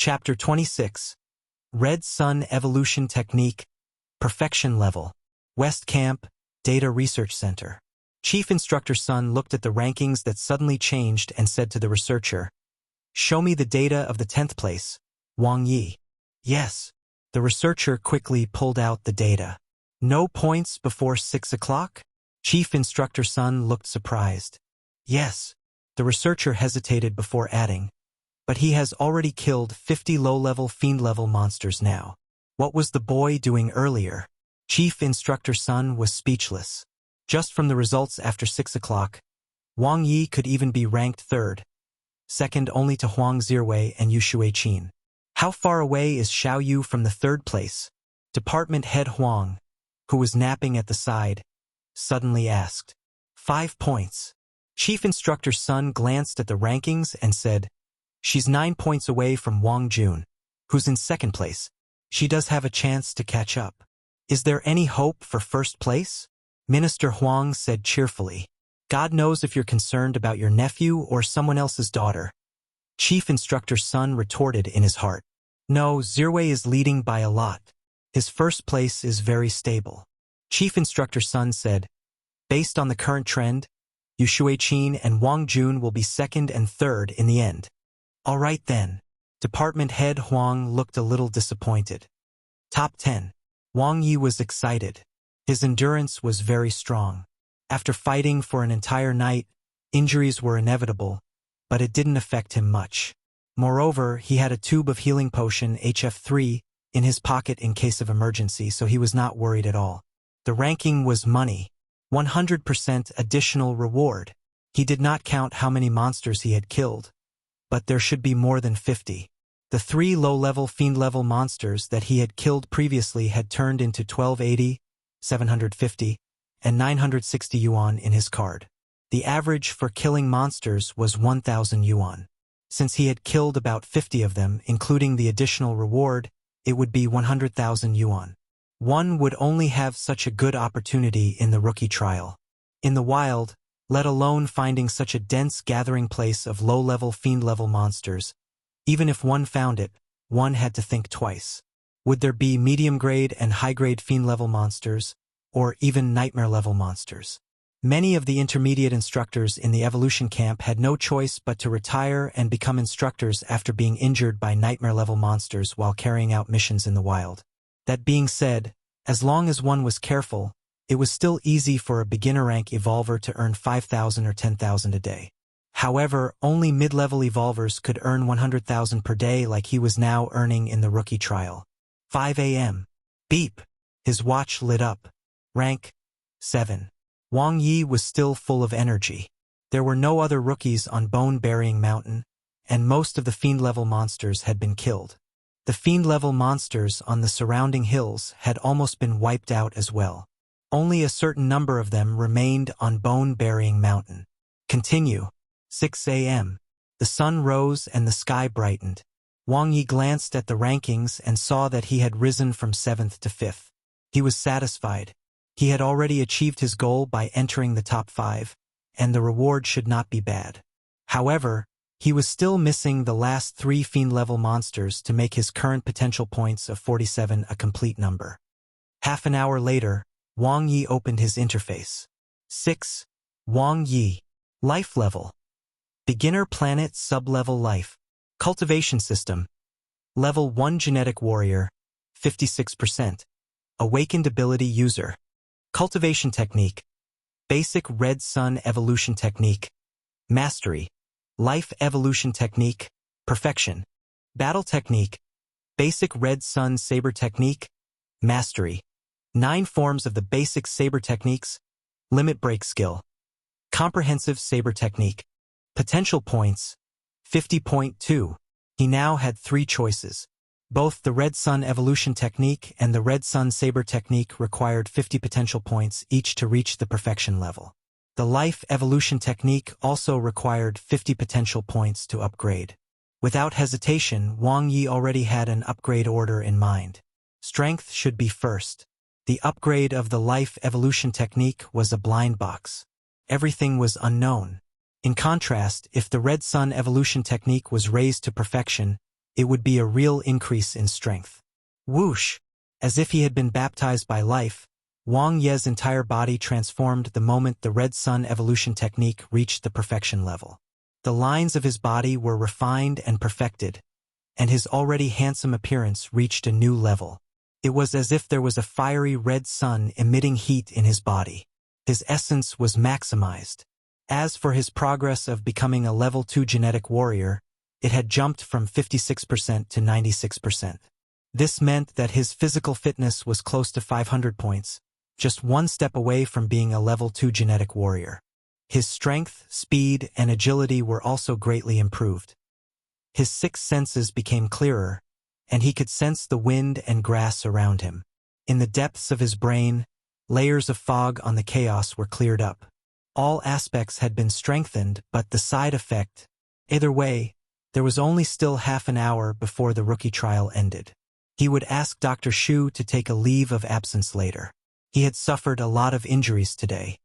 Chapter 26. Red Sun Evolution Technique, Perfection Level. West Camp, Data Research Center. Chief Instructor Sun looked at the rankings that suddenly changed and said to the researcher, "Show me the data of the 10th place, Wang Ye." "Yes." The researcher quickly pulled out the data. "No points before 6 o'clock?" Chief Instructor Sun looked surprised. "Yes." The researcher hesitated before adding, "But he has already killed 50 low-level fiend-level monsters now. What was the boy doing earlier?" Chief Instructor Sun was speechless. Just from the results after 6 o'clock, Wang Ye could even be ranked third, second only to Huang Zirwei and Yu Shuiqin. How far away is Xiao Yu from the third place? Department Head Huang, who was napping at the side, suddenly asked. 5 points. Chief Instructor Sun glanced at the rankings and said, "She's 9 points away from Wang Jun, who's in second place. She does have a chance to catch up. Is there any hope for first place?" Minister Huang said cheerfully, "God knows if you're concerned about your nephew or someone else's daughter." Chief Instructor Sun retorted in his heart, "No, Zirwei is leading by a lot. His first place is very stable." Chief Instructor Sun said, "Based on the current trend, Yu Shuiqin and Wang Jun will be second and third in the end." "All right then." Department Head Huang looked a little disappointed. Top 10. Wang Ye was excited. His endurance was very strong. After fighting for an entire night, injuries were inevitable, but it didn't affect him much. Moreover, he had a tube of healing potion HF3 in his pocket in case of emergency, so he was not worried at all. The ranking was money. 100% additional reward. He did not count how many monsters he had killed, but there should be more than 50. The 3 low-level fiend-level monsters that he had killed previously had turned into 1280, 750, and 960 yuan in his card. The average for killing monsters was 1,000 yuan. Since he had killed about 50 of them, including the additional reward, it would be 100,000 yuan. One would only have such a good opportunity in the rookie trial. In the wild, let alone finding such a dense gathering place of low-level fiend-level monsters, even if one found it, one had to think twice. Would there be medium-grade and high-grade fiend-level monsters, or even nightmare-level monsters? Many of the intermediate instructors in the evolution camp had no choice but to retire and become instructors after being injured by nightmare-level monsters while carrying out missions in the wild. That being said, as long as one was careful, it was still easy for a beginner-rank evolver to earn 5,000 or 10,000 a day. However, only mid-level evolvers could earn 100,000 per day like he was now earning in the rookie trial. 5 a.m. Beep. His watch lit up. Rank 7. Wang Ye was still full of energy. There were no other rookies on Bone-Burying Mountain, and most of the fiend-level monsters had been killed. The fiend-level monsters on the surrounding hills had almost been wiped out as well. Only a certain number of them remained on Bone-Burying Mountain. Continue. 6 a.m. The sun rose and the sky brightened. Wang Ye glanced at the rankings and saw that he had risen from 7th to 5th. He was satisfied. He had already achieved his goal by entering the top 5, and the reward should not be bad. However, he was still missing the last 3 fiend-level monsters to make his current potential points of 47 a complete number. Half an hour later, Wang Ye opened his interface. 6. Wang Ye. Life level. Beginner planet sub-level life. Cultivation system. Level 1 genetic warrior, 56%. Awakened ability user. Cultivation technique. Basic red sun evolution technique. Mastery. Life evolution technique. Perfection. Battle technique. Basic red sun saber technique. Mastery. 9 forms of the basic saber techniques. Limit break skill. Comprehensive saber technique. Potential points, 50.2. He now had 3 choices. Both the Red Sun Evolution Technique and the Red Sun Saber Technique required 50 potential points each to reach the perfection level. The Life Evolution Technique also required 50 potential points to upgrade. Without hesitation, Wang Ye already had an upgrade order in mind. Strength should be first. The upgrade of the Life Evolution Technique was a blind box. Everything was unknown. In contrast, if the Red Sun Evolution Technique was raised to perfection, it would be a real increase in strength. Whoosh! As if he had been baptized by life, Wang Ye's entire body transformed the moment the Red Sun evolution technique reached the perfection level. The lines of his body were refined and perfected, and his already handsome appearance reached a new level. It was as if there was a fiery red sun emitting heat in his body. His essence was maximized. As for his progress of becoming a level 2 genetic warrior, it had jumped from 56% to 96%. This meant that his physical fitness was close to 500 points, just one step away from being a level 2 genetic warrior. His strength, speed, and agility were also greatly improved. His sixth senses became clearer, and he could sense the wind and grass around him. In the depths of his brain, layers of fog on the chaos were cleared up. All aspects had been strengthened, but the side effect. Either way, there was only still half an hour before the rookie trial ended. He would ask Dr. Shu to take a leave of absence later. He had suffered a lot of injuries today.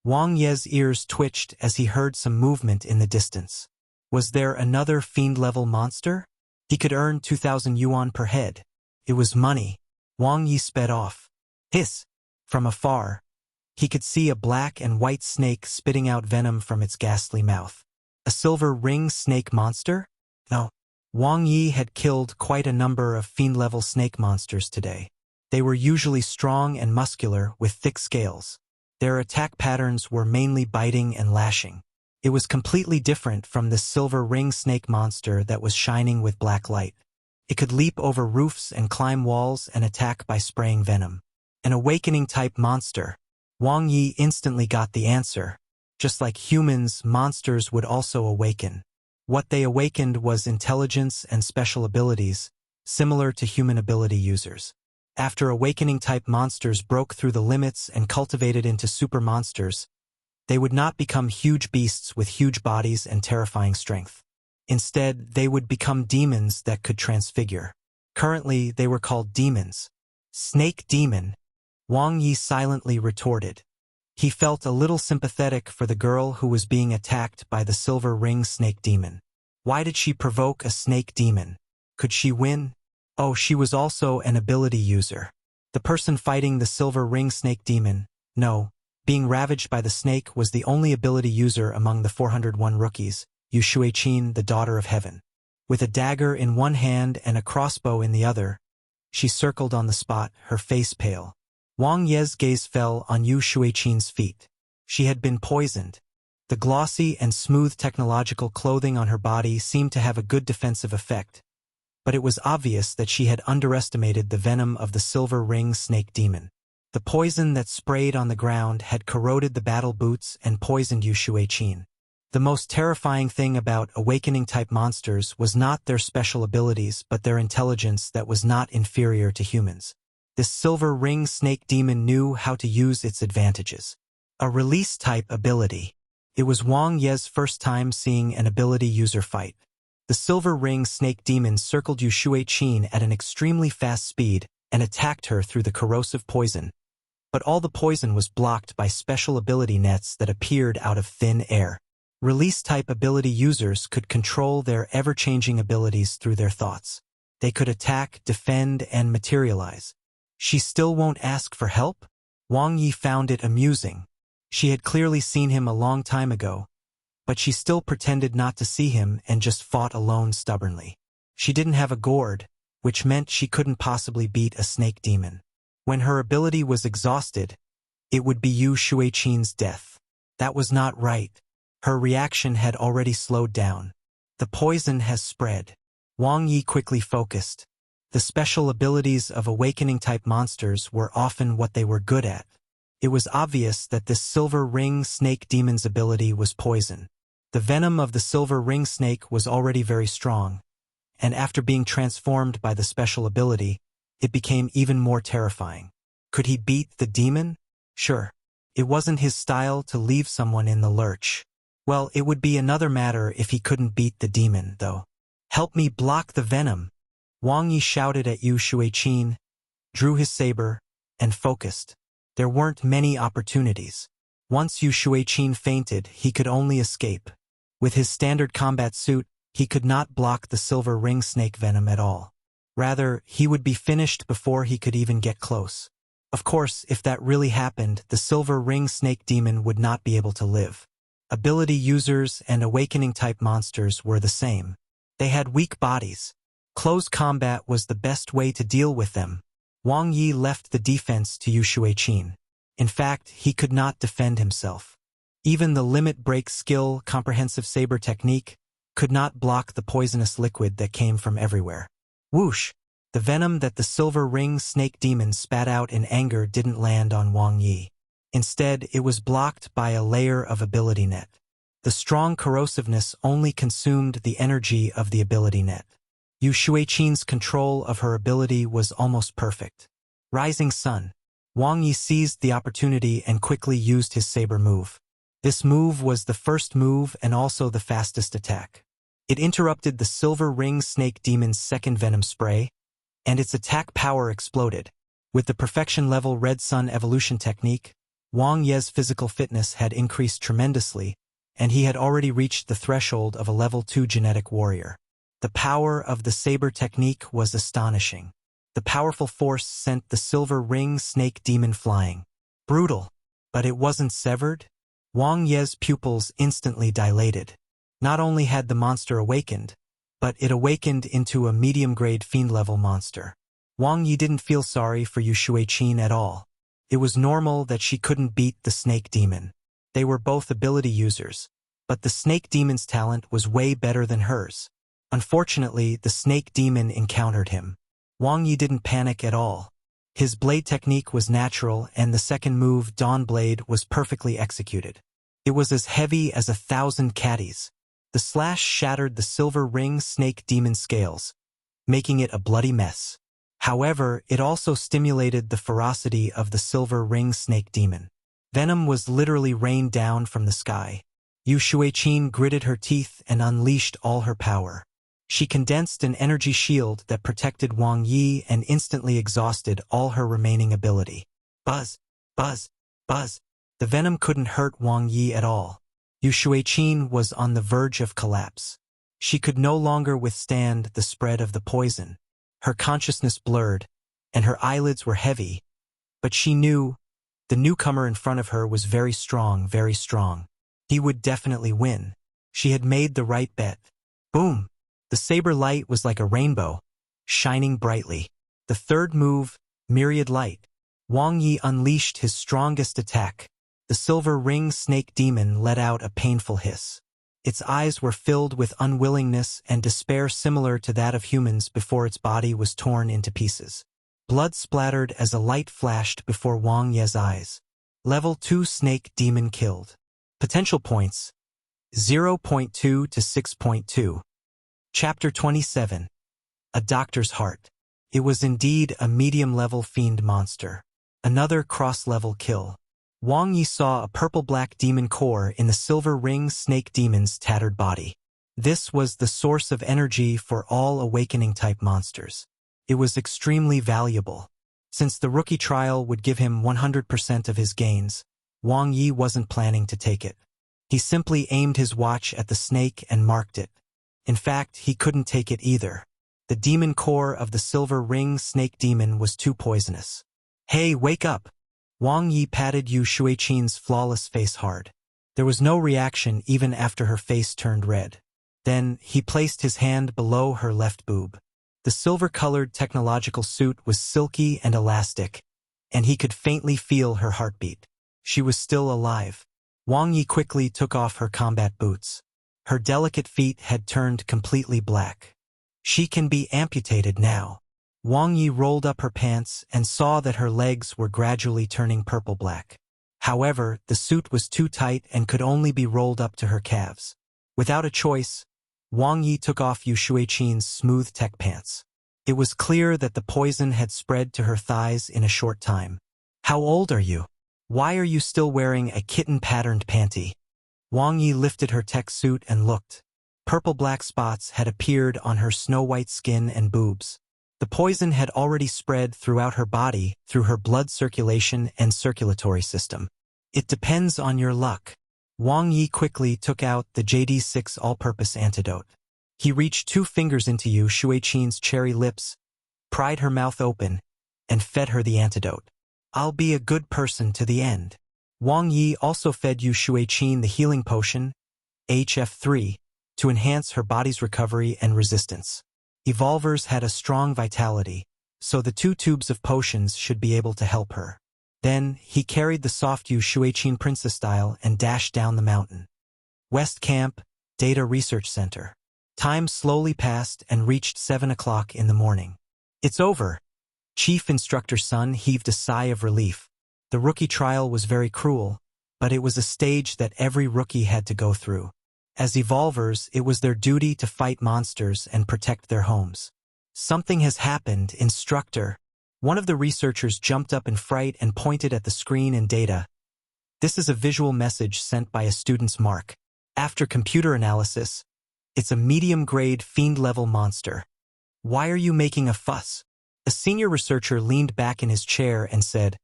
Wang Ye's ears twitched as he heard some movement in the distance. Was there another fiend-level monster? He could earn 2,000 yuan per head. It was money. Wang Ye sped off. Hiss! From afar, he could see a black and white snake spitting out venom from its ghastly mouth. A silver ring snake monster? No. Wang Ye had killed quite a number of fiend-level snake monsters today. They were usually strong and muscular with thick scales. Their attack patterns were mainly biting and lashing. It was completely different from the silver ring snake monster that was shining with black light. It could leap over roofs and climb walls and attack by spraying venom. An awakening-type monster. Wang Ye instantly got the answer. Just like humans, monsters would also awaken. What they awakened was intelligence and special abilities, similar to human ability users. After awakening-type monsters broke through the limits and cultivated into super monsters, they would not become huge beasts with huge bodies and terrifying strength. Instead, they would become demons that could transfigure. Currently, they were called demons. Snake demon, Wang Ye silently retorted. He felt a little sympathetic for the girl who was being attacked by the silver ring snake demon. Why did she provoke a snake demon? Could she win? Oh, she was also an ability user. The person fighting the silver ring snake demon, no, being ravaged by the snake was the only ability user among the 401 rookies, Yu Shuiqin, the daughter of heaven. With a dagger in one hand and a crossbow in the other, she circled on the spot, her face pale. Wang Ye's gaze fell on Yu Shuiqin's feet. She had been poisoned. The glossy and smooth technological clothing on her body seemed to have a good defensive effect, but it was obvious that she had underestimated the venom of the silver ring snake demon. The poison that sprayed on the ground had corroded the battle boots and poisoned Yu Shuiqin. The most terrifying thing about awakening-type monsters was not their special abilities but their intelligence that was not inferior to humans. This silver ring snake demon knew how to use its advantages. A release-type ability. It was Wang Ye's first time seeing an ability user fight. The silver ring snake demon circled Yu Shuiqin at an extremely fast speed and attacked her through the corrosive poison. But all the poison was blocked by special ability nets that appeared out of thin air. Release-type ability users could control their ever-changing abilities through their thoughts. They could attack, defend, and materialize. She still won't ask for help? Wang Ye found it amusing. She had clearly seen him a long time ago, but she still pretended not to see him and just fought alone stubbornly. She didn't have a gourd, which meant she couldn't possibly beat a snake demon. When her ability was exhausted, it would be Yu Shuiqin's death. That was not right. Her reaction had already slowed down. The poison has spread. Wang Ye quickly focused. The special abilities of awakening-type monsters were often what they were good at. It was obvious that this silver ring snake demon's ability was poison. The venom of the silver ring snake was already very strong, and after being transformed by the special ability, it became even more terrifying. Could he beat the demon? Sure. It wasn't his style to leave someone in the lurch. Well, it would be another matter if he couldn't beat the demon, though. Help me block the venom! Wang Ye shouted at Yu Shuiqin, drew his saber, and focused. There weren't many opportunities. Once Yu Shuiqin fainted, he could only escape. With his standard combat suit, he could not block the silver ring snake venom at all. Rather, he would be finished before he could even get close. Of course, if that really happened, the silver ring snake demon would not be able to live. Ability users and awakening-type monsters were the same. They had weak bodies. Close combat was the best way to deal with them. Wang Ye left the defense to Shueqin. In fact, he could not defend himself. Even the limit break skill, comprehensive saber technique, could not block the poisonous liquid that came from everywhere. Whoosh! The venom that the silver ring snake demon spat out in anger didn't land on Wang Ye. Instead, it was blocked by a layer of ability net. The strong corrosiveness only consumed the energy of the ability net. Shueqin's control of her ability was almost perfect. Rising Sun. Wang Ye seized the opportunity and quickly used his saber move. This move was the first move and also the fastest attack. It interrupted the silver ring snake demon's second venom spray, and its attack power exploded. With the perfection level Red Sun evolution technique, Wang Ye's physical fitness had increased tremendously, and he had already reached the threshold of a level 2 genetic warrior. The power of the saber technique was astonishing. The powerful force sent the silver ring snake demon flying. Brutal. But it wasn't severed? Wang Ye's pupils instantly dilated. Not only had the monster awakened, but it awakened into a medium-grade fiend-level monster. Wang Ye didn't feel sorry for Shueqin at all. It was normal that she couldn't beat the snake demon. They were both ability users, but the snake demon's talent was way better than hers. Unfortunately, the snake demon encountered him. Wang Ye didn't panic at all. His blade technique was natural, and the second move, Dawn Blade, was perfectly executed. It was as heavy as 1,000 caddies. The slash shattered the silver ring snake demon scales, making it a bloody mess. However, it also stimulated the ferocity of the silver ring snake demon. Venom was literally rained down from the sky. Shueqin gritted her teeth and unleashed all her power. She condensed an energy shield that protected Wang Ye and instantly exhausted all her remaining ability. Buzz! Buzz! Buzz! The venom couldn't hurt Wang Ye at all. Shueqin was on the verge of collapse. She could no longer withstand the spread of the poison. Her consciousness blurred, and her eyelids were heavy. But she knew the newcomer in front of her was very strong, very strong. He would definitely win. She had made the right bet. Boom! The saber light was like a rainbow, shining brightly. The third move, Myriad Light. Wang Ye unleashed his strongest attack. The silver ring snake demon let out a painful hiss. Its eyes were filled with unwillingness and despair similar to that of humans before its body was torn into pieces. Blood splattered as a light flashed before Wang Ye's eyes. Level 2 snake demon killed. Potential points 0.2 to 6.2. Chapter 27. A Doctor's Heart. It was indeed a medium-level fiend monster. Another cross-level kill. Wang Ye saw a purple-black demon core in the silver ring snake demon's tattered body. This was the source of energy for all awakening-type monsters. It was extremely valuable. Since the rookie trial would give him 100% of his gains, Wang Ye wasn't planning to take it. He simply aimed his watch at the snake and marked it. In fact, he couldn't take it either. The demon core of the silver ring snake demon was too poisonous. Hey, wake up! Wang Ye patted Shueqin's flawless face hard. There was no reaction even after her face turned red. Then, he placed his hand below her left boob. The silver-colored technological suit was silky and elastic, and he could faintly feel her heartbeat. She was still alive. Wang Ye quickly took off her combat boots. Her delicate feet had turned completely black. She can be amputated now. Wang Ye rolled up her pants and saw that her legs were gradually turning purple-black. However, the suit was too tight and could only be rolled up to her calves. Without a choice, Wang Ye took off Shueqin's smooth tech pants. It was clear that the poison had spread to her thighs in a short time. How old are you? Why are you still wearing a kitten-patterned panty? Wang Ye lifted her tech suit and looked. Purple-black spots had appeared on her snow-white skin and boobs. The poison had already spread throughout her body through her blood circulation and circulatory system. It depends on your luck. Wang Ye quickly took out the JD6 all-purpose antidote. He reached 2 fingers into Yu Shuiqin's cherry lips, pried her mouth open, and fed her the antidote. I'll be a good person to the end. Wang Ye also fed Yu Shuiqin the healing potion, HF3, to enhance her body's recovery and resistance. Evolvers had a strong vitality, so the 2 tubes of potions should be able to help her. Then, he carried the soft Yu Shuiqin princess style and dashed down the mountain. West Camp, Data Research Center. Time slowly passed and reached 7 o'clock in the morning. It's over. Chief Instructor Sun heaved a sigh of relief. The rookie trial was very cruel, but it was a stage that every rookie had to go through. As evolvers, it was their duty to fight monsters and protect their homes. Something has happened, Instructor. One of the researchers jumped up in fright and pointed at the screen in Data. This is a visual message sent by a student's mark. After computer analysis, it's a medium-grade fiend-level monster. Why are you making a fuss? A senior researcher leaned back in his chair and said,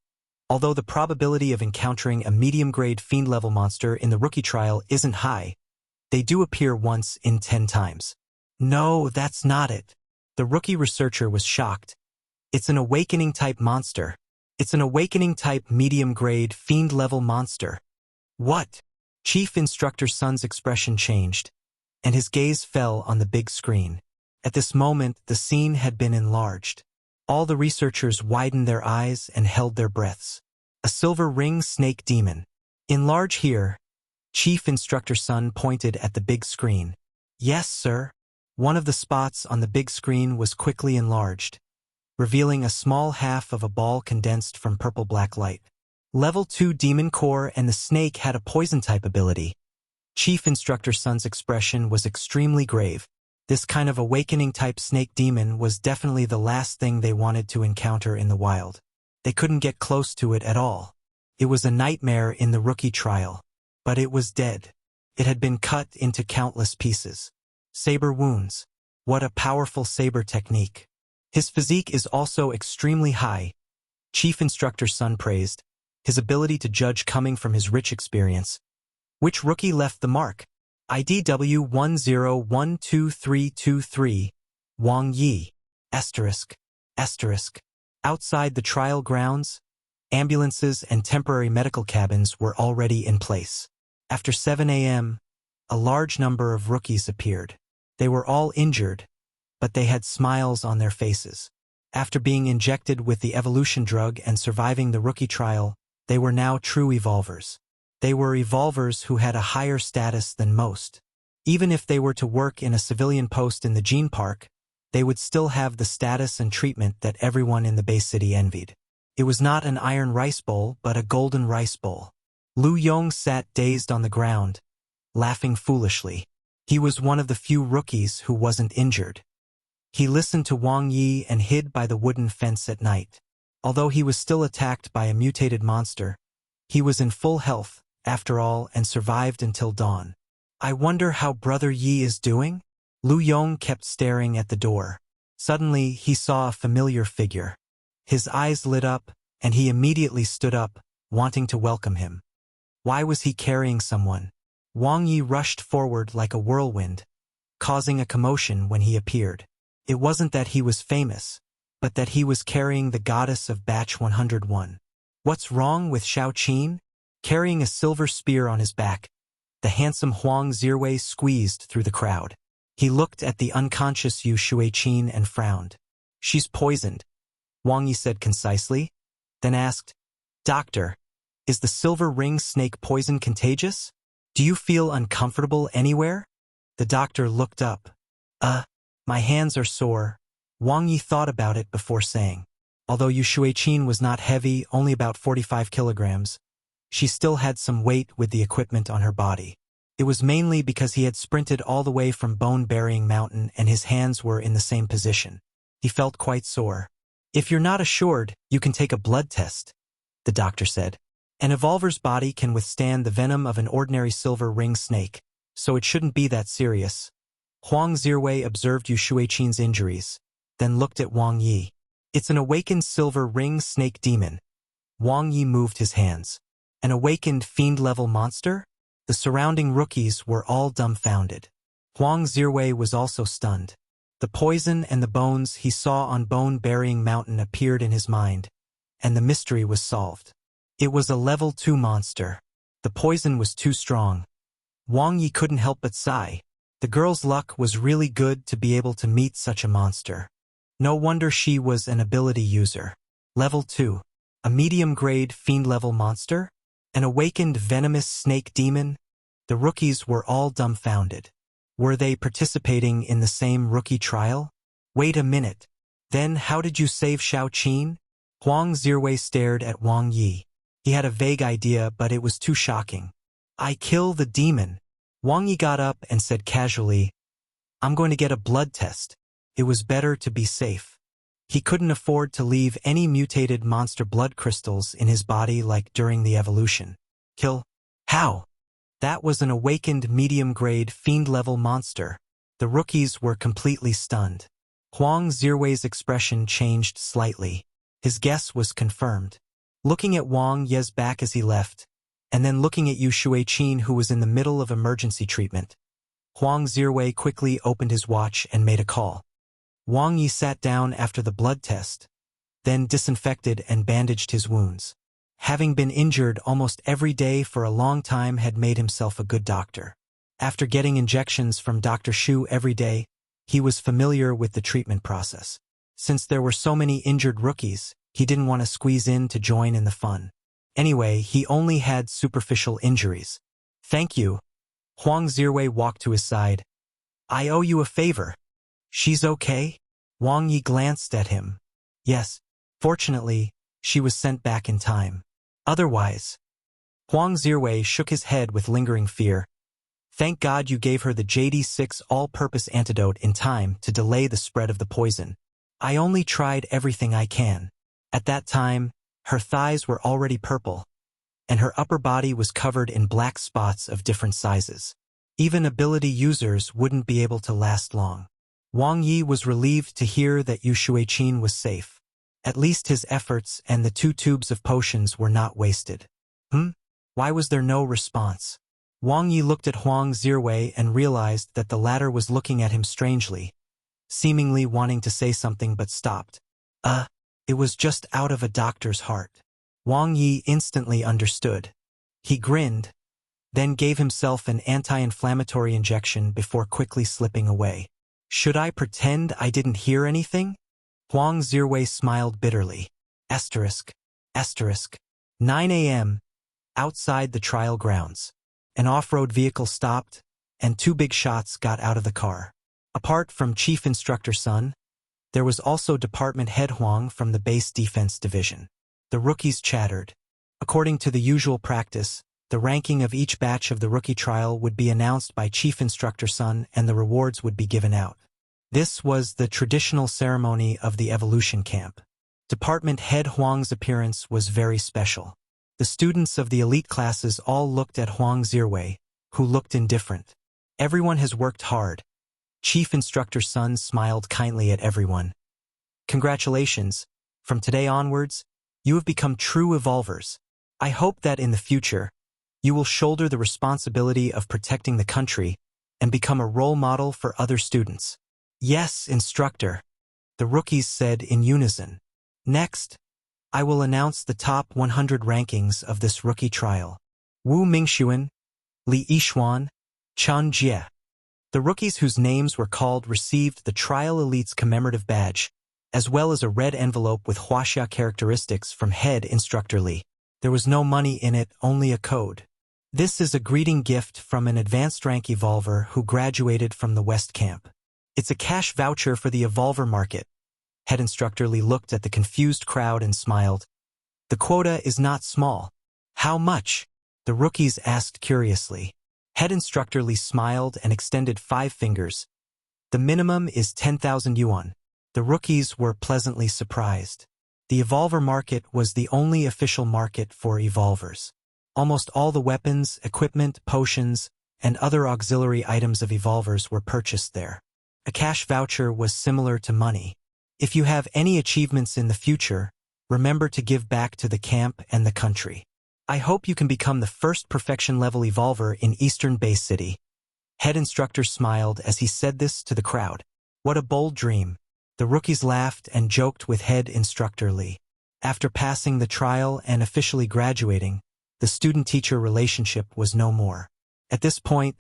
although the probability of encountering a medium-grade fiend-level monster in the rookie trial isn't high, they do appear once in 10 times. No, that's not it. The rookie researcher was shocked. It's an awakening-type monster. It's an awakening-type medium-grade fiend-level monster. What? Chief Instructor Sun's expression changed, and his gaze fell on the big screen. At this moment, the scene had been enlarged. All the researchers widened their eyes and held their breaths. A silver ring snake demon. Enlarge here. Chief Instructor Sun pointed at the big screen. Yes, sir. One of the spots on the big screen was quickly enlarged, revealing a small half of a ball condensed from purple-black light. Level 2 Demon Core, and the snake had a poison-type ability. Chief Instructor Sun's expression was extremely grave. This kind of awakening-type snake demon was definitely the last thing they wanted to encounter in the wild. They couldn't get close to it at all. It was a nightmare in the rookie trial. But it was dead. It had been cut into countless pieces. Saber wounds. What a powerful saber technique. His physique is also extremely high. Chief Instructor Sun praised his ability to judge coming from his rich experience. Which rookie left the mark? IDW 10123323, Wang Ye. Asterisk. Outside the trial grounds, ambulances and temporary medical cabins were already in place. After 7 a.m., a large number of rookies appeared. They were all injured, but they had smiles on their faces. After being injected with the evolution drug and surviving the rookie trial, they were now true evolvers. They were evolvers who had a higher status than most. Even if they were to work in a civilian post in the gene park, they would still have the status and treatment that everyone in the Bay City envied. It was not an iron rice bowl, but a golden rice bowl. Lu Yong sat dazed on the ground, laughing foolishly. He was one of the few rookies who wasn't injured. He listened to Wang Ye and hid by the wooden fence at night. Although he was still attacked by a mutated monster, he was in full health, after all, and survived until dawn. I wonder how Brother Yi is doing? Lu Yong kept staring at the door. Suddenly, he saw a familiar figure. His eyes lit up, and he immediately stood up, wanting to welcome him. Why was he carrying someone? Wang Ye rushed forward like a whirlwind, causing a commotion when he appeared. It wasn't that he was famous, but that he was carrying the goddess of Batch 101. What's wrong with Xiao Qin? Carrying a silver spear on his back, the handsome Huang Zirwei squeezed through the crowd. He looked at the unconscious Yu Shuiqin and frowned. She's poisoned, Wang Ye said concisely, then asked, Doctor, is the silver ring snake poison contagious? Do you feel uncomfortable anywhere? The doctor looked up. My hands are sore. Wang Ye thought about it before saying. Although Yu Shuiqin was not heavy, only about 45 kilograms, she still had some weight with the equipment on her body. It was mainly because he had sprinted all the way from Bone-Burying Mountain and his hands were in the same position. He felt quite sore. If you're not assured, you can take a blood test, the doctor said. An evolver's body can withstand the venom of an ordinary silver ring snake, so it shouldn't be that serious. Huang Zirwei observed Yu Shuiqin's injuries, then looked at Wang Ye. It's an awakened silver ring snake demon. Wang Ye moved his hands. An awakened fiend-level monster? The surrounding rookies were all dumbfounded. Huang Zirwei was also stunned. The poison and the bones he saw on Bone-Burying Mountain appeared in his mind, and the mystery was solved. It was a level 2 monster. The poison was too strong. Wang Ye couldn't help but sigh. The girl's luck was really good to be able to meet such a monster. No wonder she was an ability user. Level 2. A medium-grade fiend-level monster? An awakened venomous snake demon? The rookies were all dumbfounded. Were they participating in the same rookie trial? Wait a minute. Then how did you save Xiaoqin? Huang Zirwei stared at Wang Ye. He had a vague idea, but it was too shocking. I kill the demon. Wang Ye got up and said casually, I'm going to get a blood test. It was better to be safe. He couldn't afford to leave any mutated monster blood crystals in his body like during the evolution. Kill? How? That was an awakened medium-grade fiend-level monster. The rookies were completely stunned. Huang Zirwei's expression changed slightly. His guess was confirmed. Looking at Wang Ye's back as he left, and then looking at Yu Shuiqin, who was in the middle of emergency treatment, Huang Zirwei quickly opened his watch and made a call. Wang Ye sat down after the blood test, then disinfected and bandaged his wounds. Having been injured almost every day for a long time had made himself a good doctor. After getting injections from Dr. Shu every day, he was familiar with the treatment process. Since there were so many injured rookies, he didn't want to squeeze in to join in the fun. Anyway, he only had superficial injuries. Thank you. Huang Zirwei walked to his side. I owe you a favor. She's okay? Wang Ye glanced at him. Yes. Fortunately, she was sent back in time. Otherwise, Huang Zirwei shook his head with lingering fear. Thank God you gave her the JD6 all-purpose antidote in time to delay the spread of the poison. I only tried everything I can. At that time, her thighs were already purple, and her upper body was covered in black spots of different sizes. Even ability users wouldn't be able to last long. Wang Ye was relieved to hear that Yu Shuiqin was safe. At least his efforts and the 2 tubes of potions were not wasted. Why was there no response? Wang Ye looked at Huang Zirwei and realized that the latter was looking at him strangely, seemingly wanting to say something but stopped. It was just out of a doctor's heart. Wang Ye instantly understood. He grinned, then gave himself an anti-inflammatory injection before quickly slipping away. Should I pretend I didn't hear anything? Huang Zirwei smiled bitterly. Asterisk. 9 a.m. Outside the trial grounds. An off-road vehicle stopped, and 2 big shots got out of the car. Apart from Chief Instructor Sun, there was also Department Head Huang from the Base Defense Division. The rookies chattered. According to the usual practice, the ranking of each batch of the rookie trial would be announced by Chief Instructor Sun and the rewards would be given out. This was the traditional ceremony of the evolution camp. Department Head Huang's appearance was very special. The students of the elite classes all looked at Huang Zirwei, who looked indifferent. Everyone has worked hard. Chief Instructor Sun smiled kindly at everyone. Congratulations. From today onwards, you have become true evolvers. I hope that in the future, you will shoulder the responsibility of protecting the country and become a role model for other students. Yes, instructor, the rookies said in unison. Next, I will announce the top 100 rankings of this rookie trial. Wu Mingxuan, Li Yixuan, Chen Jie. The rookies whose names were called received the Trial Elite's commemorative badge, as well as a red envelope with Huaxia characteristics from head instructor Li. There was no money in it, only a code. This is a greeting gift from an advanced rank evolver who graduated from the West Camp. It's a cash voucher for the evolver market. Head instructor Li looked at the confused crowd and smiled. The quota is not small. How much? The rookies asked curiously. Head instructor Li smiled and extended 5 fingers. The minimum is 10,000 yuan. The rookies were pleasantly surprised. The evolver market was the only official market for evolvers. Almost all the weapons, equipment, potions, and other auxiliary items of evolvers were purchased there. A cash voucher was similar to money. If you have any achievements in the future, remember to give back to the camp and the country. I hope you can become the first perfection level evolver in Eastern Base City. Head instructor smiled as he said this to the crowd. What a bold dream. The rookies laughed and joked with head instructor Li. After passing the trial and officially graduating, the student-teacher relationship was no more. At this point,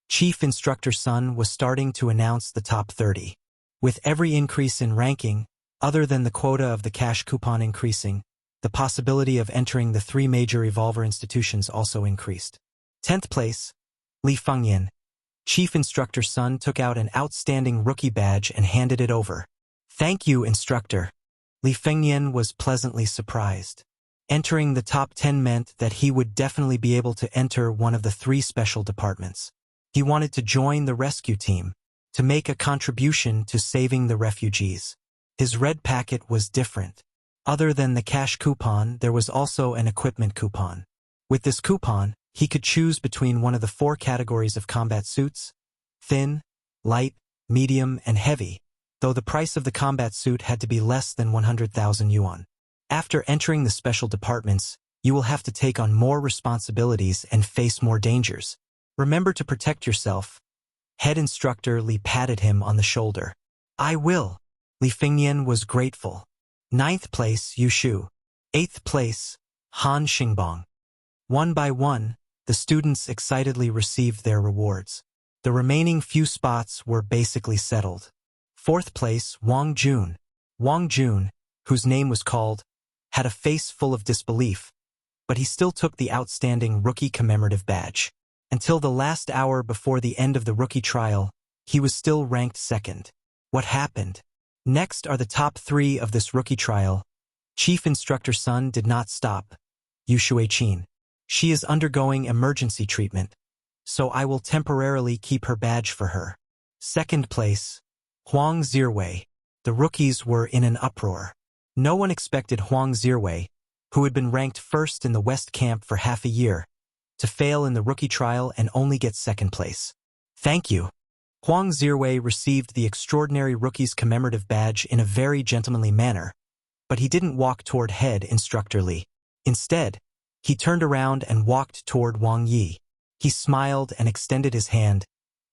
Chief Instructor Sun was starting to announce the top 30. With every increase in ranking, other than the quota of the cash coupon increasing, the possibility of entering the 3 major Evolver institutions also increased. 10th place, Li Fengyan. Chief Instructor Sun took out an outstanding rookie badge and handed it over. Thank you, Instructor. Li Fengyan was pleasantly surprised. Entering the top 10 meant that he would definitely be able to enter one of the 3 special departments. He wanted to join the rescue team, to make a contribution to saving the refugees. His red packet was different. Other than the cash coupon, there was also an equipment coupon. With this coupon, he could choose between one of the 4 categories of combat suits: thin, light, medium, and heavy, though the price of the combat suit had to be less than 100,000 yuan. After entering the special departments, you will have to take on more responsibilities and face more dangers. Remember to protect yourself. Head instructor Li patted him on the shoulder. I will. Li Fengyan was grateful. 9th place, Yu Shu. 8th place, Han Xingbong. One by one, the students excitedly received their rewards. The remaining few spots were basically settled. 4th place, Wang Jun. Wang Jun, whose name was called, had a face full of disbelief, but he still took the outstanding rookie commemorative badge. Until the last hour before the end of the rookie trial, he was still ranked 2nd. What happened? Next are the top 3 of this rookie trial. Chief Instructor Sun did not stop. Yu Shuiqin. She is undergoing emergency treatment, so I will temporarily keep her badge for her. 2nd place, Huang Zirwei. The rookies were in an uproar. No one expected Huang Zirwei, who had been ranked 1st in the West Camp for half a year, to fail in the rookie trial and only get 2nd place. Thank you. Huang Zirwei received the extraordinary rookie's commemorative badge in a very gentlemanly manner, but he didn't walk toward head instructor Li. Instead, he turned around and walked toward Wang Ye. He smiled and extended his hand.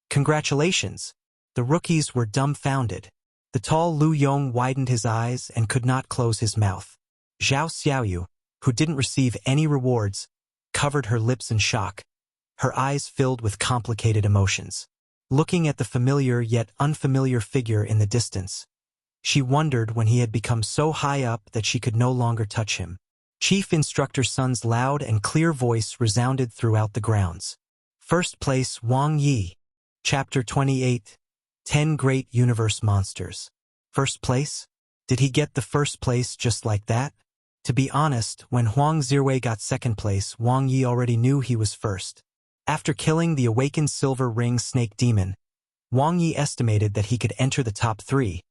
Congratulations. The rookies were dumbfounded. The tall Lu Yong widened his eyes and could not close his mouth. Zhao Xiaoyu, who didn't receive any rewards, covered her lips in shock. Her eyes filled with complicated emotions. Looking at the familiar yet unfamiliar figure in the distance, she wondered when he had become so high up that she could no longer touch him. Chief Instructor Sun's loud and clear voice resounded throughout the grounds. 1st place, Wang Ye. Chapter 28. 10 Great Universe Monsters. 1st place? Did he get the 1st place just like that? To be honest, when Huang Zirwei got 2nd place, Wang Ye already knew he was 1st. After killing the awakened Silver Ring Snake Demon, Wang Ye estimated that he could enter the top 3,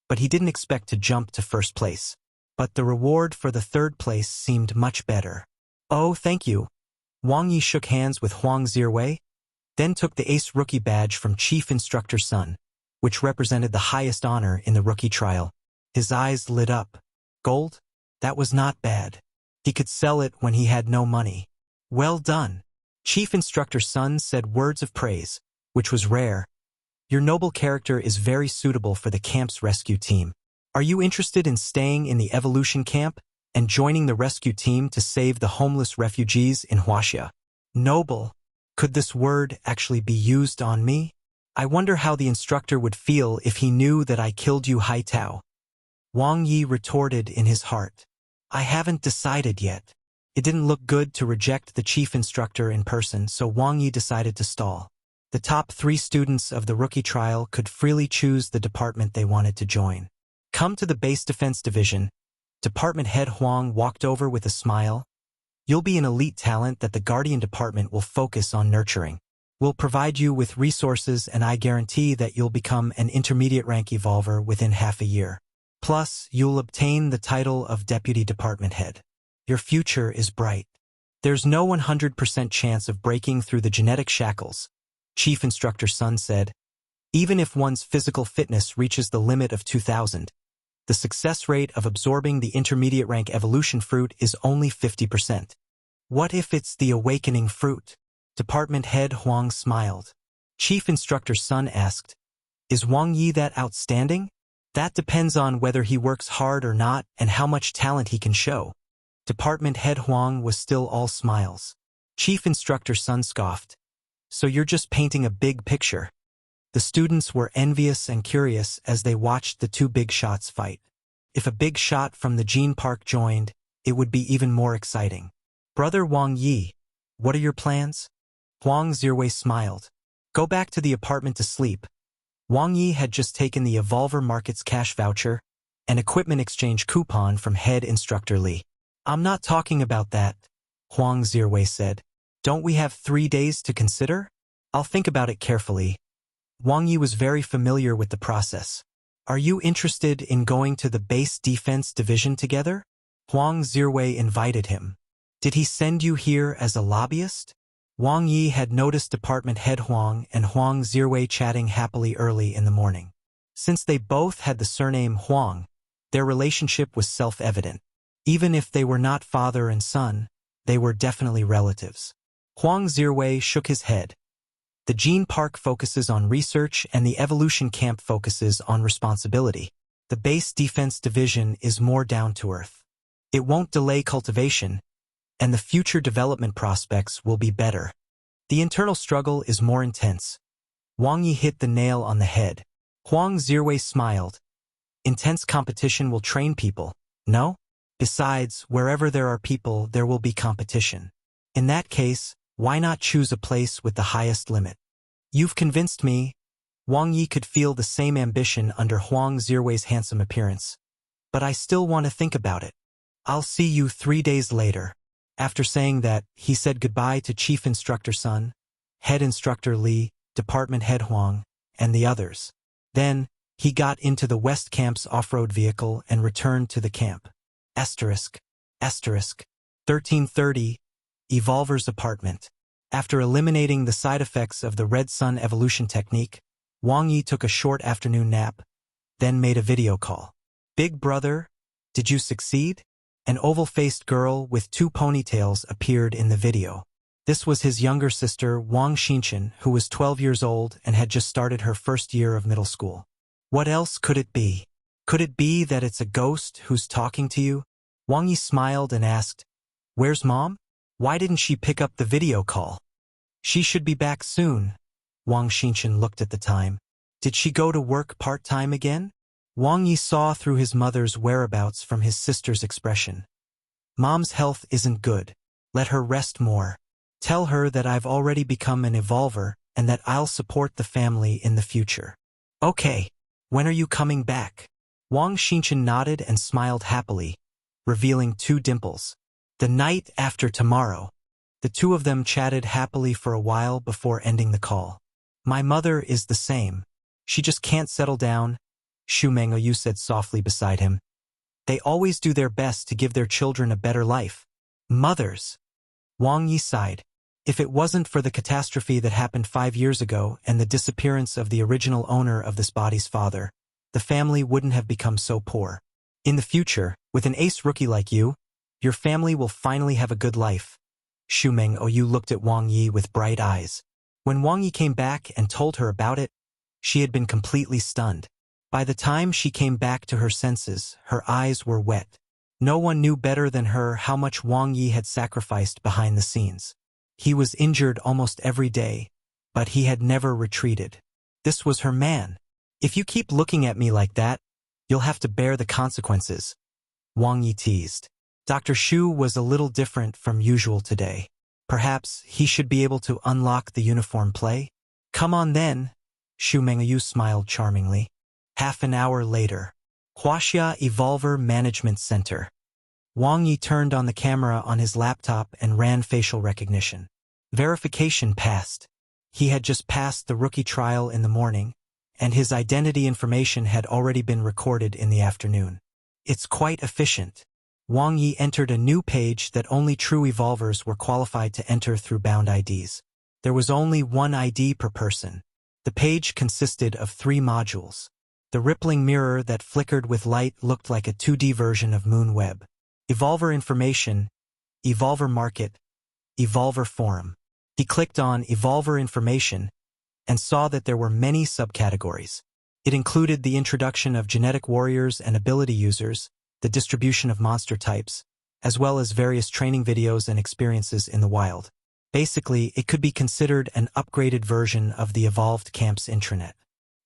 but he didn't expect to jump to 1st place. But the reward for the 3rd place seemed much better. Oh, thank you. Wang Ye shook hands with Huang Zirwei, then took the Ace Rookie badge from Chief Instructor Sun, which represented the highest honor in the rookie trial. His eyes lit up. Gold? That was not bad. He could sell it when he had no money. Well done. Chief Instructor Sun said words of praise, which was rare. Your noble character is very suitable for the camp's rescue team. Are you interested in staying in the evolution camp and joining the rescue team to save the homeless refugees in Huaxia? Noble. Could this word actually be used on me? I wonder how the instructor would feel if he knew that I killed you, Hai Tao. Wang Ye retorted in his heart. I haven't decided yet. It didn't look good to reject the chief instructor in person, so Wang Ye decided to stall. The top 3 students of the rookie trial could freely choose the department they wanted to join. Come to the Base Defense Division. Department Head Huang walked over with a smile. You'll be an elite talent that the Guardian Department will focus on nurturing. We'll provide you with resources, and I guarantee that you'll become an intermediate rank evolver within half a year. Plus, you'll obtain the title of Deputy Department Head. Your future is bright. There's no 100% chance of breaking through the genetic shackles, Chief Instructor Sun said. Even if one's physical fitness reaches the limit of 2,000, the success rate of absorbing the intermediate rank evolution fruit is only 50%. What if it's the awakening fruit? Department Head Huang smiled. Chief Instructor Sun asked, "Is Wang Ye that outstanding?" "That depends on whether he works hard or not and how much talent he can show." Department Head Huang was still all smiles. Chief Instructor Sun scoffed, "So you're just painting a big picture." The students were envious and curious as they watched the two big shots fight. If a big shot from the Gene Park joined, it would be even more exciting. "Brother Wang Ye, what are your plans?" Huang Zirwei smiled. "Go back to the apartment to sleep." Wang Ye had just taken the Evolver Markets cash voucher, an equipment exchange coupon from head instructor Li. "I'm not talking about that," Huang Zirwei said. "Don't we have 3 days to consider?" "I'll think about it carefully." Wang Ye was very familiar with the process. "Are you interested in going to the base defense division together?" Huang Zirwei invited him. "Did he send you here as a lobbyist?" Wang Ye had noticed Department Head Huang and Huang Zirwei chatting happily early in the morning. Since they both had the surname Huang, their relationship was self-evident. Even if they were not father and son, they were definitely relatives. Huang Zirwei shook his head. "The Gene Park focuses on research and the Evolution Camp focuses on responsibility. The base defense division is more down-to-earth. It won't delay cultivation, and the future development prospects will be better. The internal struggle is more intense." Wang Yi hit the nail on the head. Huang Zirwei smiled. "Intense competition will train people, no? Besides, wherever there are people, there will be competition. In that case, why not choose a place with the highest limit?" "You've convinced me." Wang Yi could feel the same ambition under Huang Zirwei's handsome appearance. "But I still want to think about it. I'll see you 3 days later." After saying that, he said goodbye to Chief Instructor Sun, Head Instructor Li, Department Head Huang, and the others. Then, he got into the West Camp's off-road vehicle and returned to the camp. Asterisk. 1330, Evolver's apartment. After eliminating the side effects of the Red Sun evolution technique, Wang Yi took a short afternoon nap, then made a video call. "Big brother, did you succeed?" An oval-faced girl with 2 ponytails appeared in the video. This was his younger sister, Wang Xinchen, who was 12 years old and had just started her first year of middle school. "What else could it be? Could it be that it's a ghost who's talking to you?" Wang Yi smiled and asked, "Where's Mom? Why didn't she pick up the video call?" "She should be back soon." Wang Xinchen looked at the time. "Did she go to work part-time again?" Wang Yi saw through his mother's whereabouts from his sister's expression. "Mom's health isn't good. Let her rest more. Tell her that I've already become an evolver and that I'll support the family in the future." "Okay. When are you coming back?" Wang Xinchen nodded and smiled happily, revealing 2 dimples. "The night after tomorrow." The 2 of them chatted happily for a while before ending the call. "My mother is the same. She just can't settle down," Shu Mengoyu said softly beside him. "They always do their best to give their children a better life. Mothers." Wang Yi sighed. If it wasn't for the catastrophe that happened 5 years ago and the disappearance of the original owner of this body's father, the family wouldn't have become so poor. In the future, with an ace rookie like you, your family will finally have a good life. Shu Mengoyu looked at Wang Yi with bright eyes. When Wang Yi came back and told her about it, she had been completely stunned. By the time she came back to her senses, her eyes were wet. No one knew better than her how much Wang Yi had sacrificed behind the scenes. He was injured almost every day, but he had never retreated. This was her man. "If you keep looking at me like that, you'll have to bear the consequences," Wang Yi teased. Dr. Shu was a little different from usual today. Perhaps he should be able to unlock the uniform play? "Come on then," Shu Mengoyu smiled charmingly. Half an hour later, Huaxia Evolver Management Center. Wang Yi turned on the camera on his laptop and ran facial recognition. Verification passed. He had just passed the rookie trial in the morning, and his identity information had already been recorded in the afternoon. It's quite efficient. Wang Yi entered a new page that only true evolvers were qualified to enter through bound IDs. There was only 1 ID per person. The page consisted of 3 modules. The rippling mirror that flickered with light looked like a 2D version of Moon Web. Evolver information, Evolver market, Evolver forum. He clicked on Evolver information, and saw that there were many subcategories. It included the introduction of genetic warriors and ability users, the distribution of monster types, as well as various training videos and experiences in the wild. Basically, it could be considered an upgraded version of the evolved camp's intranet.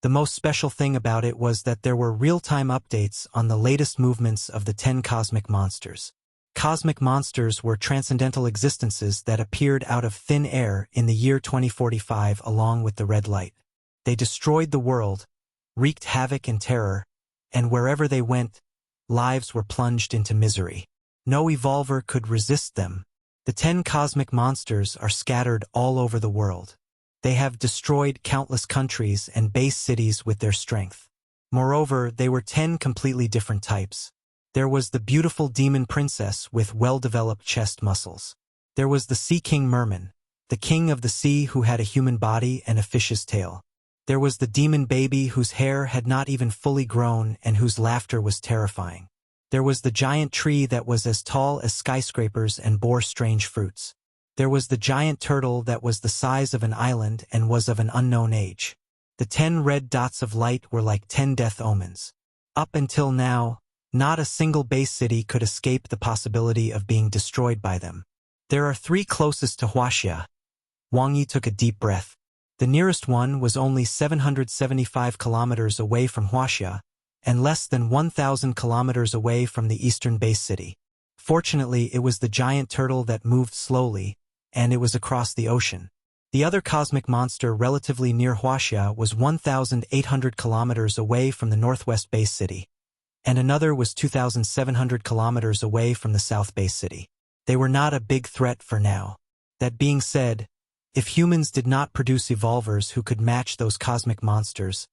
The most special thing about it was that there were real-time updates on the latest movements of the 10 cosmic monsters. Cosmic monsters were transcendental existences that appeared out of thin air in the year 2045 along with the red light. They destroyed the world, wreaked havoc and terror, and wherever they went, lives were plunged into misery. No evolver could resist them. The 10 cosmic monsters are scattered all over the world. They have destroyed countless countries and base cities with their strength. Moreover, they were 10 completely different types. There was the beautiful demon princess with well-developed chest muscles. There was the Sea King Merman, the king of the sea who had a human body and a fish's tail. There was the demon baby whose hair had not even fully grown and whose laughter was terrifying. There was the giant tree that was as tall as skyscrapers and bore strange fruits. There was the giant turtle that was the size of an island and was of an unknown age. The 10 red dots of light were like 10 death omens. Up until now, not a single base city could escape the possibility of being destroyed by them. There are 3 closest to Huaxia. Wang Ye took a deep breath. The nearest one was only 775 kilometers away from Huaxia, and less than 1,000 kilometers away from the eastern base city. Fortunately, it was the giant turtle that moved slowly, and it was across the ocean. The other cosmic monster relatively near Huaxia was 1,800 kilometers away from the northwest base city, and another was 2,700 kilometers away from the south base city. They were not a big threat for now. That being said, if humans did not produce evolvers who could match those cosmic monsters,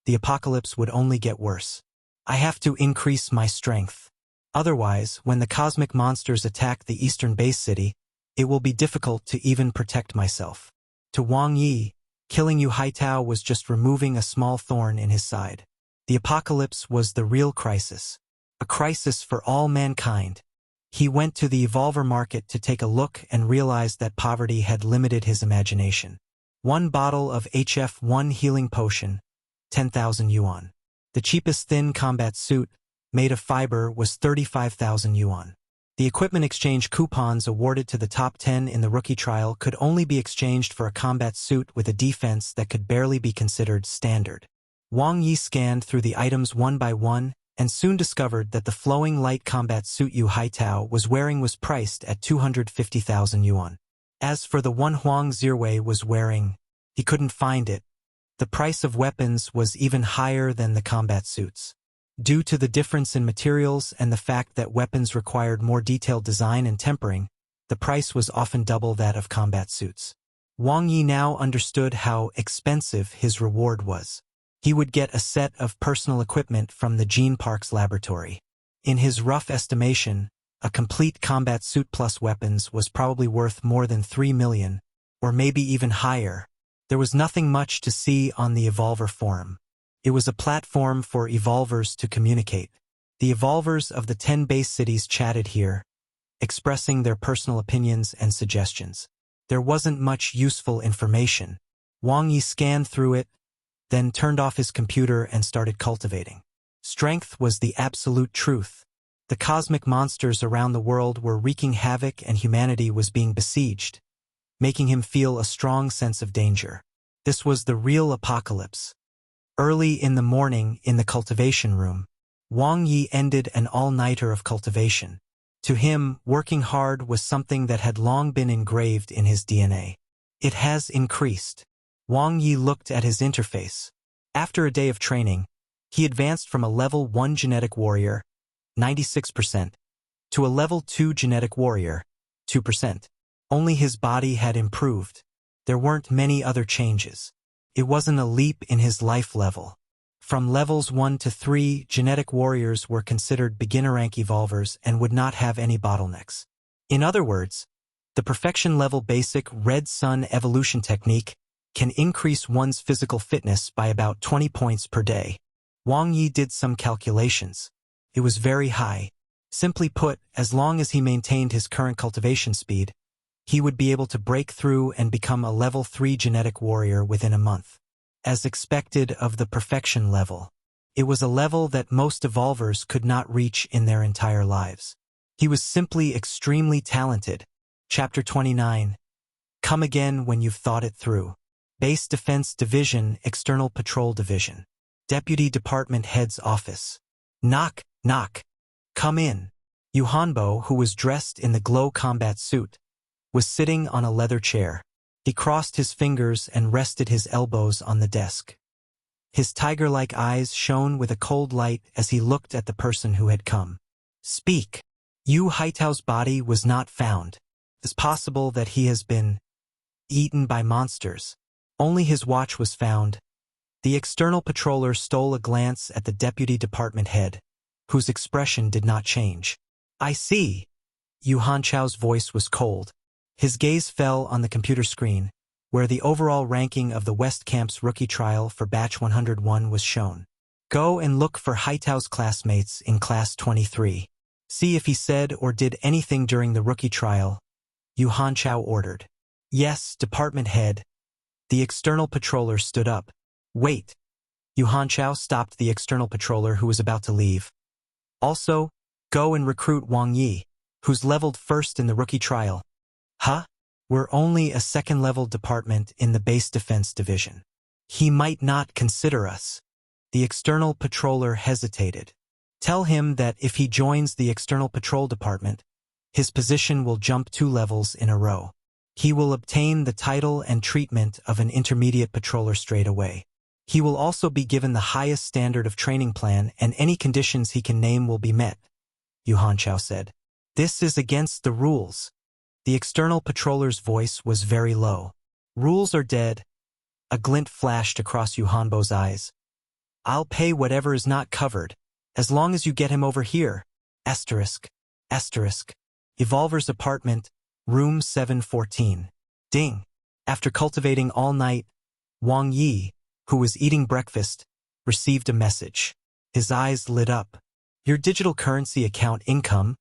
the apocalypse would only get worse. I have to increase my strength. Otherwise, when the cosmic monsters attack the eastern base city, it will be difficult to even protect myself. To Wang Ye, killing Yu Haitao was just removing a small thorn in his side. The apocalypse was the real crisis. A crisis for all mankind. He went to the evolver market to take a look and realized that poverty had limited his imagination. 1 bottle of HF1 healing potion, 10,000 yuan. The cheapest thin combat suit, made of fiber, was 35,000 yuan. The equipment exchange coupons awarded to the top 10 in the rookie trial could only be exchanged for a combat suit with a defense that could barely be considered standard. Wang Ye scanned through the items one by one and soon discovered that the flowing light combat suit Yu Haitao was wearing was priced at 250,000 yuan. As for the one Huang Zirwei was wearing, he couldn't find it. The price of weapons was even higher than the combat suits. Due to the difference in materials and the fact that weapons required more detailed design and tempering, the price was often double that of combat suits. Wang Ye now understood how expensive his reward was. He would get a set of personal equipment from the Gene Park's laboratory. In his rough estimation, a complete combat suit plus weapons was probably worth more than 3 million, or maybe even higher. There was nothing much to see on the Evolver forum. It was a platform for evolvers to communicate. The evolvers of the 10 base cities chatted here, expressing their personal opinions and suggestions. There wasn't much useful information. Wang Ye scanned through it, then turned off his computer and started cultivating. Strength was the absolute truth. The cosmic monsters around the world were wreaking havoc and humanity was being besieged, making him feel a strong sense of danger. This was the real apocalypse. Early in the morning, in the cultivation room, Wang Ye ended an all-nighter of cultivation. To him, working hard was something that had long been engraved in his DNA. It has increased. Wang Ye looked at his interface. After a day of training, he advanced from a level 1 genetic warrior, 96%, to a level 2 genetic warrior, 2%. Only his body had improved. There weren't many other changes. It wasn't a leap in his life level. From levels 1 to 3, genetic warriors were considered beginner rank evolvers and would not have any bottlenecks. In other words, the perfection level basic Red Sun evolution technique can increase one's physical fitness by about 20 points per day. Wang Ye did some calculations. It was very high. Simply put, as long as he maintained his current cultivation speed, he would be able to break through and become a level 3 genetic warrior within a month. As expected of the perfection level, it was a level that most evolvers could not reach in their entire lives. He was simply extremely talented. Chapter 29. Come again when you've thought it through. Base Defense Division, External Patrol Division. Deputy Department Head's Office. Knock, knock. Come in. Yuhanbo, who was dressed in the glow combat suit, was sitting on a leather chair. He crossed his fingers and rested his elbows on the desk. His tiger-like eyes shone with a cold light as he looked at the person who had come. Speak. Yu Haitao's body was not found. It's possible that he has been eaten by monsters. Only his watch was found. The external patroller stole a glance at the deputy department head, whose expression did not change. I see. Yu Hanchao's voice was cold. His gaze fell on the computer screen, where the overall ranking of the West Camp's rookie trial for Batch 101 was shown. Go and look for Haitao's classmates in Class 23. See if he said or did anything during the rookie trial, Yu Hanchao ordered. Yes, department head. The external patroller stood up. Wait. Yu Hanchao stopped the external patroller who was about to leave. Also, go and recruit Wang Ye, who's leveled first in the rookie trial. Huh? We're only a second-level department in the Base Defense Division. He might not consider us. The external patroller hesitated. Tell him that if he joins the external patrol department, his position will jump 2 levels in a row. He will obtain the title and treatment of an intermediate patroller straight away. He will also be given the highest standard of training plan, and any conditions he can name will be met, Yu Hanchao said. This is against the rules. The external patroller's voice was very low. Rules are dead. A glint flashed across Yu Hanbo's eyes. I'll pay whatever is not covered, as long as you get him over here. Asterisk. Asterisk. Evolver's apartment, room 714. Ding. After cultivating all night, Wang Ye, who was eating breakfast, received a message. His eyes lit up. Your digital currency account income,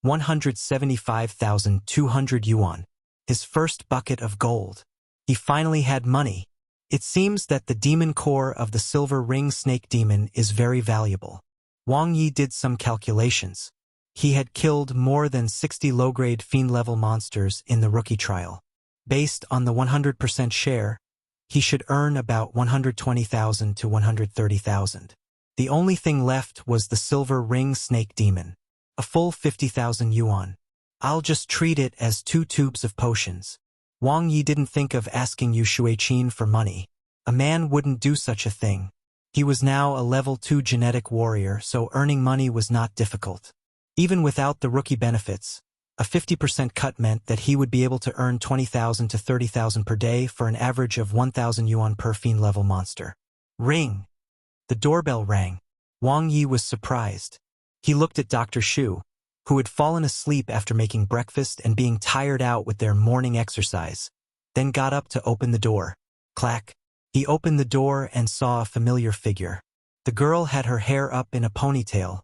175,200 yuan. His first bucket of gold. He finally had money. It seems that the demon core of the silver ring snake demon is very valuable. Wang Ye did some calculations. He had killed more than 60 low-grade fiend-level monsters in the rookie trial. Based on the 100% share, he should earn about 120,000 to 130,000. The only thing left was the silver ring snake demon. A full 50,000 yuan. I'll just treat it as 2 tubes of potions. Wang Ye didn't think of asking Yu Shuiqin for money. A man wouldn't do such a thing. He was now a level 2 genetic warrior, so earning money was not difficult. Even without the rookie benefits, a 50% cut meant that he would be able to earn 20,000 to 30,000 per day for an average of 1,000 yuan per fiend-level monster. Ring. The doorbell rang. Wang Ye was surprised. He looked at Dr. Shu, who had fallen asleep after making breakfast and being tired out with their morning exercise, then got up to open the door. Clack. He opened the door and saw a familiar figure. The girl had her hair up in a ponytail,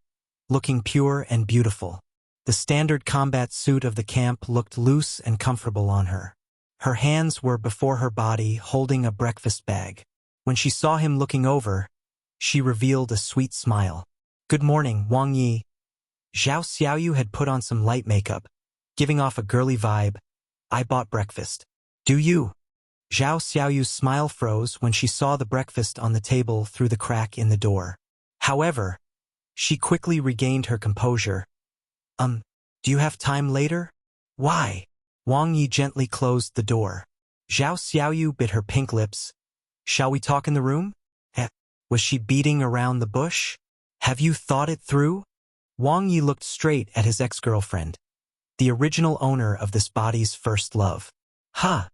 looking pure and beautiful. The standard combat suit of the camp looked loose and comfortable on her. Her hands were before her body, holding a breakfast bag. When she saw him looking over, she revealed a sweet smile. Good morning, Wang Ye. Zhao Xiaoyu had put on some light makeup, giving off a girly vibe. I bought breakfast. Do you? Zhao Xiaoyu's smile froze when she saw the breakfast on the table through the crack in the door. However, she quickly regained her composure. Do you have time later? Why? Wang Ye gently closed the door. Zhao Xiaoyu bit her pink lips. Shall we talk in the room? Was she beating around the bush? Have you thought it through? Wang Ye looked straight at his ex-girlfriend, the original owner of this body's first love. Huh.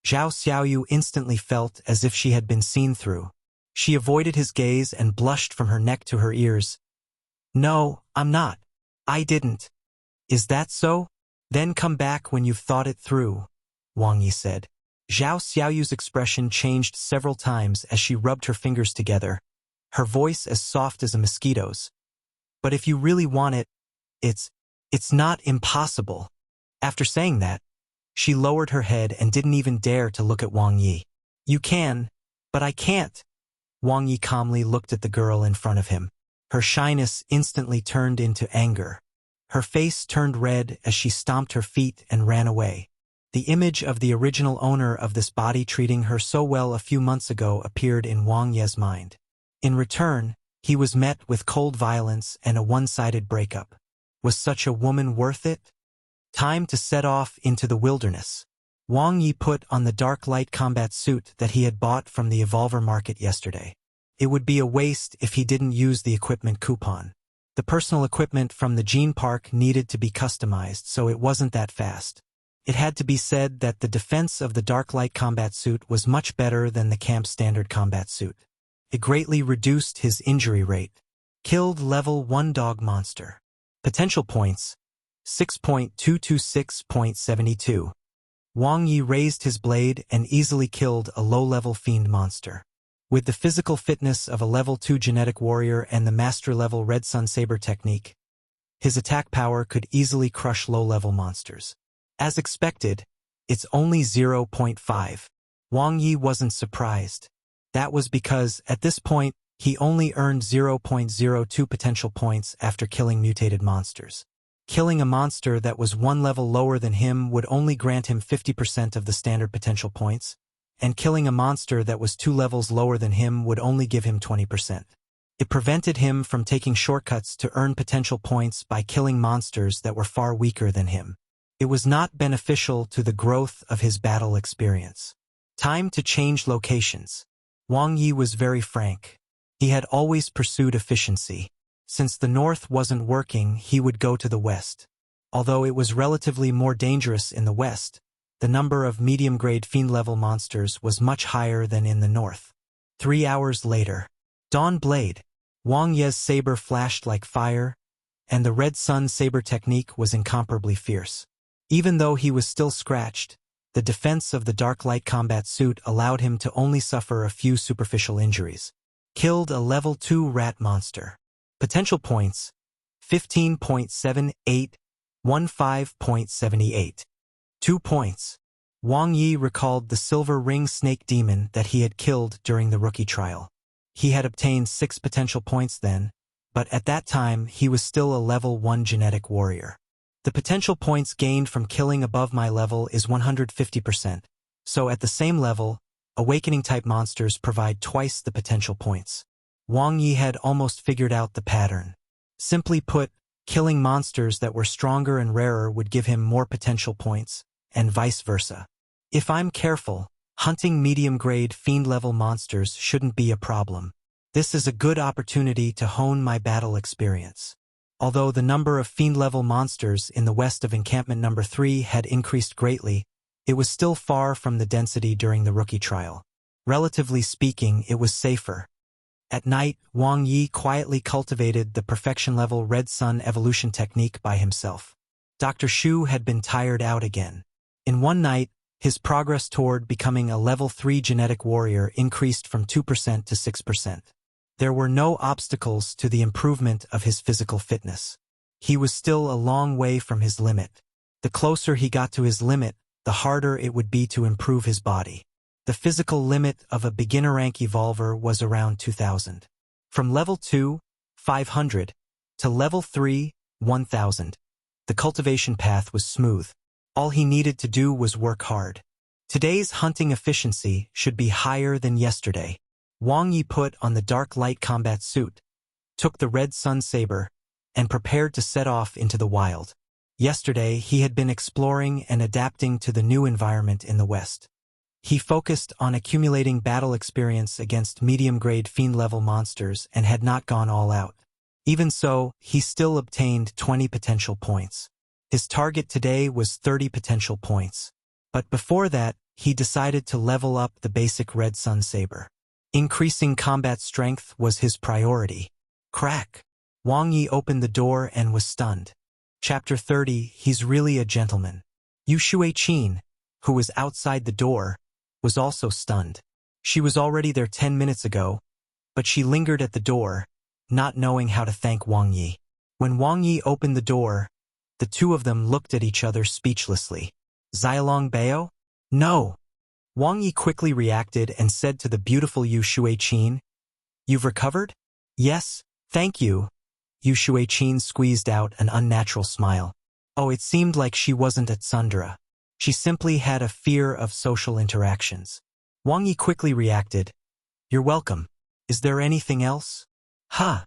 Zhao Xiaoyu instantly felt as if she had been seen through. She avoided his gaze and blushed from her neck to her ears. No, I'm not. I didn't. Is that so? Then come back when you've thought it through, Wang Ye said. Zhao Xiaoyu's expression changed several times as she rubbed her fingers together, her voice as soft as a mosquito's. But if you really want it, it's not impossible. After saying that, She lowered her head and didn't even dare to look at Wang Ye. You can, but I can't. Wang Ye calmly looked at the girl in front of him. Her shyness instantly turned into anger. Her face turned red as she stomped her feet and ran away. The image of the original owner of this body treating her so well a few months ago appeared in Wang Ye's mind. In return, he was met with cold violence and a one-sided breakup. Was such a woman worth it? Time to set off into the wilderness. Wang Ye put on the dark light combat suit that he had bought from the Evolver market yesterday. It would be a waste if he didn't use the equipment coupon. The personal equipment from the Gene Park needed to be customized, so it wasn't that fast. It had to be said that the defense of the dark light combat suit was much better than the camp standard combat suit. It greatly reduced his injury rate. Killed level 1 dog monster. Potential points 6.226.72. Wang Ye raised his blade and easily killed a low-level fiend monster. With the physical fitness of a level 2 genetic warrior and the master-level Red Sun Saber technique, his attack power could easily crush low-level monsters. As expected, it's only 0.5. Wang Ye wasn't surprised. That was because, at this point, he only earned 0.02 potential points after killing mutated monsters. Killing a monster that was one level lower than him would only grant him 50% of the standard potential points, and killing a monster that was 2 levels lower than him would only give him 20%. It prevented him from taking shortcuts to earn potential points by killing monsters that were far weaker than him. It was not beneficial to the growth of his battle experience. Time to change locations. Wang Ye was very frank. He had always pursued efficiency. Since the north wasn't working, he would go to the west. Although it was relatively more dangerous in the west, the number of medium-grade fiend-level monsters was much higher than in the north. 3 hours later. Dawn Blade. Wang Ye's saber flashed like fire, and the Red Sun Saber technique was incomparably fierce. Even though he was still scratched, the defense of the dark light combat suit allowed him to only suffer a few superficial injuries. Killed a level 2 rat monster. Potential points 15.78, 15.78. 2 points. Wang Ye recalled the silver ring snake demon that he had killed during the rookie trial. He had obtained 6 potential points then, but at that time he was still a level 1 genetic warrior. The potential points gained from killing above my level is 150%, so at the same level, awakening-type monsters provide twice the potential points. Wang Ye had almost figured out the pattern. Simply put, killing monsters that were stronger and rarer would give him more potential points, and vice versa. If I'm careful, hunting medium-grade fiend-level monsters shouldn't be a problem. This is a good opportunity to hone my battle experience. Although the number of fiend-level monsters in the west of encampment number 3 had increased greatly, it was still far from the density during the rookie trial. Relatively speaking, it was safer. At night, Wang Ye quietly cultivated the perfection-level Red Sun evolution technique by himself. Dr. Shu had been tired out again. In one night, his progress toward becoming a level 3 genetic warrior increased from 2% to 6%. There were no obstacles to the improvement of his physical fitness. He was still a long way from his limit. The closer he got to his limit, the harder it would be to improve his body. The physical limit of a beginner rank evolver was around 2000. From level 2, 500, to level 3, 1000. The cultivation path was smooth. All he needed to do was work hard. Today's hunting efficiency should be higher than yesterday. Wang Ye put on the dark light combat suit, took the Red Sun Saber, and prepared to set off into the wild. Yesterday, he had been exploring and adapting to the new environment in the west. He focused on accumulating battle experience against medium-grade fiend-level monsters and had not gone all out. Even so, he still obtained 20 potential points. His target today was 30 potential points. But before that, he decided to level up the basic Red Sun Saber. Increasing combat strength was his priority. Crack! Wang Ye opened the door and was stunned. Chapter 30, He's Really a Gentleman. Yu Shuai-Qin, who was outside the door, was also stunned. She was already there 10 minutes ago, but she lingered at the door, not knowing how to thank Wang Ye. When Wang Ye opened the door, the two of them looked at each other speechlessly. Zilong Bao? No. Wang Ye quickly reacted and said to the beautiful Yu Shuiqin, "You've recovered?" "Yes, thank you." Yu Shuiqin squeezed out an unnatural smile. Oh, it seemed like she wasn't at Sundra. She simply had a fear of social interactions. Wang Ye quickly reacted, "You're welcome. Is there anything else?" "Huh."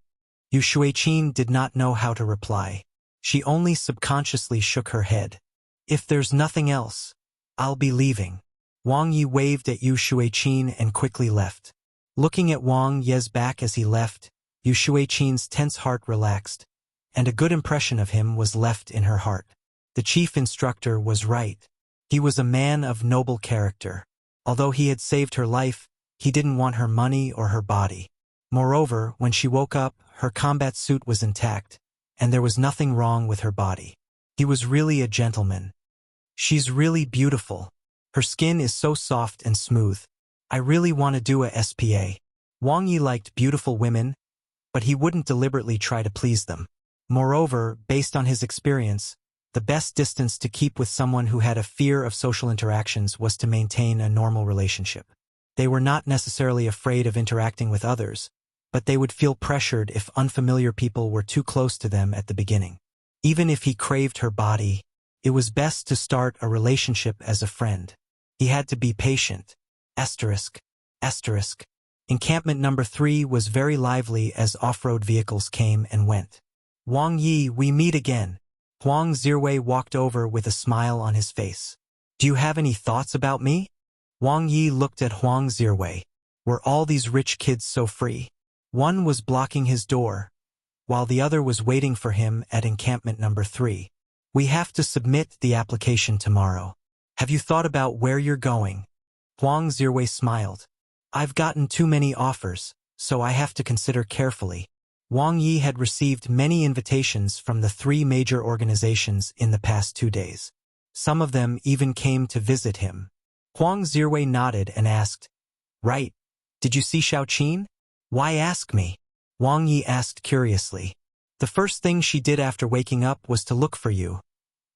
Yu Shuiqin did not know how to reply. She only subconsciously shook her head. "If there's nothing else, I'll be leaving." Wang Ye waved at Yu Shuiqin and quickly left. Looking at Wang Ye's back as he left, Yu Shuiqin's tense heart relaxed, and a good impression of him was left in her heart. The chief instructor was right. He was a man of noble character. Although he had saved her life, he didn't want her money or her body. Moreover, when she woke up, her combat suit was intact, and there was nothing wrong with her body. He was really a gentleman. "She's really beautiful. Her skin is so soft and smooth. I really want to do a SPA." Wang Ye liked beautiful women, but he wouldn't deliberately try to please them. Moreover, based on his experience, the best distance to keep with someone who had a fear of social interactions was to maintain a normal relationship. They were not necessarily afraid of interacting with others, but they would feel pressured if unfamiliar people were too close to them at the beginning. Even if he craved her body, it was best to start a relationship as a friend. He had to be patient. Asterisk. Encampment number 3 was very lively as off-road vehicles came and went. "Wang Ye, we meet again." Huang Zirwei walked over with a smile on his face. "Do you have any thoughts about me?" Wang Ye looked at Huang Zirwei. Were all these rich kids so free? One was blocking his door, while the other was waiting for him at encampment number 3. "We have to submit the application tomorrow. Have you thought about where you're going?" Huang Zirwei smiled. "I've gotten too many offers, so I have to consider carefully." Wang Ye had received many invitations from the 3 major organizations in the past 2 days. Some of them even came to visit him. Huang Zirwei nodded and asked, "Right. Did you see Xiaoqin?" "Why ask me?" Wang Ye asked curiously. "The first thing she did after waking up was to look for you."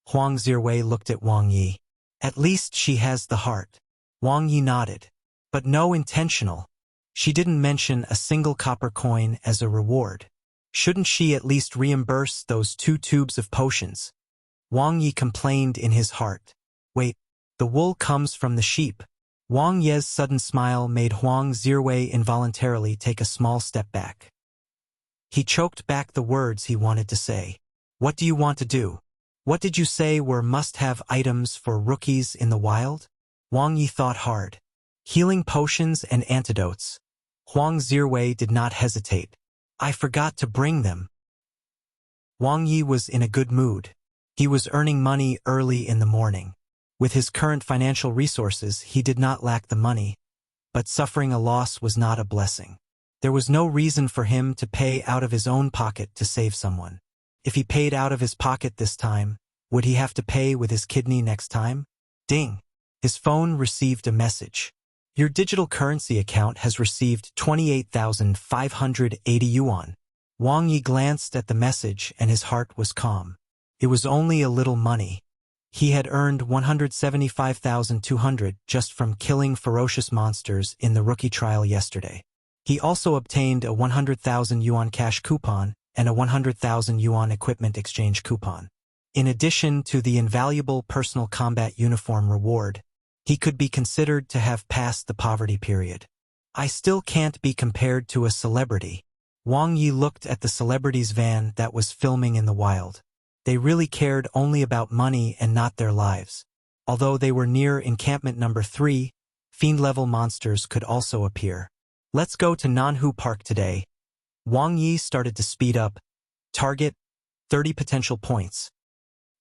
Huang Zirwei looked at Wang Ye. "At least she has the heart." Wang Ye nodded. "But no intentional. She didn't mention a single copper coin as a reward. Shouldn't she at least reimburse those 2 tubes of potions?" Wang Ye complained in his heart. "Wait, the wool comes from the sheep." Wang Ye's sudden smile made Huang Zirwei involuntarily take a small step back. He choked back the words he wanted to say. "What do you want to do? What did you say were must-have items for rookies in the wild?" Wang Ye thought hard. "Healing potions and antidotes." Huang Zirwei did not hesitate. "I forgot to bring them." Wang Ye was in a good mood. He was earning money early in the morning. With his current financial resources, he did not lack the money, but suffering a loss was not a blessing. There was no reason for him to pay out of his own pocket to save someone. If he paid out of his pocket this time, would he have to pay with his kidney next time? Ding! His phone received a message. "Your digital currency account has received 28,580 yuan. Wang Ye glanced at the message and his heart was calm. It was only a little money. He had earned 175,200 just from killing ferocious monsters in the rookie trial yesterday. He also obtained a 100,000 yuan cash coupon and a 100,000 yuan equipment exchange coupon. In addition to the invaluable personal combat uniform reward, he could be considered to have passed the poverty period. I still can't be compared to a celebrity." Wang Ye looked at the celebrity's van that was filming in the wild. They really cared only about money and not their lives. Although they were near encampment number 3, fiend-level monsters could also appear. "Let's go to Nanhu Park today." Wang Ye started to speed up. Target, 30 potential points.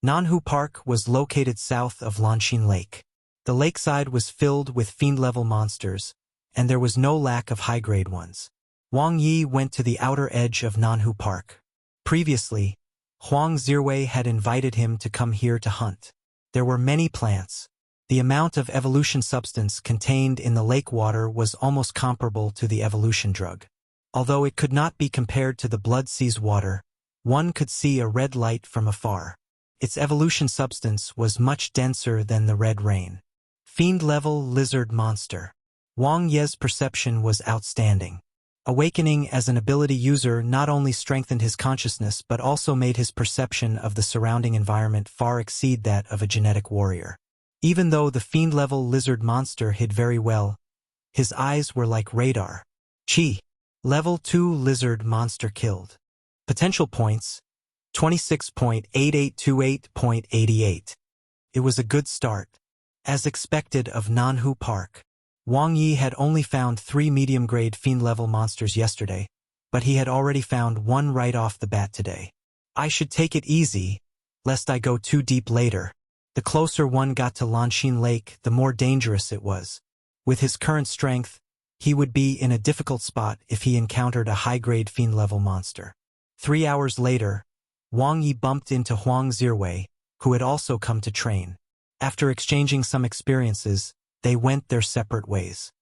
Nanhu Park was located south of Lanxin Lake. The lakeside was filled with fiend-level monsters, and there was no lack of high-grade ones. Wang Ye went to the outer edge of Nanhu Park. Previously, Huang Zirwei had invited him to come here to hunt. There were many plants. The amount of evolution substance contained in the lake water was almost comparable to the evolution drug. Although it could not be compared to the blood sea's water, one could see a red light from afar. Its evolution substance was much denser than the red rain. Fiend-level lizard monster. Wang Ye's perception was outstanding. Awakening as an ability user not only strengthened his consciousness but also made his perception of the surrounding environment far exceed that of a genetic warrior. Even though the fiend-level lizard monster hid very well, his eyes were like radar. Chi. Level 2 lizard monster killed. Potential points, 26.8828.88. It was a good start. As expected of Nanhu Park, Wang Ye had only found 3 medium-grade fiend-level monsters yesterday, but he had already found one right off the bat today. I should take it easy, lest I go too deep later. The closer one got to Lanshin Lake, the more dangerous it was. With his current strength, he would be in a difficult spot if he encountered a high-grade fiend-level monster. 3 hours later, Wang Ye bumped into Huang Zirwei, who had also come to train. After exchanging some experiences, they went their separate ways.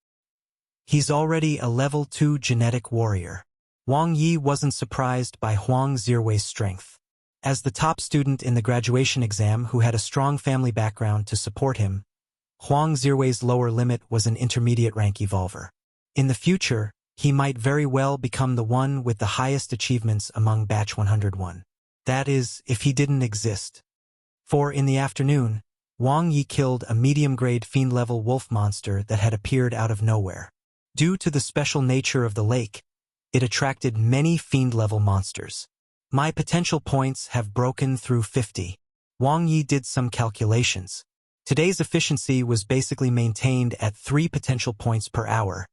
He's already a level 2 genetic warrior. Wang Ye wasn't surprised by Huang Zirwei's strength. As the top student in the graduation exam who had a strong family background to support him, Huang Zirwei's lower limit was an intermediate rank evolver. In the future, he might very well become the one with the highest achievements among Batch 101. That is, if he didn't exist. For in the afternoon, Wang Ye killed a medium-grade fiend-level wolf monster that had appeared out of nowhere. Due to the special nature of the lake, it attracted many fiend-level monsters. My potential points have broken through 50. Wang Ye did some calculations. Today's efficiency was basically maintained at 3 potential points per hour,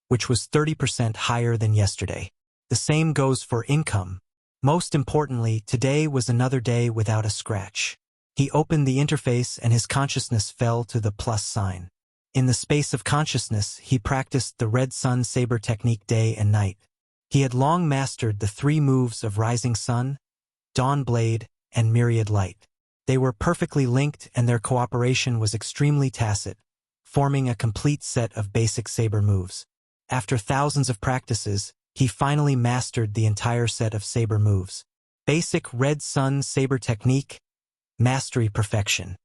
which was 30% higher than yesterday. The same goes for income. Most importantly, today was another day without a scratch. He opened the interface and his consciousness fell to the plus sign. In the space of consciousness, he practiced the Red Sun Saber technique day and night. He had long mastered the 3 moves of Rising Sun, Dawn Blade, and Myriad Light. They were perfectly linked and their cooperation was extremely tacit, forming a complete set of basic saber moves. After thousands of practices, he finally mastered the entire set of saber moves. Basic Red Sun Saber technique, mastery perfection.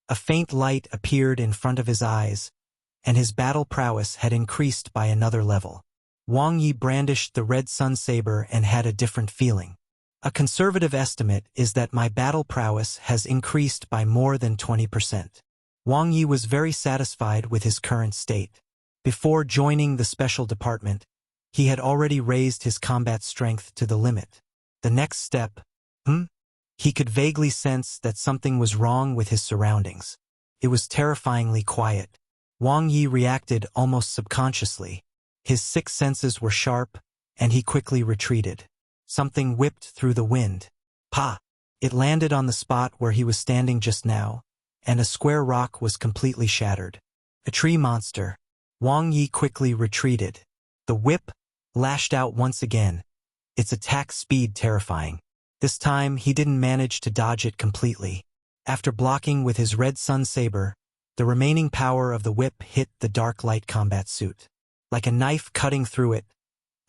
A faint light appeared in front of his eyes, and his battle prowess had increased by another level. Wang Ye brandished the Red Sun Saber and had a different feeling. A conservative estimate is that my battle prowess has increased by more than 20%. Wang Ye was very satisfied with his current state. Before joining the special department, he had already raised his combat strength to the limit. The next step, He could vaguely sense that something was wrong with his surroundings. It was terrifyingly quiet. Wang Ye reacted almost subconsciously. His 6 senses were sharp, and he quickly retreated. Something whipped through the wind. Pa! It landed on the spot where he was standing just now, and a square rock was completely shattered. A tree monster. Wang Ye quickly retreated. The whip lashed out once again, its attack speed terrifying. This time, he didn't manage to dodge it completely. After blocking with his Red Sun Saber, the remaining power of the whip hit the dark light combat suit. Like a knife cutting through it,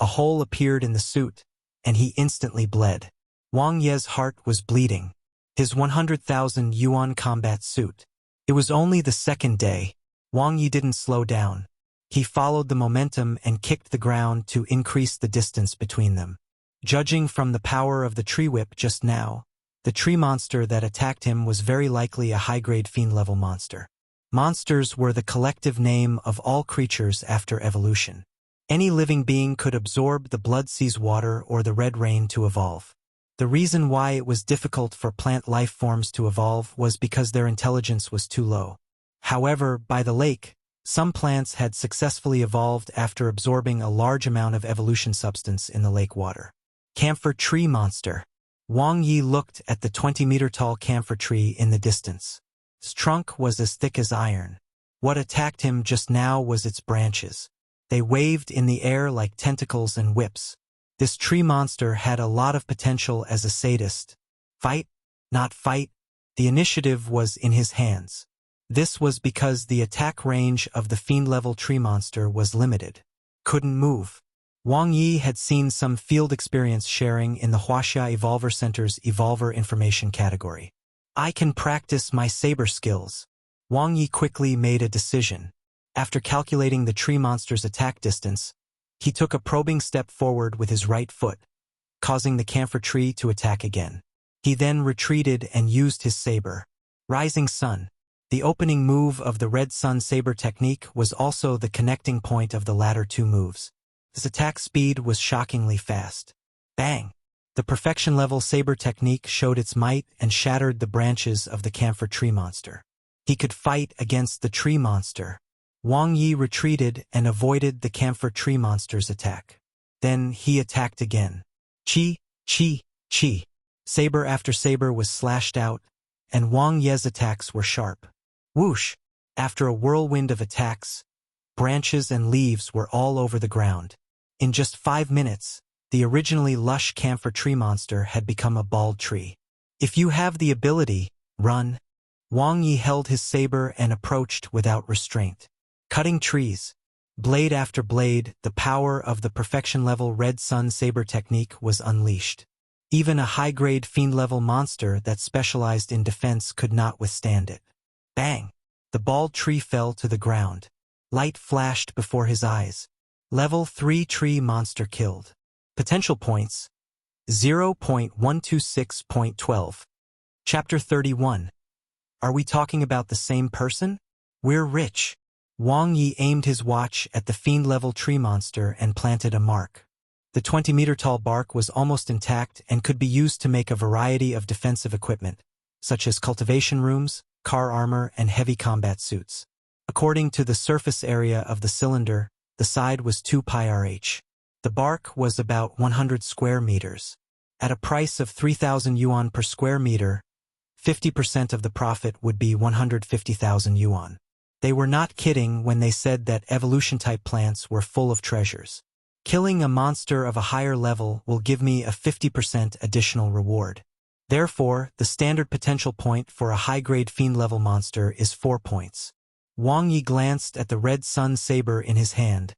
a hole appeared in the suit, and he instantly bled. Wang Ye's heart was bleeding. His 100,000 yuan combat suit. It was only the second day. Wang Ye didn't slow down. He followed the momentum and kicked the ground to increase the distance between them. Judging from the power of the tree whip just now, the tree monster that attacked him was very likely a high-grade fiend-level monster. Monsters were the collective name of all creatures after evolution. Any living being could absorb the blood sea's water or the red rain to evolve. The reason why it was difficult for plant life forms to evolve was because their intelligence was too low. However, by the lake, some plants had successfully evolved after absorbing a large amount of evolution substance in the lake water. Camphor tree monster. Wang Ye looked at the 20-meter-tall camphor tree in the distance. Its trunk was as thick as iron. What attacked him just now was its branches. They waved in the air like tentacles and whips. This tree monster had a lot of potential as a sadist. Fight? Not fight. The initiative was in his hands. This was because the attack range of the fiend-level tree monster was limited. Couldn't move. Wang Ye had seen some field experience sharing in the Huaxia Evolver Center's Evolver Information category. I can practice my saber skills. Wang Ye quickly made a decision. After calculating the tree monster's attack distance, he took a probing step forward with his right foot, causing the camphor tree to attack again. He then retreated and used his saber. Rising Sun. The opening move of the Red Sun saber technique was also the connecting point of the latter two moves. His attack speed was shockingly fast. Bang! The perfection-level saber technique showed its might and shattered the branches of the camphor tree monster. He could fight against the tree monster. Wang Ye retreated and avoided the camphor tree monster's attack. Then he attacked again. Chi, chi, chi. Saber after saber was slashed out, and Wang Ye's attacks were sharp. Whoosh! After a whirlwind of attacks, branches and leaves were all over the ground. In just 5 minutes, the originally lush camphor tree monster had become a bald tree. If you have the ability, run. Wang Ye held his saber and approached without restraint. Cutting trees. Blade after blade, the power of the perfection-level Red Sun saber technique was unleashed. Even a high-grade fiend-level monster that specialized in defense could not withstand it. Bang! The bald tree fell to the ground. Light flashed before his eyes. Level 3 tree monster killed. Potential points 0.126.12. Chapter 31. Are we talking about the same person? We're rich. Wang Ye aimed his watch at the fiend-level tree monster and planted a mark. The 20-meter-tall bark was almost intact and could be used to make a variety of defensive equipment, such as cultivation rooms, car armor, and heavy combat suits. According to the surface area of the cylinder, the side was 2 pi rh. The bark was about 100 square meters. At a price of 3,000 yuan per square meter, 50% of the profit would be 150,000 yuan. They were not kidding when they said that evolution-type plants were full of treasures. Killing a monster of a higher level will give me a 50% additional reward. Therefore, the standard potential point for a high-grade fiend-level monster is 4 points. Wang Ye glanced at the Red Sun saber in his hand,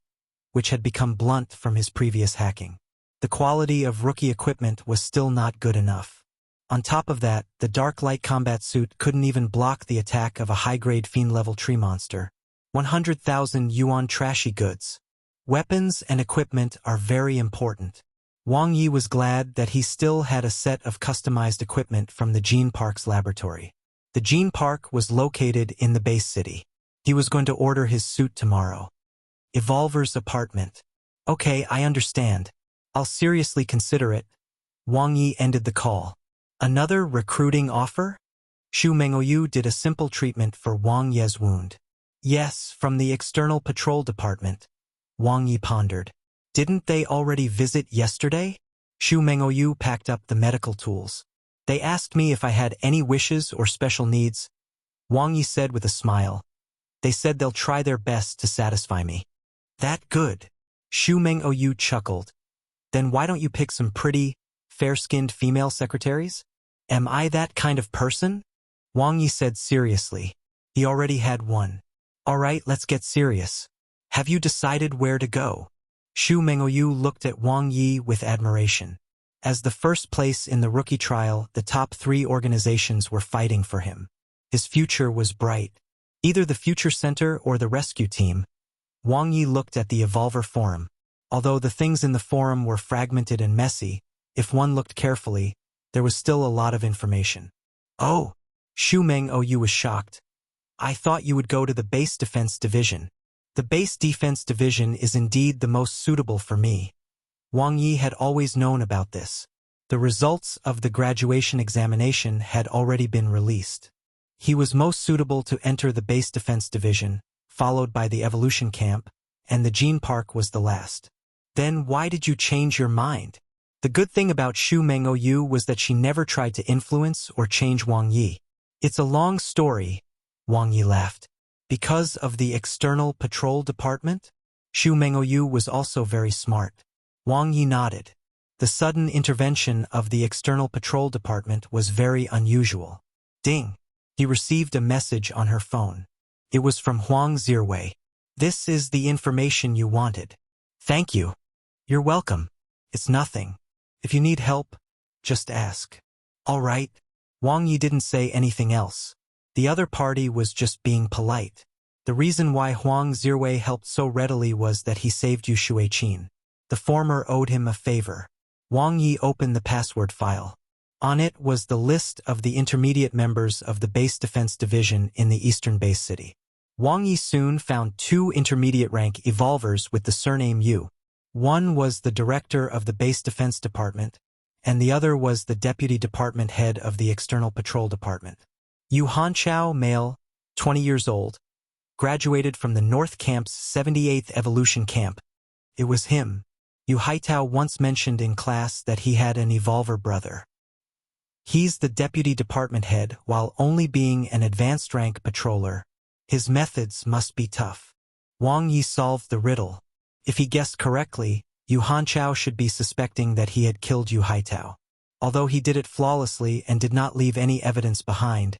which had become blunt from his previous hacking. The quality of rookie equipment was still not good enough. On top of that, the dark light combat suit couldn't even block the attack of a high-grade fiend-level tree monster. 100,000 yuan trashy goods. Weapons and equipment are very important. Wang Ye was glad that he still had a set of customized equipment from the Gene Park's laboratory. The Gene Park was located in the base city. He was going to order his suit tomorrow. Evolver's apartment. Okay, I understand. I'll seriously consider it. Wang Ye ended the call. Another recruiting offer? Xu Mengouyu did a simple treatment for Wang Ye's wound. Yes, from the External Patrol Department. Wang Ye pondered. Didn't they already visit yesterday? Xu Mengouyu packed up the medical tools. They asked me if I had any wishes or special needs. Wang Ye said with a smile. They said they'll try their best to satisfy me. That good. Xu Mengouyu chuckled. Then why don't you pick some pretty, fair-skinned female secretaries? Am I that kind of person? Wang Ye said seriously. He already had one. All right, let's get serious. Have you decided where to go? Xu Mengouyu looked at Wang Ye with admiration. As the first place in the rookie trial, the top 3 organizations were fighting for him. His future was bright. Either the Future Center or the Rescue Team. Wang Ye looked at the Evolver Forum. Although the things in the forum were fragmented and messy, if one looked carefully, there was still a lot of information. Oh! Xu Mengouyu was shocked. I thought you would go to the Base Defense Division. The Base Defense Division is indeed the most suitable for me. Wang Ye had always known about this. The results of the graduation examination had already been released. He was most suitable to enter the Base Defense Division, followed by the Evolution Camp, and the Gene Park was the last. Then why did you change your mind? The good thing about Xu Mengouyu was that she never tried to influence or change Wang Ye. It's a long story, Wang Ye laughed. Because of the External Patrol Department? Xu Mengouyu was also very smart. Wang Ye nodded. The sudden intervention of the External Patrol Department was very unusual. Ding! He received a message on her phone. It was from Huang Zirwei. This is the information you wanted. Thank you. You're welcome. It's nothing. If you need help, just ask. All right. Wang Ye didn't say anything else. The other party was just being polite. The reason why Huang Zirwei helped so readily was that he saved Yu Shuiqin. The former owed him a favor. Wang Ye opened the password file. On it was the list of the intermediate members of the Base Defense Division in the Eastern Base City. Wang Ye soon found 2 intermediate-rank evolvers with the surname Yu. One was the director of the Base Defense Department, and the other was the deputy department head of the External Patrol Department. Yu Hanchao, male, 20 years old, graduated from the North Camp's 78th Evolution Camp. It was him. Yu Haitao once mentioned in class that he had an evolver brother. He's the deputy department head while only being an advanced rank patroller. His methods must be tough. Wang Ye solved the riddle. If he guessed correctly, Yu Hanchao should be suspecting that he had killed Yu Haitao. Although he did it flawlessly and did not leave any evidence behind,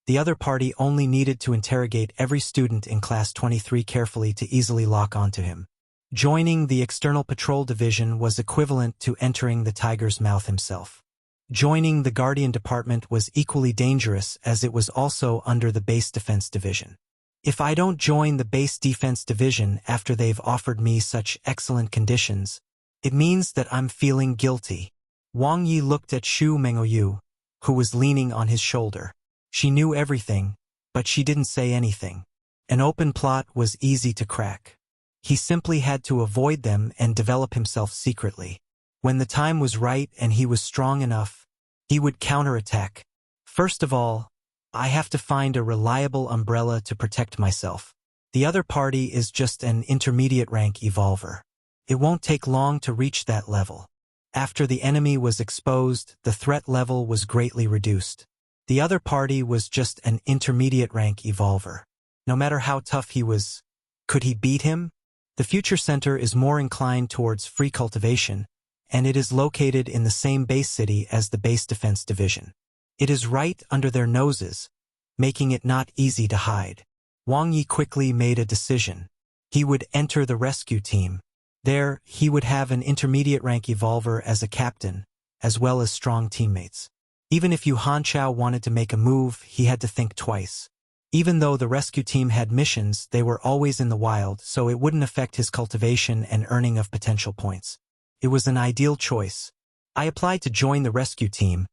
the other party only needed to interrogate every student in Class 23 carefully to easily lock onto him. Joining the External Patrol Division was equivalent to entering the tiger's mouth himself. Joining the Guardian Department was equally dangerous as it was also under the Base Defense Division. If I don't join the Base Defense Division after they've offered me such excellent conditions, it means that I'm feeling guilty. Wang Ye looked at Xu Mengouyu, who was leaning on his shoulder. She knew everything, but she didn't say anything. An open plot was easy to crack. He simply had to avoid them and develop himself secretly. When the time was right and he was strong enough, he would counterattack. First of all, I have to find a reliable umbrella to protect myself. The other party is just an intermediate rank evolver. It won't take long to reach that level. After the enemy was exposed, the threat level was greatly reduced. The other party was just an intermediate rank evolver. No matter how tough he was, could he beat him? The Future Center is more inclined towards free cultivation, and it is located in the same base city as the Base Defense Division. It is right under their noses, making it not easy to hide. Wang Ye quickly made a decision. He would enter the rescue team. There, he would have an intermediate rank evolver as a captain, as well as strong teammates. Even if Yu Hanchao wanted to make a move, he had to think twice. Even though the rescue team had missions, they were always in the wild, so it wouldn't affect his cultivation and earning of potential points. It was an ideal choice. I applied to join the rescue team.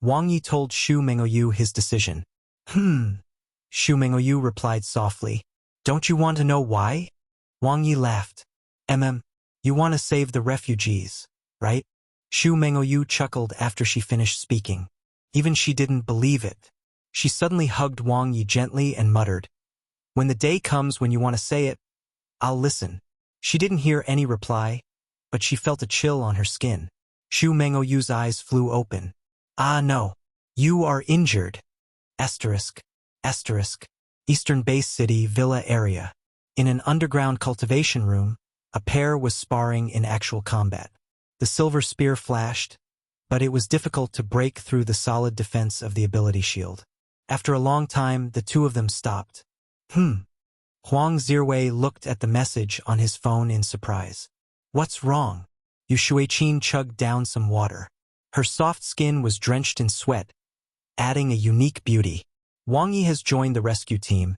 Wang Ye told Xu Mengouyu his decision. Xu Mengouyu replied softly. Don't you want to know why? Wang Ye laughed. You want to save the refugees, right? Xu Mengouyu chuckled after she finished speaking. Even she didn't believe it. She suddenly hugged Wang Ye gently and muttered, when the day comes when you want to say it, I'll listen. She didn't hear any reply, but she felt a chill on her skin. Xu Mengouyu's eyes flew open. Ah no, you are injured. Asterisk. Eastern Base City Villa area. In an underground cultivation room, a pair was sparring in actual combat. The silver spear flashed, but it was difficult to break through the solid defense of the ability shield. After a long time, the two of them stopped. Huang Zirwei looked at the message on his phone in surprise. What's wrong? Yu Shuiqin chugged down some water. Her soft skin was drenched in sweat, adding a unique beauty. Wang Ye has joined the rescue team.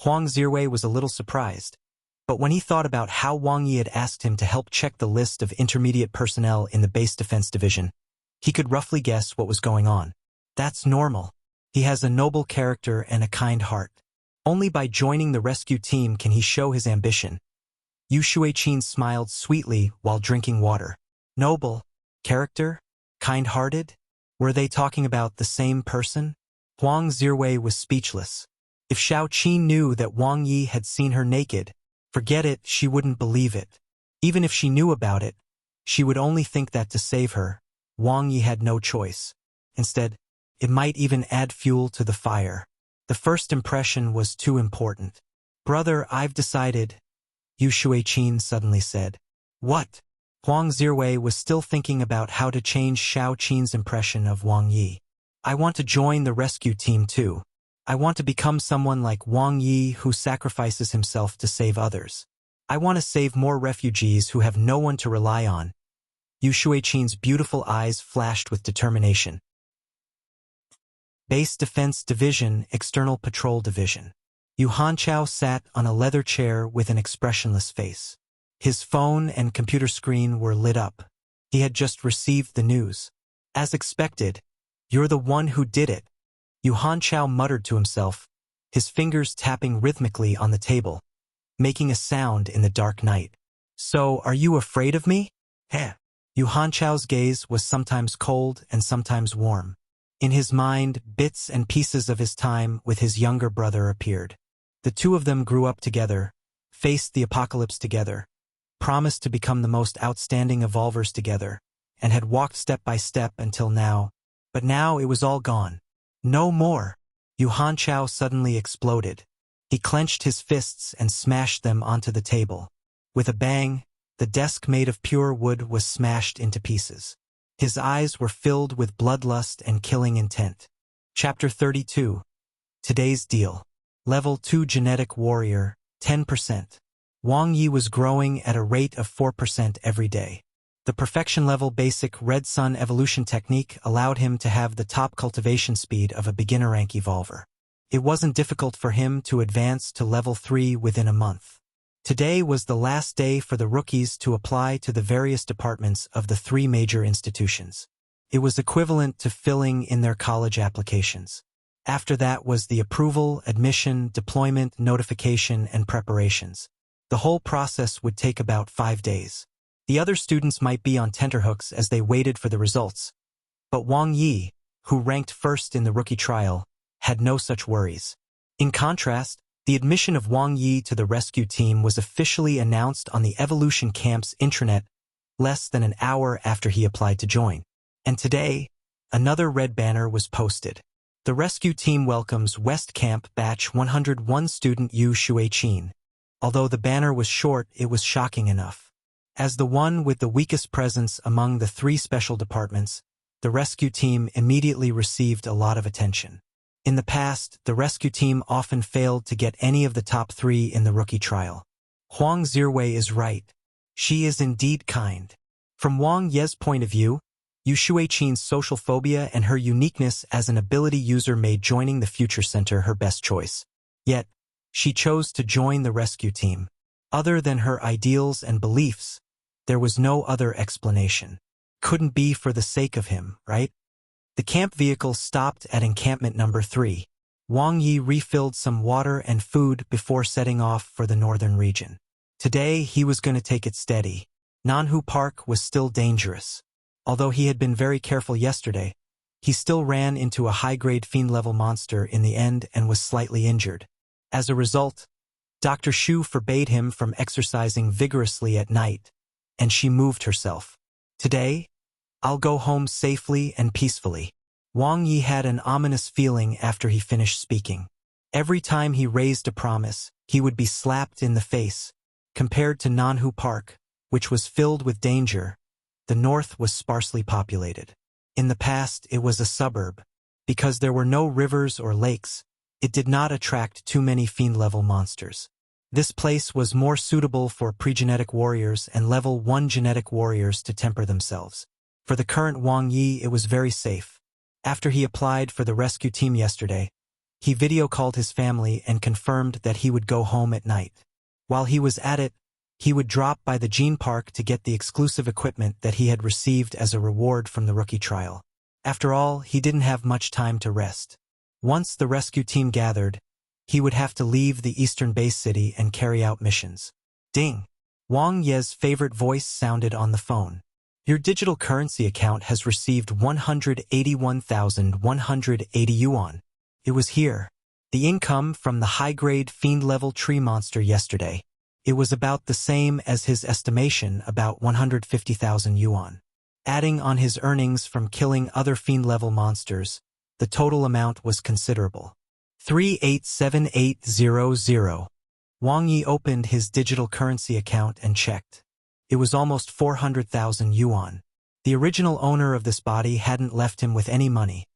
Huang Zirwei was a little surprised, but when he thought about how Wang Ye had asked him to help check the list of intermediate personnel in the Base Defense Division, he could roughly guess what was going on. That's normal. He has a noble character and a kind heart. Only by joining the rescue team can he show his ambition. Yu Shuiqin smiled sweetly while drinking water. Noble, character, kind-hearted? Were they talking about the same person? Huang Zirwei was speechless. If Xiaoqin knew that Wang Ye had seen her naked, forget it, she wouldn't believe it. Even if she knew about it, she would only think that to save her, Wang Ye had no choice. Instead, it might even add fuel to the fire. The first impression was too important. Brother, I've decided, Yu Shuiqin suddenly said. What? Huang Zirwei was still thinking about how to change Xiaoqin's impression of Wang Ye. I want to join the rescue team too. I want to become someone like Wang Ye who sacrifices himself to save others. I want to save more refugees who have no one to rely on. Yu Shuiqin's beautiful eyes flashed with determination. Base Defense Division, External Patrol Division. Yu Hanchao sat on a leather chair with an expressionless face. His phone and computer screen were lit up. He had just received the news. As expected, "You're the one who did it," Yu Hanchao muttered to himself, his fingers tapping rhythmically on the table, making a sound in the dark night. "So, are you afraid of me?" Heh. Yu Hanchao's gaze was sometimes cold and sometimes warm. In his mind, bits and pieces of his time with his younger brother appeared. The two of them grew up together, faced the apocalypse together, promised to become the most outstanding evolvers together, and had walked step by step until now. But now it was all gone. No more. Yu Hanchao suddenly exploded. He clenched his fists and smashed them onto the table. With a bang, the desk made of pure wood was smashed into pieces. His eyes were filled with bloodlust and killing intent. Chapter 32. Today's Deal. Level 2 Genetic Warrior, 10%. Wang Ye was growing at a rate of 4% every day. The perfection level basic Red Sun evolution technique allowed him to have the top cultivation speed of a beginner rank evolver. It wasn't difficult for him to advance to level 3 within a month. Today was the last day for the rookies to apply to the various departments of the 3 major institutions. It was equivalent to filling in their college applications. After that was the approval, admission, deployment, notification, and preparations. The whole process would take about 5 days. The other students might be on tenterhooks as they waited for the results. But Wang Ye, who ranked first in the rookie trial, had no such worries. In contrast, the admission of Wang Ye to the rescue team was officially announced on the Evolution Camp's intranet less than an hour after he applied to join. And today, another red banner was posted. The rescue team welcomes West Camp Batch 101 student Yu Shuiqin. Although the banner was short, it was shocking enough. As the one with the weakest presence among the 3 special departments, the rescue team immediately received a lot of attention. In the past, the rescue team often failed to get any of the top 3 in the rookie trial. Huang Zirwei is right. She is indeed kind. From Wang Ye's point of view, Yu Shuiqin's social phobia and her uniqueness as an ability user made joining the Future Center her best choice. Yet, she chose to join the rescue team. Other than her ideals and beliefs, there was no other explanation. Couldn't be for the sake of him, right? The camp vehicle stopped at encampment number 3. Wang Ye refilled some water and food before setting off for the northern region. Today, he was going to take it steady. Nanhu Park was still dangerous. Although he had been very careful yesterday, he still ran into a high-grade fiend-level monster in the end and was slightly injured. As a result, Dr. Shu forbade him from exercising vigorously at night, and she moved herself. Today, I'll go home safely and peacefully. Wang Ye had an ominous feeling after he finished speaking. Every time he raised a promise, he would be slapped in the face. Compared to Nanhu Park, which was filled with danger, the north was sparsely populated. In the past, it was a suburb. Because there were no rivers or lakes, it did not attract too many fiend-level monsters. This place was more suitable for pre-genetic warriors and level 1 genetic warriors to temper themselves. For the current Wang Ye, it was very safe. After he applied for the rescue team yesterday, he video-called his family and confirmed that he would go home at night. While he was at it, he would drop by the Gene Park to get the exclusive equipment that he had received as a reward from the rookie trial. After all, he didn't have much time to rest. Once the rescue team gathered, he would have to leave the eastern base city and carry out missions. Ding! Wang Ye's favorite voice sounded on the phone. Your digital currency account has received 181,180 yuan. It was here. The income from the high-grade fiend-level tree monster yesterday. It was about the same as his estimation, about 150,000 yuan. Adding on his earnings from killing other fiend-level monsters, the total amount was considerable. 387800. Wang Ye opened his digital currency account and checked. It was almost 400,000 yuan. The original owner of this body hadn't left him with any money,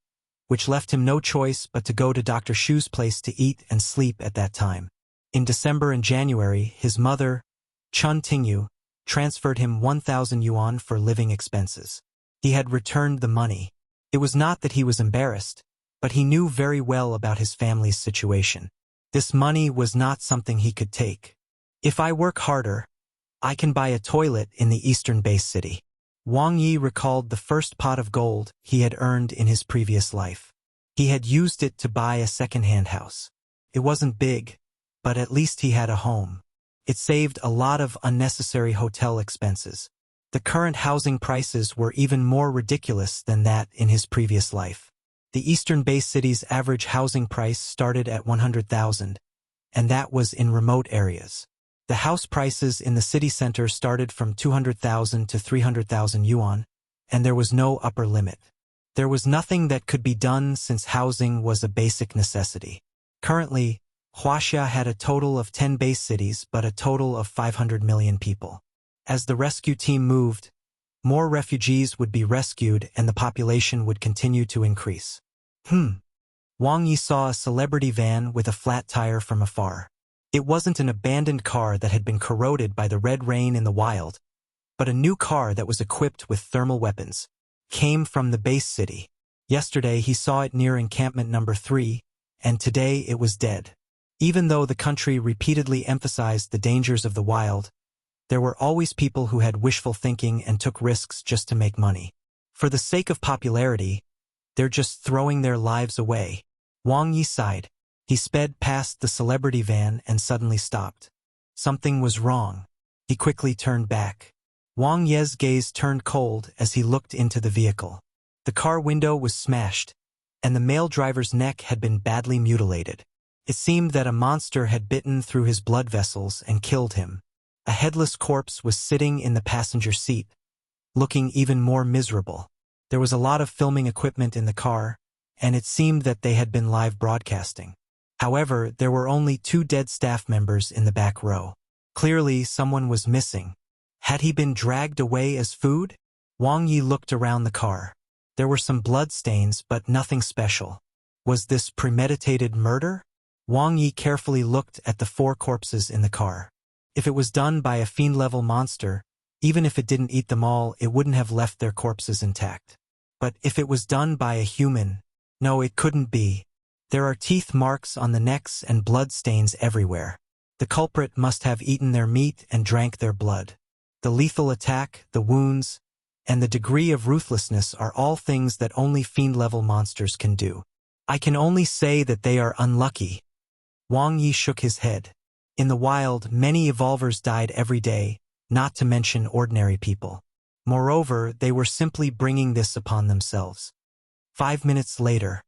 which left him no choice but to go to Dr. Shu's place to eat and sleep at that time. In December and January, his mother, Chun Tingyu, transferred him 1,000 yuan for living expenses. He had returned the money. It was not that he was embarrassed, but he knew very well about his family's situation. This money was not something he could take. If I work harder, I can buy a toilet in the eastern base city. Wang Ye recalled the first pot of gold he had earned in his previous life. He had used it to buy a second-hand house. It wasn't big, but at least he had a home. It saved a lot of unnecessary hotel expenses. The current housing prices were even more ridiculous than that in his previous life. The eastern base city's average housing price started at 100,000, and that was in remote areas. The house prices in the city center started from 200,000 to 300,000 yuan, and there was no upper limit. There was nothing that could be done since housing was a basic necessity. Currently, Huaxia had a total of 10 base cities but a total of 500 million people. As the rescue team moved, more refugees would be rescued and the population would continue to increase. Wang Ye saw a celebrity van with a flat tire from afar. It wasn't an abandoned car that had been corroded by the red rain in the wild, but a new car that was equipped with thermal weapons. Came from the base city. Yesterday he saw it near encampment number 3, and today it was dead. Even though the country repeatedly emphasized the dangers of the wild, there were always people who had wishful thinking and took risks just to make money. For the sake of popularity, they're just throwing their lives away. Wang Ye sighed. He sped past the celebrity van and suddenly stopped. Something was wrong. He quickly turned back. Wang Ye's gaze turned cold as he looked into the vehicle. The car window was smashed, and the male driver's neck had been badly mutilated. It seemed that a monster had bitten through his blood vessels and killed him. A headless corpse was sitting in the passenger seat, looking even more miserable. There was a lot of filming equipment in the car, and it seemed that they had been live broadcasting. However, there were only 2 dead staff members in the back row. Clearly, someone was missing. Had he been dragged away as food? Wang Ye looked around the car. There were some blood stains, but nothing special. Was this premeditated murder? Wang Ye carefully looked at the 4 corpses in the car. If it was done by a fiend-level monster, even if it didn't eat them all, it wouldn't have left their corpses intact. But if it was done by a human, no, it couldn't be. There are teeth marks on the necks and blood stains everywhere. The culprit must have eaten their meat and drank their blood. The lethal attack, the wounds, and the degree of ruthlessness are all things that only fiend-level monsters can do. I can only say that they are unlucky. Wang Ye shook his head. In the wild, many evolvers died every day, not to mention ordinary people. Moreover, they were simply bringing this upon themselves. 5 minutes later,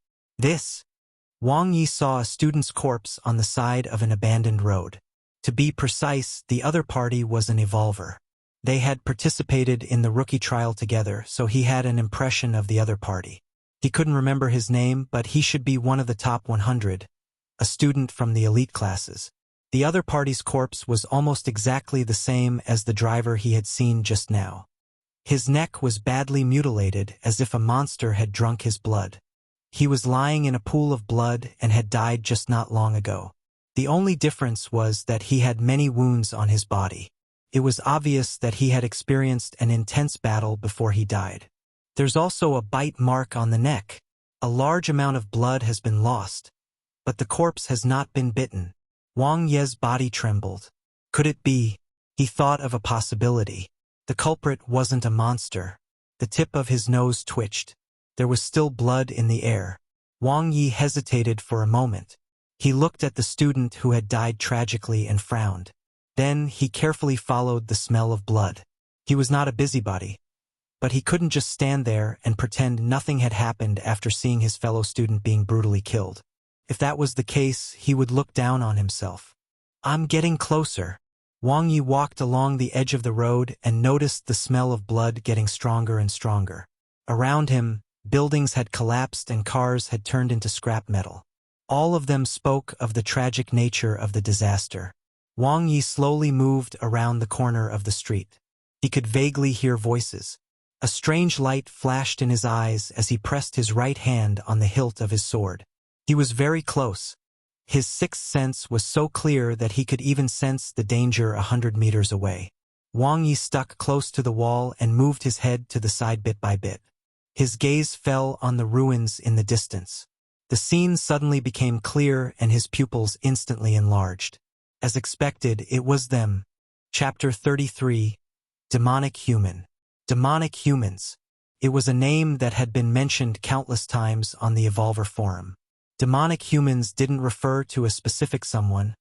Wang Ye saw a student's corpse on the side of an abandoned road. To be precise, the other party was an evolver. They had participated in the rookie trial together, so he had an impression of the other party. He couldn't remember his name, but he should be one of the top 100, a student from the elite classes. The other party's corpse was almost exactly the same as the driver he had seen just now. His neck was badly mutilated, as if a monster had drunk his blood. He was lying in a pool of blood and had died just not long ago. The only difference was that he had many wounds on his body. It was obvious that he had experienced an intense battle before he died. There's also a bite mark on the neck. A large amount of blood has been lost, but the corpse has not been bitten. Wang Ye's body trembled. Could it be? He thought of a possibility. The culprit wasn't a monster. The tip of his nose twitched. There was still blood in the air. Wang Ye hesitated for a moment. He looked at the student who had died tragically and frowned. Then he carefully followed the smell of blood. He was not a busybody, but he couldn't just stand there and pretend nothing had happened after seeing his fellow student being brutally killed. If that was the case, he would look down on himself. I'm getting closer. Wang Ye walked along the edge of the road and noticed the smell of blood getting stronger and stronger. Around him, buildings had collapsed and cars had turned into scrap metal. All of them spoke of the tragic nature of the disaster. Wang Ye slowly moved around the corner of the street. He could vaguely hear voices. A strange light flashed in his eyes as he pressed his right hand on the hilt of his sword. He was very close. His sixth sense was so clear that he could even sense the danger 100 meters away. Wang Ye stuck close to the wall and moved his head to the side bit by bit. His gaze fell on the ruins in the distance. The scene suddenly became clear and his pupils instantly enlarged. As expected, it was them. Chapter 33. Demonic Human. Demonic Humans. It was a name that had been mentioned countless times on the Evolver forum. Demonic humans didn't refer to a specific someone,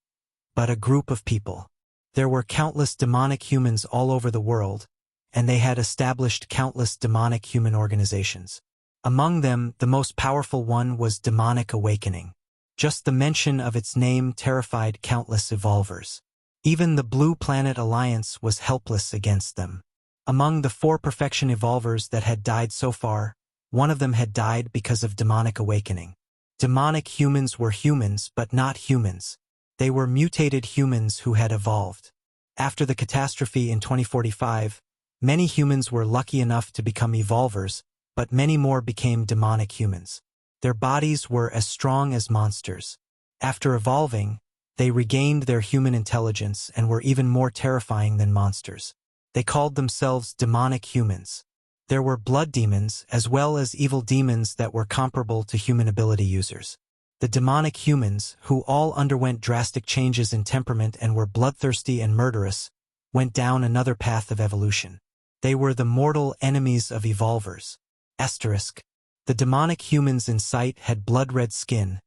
but a group of people. There were countless demonic humans all over the world, and they had established countless demonic human organizations. Among them, the most powerful one was Demonic Awakening. Just the mention of its name terrified countless Evolvers. Even the Blue Planet Alliance was helpless against them. Among the 4 Perfection Evolvers that had died so far, one of them had died because of Demonic Awakening. Demonic humans were humans, but not humans. They were mutated humans who had evolved. After the catastrophe in 2045, many humans were lucky enough to become Evolvers, but many more became demonic humans. Their bodies were as strong as monsters. After evolving, they regained their human intelligence and were even more terrifying than monsters. They called themselves demonic humans. There were blood demons as well as evil demons that were comparable to human ability users. The demonic humans, who all underwent drastic changes in temperament and were bloodthirsty and murderous, went down another path of evolution. They were the mortal enemies of Evolvers. Asterisk. The demonic humans in sight had blood-red skin,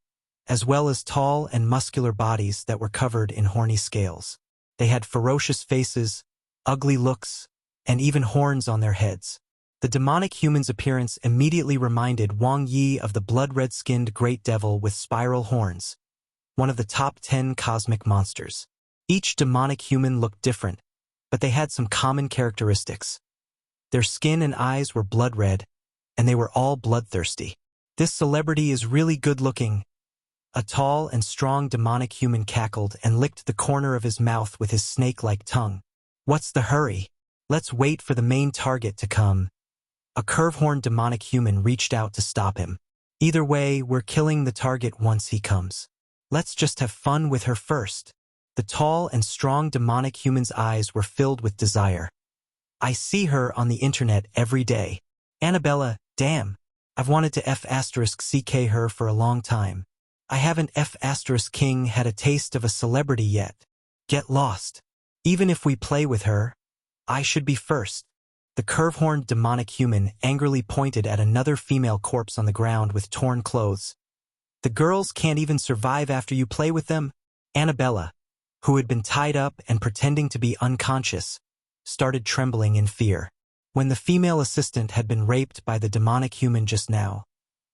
as well as tall and muscular bodies that were covered in horny scales. They had ferocious faces, ugly looks, and even horns on their heads. The demonic human's appearance immediately reminded Wang Ye of the blood-red-skinned great devil with spiral horns, one of the top 10 cosmic monsters. Each demonic human looked different, but they had some common characteristics. Their skin and eyes were blood-red, and they were all bloodthirsty. This celebrity is really good-looking. A tall and strong demonic human cackled and licked the corner of his mouth with his snake-like tongue. What's the hurry? Let's wait for the main target to come. A curve-horned demonic human reached out to stop him. Either way, we're killing the target once he comes. Let's just have fun with her first. The tall and strong demonic human's eyes were filled with desire. I see her on the internet every day. Annabella, damn. I've wanted to F***ck her for a long time. I haven't F***king had a taste of a celebrity yet. Get lost. Even if we play with her, I should be first. The curve-horned demonic human angrily pointed at another female corpse on the ground with torn clothes. The girls can't even survive after you play with them? Annabella, who had been tied up and pretending to be unconscious, started trembling in fear. When the female assistant had been raped by the demonic human just now,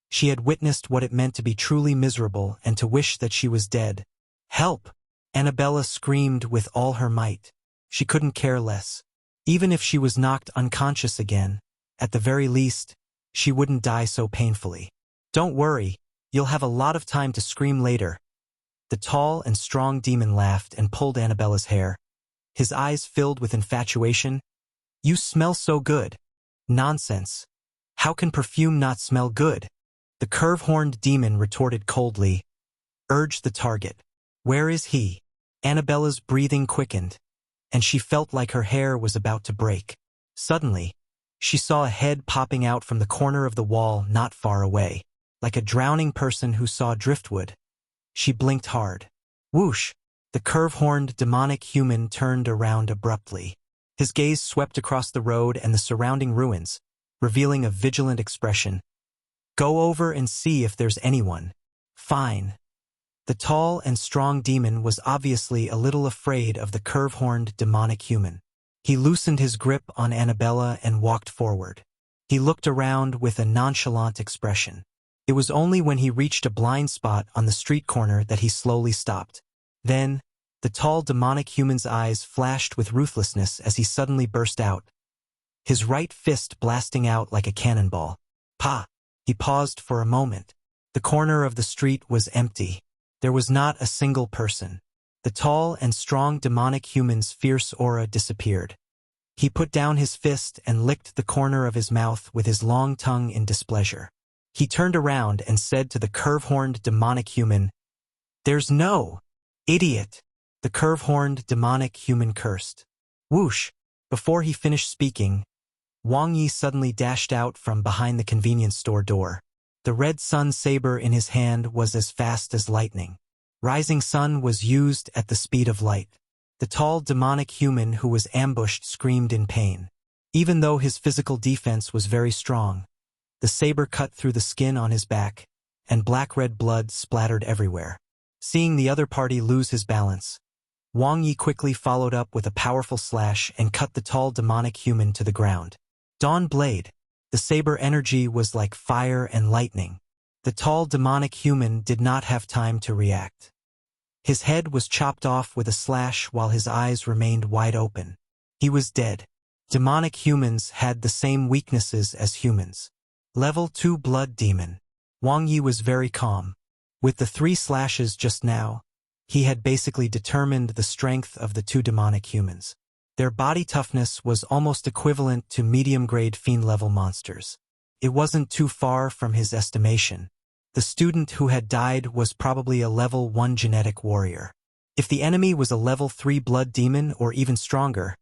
she had witnessed what it meant to be truly miserable and to wish that she was dead. Help! Annabella screamed with all her might. She couldn't care less. Even if she was knocked unconscious again, at the very least, she wouldn't die so painfully. Don't worry, you'll have a lot of time to scream later. The tall and strong demon laughed and pulled Annabella's hair. His eyes filled with infatuation. You smell so good. Nonsense. How can perfume not smell good? The curve-horned demon retorted coldly. Urge the target. Where is he? Annabella's breathing quickened, and she felt like her hair was about to break. Suddenly, she saw a head popping out from the corner of the wall not far away, like a drowning person who saw driftwood. She blinked hard. Whoosh! The curve-horned demonic human turned around abruptly. His gaze swept across the road and the surrounding ruins, revealing a vigilant expression. Go over and see if there's anyone. Fine. The tall and strong demon was obviously a little afraid of the curve-horned demonic human. He loosened his grip on Annabella and walked forward. He looked around with a nonchalant expression. It was only when he reached a blind spot on the street corner that he slowly stopped. Then, the tall demonic human's eyes flashed with ruthlessness as he suddenly burst out, his right fist blasting out like a cannonball. Pa! He paused for a moment. The corner of the street was empty. There was not a single person. The tall and strong demonic human's fierce aura disappeared. He put down his fist and licked the corner of his mouth with his long tongue in displeasure. He turned around and said to the curve-horned demonic human, There's no idiot. The curve-horned demonic human cursed. Whoosh! Before he finished speaking, Wang Ye suddenly dashed out from behind the convenience store door. The red sun saber in his hand was as fast as lightning. Rising sun was used at the speed of light. The tall demonic human who was ambushed screamed in pain. Even though his physical defense was very strong, the saber cut through the skin on his back, and black-red blood splattered everywhere. Seeing the other party lose his balance, Wang Ye quickly followed up with a powerful slash and cut the tall demonic human to the ground. Dawn Blade. The saber energy was like fire and lightning. The tall demonic human did not have time to react. His head was chopped off with a slash while his eyes remained wide open. He was dead. Demonic humans had the same weaknesses as humans. Level 2 Blood Demon. Wang Ye was very calm. With the 3 slashes just now, he had basically determined the strength of the 2 demonic humans. Their body toughness was almost equivalent to medium-grade fiend-level monsters. It wasn't too far from his estimation. The student who had died was probably a level 1 genetic warrior. If the enemy was a level 3 blood demon or even stronger,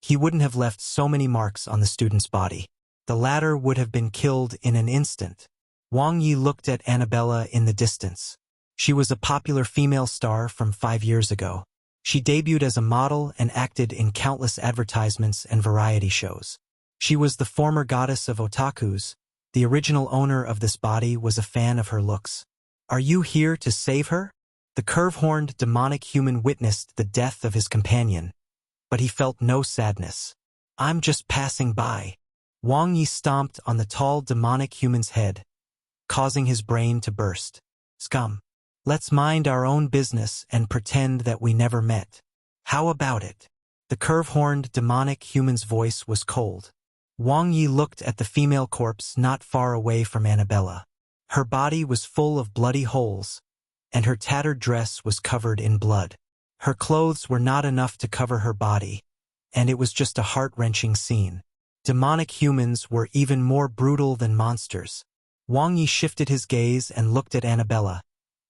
he wouldn't have left so many marks on the student's body. The latter would have been killed in an instant. Wang Ye looked at Annabella in the distance. She was a popular female star from 5 years ago. She debuted as a model and acted in countless advertisements and variety shows. She was the former goddess of otakus. The original owner of this body was a fan of her looks. Are you here to save her? The curve-horned demonic human witnessed the death of his companion, but he felt no sadness. I'm just passing by. Wang Ye stomped on the tall demonic human's head, causing his brain to burst. Scum. Let's mind our own business and pretend that we never met. How about it? The curve-horned demonic human's voice was cold. Wang Ye looked at the female corpse not far away from Annabella. Her body was full of bloody holes, and her tattered dress was covered in blood. Her clothes were not enough to cover her body, and it was just a heart-wrenching scene. Demonic humans were even more brutal than monsters. Wang Ye shifted his gaze and looked at Annabella,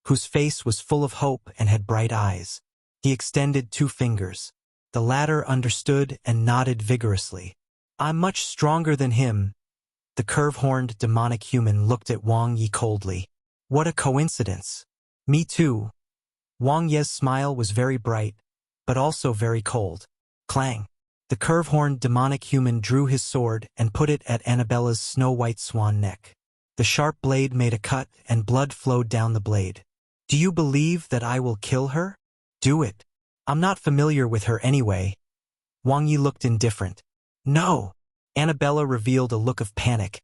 whose face was full of hope and had bright eyes. He extended 2 fingers. The latter understood and nodded vigorously. I'm much stronger than him. The curve-horned demonic human looked at Wang Ye coldly. What a coincidence. Me too. Wang Ye's smile was very bright, but also very cold. Clang. The curve-horned demonic human drew his sword and put it at Annabella's snow-white swan neck. The sharp blade made a cut and blood flowed down the blade. Do you believe that I will kill her? Do it. I'm not familiar with her anyway. Wang Ye looked indifferent. No. Annabella revealed a look of panic,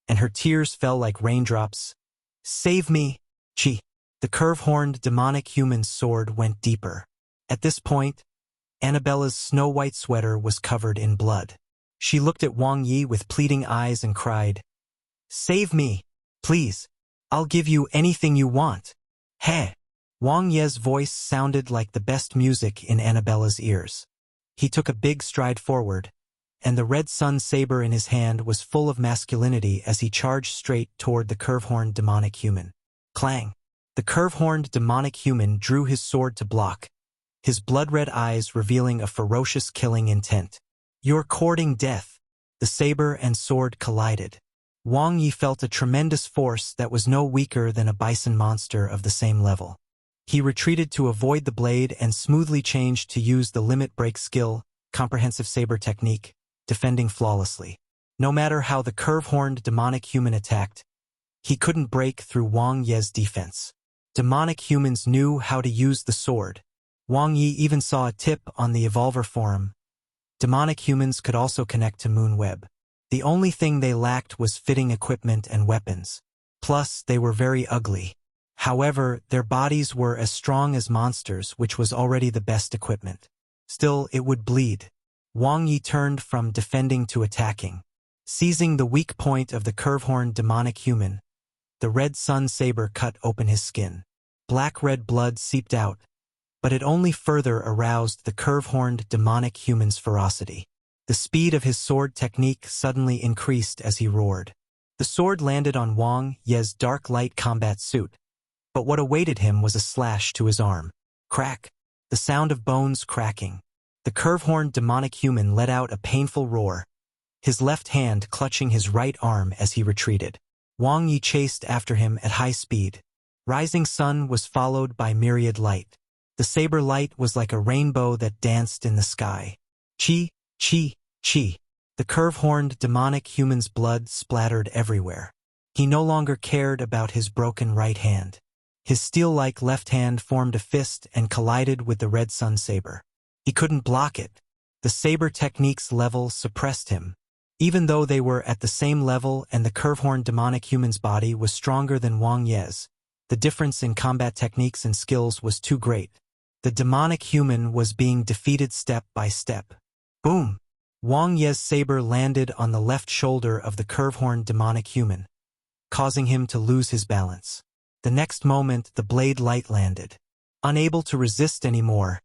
and her tears fell like raindrops. Save me. Chi. The curve-horned demonic human's sword went deeper. At this point, Annabella's snow-white sweater was covered in blood. She looked at Wang Ye with pleading eyes and cried, Save me, please. I'll give you anything you want. Heh. Wang Ye's voice sounded like the best music in Annabella's ears. He took a big stride forward, and the red sun saber in his hand was full of masculinity as he charged straight toward the curve-horned demonic human. Clang. The curve-horned demonic human drew his sword to block, his blood-red eyes revealing a ferocious killing intent. You're courting death. The saber and sword collided. Wang Ye felt a tremendous force that was no weaker than a bison monster of the same level. He retreated to avoid the blade and smoothly changed to use the limit break skill, comprehensive saber technique, defending flawlessly. No matter how the curve-horned demonic human attacked, he couldn't break through Wang Ye's defense. Demonic humans knew how to use the sword. Wang Ye even saw a tip on the Evolver forum. Demonic humans could also connect to Moonweb. The only thing they lacked was fitting equipment and weapons. Plus, they were very ugly. However, their bodies were as strong as monsters, which was already the best equipment. Still, it would bleed. Wang Ye turned from defending to attacking. Seizing the weak point of the curve-horned demonic human, the red sun saber cut open his skin. Black-red blood seeped out, but it only further aroused the curve-horned demonic human's ferocity. The speed of his sword technique suddenly increased as he roared. The sword landed on Wang Ye's dark light combat suit, but what awaited him was a slash to his arm. Crack! The sound of bones cracking. The curve-horned demonic human let out a painful roar, his left hand clutching his right arm as he retreated. Wang Ye chased after him at high speed. Rising sun was followed by myriad light. The saber light was like a rainbow that danced in the sky. Chi, chi, chi. The curve-horned demonic human's blood splattered everywhere. He no longer cared about his broken right hand. His steel-like left hand formed a fist and collided with the red sun saber. He couldn't block it. The saber technique's level suppressed him. Even though they were at the same level and the curve-horned demonic human's body was stronger than Wang Ye's, the difference in combat techniques and skills was too great. The demonic human was being defeated step by step. Boom! Wang Ye's saber landed on the left shoulder of the curve-horned demonic human, causing him to lose his balance. The next moment, the blade light landed. Unable to resist anymore,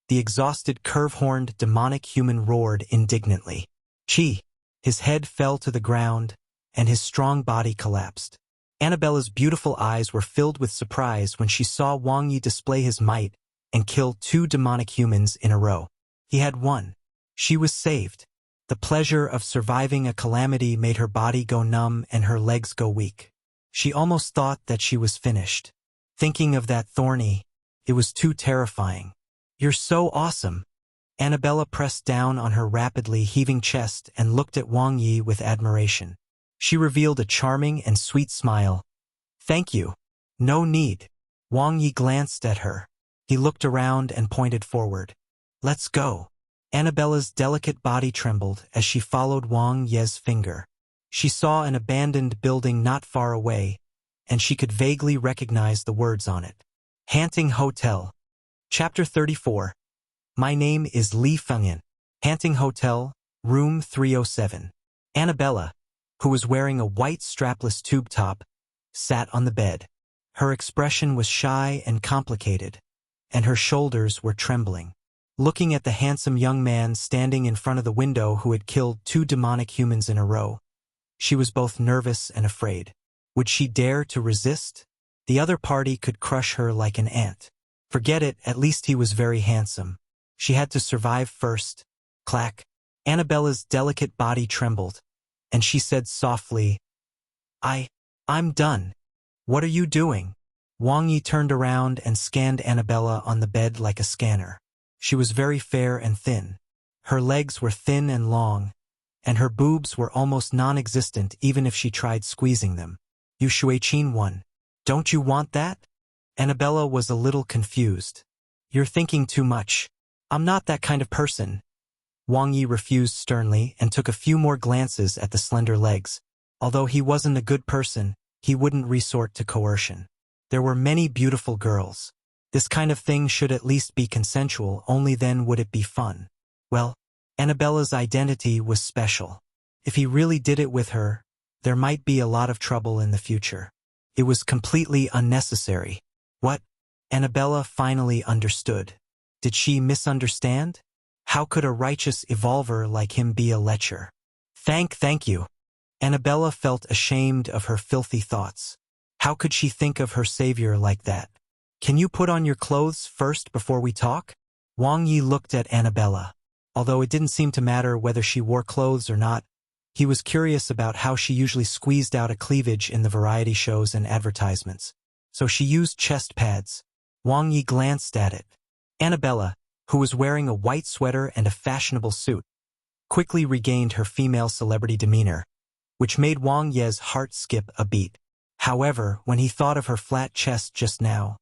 the exhausted curve-horned demonic human roared indignantly. Chi! His head fell to the ground, and his strong body collapsed. Annabella's beautiful eyes were filled with surprise when she saw Wang Ye display his might and kill 2 demonic humans in a row. He had won. She was saved. The pleasure of surviving a calamity made her body go numb and her legs go weak. She almost thought that she was finished. Thinking of that thorny, it was too terrifying. You're so awesome. Annabella pressed down on her rapidly heaving chest and looked at Wang Ye with admiration. She revealed a charming and sweet smile. Thank you. No need. Wang Ye glanced at her. He looked around and pointed forward. Let's go. Annabella's delicate body trembled as she followed Wang Ye's finger. She saw an abandoned building not far away, and she could vaguely recognize the words on it. Hanting Hotel. Chapter 34. My name is Li Fengyan. Hanting Hotel, room 307. Annabella, who was wearing a white strapless tube top, sat on the bed. Her expression was shy and complicated, and her shoulders were trembling. Looking at the handsome young man standing in front of the window who had killed 2 demonic humans in a row, she was both nervous and afraid. Would she dare to resist? The other party could crush her like an ant. Forget it, at least he was very handsome. She had to survive first. Clack. Annabella's delicate body trembled, and she said softly, I'm done. What are you doing? Wang Ye turned around and scanned Annabella on the bed like a scanner. She was very fair and thin. Her legs were thin and long, and her boobs were almost non-existent even if she tried squeezing them. You Shueqin won. Don't you want that? Annabella was a little confused. You're thinking too much. I'm not that kind of person. Wang Ye refused sternly and took a few more glances at the slender legs. Although he wasn't a good person, he wouldn't resort to coercion. There were many beautiful girls. This kind of thing should at least be consensual, only then would it be fun. Well, Annabella's identity was special. If he really did it with her, there might be a lot of trouble in the future. It was completely unnecessary. What? Annabella finally understood. Did she misunderstand? How could a righteous evolver like him be a lecher? Thank you. Annabella felt ashamed of her filthy thoughts. How could she think of her savior like that? Can you put on your clothes first before we talk? Wang Ye looked at Annabella. Although it didn't seem to matter whether she wore clothes or not, he was curious about how she usually squeezed out a cleavage in the variety shows and advertisements. So she used chest pads. Wang Ye glanced at it. Annabella, who was wearing a white sweater and a fashionable suit, quickly regained her female celebrity demeanor, which made Wang Ye's heart skip a beat. However, when he thought of her flat chest just now,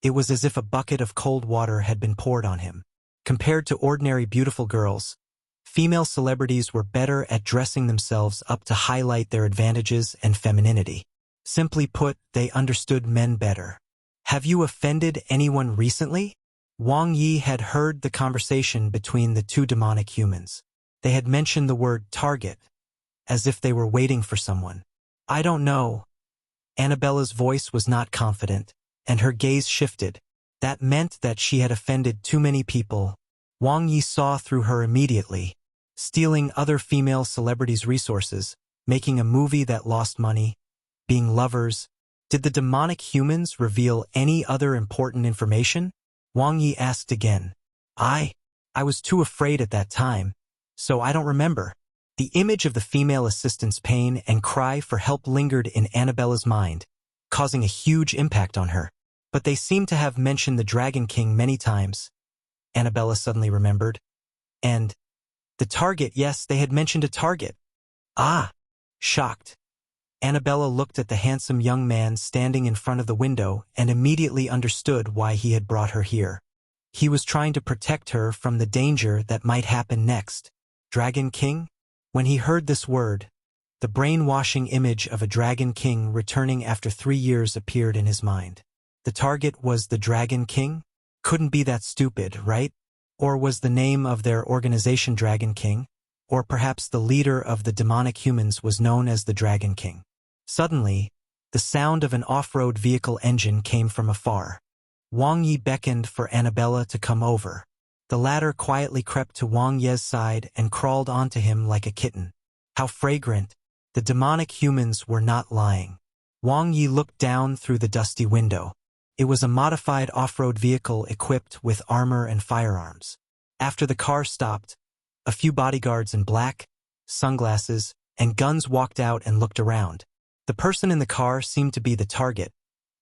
it was as if a bucket of cold water had been poured on him. Compared to ordinary beautiful girls, female celebrities were better at dressing themselves up to highlight their advantages and femininity. Simply put, they understood men better. Have you offended anyone recently? Wang Ye had heard the conversation between the 2 demonic humans. They had mentioned the word target, as if they were waiting for someone. I don't know. Annabella's voice was not confident, and her gaze shifted. That meant that she had offended too many people. Wang Ye saw through her immediately, stealing other female celebrities' resources, making a movie that lost money, being lovers. Did the demonic humans reveal any other important information? Wang Ye asked again. I was too afraid at that time, so I don't remember. The image of the female assistant's pain and cry for help lingered in Annabella's mind, causing a huge impact on her. But they seemed to have mentioned the Dragon King many times, Annabella suddenly remembered. And the target, yes, they had mentioned a target. Ah! Shocked, Annabella looked at the handsome young man standing in front of the window and immediately understood why he had brought her here. He was trying to protect her from the danger that might happen next. Dragon King? When he heard this word, the brainwashing image of a Dragon King returning after 3 years appeared in his mind. The target was the Dragon King? Couldn't be that stupid, right? Or was the name of their organization Dragon King? Or perhaps the leader of the demonic humans was known as the Dragon King. Suddenly, the sound of an off-road vehicle engine came from afar. Wang Ye beckoned for Annabella to come over. The latter quietly crept to Wang Ye's side and crawled onto him like a kitten. How fragrant! The demonic humans were not lying. Wang Ye looked down through the dusty window. It was a modified off-road vehicle equipped with armor and firearms. After the car stopped, a few bodyguards in black, sunglasses, and guns walked out and looked around. The person in the car seemed to be the target,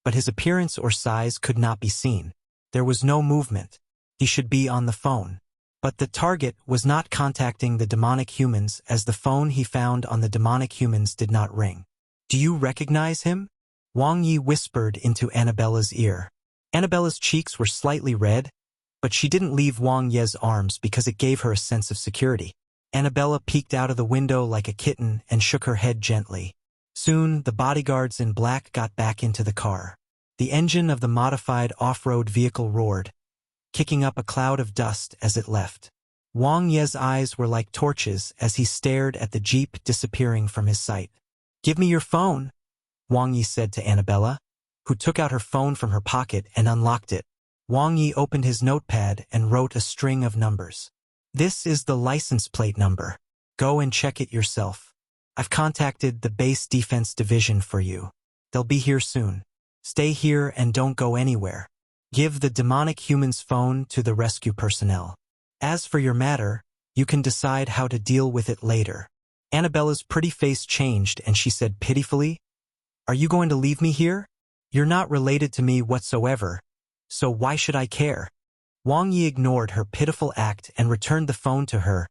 but his appearance or size could not be seen. There was no movement. He should be on the phone. But the target was not contacting the demonic humans as the phone he found on the demonic humans did not ring. "Do you recognize him?" Wang Ye whispered into Annabella's ear. Annabella's cheeks were slightly red, but she didn't leave Wang Ye's arms because it gave her a sense of security. Annabella peeked out of the window like a kitten and shook her head gently. Soon, the bodyguards in black got back into the car. The engine of the modified off-road vehicle roared, kicking up a cloud of dust as it left. Wang Ye's eyes were like torches as he stared at the jeep disappearing from his sight. "Give me your phone," Wang Ye said to Annabella, who took out her phone from her pocket and unlocked it. Wang Ye opened his notepad and wrote a string of numbers. "This is the license plate number. Go and check it yourself. I've contacted the base defense division for you. They'll be here soon. Stay here and don't go anywhere. Give the demonic human's phone to the rescue personnel. As for your matter, you can decide how to deal with it later." Annabella's pretty face changed and she said pitifully, "Are you going to leave me here? You're not related to me whatsoever, so why should I care?" Wang Ye ignored her pitiful act and returned the phone to her.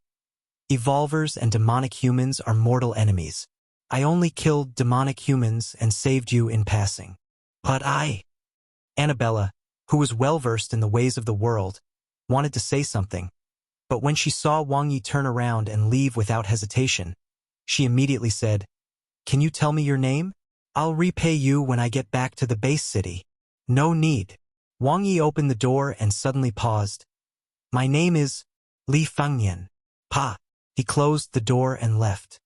"Evolvers and demonic humans are mortal enemies. I only killed demonic humans and saved you in passing." "But Annabella, who was well-versed in the ways of the world, wanted to say something, but when she saw Wang Ye turn around and leave without hesitation, she immediately said, "Can you tell me your name? I'll repay you when I get back to the base city." "No need." Wang Ye opened the door and suddenly paused. "My name is Li Fengyan." "Pa." He closed the door and left.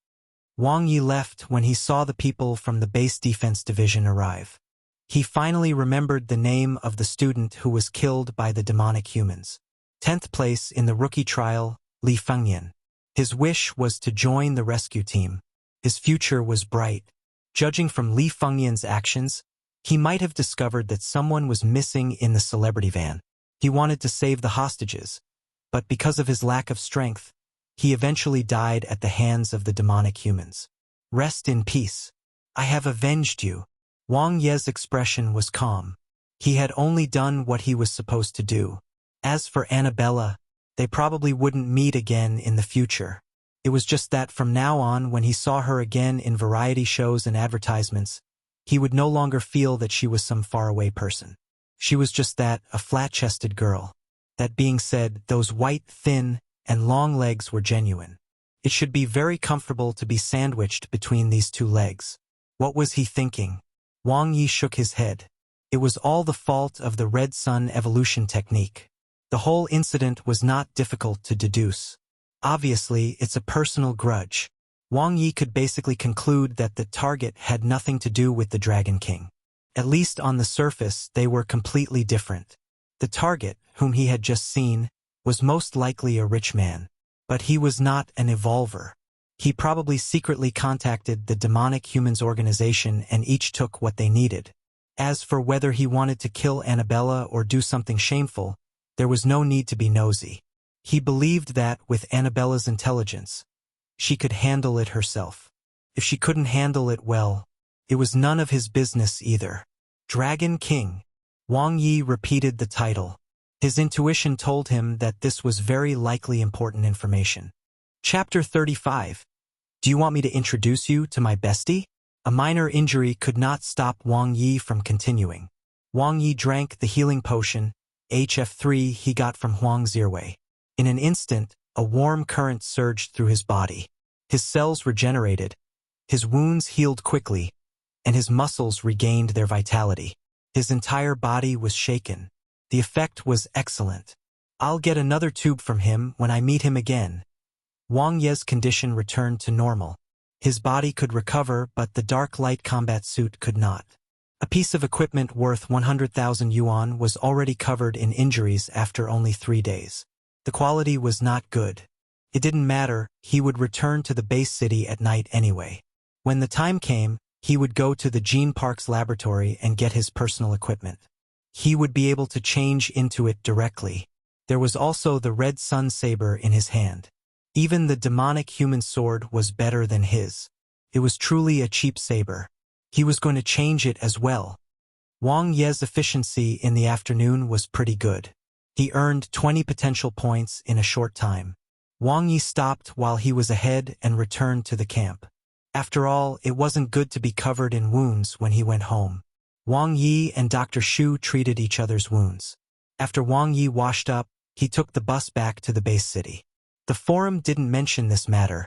Wang Ye left when he saw the people from the base defense division arrive. He finally remembered the name of the student who was killed by the demonic humans. 10th place in the rookie trial, Li Fengyan. His wish was to join the rescue team. His future was bright. Judging from Li Fengyan's actions, he might have discovered that someone was missing in the celebrity van. He wanted to save the hostages, but because of his lack of strength, he eventually died at the hands of the demonic humans. "Rest in peace. I have avenged you." Wang Ye's expression was calm. He had only done what he was supposed to do. As for Annabella, they probably wouldn't meet again in the future. It was just that from now on, when he saw her again in variety shows and advertisements, he would no longer feel that she was some faraway person. She was just that, a flat-chested girl. That being said, those white, thin, and long legs were genuine. It should be very comfortable to be sandwiched between these two legs. What was he thinking? Wang Ye shook his head. It was all the fault of the Red Sun evolution technique. The whole incident was not difficult to deduce. Obviously, it's a personal grudge. Wang Ye could basically conclude that the target had nothing to do with the Dragon King. At least on the surface, they were completely different. The target, whom he had just seen, was most likely a rich man. But he was not an evolver. He probably secretly contacted the demonic humans organization and each took what they needed. As for whether he wanted to kill Annabella or do something shameful, there was no need to be nosy. He believed that, with Annabella's intelligence, she could handle it herself. If she couldn't handle it well, it was none of his business either. Dragon King. Wang Ye repeated the title. His intuition told him that this was very likely important information. Chapter 35. Do you want me to introduce you to my bestie? A minor injury could not stop Wang Ye from continuing. Wang Ye drank the healing potion, HF3 he got from Huang Zirwei. In an instant, a warm current surged through his body. His cells regenerated, his wounds healed quickly, and his muscles regained their vitality. His entire body was shaken. The effect was excellent. I'll get another tube from him when I meet him again. Wang Ye's condition returned to normal. His body could recover, but the dark light combat suit could not. A piece of equipment worth 100,000 yuan was already covered in injuries after only 3 days. The quality was not good. It didn't matter, he would return to the base city at night anyway. When the time came, he would go to the Gene Park's laboratory and get his personal equipment. He would be able to change into it directly. There was also the red sun saber in his hand. Even the demonic human sword was better than his. It was truly a cheap saber. He was going to change it as well. Wang Ye's efficiency in the afternoon was pretty good. He earned 20 potential points in a short time. Wang Ye stopped while he was ahead and returned to the camp. After all, it wasn't good to be covered in wounds when he went home. Wang Ye and Dr. Shu treated each other's wounds. After Wang Ye washed up, he took the bus back to the base city. The forum didn't mention this matter,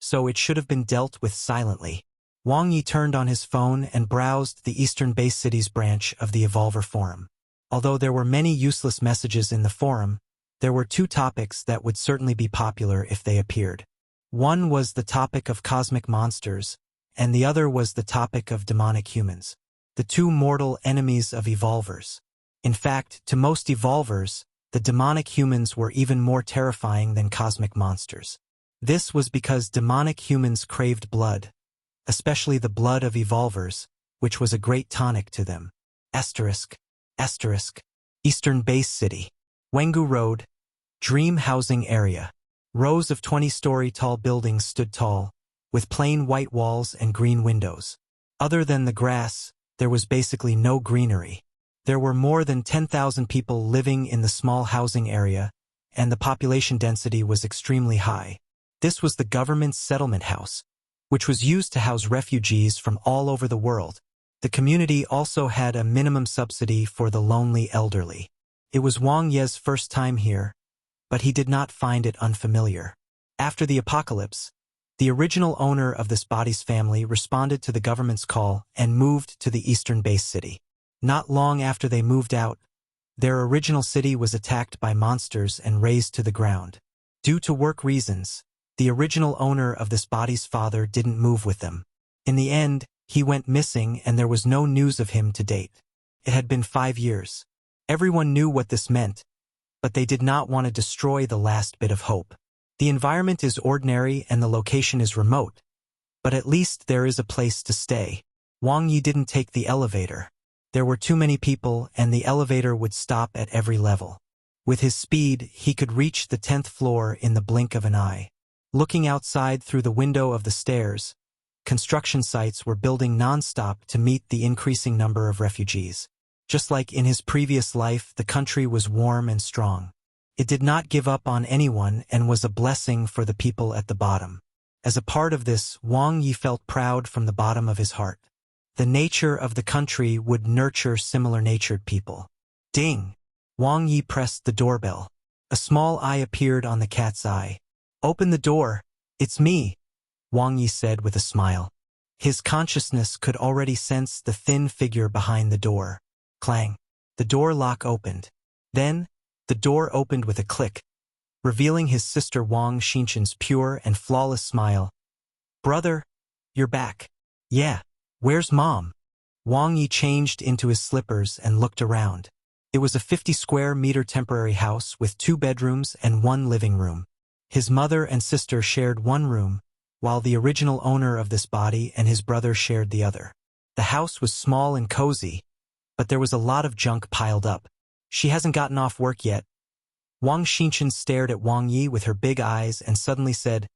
so it should have been dealt with silently. Wang Ye turned on his phone and browsed the Eastern Base City's branch of the Evolver Forum. Although there were many useless messages in the forum, there were 2 topics that would certainly be popular if they appeared. One was the topic of cosmic monsters, and the other was the topic of demonic humans, the 2 mortal enemies of evolvers. In fact, to most evolvers, the demonic humans were even more terrifying than cosmic monsters. This was because demonic humans craved blood, especially the blood of evolvers, which was a great tonic to them. Eastern Base City. Wengu Road. Dream Housing Area. Rows of 20-story tall buildings stood tall, with plain white walls and green windows. Other than the grass, there was basically no greenery. There were more than 10,000 people living in the small housing area, and the population density was extremely high. This was the government's settlement house, which was used to house refugees from all over the world. The community also had a minimum subsidy for the lonely elderly. It was Wang Ye's first time here, but he did not find it unfamiliar. After the apocalypse, the original owner of this body's family responded to the government's call and moved to the Eastern Base City. Not long after they moved out, their original city was attacked by monsters and razed to the ground. Due to work reasons, the original owner of this body's father didn't move with them. In the end, he went missing and there was no news of him to date. It had been 5 years. Everyone knew what this meant, but they did not want to destroy the last bit of hope. The environment is ordinary and the location is remote, but at least there is a place to stay. Wang Ye didn't take the elevator. There were too many people and the elevator would stop at every level. With his speed, he could reach the 10th floor in the blink of an eye. Looking outside through the window of the stairs, construction sites were building non-stop to meet the increasing number of refugees. Just like in his previous life, the country was warm and strong. It did not give up on anyone and was a blessing for the people at the bottom. As a part of this, Wang Ye felt proud from the bottom of his heart. The nature of the country would nurture similar-natured people. Ding! Wang Ye pressed the doorbell. A small eye appeared on the cat's eye. "Open the door. It's me," Wang Ye said with a smile. His consciousness could already sense the thin figure behind the door. Clang! The door lock opened. Then, the door opened with a click, revealing his sister Wang Xinchen's pure and flawless smile. "Brother, you're back." "Yeah. Where's Mom?" Wang Ye changed into his slippers and looked around. It was a 50-square-meter temporary house with 2 bedrooms and 1 living room. His mother and sister shared 1 room, while the original owner of this body and his brother shared the other. The house was small and cozy, but there was a lot of junk piled up. "She hasn't gotten off work yet." Wang Xinchen stared at Wang Ye with her big eyes and suddenly said,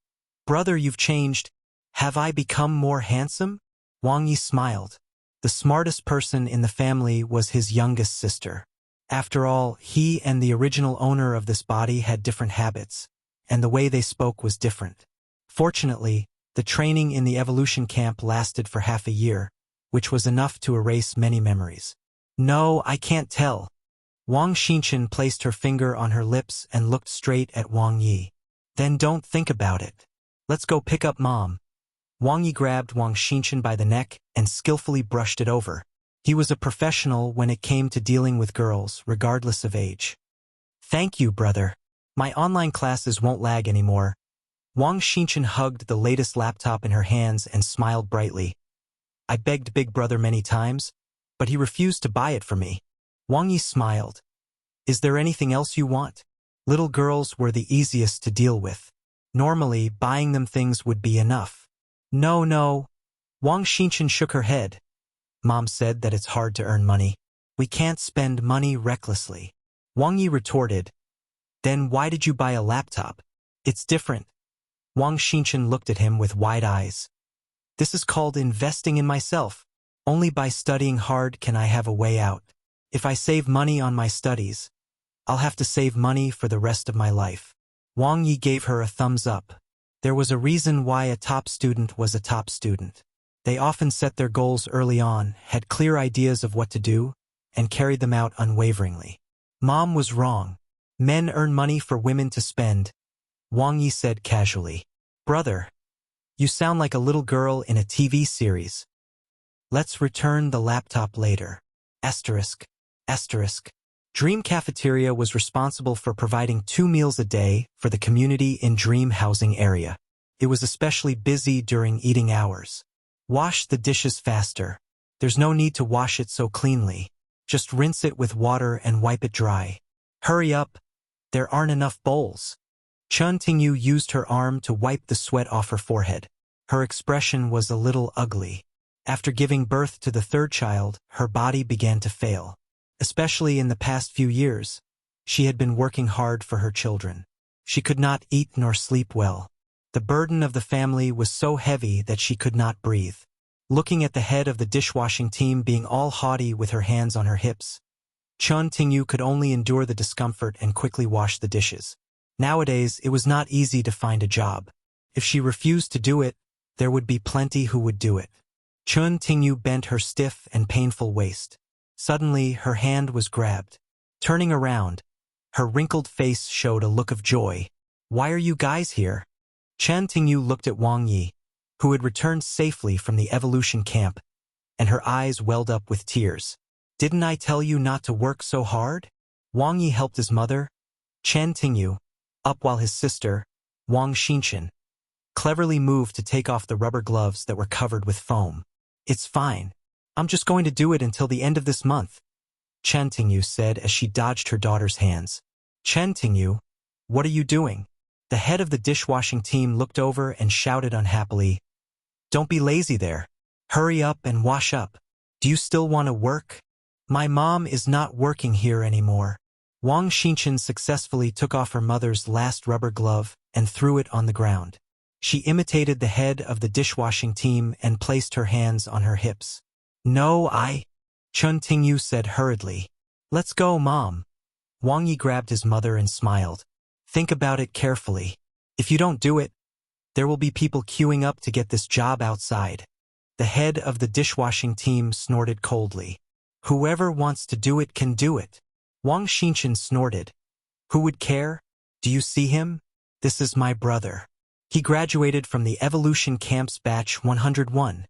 Brother, you've changed. Have I become more handsome? Wang Ye smiled. The smartest person in the family was his youngest sister. After all, he and the original owner of this body had different habits, and the way they spoke was different. Fortunately, the training in the evolution camp lasted for half a year, which was enough to erase many memories. No, I can't tell. Wang Xinchen placed her finger on her lips and looked straight at Wang Ye. Then don't think about it. Let's go pick up Mom. Wang Ye grabbed Wang Xinchen by the neck and skillfully brushed it over. He was a professional when it came to dealing with girls, regardless of age. Thank you, brother. My online classes won't lag anymore. Wang Xinchen hugged the latest laptop in her hands and smiled brightly. I begged Big Brother many times, but he refused to buy it for me. Wang Ye smiled. Is there anything else you want? Little girls were the easiest to deal with. Normally, buying them things would be enough. No. Wang Xinchen shook her head. Mom said that it's hard to earn money. We can't spend money recklessly. Wang Ye retorted. Then why did you buy a laptop? It's different. Wang Xinchen looked at him with wide eyes. This is called investing in myself. Only by studying hard can I have a way out. If I save money on my studies, I'll have to save money for the rest of my life. Wang Ye gave her a thumbs up. There was a reason why a top student was a top student. They often set their goals early on, had clear ideas of what to do, and carried them out unwaveringly. Mom was wrong. Men earn money for women to spend, Wang Ye said casually. Brother, you sound like a little girl in a TV series. Let's return the laptop later. Asterisk. Dream Cafeteria was responsible for providing 2 meals a day for the community in Dream housing area. It was especially busy during eating hours. Wash the dishes faster. There's no need to wash it so cleanly. Just rinse it with water and wipe it dry. Hurry up. There aren't enough bowls. Chun Tingyu used her arm to wipe the sweat off her forehead. Her expression was a little ugly. After giving birth to the third child, her body began to fail. Especially in the past few years, she had been working hard for her children. She could not eat nor sleep well. The burden of the family was so heavy that she could not breathe. Looking at the head of the dishwashing team being all haughty with her hands on her hips, Chun Tingyu could only endure the discomfort and quickly wash the dishes. Nowadays, it was not easy to find a job. If she refused to do it, there would be plenty who would do it. Chun Tingyu bent her stiff and painful waist. Suddenly, her hand was grabbed. Turning around, her wrinkled face showed a look of joy. Why are you guys here? Chun Tingyu looked at Wang Ye, who had returned safely from the evolution camp, and her eyes welled up with tears. Didn't I tell you not to work so hard? Wang Ye helped his mother, Chun Tingyu, up while his sister, Wang Xinchen, cleverly moved to take off the rubber gloves that were covered with foam. It's fine. I'm just going to do it until the end of this month, Chun Tingyu said as she dodged her daughter's hands. Chun Tingyu, what are you doing? The head of the dishwashing team looked over and shouted unhappily, Don't be lazy there. Hurry up and wash up. Do you still want to work? My mom is not working here anymore. Wang Xinchen successfully took off her mother's last rubber glove and threw it on the ground. She imitated the head of the dishwashing team and placed her hands on her hips. No, Chun Tingyu said hurriedly. Let's go, Mom. Wang Ye grabbed his mother and smiled. Think about it carefully. If you don't do it, there will be people queuing up to get this job outside. The head of the dishwashing team snorted coldly. Whoever wants to do it can do it. Wang Xinchen snorted. Who would care? Do you see him? This is my brother. He graduated from the evolution camp's batch 101.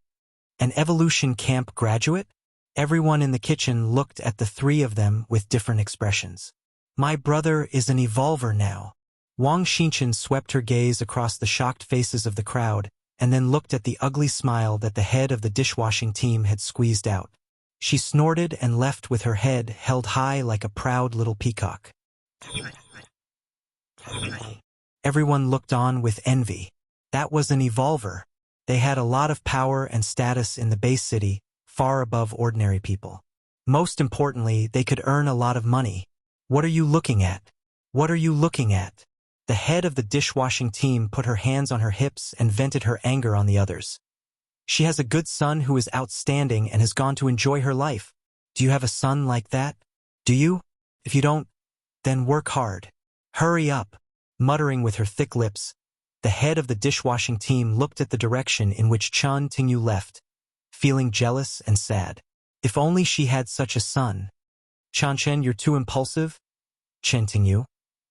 An evolution camp graduate? Everyone in the kitchen looked at the three of them with different expressions. My brother is an evolver now. Wang Xinchen swept her gaze across the shocked faces of the crowd and then looked at the ugly smile that the head of the dishwashing team had squeezed out. She snorted and left with her head held high like a proud little peacock. Everyone looked on with envy. That was an evolver. They had a lot of power and status in the base city, far above ordinary people. Most importantly, they could earn a lot of money. What are you looking at? What are you looking at? The head of the dishwashing team put her hands on her hips and vented her anger on the others. She has a good son who is outstanding and has gone to enjoy her life. Do you have a son like that? Do you? If you don't, then work hard. Hurry up. Muttering with her thick lips, the head of the dishwashing team looked at the direction in which Chen Tingyu left, feeling jealous and sad. If only she had such a son. Chen, you're too impulsive? Chen Tingyu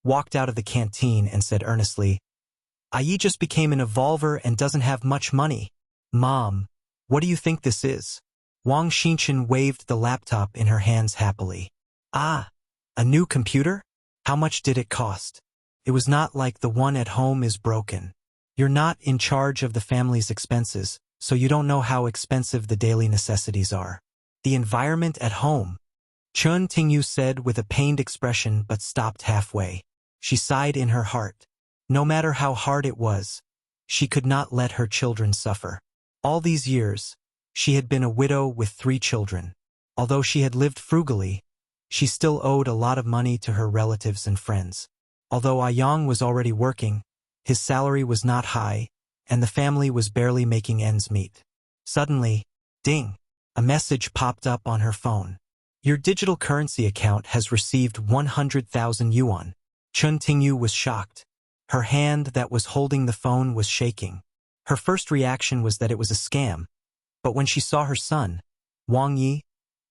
walked out of the canteen and said earnestly, Yi just became an evolver and doesn't have much money. Mom, what do you think this is? Wang Xinchen waved the laptop in her hands happily. Ah, a new computer? How much did it cost? It was not like the one at home is broken. You're not in charge of the family's expenses, so you don't know how expensive the daily necessities are. The environment at home, Chen Tingyu said with a pained expression but stopped halfway. She sighed in her heart. No matter how hard it was, she could not let her children suffer. All these years, she had been a widow with 3 children. Although she had lived frugally, she still owed a lot of money to her relatives and friends. Although Yang was already working, his salary was not high, and the family was barely making ends meet. Suddenly, ding, a message popped up on her phone. Your digital currency account has received 100,000 yuan. Chen Tingyu was shocked. Her hand that was holding the phone was shaking. Her first reaction was that it was a scam, but when she saw her son, Wang Ye,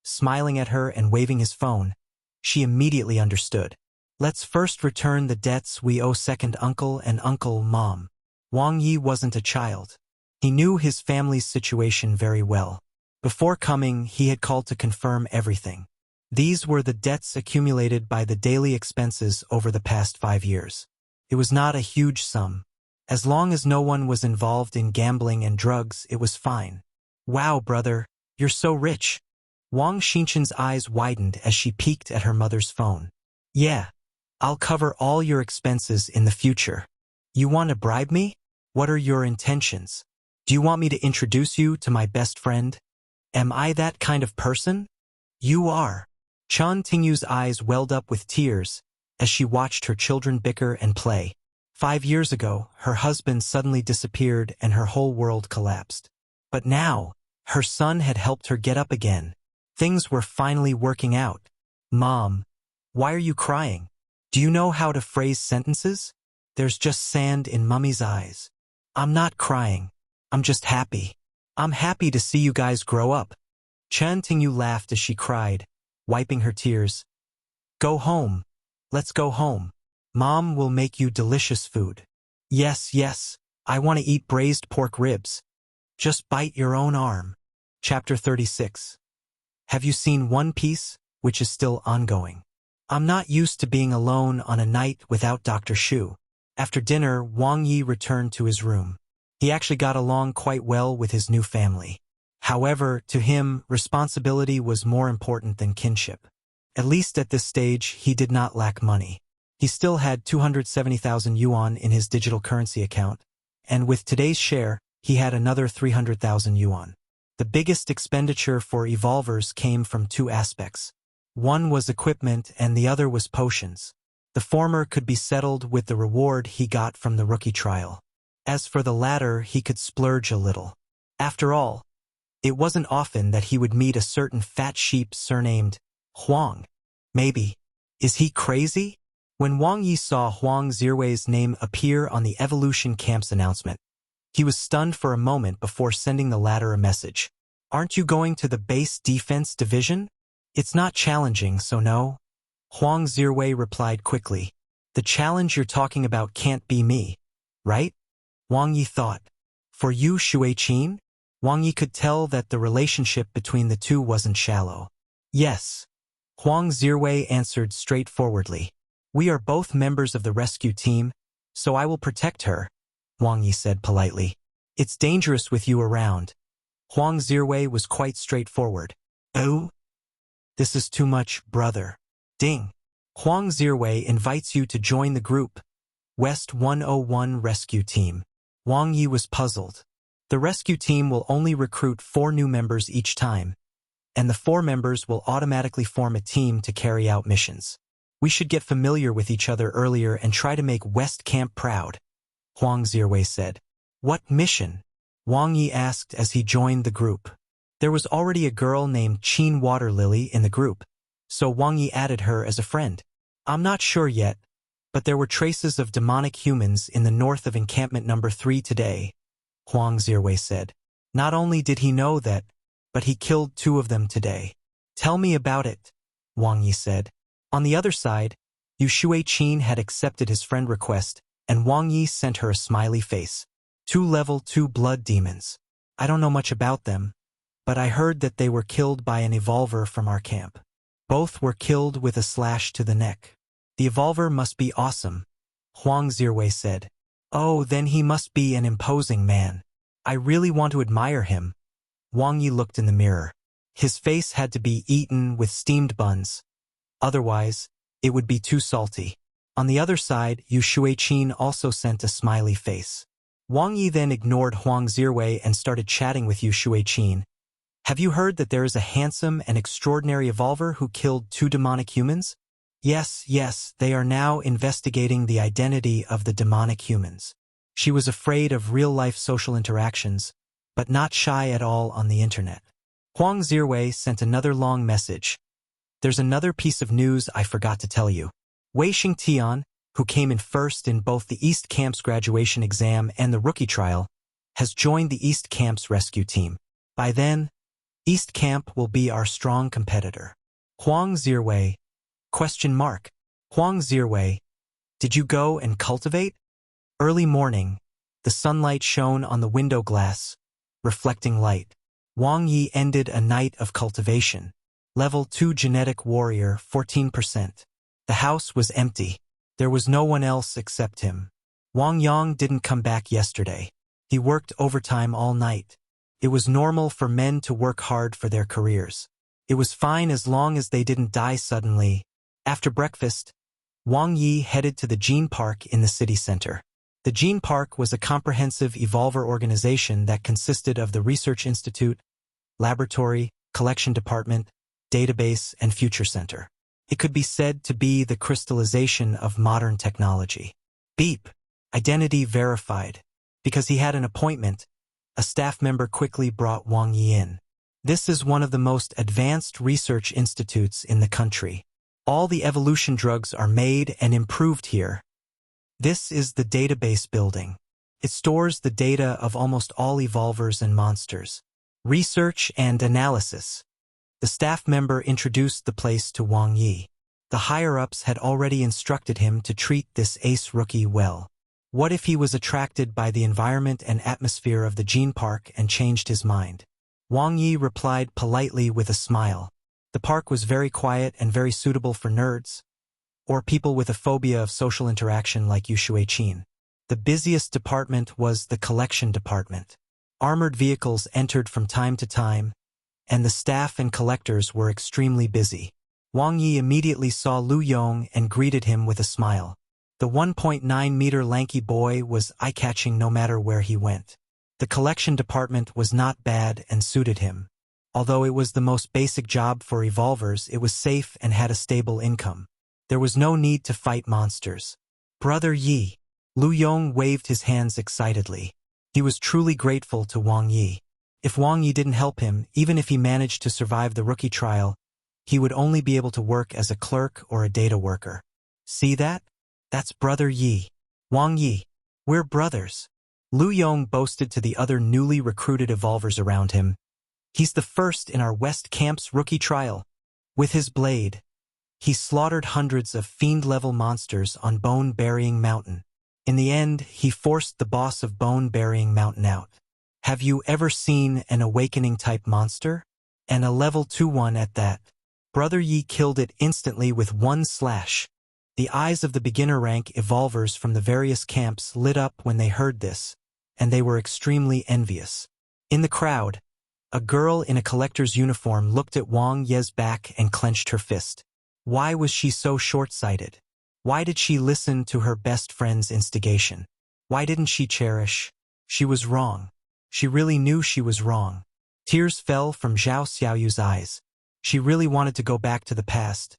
smiling at her and waving his phone, she immediately understood. Let's first return the debts we owe second uncle and uncle mom. Wang Ye wasn't a child. He knew his family's situation very well. Before coming, he had called to confirm everything. These were the debts accumulated by the daily expenses over the past 5 years. It was not a huge sum. As long as no one was involved in gambling and drugs, it was fine. Wow, brother, you're so rich. Wang Xinchen's eyes widened as she peeked at her mother's phone. Yeah. I'll cover all your expenses in the future. You want to bribe me? What are your intentions? Do you want me to introduce you to my best friend? Am I that kind of person? You are. Chen Tingyu's eyes welled up with tears as she watched her children bicker and play. 5 years ago, her husband suddenly disappeared and her whole world collapsed. But now, her son had helped her get up again. Things were finally working out. Mom, why are you crying? Do you know how to phrase sentences? There's just sand in Mummy's eyes. I'm not crying. I'm just happy. I'm happy to see you guys grow up. Chen Tingyu laughed as she cried, wiping her tears. Go home. Let's go home. Mom will make you delicious food. Yes, yes, I want to eat braised pork ribs. Just bite your own arm. Chapter 36. Have you seen One Piece, which is still ongoing? I'm not used to being alone on a night without Dr. Shu. After dinner, Wang Yi returned to his room. He actually got along quite well with his new family. However, to him, responsibility was more important than kinship. At least at this stage, he did not lack money. He still had 270,000 yuan in his digital currency account, and with today's share, he had another 300,000 yuan. The biggest expenditure for evolvers came from 2 aspects. One was equipment and the other was potions. The former could be settled with the reward he got from the rookie trial. As for the latter, he could splurge a little. After all, it wasn't often that he would meet a certain fat sheep surnamed Huang. Maybe. Is he crazy? When Wang Yi saw Huang Zirwei's name appear on the Evolution Camp's announcement, he was stunned for a moment before sending the latter a message. Aren't you going to the base defense division? It's not challenging, so no. Huang Zirwei replied quickly. The challenge you're talking about can't be me, right? Wang Yi thought. For you, Shuai-Qin? Wang Yi could tell that the relationship between the two wasn't shallow. Yes. Huang Zirwei answered straightforwardly. We are both members of the rescue team, so I will protect her, Wang Yi said politely. It's dangerous with you around. Huang Zirwei was quite straightforward. Oh? This is too much, brother. Ding. Huang Zirwei invites you to join the group. West 101 Rescue Team. Wang Yi was puzzled. The rescue team will only recruit 4 new members each time, and the 4 members will automatically form a team to carry out missions. We should get familiar with each other earlier and try to make West Camp proud, Wang Ye said. What mission? Wang Ye asked as he joined the group. There was already a girl named Qin Waterlily in the group, so Wang Ye added her as a friend. I'm not sure yet, but there were traces of demonic humans in the north of encampment number 3 today, Wang Ye said. Not only did he know that, but he killed 2 of them today. Tell me about it, Wang Ye said. On the other side, Yu Shuiqin had accepted his friend request, and Wang Ye sent her a smiley face. 2 level 2 blood demons. I don't know much about them, but I heard that they were killed by an evolver from our camp. Both were killed with a slash to the neck. The evolver must be awesome, Wang Ye said. Oh, then he must be an imposing man. I really want to admire him. Wang Ye looked in the mirror. His face had to be eaten with steamed buns. Otherwise, it would be too salty. On the other side, Yu Shuiqin also sent a smiley face. Wang Ye then ignored Wang Ye and started chatting with Yu Shuiqin. Have you heard that there is a handsome and extraordinary evolver who killed 2 demonic humans? Yes, they are now investigating the identity of the demonic humans. She was afraid of real-life social interactions, but not shy at all on the internet. Wang Ye sent another long message. There's another piece of news I forgot to tell you. Wei Xingtian, who came in first in both the East Camp's graduation exam and the rookie trial, has joined the East Camp's rescue team. By then, East Camp will be our strong competitor. Wang Ye? Wang Ye, did you go and cultivate? Early morning, the sunlight shone on the window glass, reflecting light. Wang Ye ended a night of cultivation. Level 2 genetic warrior, 14%. The house was empty. There was no one else except him. Wang Yang didn't come back yesterday. He worked overtime all night. It was normal for men to work hard for their careers. It was fine as long as they didn't die suddenly. After breakfast, Wang Ye headed to the Gene Park in the city center. The Gene Park was a comprehensive evolver organization that consisted of the Research Institute, Laboratory, Collection Department, Database, and Future Center. It could be said to be the crystallization of modern technology. Beep. Identity verified. Because he had an appointment, a staff member quickly brought Wang Ye in. This is one of the most advanced research institutes in the country. All the evolution drugs are made and improved here. This is the database building. It stores the data of almost all evolvers and monsters. Research and analysis. The staff member introduced the place to Wang Ye. The higher-ups had already instructed him to treat this ace rookie well. What if he was attracted by the environment and atmosphere of the Gene Park and changed his mind? Wang Ye replied politely with a smile. The park was very quiet and very suitable for nerds, or people with a phobia of social interaction like Yu Shuiqin. The busiest department was the collection department. Armored vehicles entered from time to time, and the staff and collectors were extremely busy. Wang Ye immediately saw Lu Yong and greeted him with a smile. The 1.9-meter lanky boy was eye-catching no matter where he went. The collection department was not bad and suited him. Although it was the most basic job for evolvers, it was safe and had a stable income. There was no need to fight monsters. Brother Yi. Lu Yong waved his hands excitedly. He was truly grateful to Wang Ye. If Wang Ye didn't help him, even if he managed to survive the rookie trial, he would only be able to work as a clerk or a data worker. See that? That's Brother Yi. Wang Ye. We're brothers. Lu Yong boasted to the other newly recruited evolvers around him. He's the first in our West Camp's rookie trial. With his blade, he slaughtered hundreds of fiend-level monsters on Bone-Burying Mountain. In the end, he forced the boss of Bone-Burying Mountain out. Have you ever seen an awakening-type monster? And a level 2 one at that. Brother Yi killed it instantly with one slash. The eyes of the beginner-rank evolvers from the various camps lit up when they heard this, and they were extremely envious. In the crowd, a girl in a collector's uniform looked at Wang Ye's back and clenched her fist. Why was she so short-sighted? Why did she listen to her best friend's instigation? Why didn't she cherish? She was wrong. She really knew she was wrong. Tears fell from Zhao Xiaoyu's eyes. She really wanted to go back to the past,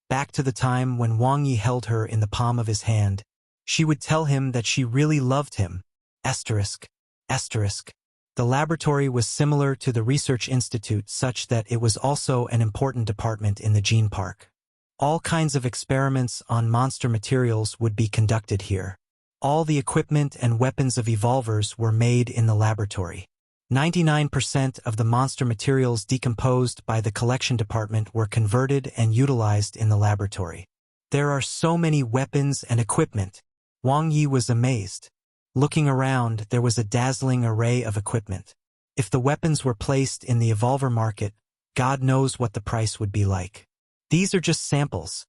Back to the time when Wang Ye held her in the palm of his hand, she would tell him that she really loved him. Asterisk. Asterisk. The laboratory was similar to the research institute such that it was also an important department in the gene park. All kinds of experiments on monster materials would be conducted here. All the equipment and weapons of evolvers were made in the laboratory. 99% of the monster materials decomposed by the collection department were converted and utilized in the laboratory. There are so many weapons and equipment. Wang Ye was amazed. Looking around, there was a dazzling array of equipment. If the weapons were placed in the evolver market, God knows what the price would be like. These are just samples.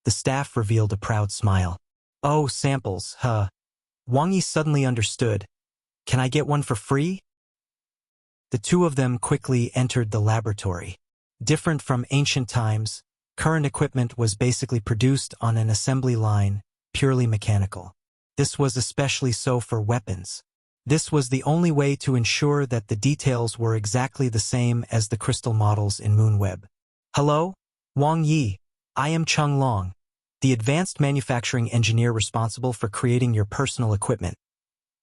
The staff revealed a proud smile. Oh, samples, huh? Wang Ye suddenly understood. Can I get one for free? The two of them quickly entered the laboratory. Different from ancient times, current equipment was basically produced on an assembly line, purely mechanical. This was especially so for weapons. This was the only way to ensure that the details were exactly the same as the crystal models in Moonweb. Hello? Wang Ye. I am Chung Long, the advanced manufacturing engineer responsible for creating your personal equipment.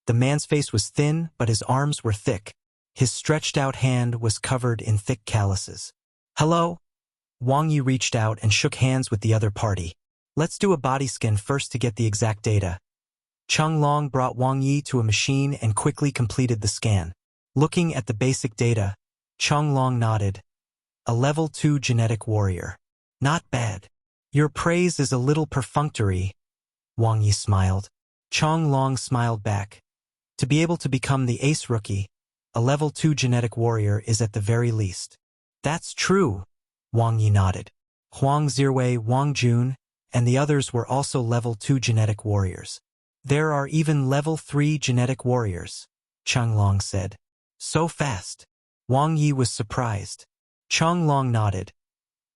The man's face was thin, but his arms were thick. His stretched-out hand was covered in thick calluses. Hello? Wang Ye reached out and shook hands with the other party. Let's do a body scan first to get the exact data. Chung Long brought Wang Ye to a machine and quickly completed the scan. Looking at the basic data, Chung Long nodded. A level 2 genetic warrior. Not bad. Your praise is a little perfunctory. Wang Ye smiled. Chung Long smiled back. To be able to become the ace rookie, a level 2 genetic warrior is at the very least. That's true. Wang Ye nodded. Huang Zirwei, Wang Jun, and the others were also level 2 genetic warriors. There are even level 3 genetic warriors, Chung Long said. So fast. Wang Ye was surprised. Chung Long nodded.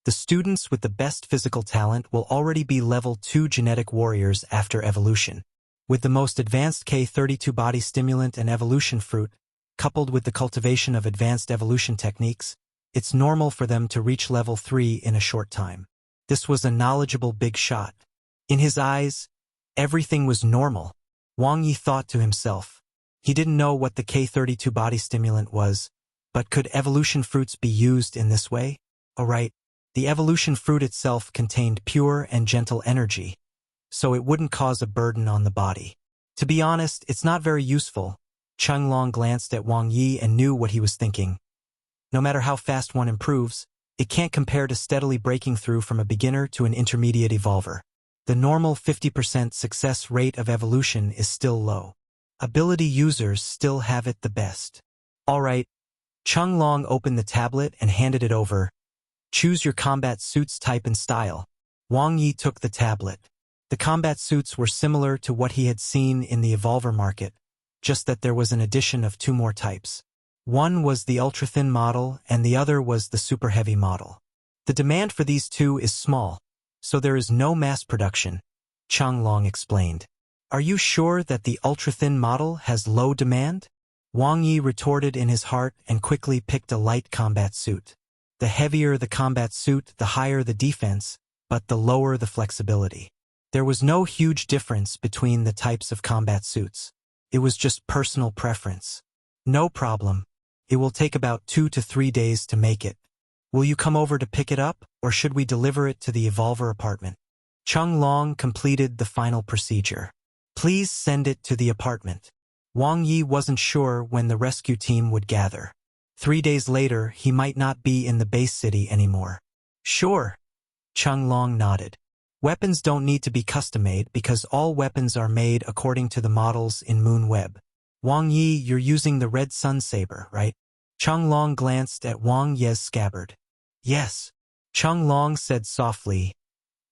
The students with the best physical talent will already be level 2 genetic warriors after evolution. With the most advanced K32 body stimulant and evolution fruit, coupled with the cultivation of advanced evolution techniques, it's normal for them to reach level 3 in a short time. This was a knowledgeable big shot. In his eyes, everything was normal. Wang Ye thought to himself. He didn't know what the K32 body stimulant was, but could evolution fruits be used in this way? Alright, the evolution fruit itself contained pure and gentle energy, so it wouldn't cause a burden on the body. To be honest, it's not very useful. Chung Long glanced at Wang Ye and knew what he was thinking. No matter how fast one improves, it can't compare to steadily breaking through from a beginner to an intermediate evolver. The normal 50% success rate of evolution is still low. Ability users still have it the best. Alright. Chung Long opened the tablet and handed it over. Choose your combat suit's type and style. Wang Ye took the tablet. The combat suits were similar to what he had seen in the evolver market, just that there was an addition of 2 more types. One was the ultra-thin model and the other was the super-heavy model. The demand for these two is small, so there is no mass production, Chung Long explained. Are you sure that the ultra-thin model has low demand? Wang Ye retorted in his heart and quickly picked a light combat suit. The heavier the combat suit, the higher the defense, but the lower the flexibility. There was no huge difference between the types of combat suits. It was just personal preference. No problem. It will take about 2 to 3 days to make it. Will you come over to pick it up, or should we deliver it to the evolver apartment? Chung Long completed the final procedure. Please send it to the apartment. Wang Ye wasn't sure when the rescue team would gather. 3 days later, he might not be in the base city anymore. Sure. Chung Long nodded. Weapons don't need to be custom-made because all weapons are made according to the models in Moonweb. Wang Ye, you're using the red sun saber, right? Chung Long glanced at Wang Ye's scabbard. Yes. Chung Long said softly.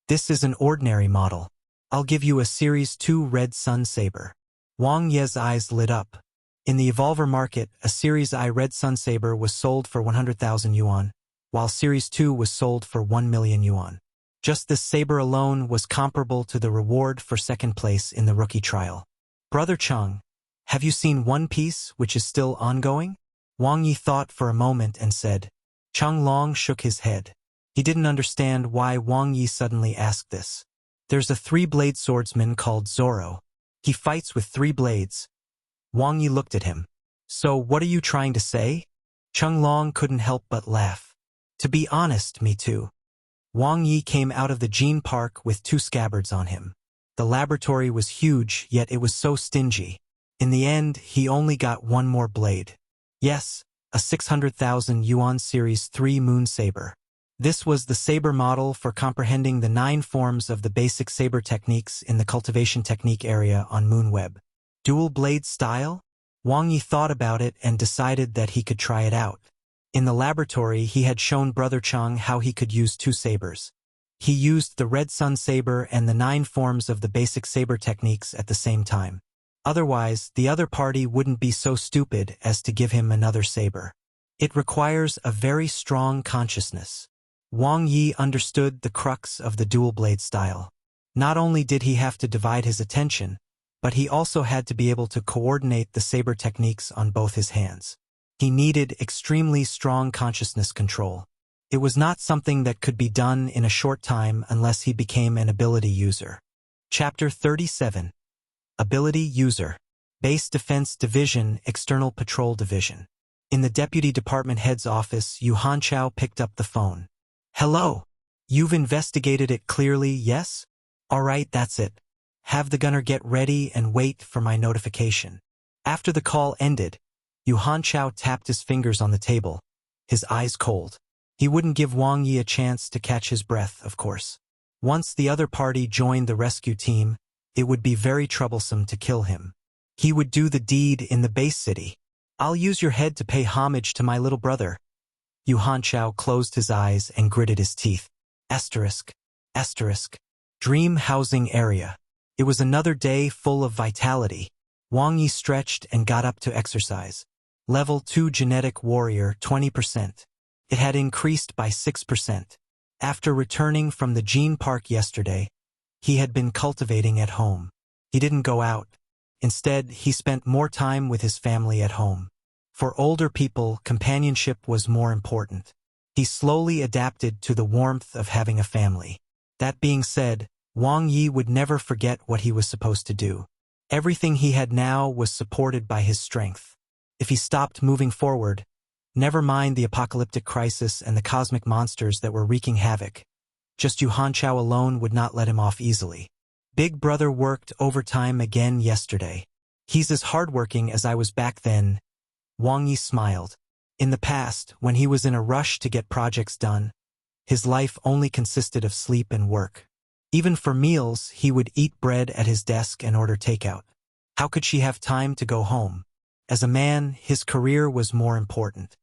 This is an ordinary model. I'll give you a Series 2 red sun saber. Wang Ye's eyes lit up. In the evolver market, a Series I red sun saber was sold for 100,000 yuan, while Series 2 was sold for 1 million yuan. Just this saber alone was comparable to the reward for second place in the rookie trial. Brother Chung, have you seen One Piece, which is still ongoing? Wang Ye thought for a moment and said. Chung Long shook his head. He didn't understand why Wang Ye suddenly asked this. There's a three-blade swordsman called Zoro. He fights with 3 blades. Wang Ye looked at him. So what are you trying to say? Long couldn't help but laugh. To be honest, me too. Wang Ye came out of the gene park with 2 scabbards on him. The laboratory was huge, yet it was so stingy. In the end, he only got 1 more blade. Yes, a 600,000 yuan Series 3 Moon Saber. This was the saber model for comprehending the 9 forms of the basic saber techniques in the cultivation technique area on Moonweb. Dual blade style? Wang Ye thought about it and decided that he could try it out. In the laboratory, he had shown Brother Chang how he could use 2 sabers. He used the Red Sun Saber and the 9 forms of the basic saber techniques at the same time. Otherwise, the other party wouldn't be so stupid as to give him another saber. It requires a very strong consciousness. Wang Ye understood the crux of the dual blade style. Not only did he have to divide his attention, but he also had to be able to coordinate the saber techniques on both his hands. He needed extremely strong consciousness control. It was not something that could be done in a short time unless he became an ability user. Chapter 37. Ability User. Base Defense Division, External Patrol Division. In the Deputy Department Head's office, Yu Hanchao picked up the phone. Hello. You've investigated it clearly, yes? All right, that's it. Have the gunner get ready and wait for my notification. After the call ended, Yu Hanchao tapped his fingers on the table, his eyes cold. He wouldn't give Wang Ye a chance to catch his breath, of course. Once the other party joined the rescue team, it would be very troublesome to kill him. He would do the deed in the base city. I'll use your head to pay homage to my little brother. Yu Hanchao closed his eyes and gritted his teeth. Asterisk. Dream housing area. It was another day full of vitality. Wang Ye stretched and got up to exercise. Level 2 Genetic Warrior, 20%. It had increased by 6%. After returning from the gene park yesterday, he had been cultivating at home. He didn't go out. Instead, he spent more time with his family at home. For older people, companionship was more important. He slowly adapted to the warmth of having a family. That being said, Wang Ye would never forget what he was supposed to do. Everything he had now was supported by his strength. If he stopped moving forward, never mind the apocalyptic crisis and the cosmic monsters that were wreaking havoc, just Yu Hanchao alone would not let him off easily. Big Brother worked overtime again yesterday. He's as hardworking as I was back then. Wang Ye smiled. In the past, when he was in a rush to get projects done, his life only consisted of sleep and work. Even for meals, he would eat bread at his desk and order takeout. How could she have time to go home? As a man, his career was more important.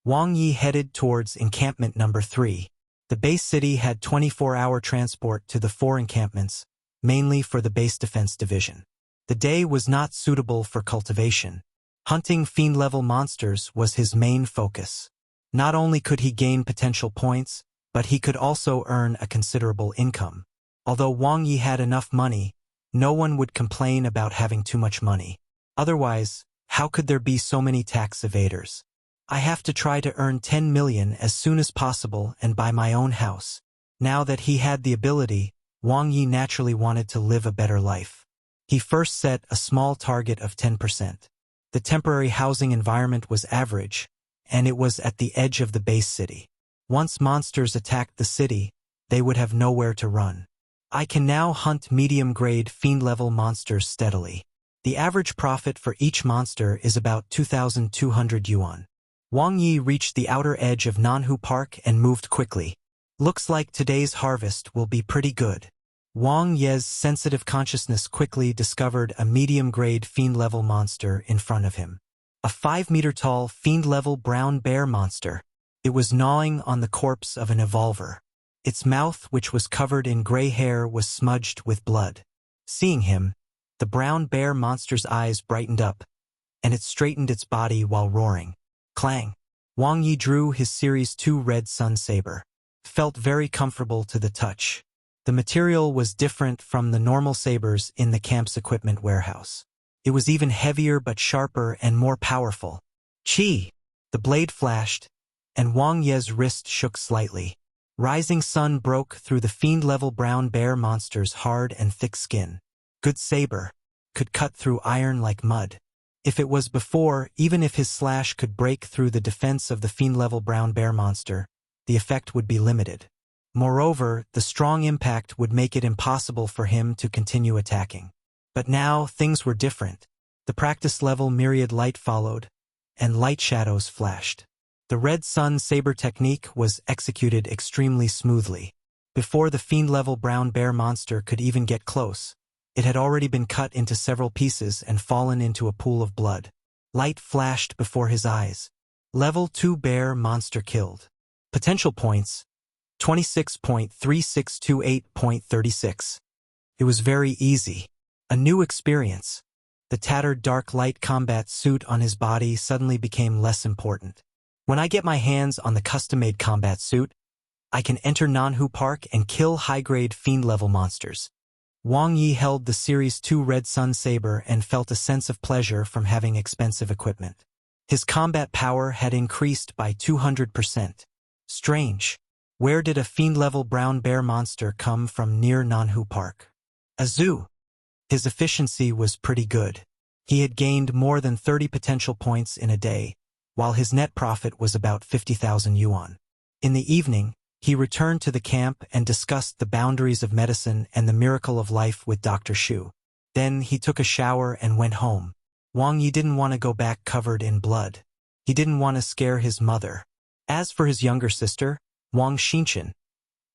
Wang Ye headed towards encampment number 3. The base city had 24-hour transport to the 4 encampments, mainly for the base defense division. The day was not suitable for cultivation. Hunting fiend-level monsters was his main focus. Not only could he gain potential points, but he could also earn a considerable income. Although Wang Ye had enough money, no one would complain about having too much money. Otherwise, how could there be so many tax evaders? I have to try to earn 10 million as soon as possible and buy my own house. Now that he had the ability, Wang Ye naturally wanted to live a better life. He first set a small target of 10%. The temporary housing environment was average, and it was at the edge of the base city. Once monsters attacked the city, they would have nowhere to run. I can now hunt medium-grade fiend-level monsters steadily. The average profit for each monster is about 2,200 yuan. Wang Ye reached the outer edge of Nanhu Park and moved quickly. Looks like today's harvest will be pretty good. Wang Ye's sensitive consciousness quickly discovered a medium-grade fiend-level monster in front of him. A 5-meter-tall fiend-level brown bear monster. It was gnawing on the corpse of an evolver. Its mouth, which was covered in gray hair, was smudged with blood. Seeing him, the brown bear monster's eyes brightened up, and it straightened its body while roaring. Clang! Wang Ye drew his Series 2 Red Sun Saber. Felt very comfortable to the touch. The material was different from the normal sabers in the camp's equipment warehouse. It was even heavier but sharper and more powerful. Chi! The blade flashed, and Wang Ye's wrist shook slightly. Rising sun broke through the fiend-level brown bear monster's hard and thick skin. Good saber. Could cut through iron like mud. If it was before, even if his slash could break through the defense of the fiend-level brown bear monster, the effect would be limited. Moreover, the strong impact would make it impossible for him to continue attacking. But now, things were different. The practice-level myriad light followed, and light shadows flashed. The red sun saber technique was executed extremely smoothly. Before the fiend-level brown bear monster could even get close, it had already been cut into several pieces and fallen into a pool of blood. Light flashed before his eyes. Level 2 bear monster killed. Potential points, 26.3628.36. It was very easy. A new experience. The tattered dark light combat suit on his body suddenly became less important. When I get my hands on the custom-made combat suit, I can enter Nanhu Park and kill high-grade fiend-level monsters. Wang Ye held the Series 2 Red Sun Saber and felt a sense of pleasure from having expensive equipment. His combat power had increased by 200%. Strange. Where did a fiend-level brown bear monster come from near Nanhu Park? A zoo. His efficiency was pretty good. He had gained more than 30 potential points in a day, while his net profit was about 50,000 yuan. In the evening, he returned to the camp and discussed the boundaries of medicine and the miracle of life with Dr. Shu. Then he took a shower and went home. Wang Ye didn't want to go back covered in blood. He didn't want to scare his mother. As for his younger sister, Wang Xinchen,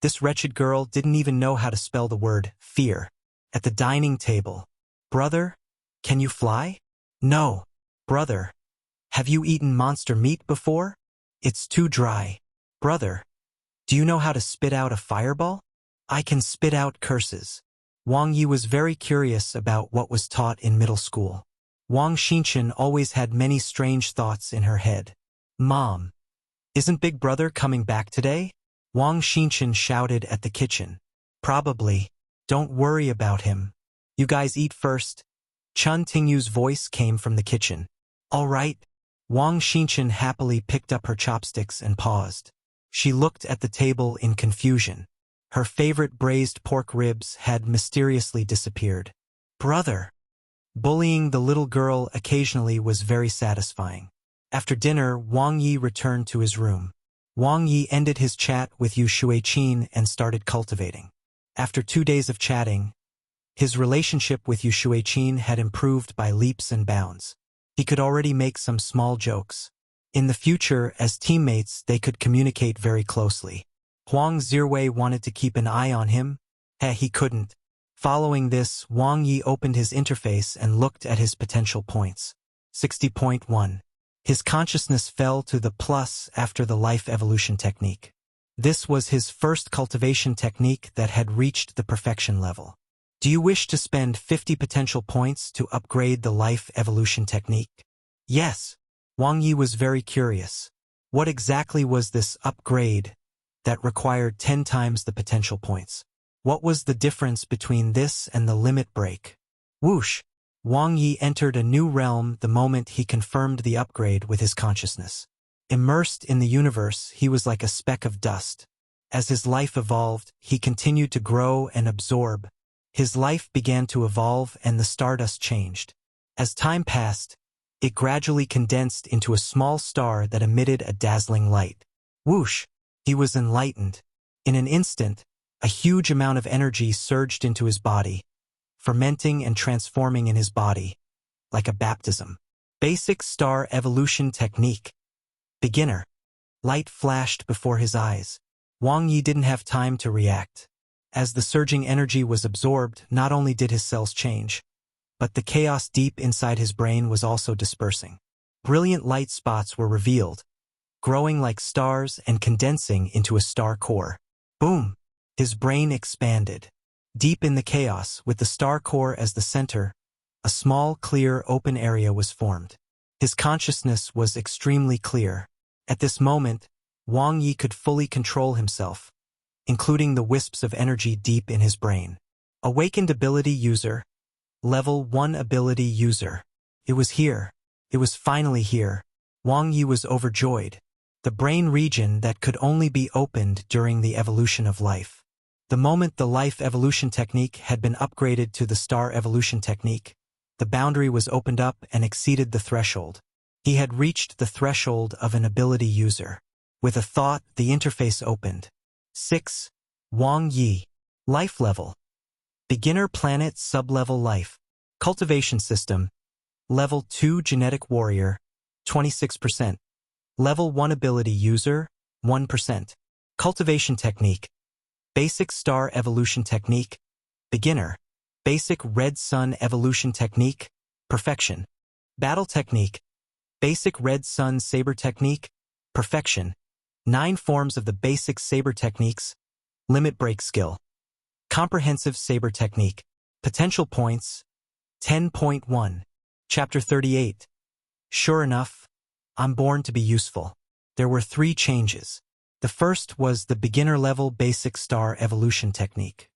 this wretched girl didn't even know how to spell the word fear. At the dining table, "Brother, can you fly?" "No." "Brother, have you eaten monster meat before?" "It's too dry." "Brother, do you know how to spit out a fireball?" "I can spit out curses." Wang Ye was very curious about what was taught in middle school. Wang Xinchen always had many strange thoughts in her head. "Mom, isn't Big Brother coming back today?" Wang Xinchen shouted at the kitchen. "Probably. Don't worry about him. You guys eat first." Chun Tingyu's voice came from the kitchen. "All right." Wang Xinchen happily picked up her chopsticks and paused. She looked at the table in confusion. Her favorite braised pork ribs had mysteriously disappeared. "Brother." Bullying the little girl occasionally was very satisfying. After dinner, Wang Ye returned to his room. Wang Ye ended his chat with Yu Shuiqin and started cultivating. After 2 days of chatting, his relationship with Yu Shuiqin had improved by leaps and bounds. He could already make some small jokes. In the future, as teammates, they could communicate very closely. Huang Zirwei wanted to keep an eye on him. He couldn't. Following this, Wang Ye opened his interface and looked at his potential points. 60.1. His consciousness fell to the plus after the life evolution technique. This was his first cultivation technique that had reached the perfection level. Do you wish to spend 50 potential points to upgrade the life evolution technique? Yes. Wang Ye was very curious. What exactly was this upgrade that required 10 times the potential points? What was the difference between this and the limit break? Whoosh! Wang Ye entered a new realm the moment he confirmed the upgrade with his consciousness. Immersed in the universe, he was like a speck of dust. As his life evolved, he continued to grow and absorb. His life began to evolve and the stardust changed. As time passed, it gradually condensed into a small star that emitted a dazzling light. Whoosh! He was enlightened. In an instant, a huge amount of energy surged into his body, fermenting and transforming in his body, like a baptism. Basic star evolution technique. Beginner. Light flashed before his eyes. Wang Ye didn't have time to react. As the surging energy was absorbed, not only did his cells change, but the chaos deep inside his brain was also dispersing. Brilliant light spots were revealed, growing like stars and condensing into a star core. Boom! His brain expanded. Deep in the chaos, with the star core as the center, a small, clear, open area was formed. His consciousness was extremely clear. At this moment, Wang Ye could fully control himself, including the wisps of energy deep in his brain. Awakened ability user. Level 1 ability user. It was here. It was finally here. Wang Ye was overjoyed. the brain region that could only be opened during the evolution of life. The moment the life evolution technique had been upgraded to the star evolution technique, the boundary was opened up and exceeded the threshold. He had reached the threshold of an ability user. With a thought, the interface opened. 6. Wang Ye. Life level. Beginner planet sublevel life. Cultivation system. Level 2 genetic warrior, 26%. Level 1 ability user, 1%. Cultivation technique. Basic star evolution technique. Beginner. Basic red sun evolution technique. Perfection. Battle technique. Basic red sun saber technique. Perfection. 9 forms of the basic saber techniques. Limit break skill. Comprehensive saber technique. Potential points. 10.1. Chapter 38. Sure enough, I'm born to be useful. There were 3 changes. The first was the beginner-level basic star evolution technique.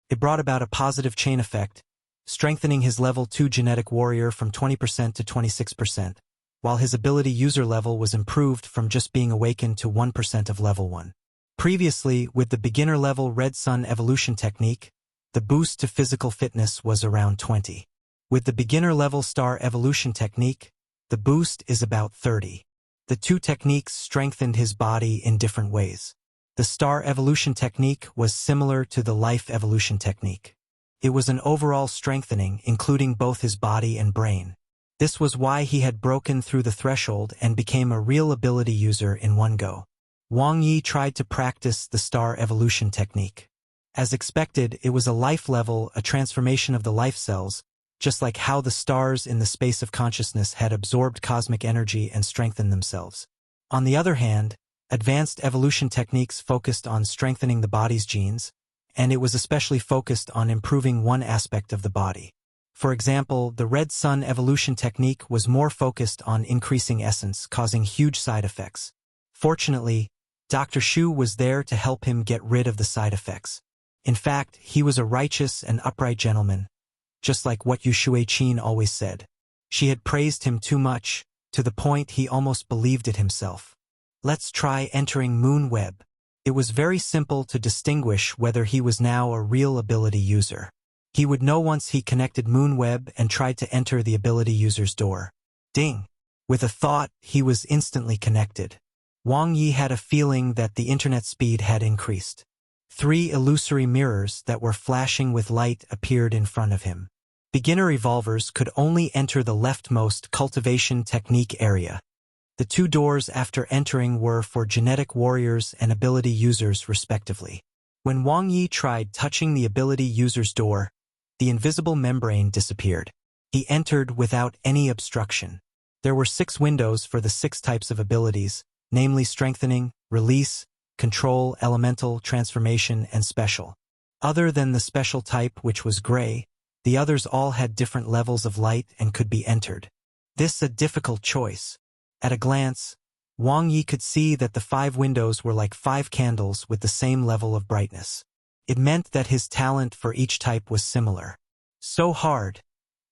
It brought about a positive chain effect, strengthening his level 2 genetic warrior from 20% to 26%, while his ability user level was improved from just being awakened to 1% of level 1. Previously, with the beginner-level red sun evolution technique, the boost to physical fitness was around 20. With the beginner-level star evolution technique, the boost is about 30. The 2 techniques strengthened his body in different ways. The star evolution technique was similar to the life evolution technique. It was an overall strengthening, including both his body and brain. This was why he had broken through the threshold and became a real ability user in one go. Wang Ye tried to practice the star evolution technique. As expected, it was a life level, a transformation of the life cells, just like how the stars in the space of consciousness had absorbed cosmic energy and strengthened themselves. On the other hand, advanced evolution techniques focused on strengthening the body's genes, and it was especially focused on improving one aspect of the body. For example, the red sun evolution technique was more focused on increasing essence, causing huge side effects. Fortunately, Dr. Shu was there to help him get rid of the side effects. In fact, he was a righteous and upright gentleman, just like what Yu Shuiqin always said. She had praised him too much, to the point he almost believed it himself. Let's try entering Moonweb. It was very simple to distinguish whether he was now a real ability user. He would know once he connected Moonweb and tried to enter the ability user's door. Ding! With a thought, he was instantly connected. Wang Ye had a feeling that the internet speed had increased. 3 illusory mirrors that were flashing with light appeared in front of him. Beginner evolvers could only enter the leftmost cultivation technique area. The 2 doors after entering were for genetic warriors and ability users respectively. When Wang Ye tried touching the ability user's door, the invisible membrane disappeared. He entered without any obstruction. There were 6 windows for the 6 types of abilities, namely strengthening, release, control, elemental, transformation, and special. Other than the special type, which was gray, the others all had different levels of light and could be entered. This a difficult choice. At a glance, Wang Ye could see that the 5 windows were like 5 candles with the same level of brightness. It meant that his talent for each type was similar. So hard,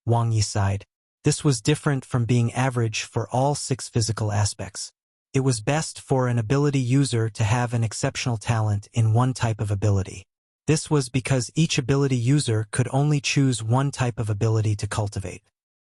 Wang Ye sighed. This was different from being average for all 6 physical aspects. It was best for an ability user to have an exceptional talent in one type of ability. This was because each ability user could only choose one type of ability to cultivate.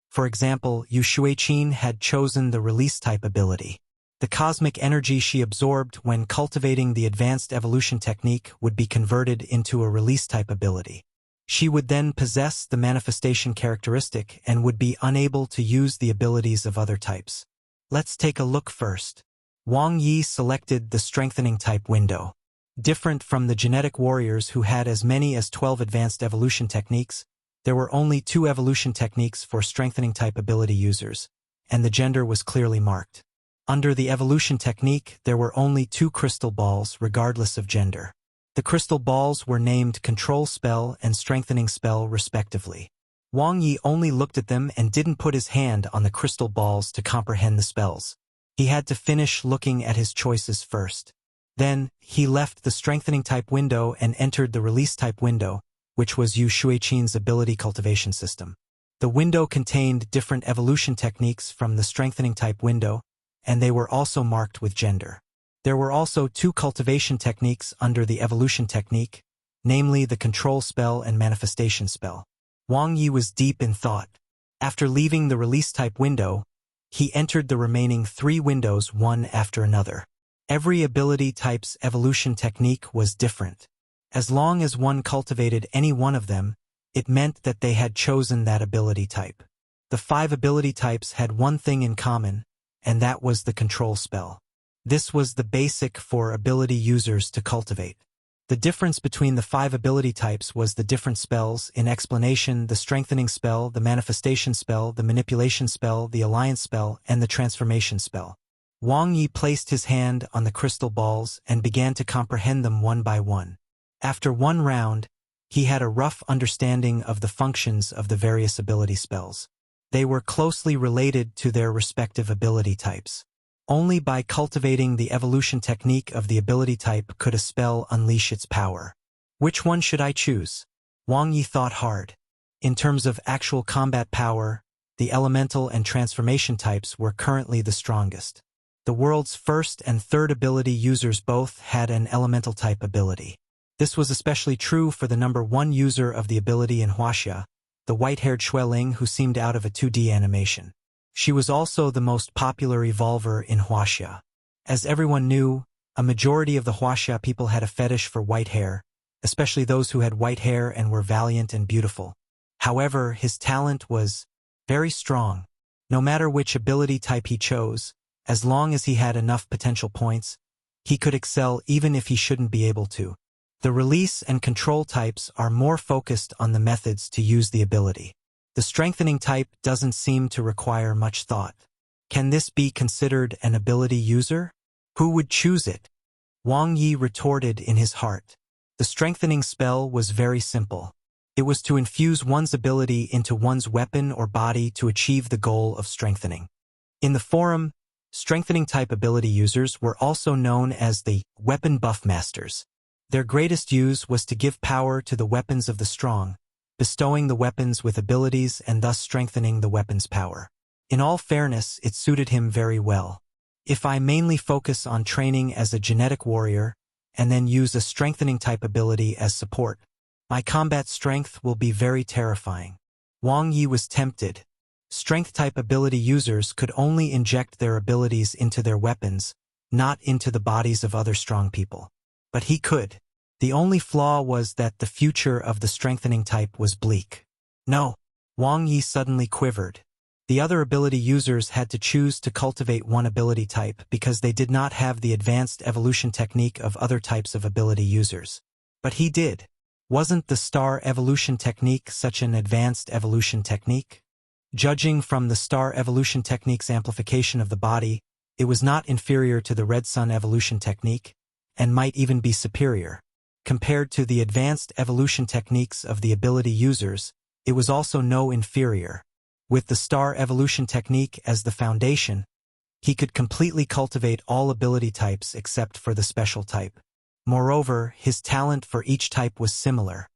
For example, Yu Shuiqin had chosen the release type ability. The cosmic energy she absorbed when cultivating the advanced evolution technique would be converted into a release type ability. She would then possess the manifestation characteristic and would be unable to use the abilities of other types. Let's take a look first. Wang Ye selected the strengthening type window. Different from the genetic warriors who had as many as 12 advanced evolution techniques, there were only 2 evolution techniques for strengthening type ability users, and the gender was clearly marked. Under the evolution technique, there were only 2 crystal balls regardless of gender. The crystal balls were named Control Spell and Strengthening Spell respectively. Wang Ye only looked at them and didn't put his hand on the crystal balls to comprehend the spells. He had to finish looking at his choices first. Then, he left the strengthening type window and entered the release type window, which was Yu Shuiqin's ability cultivation system. The window contained different evolution techniques from the strengthening type window, and they were also marked with gender. There were also two cultivation techniques under the evolution technique, namely the control spell and manifestation spell. Wang Ye was deep in thought. After leaving the release type window, he entered the remaining 3 windows one after another. Every ability type's evolution technique was different. As long as one cultivated any one of them, it meant that they had chosen that ability type. The 5 ability types had one thing in common, and that was the control spell. This was the basic for ability users to cultivate. The difference between the 5 ability types was the different spells. In explanation, the strengthening spell, the manifestation spell, the manipulation spell, the alliance spell, and the transformation spell. Wang Ye placed his hand on the crystal balls and began to comprehend them one by one. After one round, he had a rough understanding of the functions of the various ability spells. They were closely related to their respective ability types. Only by cultivating the evolution technique of the ability type could a spell unleash its power. Which one should I choose? Wang Ye thought hard. In terms of actual combat power, the elemental and transformation types were currently the strongest. The world's first and third ability users both had an elemental type ability. This was especially true for the number 1 user of the ability in Huaxia, the white-haired Xueling who seemed out of a 2D animation. She was also the most popular evolver in Huaxia. As everyone knew, a majority of the Huaxia people had a fetish for white hair, especially those who had white hair and were valiant and beautiful. However, his talent was very strong. No matter which ability type he chose, as long as he had enough potential points, he could excel even if he shouldn't be able to. The release and control types are more focused on the methods to use the ability. The strengthening type doesn't seem to require much thought. Can this be considered an ability user? Who would choose it? Wang Ye retorted in his heart. The strengthening spell was very simple. It was to infuse one's ability into one's weapon or body to achieve the goal of strengthening. In the forum, strengthening type ability users were also known as the weapon buff masters. Their greatest use was to give power to the weapons of the strong, bestowing the weapons with abilities and thus strengthening the weapon's power. In all fairness, it suited him very well. If I mainly focus on training as a genetic warrior, and then use a strengthening type ability as support, my combat strength will be very terrifying. Wang Ye was tempted. Strength type ability users could only inject their abilities into their weapons, not into the bodies of other strong people. But he could. The only flaw was that the future of the strengthening type was bleak. No. Wang Ye suddenly quivered. The other ability users had to choose to cultivate one ability type because they did not have the advanced evolution technique of other types of ability users. But he did. Wasn't the star evolution technique such an advanced evolution technique? Judging from the star evolution technique's amplification of the body, it was not inferior to the red sun evolution technique, and might even be superior. Compared to the advanced evolution techniques of the ability users, it was also no inferior. With the star evolution technique as the foundation, he could completely cultivate all ability types except for the special type. Moreover, his talent for each type was similar.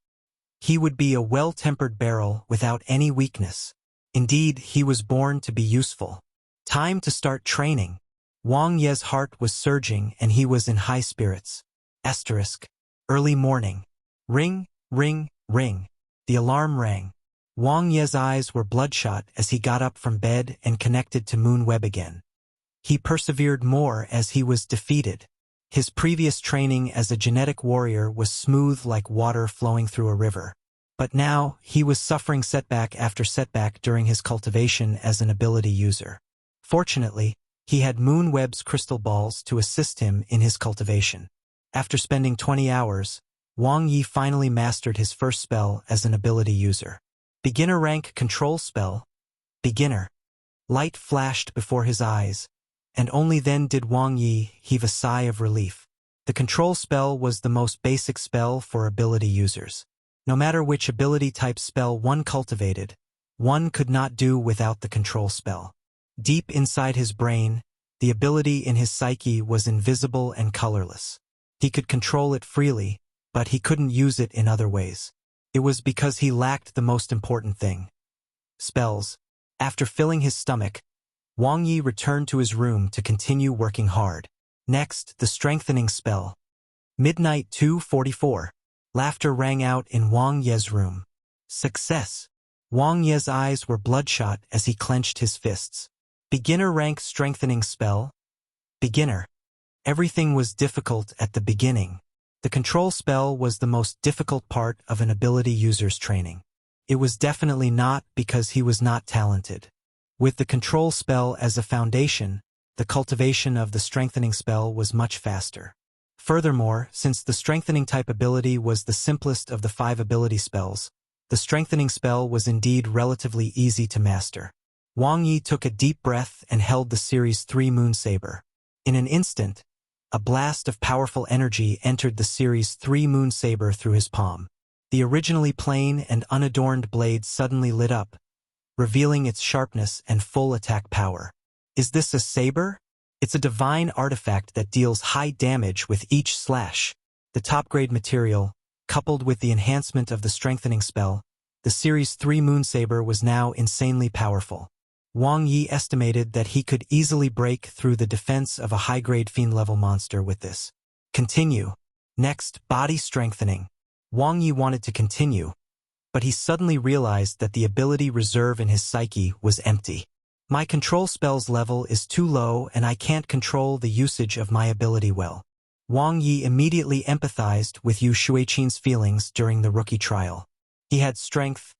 He would be a well-tempered barrel without any weakness. Indeed, he was born to be useful. Time to start training. Wang Ye's heart was surging and he was in high spirits. Early morning. Ring, ring, ring. The alarm rang. Wang Ye's eyes were bloodshot as he got up from bed and connected to Moon Web again. He persevered more as he was defeated. His previous training as a genetic warrior was smooth like water flowing through a river. But now, he was suffering setback after setback during his cultivation as an ability user. Fortunately, he had Moon Web's crystal balls to assist him in his cultivation. After spending 20 hours, Wang Ye finally mastered his first spell as an ability user. Beginner rank control spell. Beginner. Light flashed before his eyes, and only then did Wang Ye heave a sigh of relief. The control spell was the most basic spell for ability users. No matter which ability type spell one cultivated, one could not do without the control spell. Deep inside his brain, the ability in his psyche was invisible and colorless. He could control it freely, but he couldn't use it in other ways. It was because he lacked the most important thing. Spells. After filling his stomach, Wang Ye returned to his room to continue working hard. Next, the strengthening spell. Midnight 2:44. Laughter rang out in Wang Ye's room. Success. Wang Ye's eyes were bloodshot as he clenched his fists. Beginner rank strengthening spell. Beginner. Everything was difficult at the beginning. The control spell was the most difficult part of an ability user's training. It was definitely not because he was not talented. With the control spell as a foundation, the cultivation of the strengthening spell was much faster. Furthermore, since the strengthening type ability was the simplest of the 5 ability spells, the strengthening spell was indeed relatively easy to master. Wang Ye took a deep breath and held the Series 3 Moon Saber. In an instant, a blast of powerful energy entered the Series 3 Moon Saber through his palm. The originally plain and unadorned blade suddenly lit up, revealing its sharpness and full attack power. Is this a saber? It's a divine artifact that deals high damage with each slash. The top-grade material, coupled with the enhancement of the strengthening spell, the Series 3 Moon Saber was now insanely powerful. Wang Ye estimated that he could easily break through the defense of a high-grade fiend-level monster with this. Continue. Next, body strengthening. Wang Ye wanted to continue, but he suddenly realized that the ability reserve in his psyche was empty. My control spell's level is too low and I can't control the usage of my ability well. Wang Ye immediately empathized with Yu Shuiqin's feelings during the rookie trial. He had strength,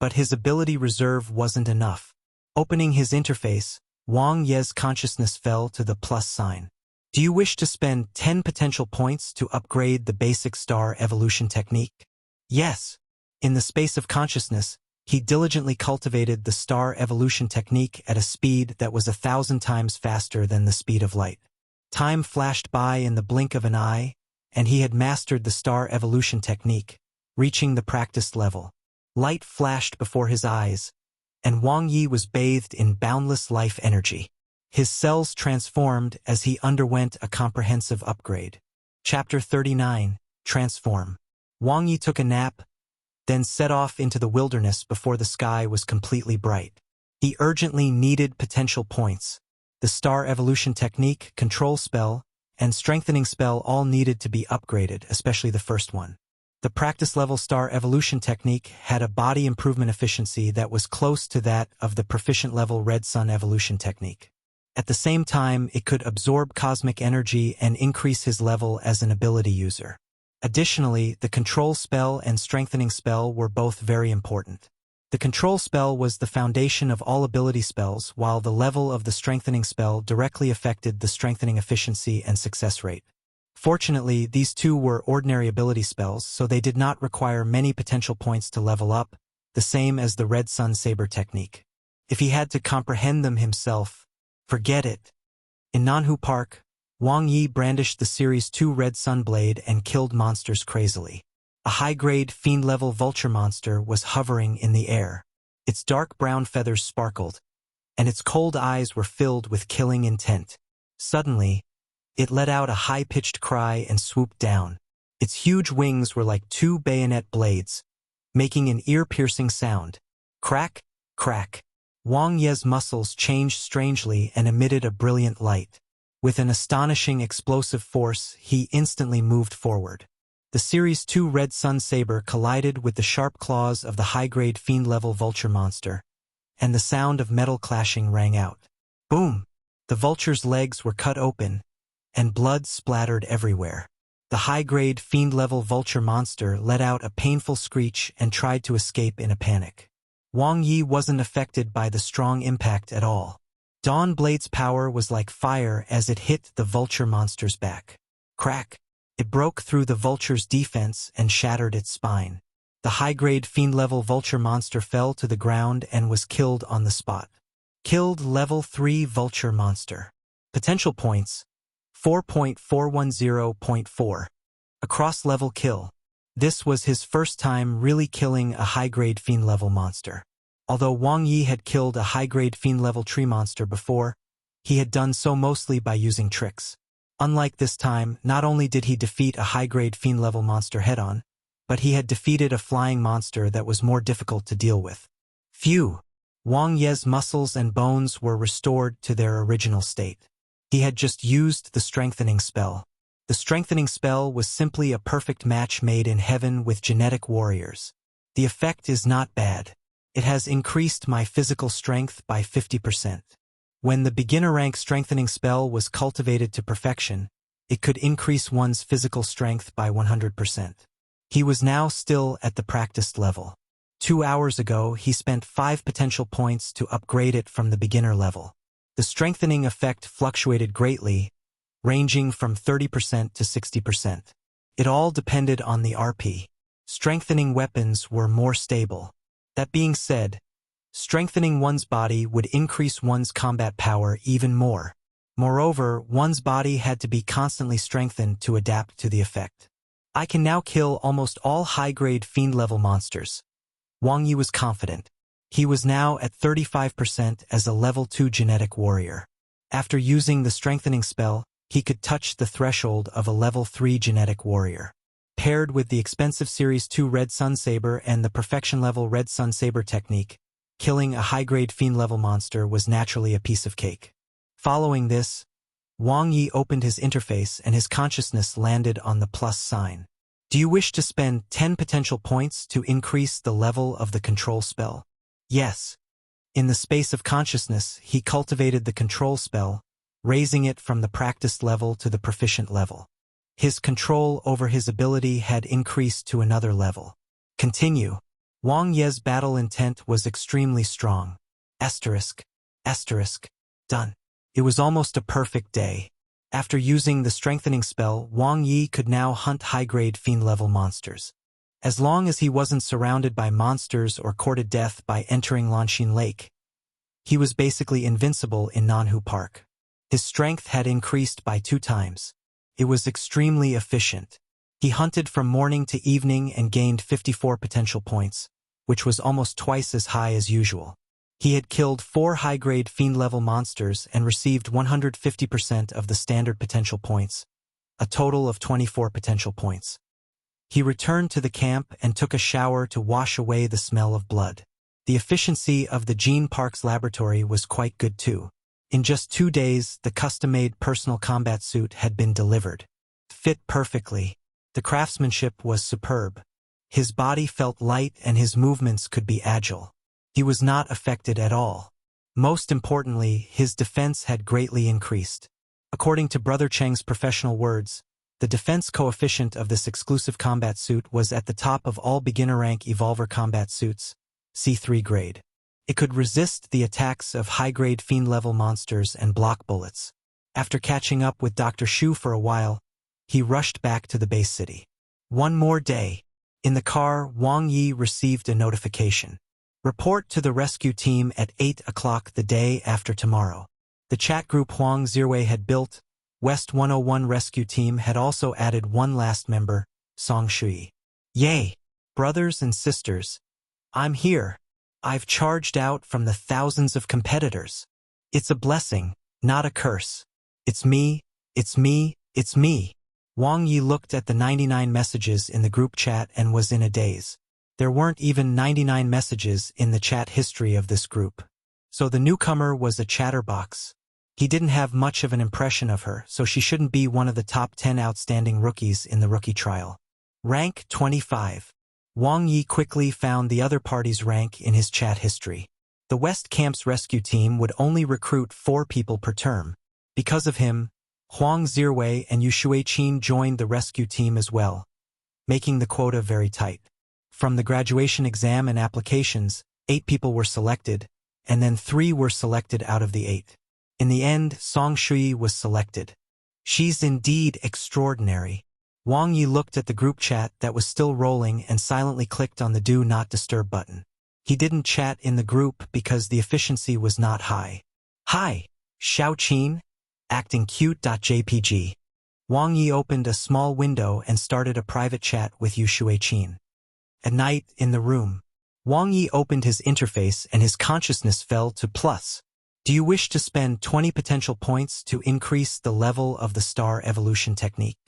but his ability reserve wasn't enough. Opening his interface, Wang Ye's consciousness fell to the plus sign. Do you wish to spend 10 potential points to upgrade the basic star evolution technique? Yes. In the space of consciousness, he diligently cultivated the star evolution technique at a speed that was 1,000 times faster than the speed of light. Time flashed by in the blink of an eye, and he had mastered the star evolution technique, reaching the practiced level. Light flashed before his eyes, and Wang Ye was bathed in boundless life energy. His cells transformed as he underwent a comprehensive upgrade. Chapter 39, Transform. Wang Ye took a nap, then set off into the wilderness before the sky was completely bright. He urgently needed potential points. The star evolution technique, control spell, and strengthening spell all needed to be upgraded, especially the first one. The practice-level star evolution technique had a body improvement efficiency that was close to that of the proficient-level red sun evolution technique. At the same time, it could absorb cosmic energy and increase his level as an ability user. Additionally, the control spell and strengthening spell were both very important. The control spell was the foundation of all ability spells, while the level of the strengthening spell directly affected the strengthening efficiency and success rate. Fortunately, these two were ordinary ability spells, so they did not require many potential points to level up, the same as the Red Sun Saber technique. If he had to comprehend them himself, forget it. In Nanhu Park, Wang Ye brandished the Series 2 Red Sun Blade and killed monsters crazily. A high-grade, fiend-level vulture monster was hovering in the air. Its dark brown feathers sparkled, and its cold eyes were filled with killing intent. Suddenly, it let out a high-pitched cry and swooped down. Its huge wings were like 2 bayonet blades, making an ear-piercing sound. Crack, crack. Wang Ye's muscles changed strangely and emitted a brilliant light. With an astonishing explosive force, he instantly moved forward. The Series 2 Red Sun Saber collided with the sharp claws of the high-grade fiend-level vulture monster, and the sound of metal clashing rang out. Boom! The vulture's legs were cut open, and blood splattered everywhere. The high-grade fiend-level vulture monster let out a painful screech and tried to escape in a panic. Wang Ye wasn't affected by the strong impact at all. Dawn Blade's power was like fire as it hit the vulture monster's back. Crack! It broke through the vulture's defense and shattered its spine. The high-grade fiend-level vulture monster fell to the ground and was killed on the spot. Killed Level 3 Vulture Monster. Potential points: 4.410.4. A cross-level kill. This was his first time really killing a high-grade fiend-level monster. Although Wang Ye had killed a high-grade fiend-level tree monster before, he had done so mostly by using tricks. Unlike this time, not only did he defeat a high-grade fiend-level monster head-on, but he had defeated a flying monster that was more difficult to deal with. Phew! Wang Ye's muscles and bones were restored to their original state. He had just used the strengthening spell. The strengthening spell was simply a perfect match made in heaven with genetic warriors. The effect is not bad. It has increased my physical strength by 50%. When the beginner rank strengthening spell was cultivated to perfection, it could increase one's physical strength by 100%. He was now still at the practiced level. 2 hours ago, he spent 5 potential points to upgrade it from the beginner level. The strengthening effect fluctuated greatly, ranging from 30% to 60%. It all depended on the RP. Strengthening weapons were more stable. That being said, strengthening one's body would increase one's combat power even more. Moreover, one's body had to be constantly strengthened to adapt to the effect. I can now kill almost all high-grade fiend-level monsters. Wang Ye was confident. He was now at 35% as a level 2 genetic warrior. After using the strengthening spell, he could touch the threshold of a level 3 genetic warrior. Paired with the expensive Series 2 Red Sun Saber and the perfection level Red Sun Saber technique, killing a high-grade fiend-level monster was naturally a piece of cake. Following this, Wang Ye opened his interface and his consciousness landed on the plus sign. Do you wish to spend 10 potential points to increase the level of the control spell? Yes. In the space of consciousness, he cultivated the control spell, raising it from the practiced level to the proficient level. His control over his ability had increased to another level. Continue. Wang Ye's battle intent was extremely strong. Asterisk. Done. It was almost a perfect day. After using the strengthening spell, Wang Ye could now hunt high-grade fiend-level monsters. As long as he wasn't surrounded by monsters or courted death by entering Lanshin Lake, he was basically invincible in Nanhu Park. His strength had increased by 2 times. It was extremely efficient. He hunted from morning to evening and gained 54 potential points, which was almost twice as high as usual. He had killed 4 high-grade fiend-level monsters and received 150% of the standard potential points, a total of 24 potential points. He returned to the camp and took a shower to wash away the smell of blood. The efficiency of the Gene Park's laboratory was quite good too. In just 2 days, the custom-made personal combat suit had been delivered. Fit perfectly. The craftsmanship was superb. His body felt light and his movements could be agile. He was not affected at all. Most importantly, his defense had greatly increased. According to Brother Cheng's professional words, the defense coefficient of this exclusive combat suit was at the top of all beginner-rank Evolver combat suits, C3 grade. It could resist the attacks of high-grade fiend-level monsters and block bullets. After catching up with Dr. Shu for a while, he rushed back to the base city. One more day. In the car, Wang Ye received a notification. Report to the rescue team at 8 o'clock the day after tomorrow. The chat group Huang Zirwei had built, West 101 rescue team had also added one last member, Song Shui. Yay! Brothers and sisters, I'm here. I've charged out from the thousands of competitors. It's a blessing, not a curse. It's me. Wang Ye looked at the 99 messages in the group chat and was in a daze. There weren't even 99 messages in the chat history of this group. So the newcomer was a chatterbox. He didn't have much of an impression of her, so she shouldn't be one of the top 10 outstanding rookies in the rookie trial. Rank 25. Wang Ye quickly found the other party's rank in his chat history. The West Camp's rescue team would only recruit 4 people per term. Because of him, Huang Zirwei and Yu Shuiqin joined the rescue team as well, making the quota very tight. From the graduation exam and applications, 8 people were selected, and then 3 were selected out of the 8. In the end, Song Shui was selected. She's indeed extraordinary. Wang Ye looked at the group chat that was still rolling and silently clicked on the Do Not Disturb button. He didn't chat in the group because the efficiency was not high. Hi, Xiaoqin, acting cute.jpg. Wang Ye opened a small window and started a private chat with Yu Shuiqin. At night, in the room, Wang Ye opened his interface and his consciousness fell to plus. Do you wish to spend 20 potential points to increase the level of the star evolution technique?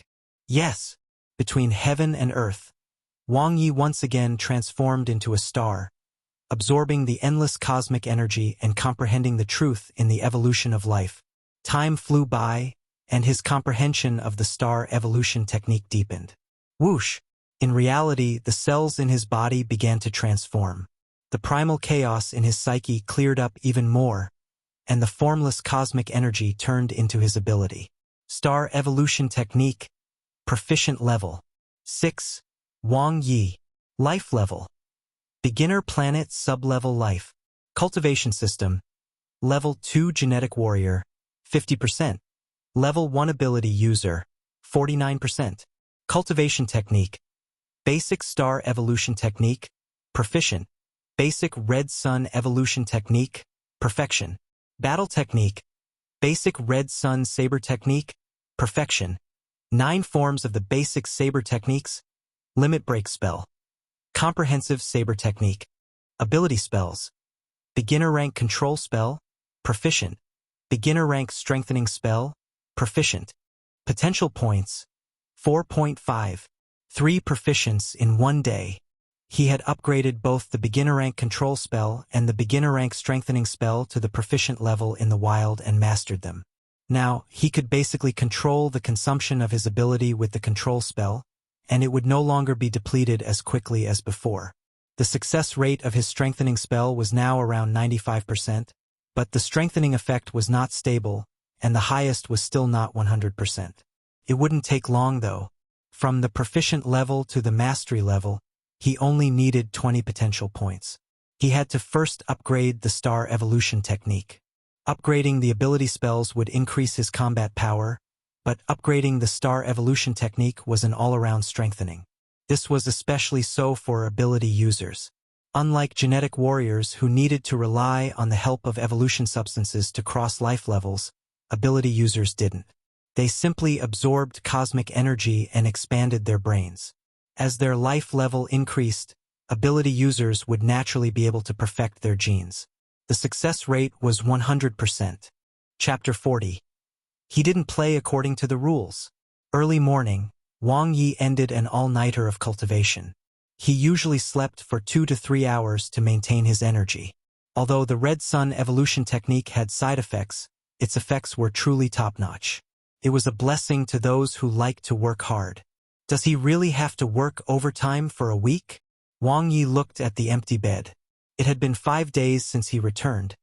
Yes. Between heaven and earth, Wang Ye once again transformed into a star, absorbing the endless cosmic energy and comprehending the truth in the evolution of life. Time flew by, and his comprehension of the star evolution technique deepened. Whoosh! In reality, the cells in his body began to transform. The primal chaos in his psyche cleared up even more, and the formless cosmic energy turned into his ability. Star evolution technique, proficient level. 6. Wang Ye. Life level. Beginner planet sublevel life. Cultivation system. Level 2 genetic warrior, 50%. Level 1 ability user, 49%. Cultivation technique. Basic star evolution technique, proficient. Basic red sun evolution technique, perfection. Battle technique. Basic red sun saber technique, perfection. 9 forms of the basic saber techniques. Limit break spell. Comprehensive saber technique. Ability spells. Beginner rank control spell, proficient. Beginner rank strengthening spell, proficient. Potential points, 4.5. 3 proficients in one day. He had upgraded both the beginner rank control spell and the beginner rank strengthening spell to the proficient level in the wild and mastered them. Now, he could basically control the consumption of his ability with the control spell, and it would no longer be depleted as quickly as before. The success rate of his strengthening spell was now around 95%, but the strengthening effect was not stable, and the highest was still not 100%. It wouldn't take long though. From the proficient level to the mastery level, he only needed 20 potential points. He had to first upgrade the star evolution technique. Upgrading the ability spells would increase his combat power, but upgrading the star evolution technique was an all-around strengthening. This was especially so for ability users. Unlike genetic warriors who needed to rely on the help of evolution substances to cross life levels, ability users didn't. They simply absorbed cosmic energy and expanded their brains. As their life level increased, ability users would naturally be able to perfect their genes. The success rate was 100%. Chapter 40. He didn't play according to the rules. Early morning, Wang Ye ended an all-nighter of cultivation. He usually slept for 2 to 3 hours to maintain his energy. Although the Red Sun evolution technique had side effects, its effects were truly top-notch. It was a blessing to those who like to work hard. Does he really have to work overtime for a week? Wang Ye looked at the empty bed. It had been 5 days since he returned,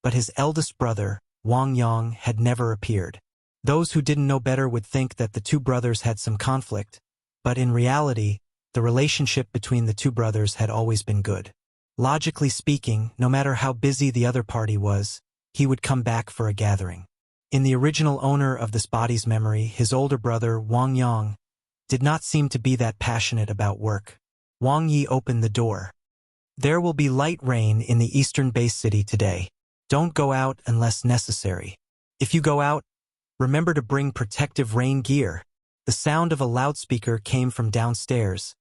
but his eldest brother, Wang Yang, had never appeared. Those who didn't know better would think that the two brothers had some conflict, but in reality, the relationship between the two brothers had always been good. Logically speaking, no matter how busy the other party was, he would come back for a gathering. In the original owner of this body's memory, his older brother, Wang Yang, did not seem to be that passionate about work. Wang Ye opened the door. There will be light rain in the eastern base city today. Don't go out unless necessary. If you go out, remember to bring protective rain gear. The sound of a loudspeaker came from downstairs,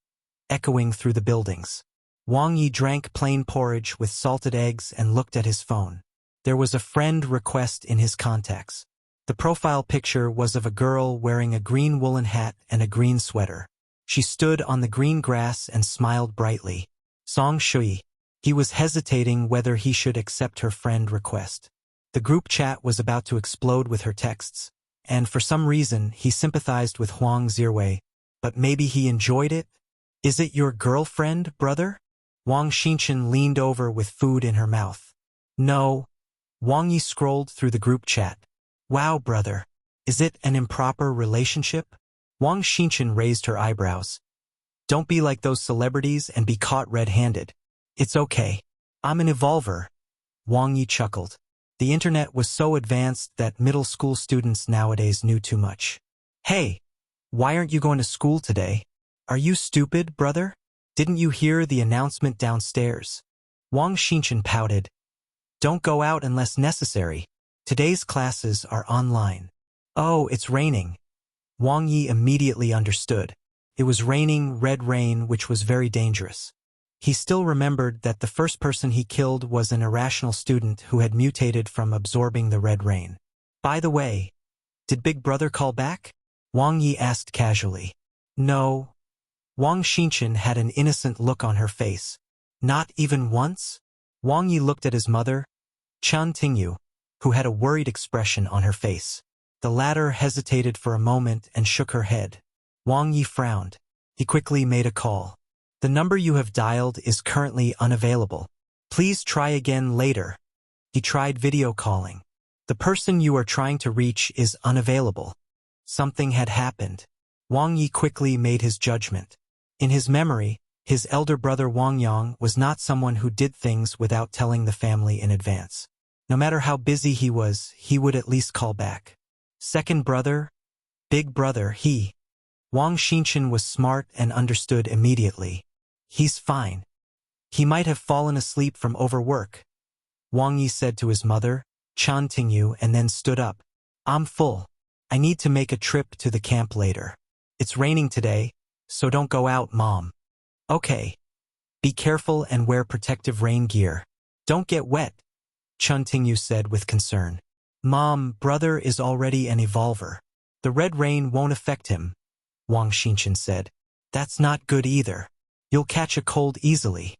echoing through the buildings. Wang Ye drank plain porridge with salted eggs and looked at his phone. There was a friend request in his contacts. The profile picture was of a girl wearing a green woolen hat and a green sweater. She stood on the green grass and smiled brightly. Song Shui. He was hesitating whether he should accept her friend request. The group chat was about to explode with her texts, and for some reason he sympathized with Huang Zirwei, but maybe he enjoyed it? Is it your girlfriend, brother? Wang Xinchen leaned over with food in her mouth. No. Wang Yi scrolled through the group chat. Wow, brother. Is it an improper relationship? Wang Xinchen raised her eyebrows. Don't be like those celebrities and be caught red-handed. It's okay. I'm an evolver. Wang Yi chuckled. The internet was so advanced that middle school students nowadays knew too much. Hey, why aren't you going to school today? Are you stupid, brother? Didn't you hear the announcement downstairs? Wang Xinchen pouted. Don't go out unless necessary. Today's classes are online. Oh, it's raining. Wang Yi immediately understood. It was raining red rain, which was very dangerous. He still remembered that the first person he killed was an irrational student who had mutated from absorbing the red rain. By the way, did Big Brother call back? Wang Yi asked casually. No. Wang Xinchen had an innocent look on her face. Not even once? Wang Yi looked at his mother. Chun Tingyu. who had a worried expression on her face. The latter hesitated for a moment and shook her head. Wang Ye frowned. He quickly made a call. The number you have dialed is currently unavailable. Please try again later. He tried video calling. The person you are trying to reach is unavailable. Something had happened. Wang Ye quickly made his judgment. In his memory, his elder brother Wang Yang was not someone who did things without telling the family in advance. No matter how busy he was, he would at least call back. Second brother? Big brother, he. Wang Xinchen was smart and understood immediately. He's fine. He might have fallen asleep from overwork. Wang Yi said to his mother, Chan Tingyu, and then stood up. I'm full. I need to make a trip to the camp later. It's raining today, so don't go out, Mom. Okay. Be careful and wear protective rain gear. Don't get wet, Chun Tingyu said with concern. Mom, brother is already an evolver. The red rain won't affect him, Wang Xinchen said. That's not good either. You'll catch a cold easily,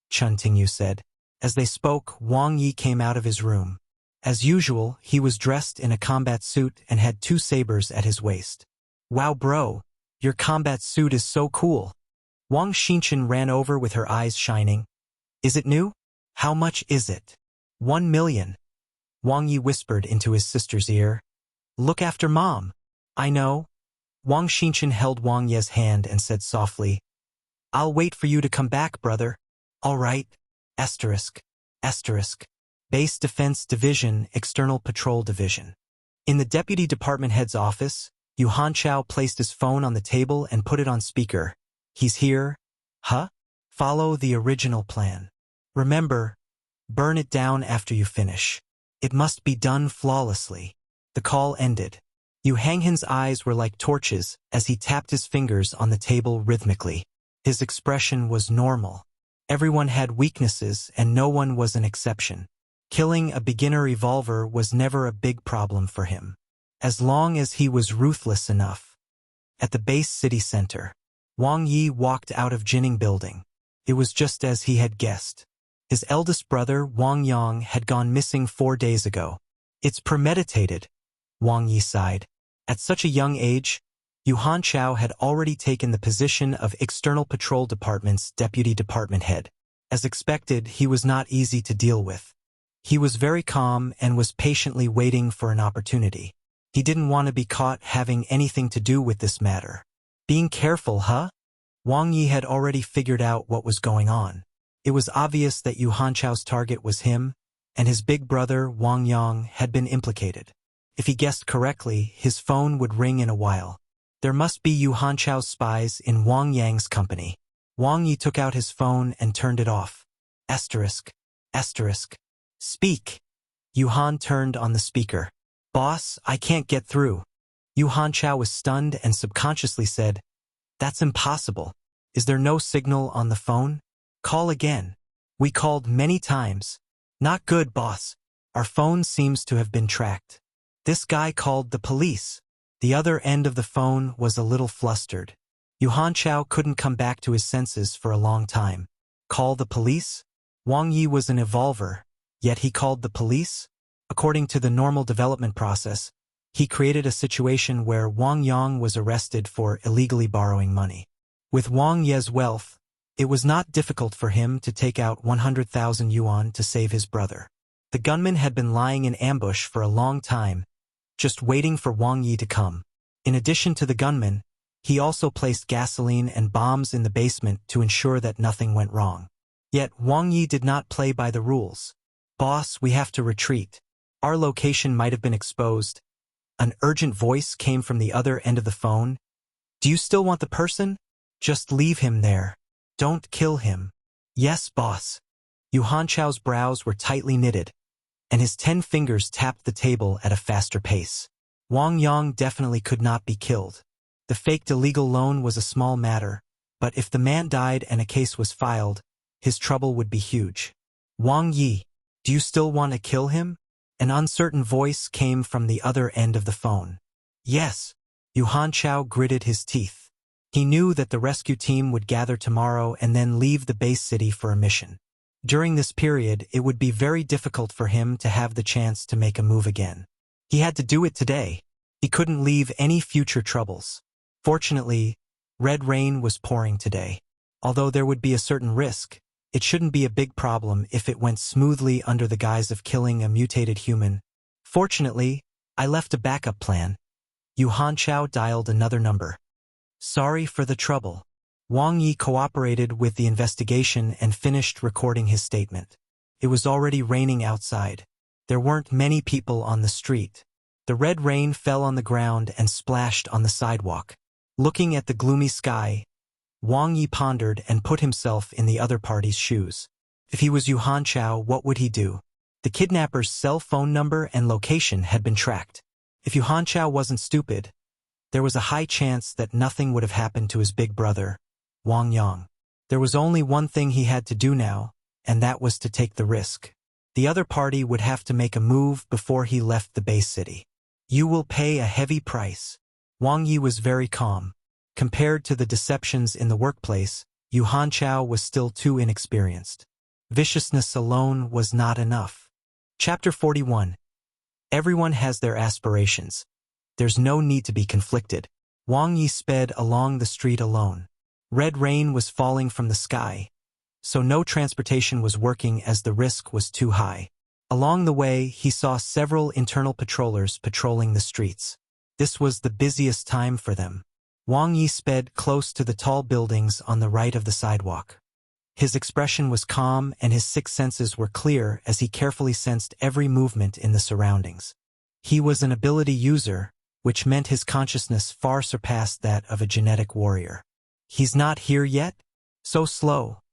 Chun Tingyu said. As they spoke, Wang Yi came out of his room. As usual, he was dressed in a combat suit and had 2 sabers at his waist. Wow bro, your combat suit is so cool. Wang Xinchen ran over with her eyes shining. Is it new? How much is it? 1 million. Wang Yi whispered into his sister's ear. Look after Mom. I know. Wang Xinchen held Wang Ye's hand and said softly, I'll wait for you to come back, brother. All right. Asterisk. Asterisk. Base Defense Division, External Patrol Division. In the Deputy Department Head's office, Yu Hanchao placed his phone on the table and put it on speaker. He's here. Huh? Follow the original plan. Remember, burn it down after you finish. It must be done flawlessly. The call ended. Yu Hanghan's eyes were like torches as he tapped his fingers on the table rhythmically. His expression was normal. Everyone had weaknesses and no one was an exception. Killing a beginner evolver was never a big problem for him, as long as he was ruthless enough. At the base city center, Wang Yi walked out of Jining Building. It was just as he had guessed. His eldest brother, Wang Yang, had gone missing 4 days ago. It's premeditated, Wang Yi sighed. At such a young age, Yu Hanchao had already taken the position of External Patrol Department's Deputy Department Head. As expected, he was not easy to deal with. He was very calm and was patiently waiting for an opportunity. He didn't want to be caught having anything to do with this matter. Being careful, huh? Wang Yi had already figured out what was going on. It was obvious that Yu Hanchao's target was him, and his big brother, Wang Yang, had been implicated. If he guessed correctly, his phone would ring in a while. There must be Yu Hanchao's spies in Wang Yang's company. Wang Yi took out his phone and turned it off. Asterisk. Asterisk. Speak. Yu Han turned on the speaker. Boss, I can't get through. Yu Hanchao was stunned and subconsciously said, That's impossible. Is there no signal on the phone? Call again. We called many times. Not good, boss. Our phone seems to have been tracked. This guy called the police. The other end of the phone was a little flustered. Yu Hanchao couldn't come back to his senses for a long time. Call the police? Wang Yi was an evolver, yet he called the police? According to the normal development process, he created a situation where Wang Yang was arrested for illegally borrowing money. With Wang Ye's wealth, it was not difficult for him to take out 100,000 yuan to save his brother. The gunman had been lying in ambush for a long time, just waiting for Wang Yi to come. In addition to the gunman, he also placed gasoline and bombs in the basement to ensure that nothing went wrong. Yet Wang Yi did not play by the rules. Boss, we have to retreat. Our location might have been exposed. An urgent voice came from the other end of the phone. Do you still want the person? Just leave him there. Don't kill him. Yes, boss. Yu Hanchao's brows were tightly knitted, and his 10 fingers tapped the table at a faster pace. Wang Yang definitely could not be killed. The faked illegal loan was a small matter, but if the man died and a case was filed, his trouble would be huge. Wang Yi, do you still want to kill him? An uncertain voice came from the other end of the phone. Yes. Yu Hanchao gritted his teeth. He knew that the rescue team would gather tomorrow and then leave the base city for a mission. During this period, it would be very difficult for him to have the chance to make a move again. He had to do it today. He couldn't leave any future troubles. Fortunately, red rain was pouring today. Although there would be a certain risk, it shouldn't be a big problem if it went smoothly under the guise of killing a mutated human. Fortunately, I left a backup plan. Yu Hanchao dialed another number. Sorry for the trouble. Wang Ye cooperated with the investigation and finished recording his statement. It was already raining outside. There weren't many people on the street. The red rain fell on the ground and splashed on the sidewalk. Looking at the gloomy sky, Wang Ye pondered and put himself in the other party's shoes. If he was Yu Hanchao, what would he do? The kidnapper's cell phone number and location had been tracked. If Yu Hanchao wasn't stupid, there was a high chance that nothing would have happened to his big brother, Wang Yang. There was only one thing he had to do now, and that was to take the risk. The other party would have to make a move before he left the base city. You will pay a heavy price. Wang Ye was very calm. Compared to the deceptions in the workplace, Yu Hanchao was still too inexperienced. Viciousness alone was not enough. Chapter 41. Everyone has their aspirations. There's no need to be conflicted. Wang Ye sped along the street alone. Red rain was falling from the sky, so no transportation was working as the risk was too high. Along the way, he saw several internal patrollers patrolling the streets. This was the busiest time for them. Wang Ye sped close to the tall buildings on the right of the sidewalk. His expression was calm and his six senses were clear as he carefully sensed every movement in the surroundings. He was an ability user, which meant his consciousness far surpassed that of a genetic warrior. He's not here yet? So slow.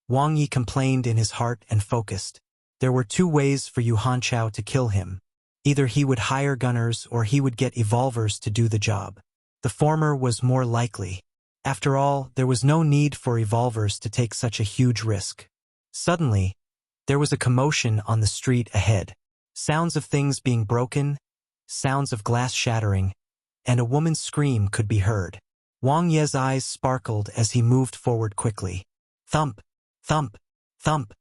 Wang Ye complained in his heart and focused. There were two ways for Yu Hanchao to kill him. Either he would hire gunners or he would get evolvers to do the job. The former was more likely. After all, there was no need for evolvers to take such a huge risk. Suddenly, there was a commotion on the street ahead. Sounds of things being broken, sounds of glass shattering, and a woman's scream could be heard. Wang Ye's eyes sparkled as he moved forward quickly. Thump, thump, thump.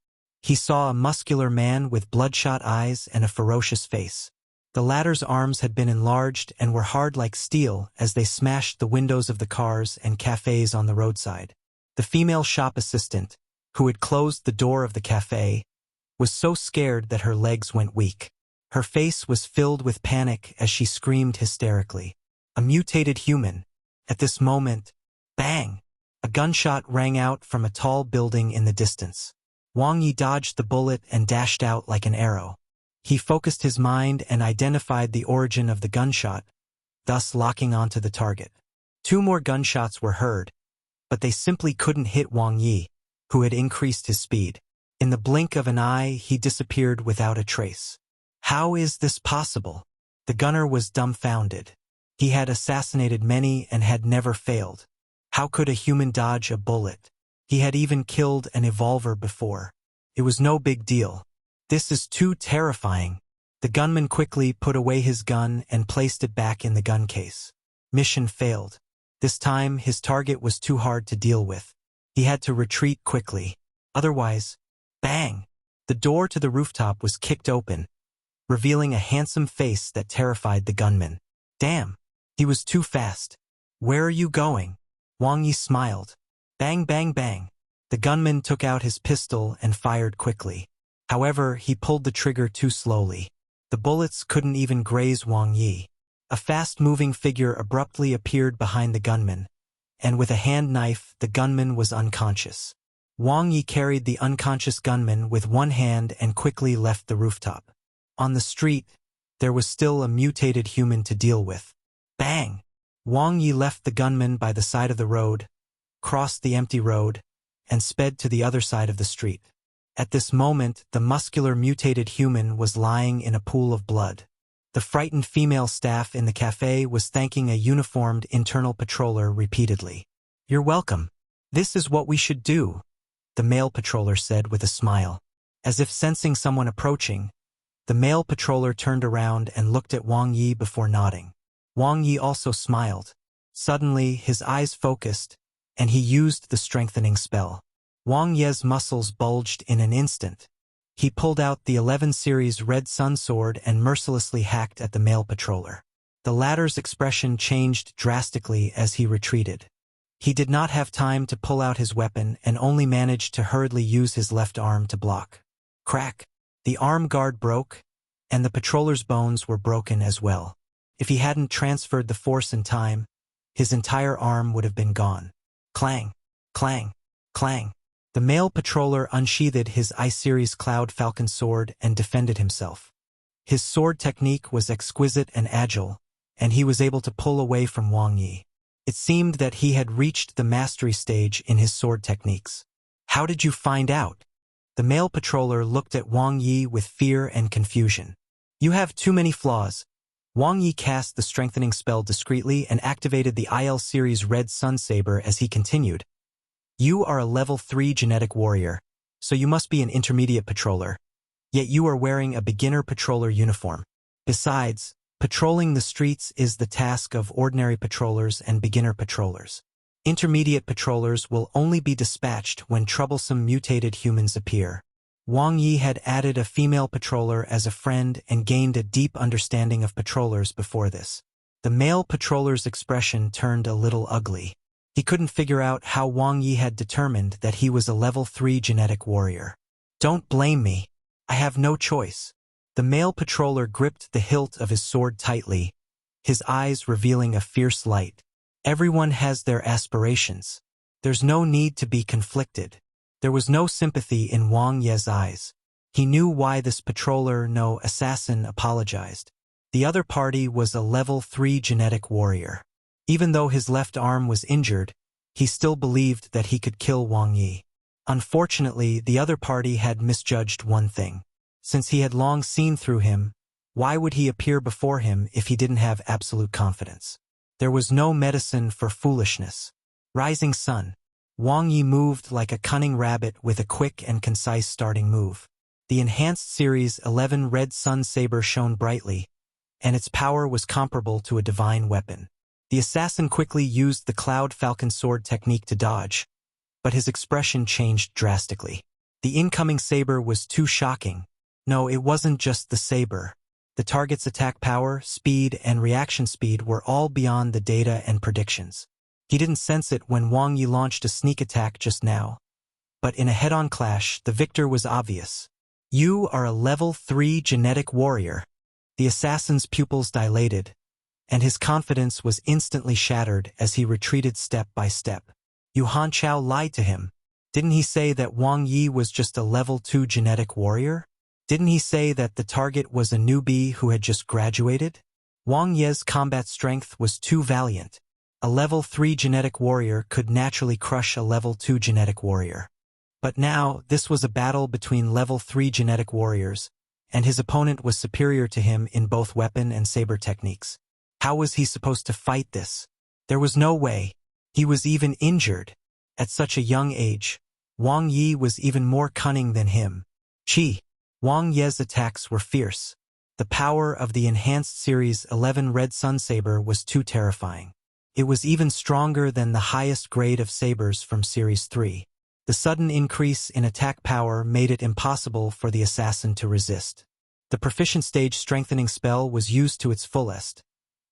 He saw a muscular man with bloodshot eyes and a ferocious face. The latter's arms had been enlarged and were hard like steel as they smashed the windows of the cars and cafes on the roadside. The female shop assistant, who had closed the door of the cafe, was so scared that her legs went weak. Her face was filled with panic as she screamed hysterically. A mutated human. At this moment, bang! A gunshot rang out from a tall building in the distance. Wang Ye dodged the bullet and dashed out like an arrow. He focused his mind and identified the origin of the gunshot, thus locking onto the target. Two more gunshots were heard, but they simply couldn't hit Wang Ye, who had increased his speed. In the blink of an eye, he disappeared without a trace. How is this possible? The gunner was dumbfounded. He had assassinated many and had never failed. How could a human dodge a bullet? He had even killed an evolver before. It was no big deal. This is too terrifying. The gunman quickly put away his gun and placed it back in the gun case. Mission failed. This time, his target was too hard to deal with. He had to retreat quickly. Otherwise, bang! The door to the rooftop was kicked open, revealing a handsome face that terrified the gunman. Damn! He was too fast. Where are you going? Wang Ye smiled. Bang, bang, bang. The gunman took out his pistol and fired quickly. However, he pulled the trigger too slowly. The bullets couldn't even graze Wang Ye. A fast-moving figure abruptly appeared behind the gunman, and with a hand knife, the gunman was unconscious. Wang Ye carried the unconscious gunman with one hand and quickly left the rooftop. On the street, there was still a mutated human to deal with. Bang! Wang Ye left the gunman by the side of the road, crossed the empty road, and sped to the other side of the street. At this moment, the muscular mutated human was lying in a pool of blood. The frightened female staff in the cafe was thanking a uniformed internal patroller repeatedly. You're welcome. This is what we should do, the male patroller said with a smile. As if sensing someone approaching, the male patroller turned around and looked at Wang Ye before nodding. Wang Ye also smiled. Suddenly, his eyes focused, and he used the strengthening spell. Wang Ye's muscles bulged in an instant. He pulled out the 11 series Red Sun sword and mercilessly hacked at the male patroller. The latter's expression changed drastically as he retreated. He did not have time to pull out his weapon and only managed to hurriedly use his left arm to block. Crack! The arm guard broke, and the patroller's bones were broken as well. If he hadn't transferred the force in time, his entire arm would have been gone. Clang! Clang! Clang! The male patroller unsheathed his I-Series Cloud Falcon sword and defended himself. His sword technique was exquisite and agile, and he was able to pull away from Wang Ye. It seemed that he had reached the mastery stage in his sword techniques. How did you find out? The male patroller looked at Wang Ye with fear and confusion. You have too many flaws. Wang Ye cast the strengthening spell discreetly and activated the IL series Red Sun Saber as he continued. You are a level 3 genetic warrior, so you must be an intermediate patroller. Yet you are wearing a beginner patroller uniform. Besides, patrolling the streets is the task of ordinary patrollers and beginner patrollers. Intermediate patrollers will only be dispatched when troublesome mutated humans appear. Wang Ye had added a female patroller as a friend and gained a deep understanding of patrollers before this. The male patroller's expression turned a little ugly. He couldn't figure out how Wang Ye had determined that he was a level 3 genetic warrior. Don't blame me. I have no choice. The male patroller gripped the hilt of his sword tightly, his eyes revealing a fierce light. Everyone has their aspirations. There's no need to be conflicted. There was no sympathy in Wang Ye's eyes. He knew why this patroller, no assassin, apologized. The other party was a level 3 genetic warrior. Even though his left arm was injured, he still believed that he could kill Wang Ye. Unfortunately, the other party had misjudged one thing. Since he had long seen through him, why would he appear before him if he didn't have absolute confidence? There was no medicine for foolishness. Rising Sun. Wang Ye moved like a cunning rabbit with a quick and concise starting move. The enhanced Series 11 Red Sun Saber shone brightly, and its power was comparable to a divine weapon. The assassin quickly used the Cloud Falcon sword technique to dodge, but his expression changed drastically. The incoming saber was too shocking. No, it wasn't just the saber. The target's attack power, speed, and reaction speed were all beyond the data and predictions. He didn't sense it when Wang Ye launched a sneak attack just now. But in a head-on clash, the victor was obvious. You are a level 3 genetic warrior. The assassin's pupils dilated, and his confidence was instantly shattered as he retreated step by step. Yu Hanchao lied to him. Didn't he say that Wang Ye was just a level 2 genetic warrior? Didn't he say that the target was a newbie who had just graduated? Wang Ye's combat strength was too valiant. A level 3 genetic warrior could naturally crush a level 2 genetic warrior. But now, this was a battle between level 3 genetic warriors, and his opponent was superior to him in both weapon and saber techniques. How was he supposed to fight this? There was no way. He was even injured. At such a young age, Wang Ye was even more cunning than him. Wang Ye's attacks were fierce. The power of the enhanced Series 11 Red Sun Saber was too terrifying. It was even stronger than the highest grade of sabers from Series 3. The sudden increase in attack power made it impossible for the assassin to resist. The proficient stage strengthening spell was used to its fullest,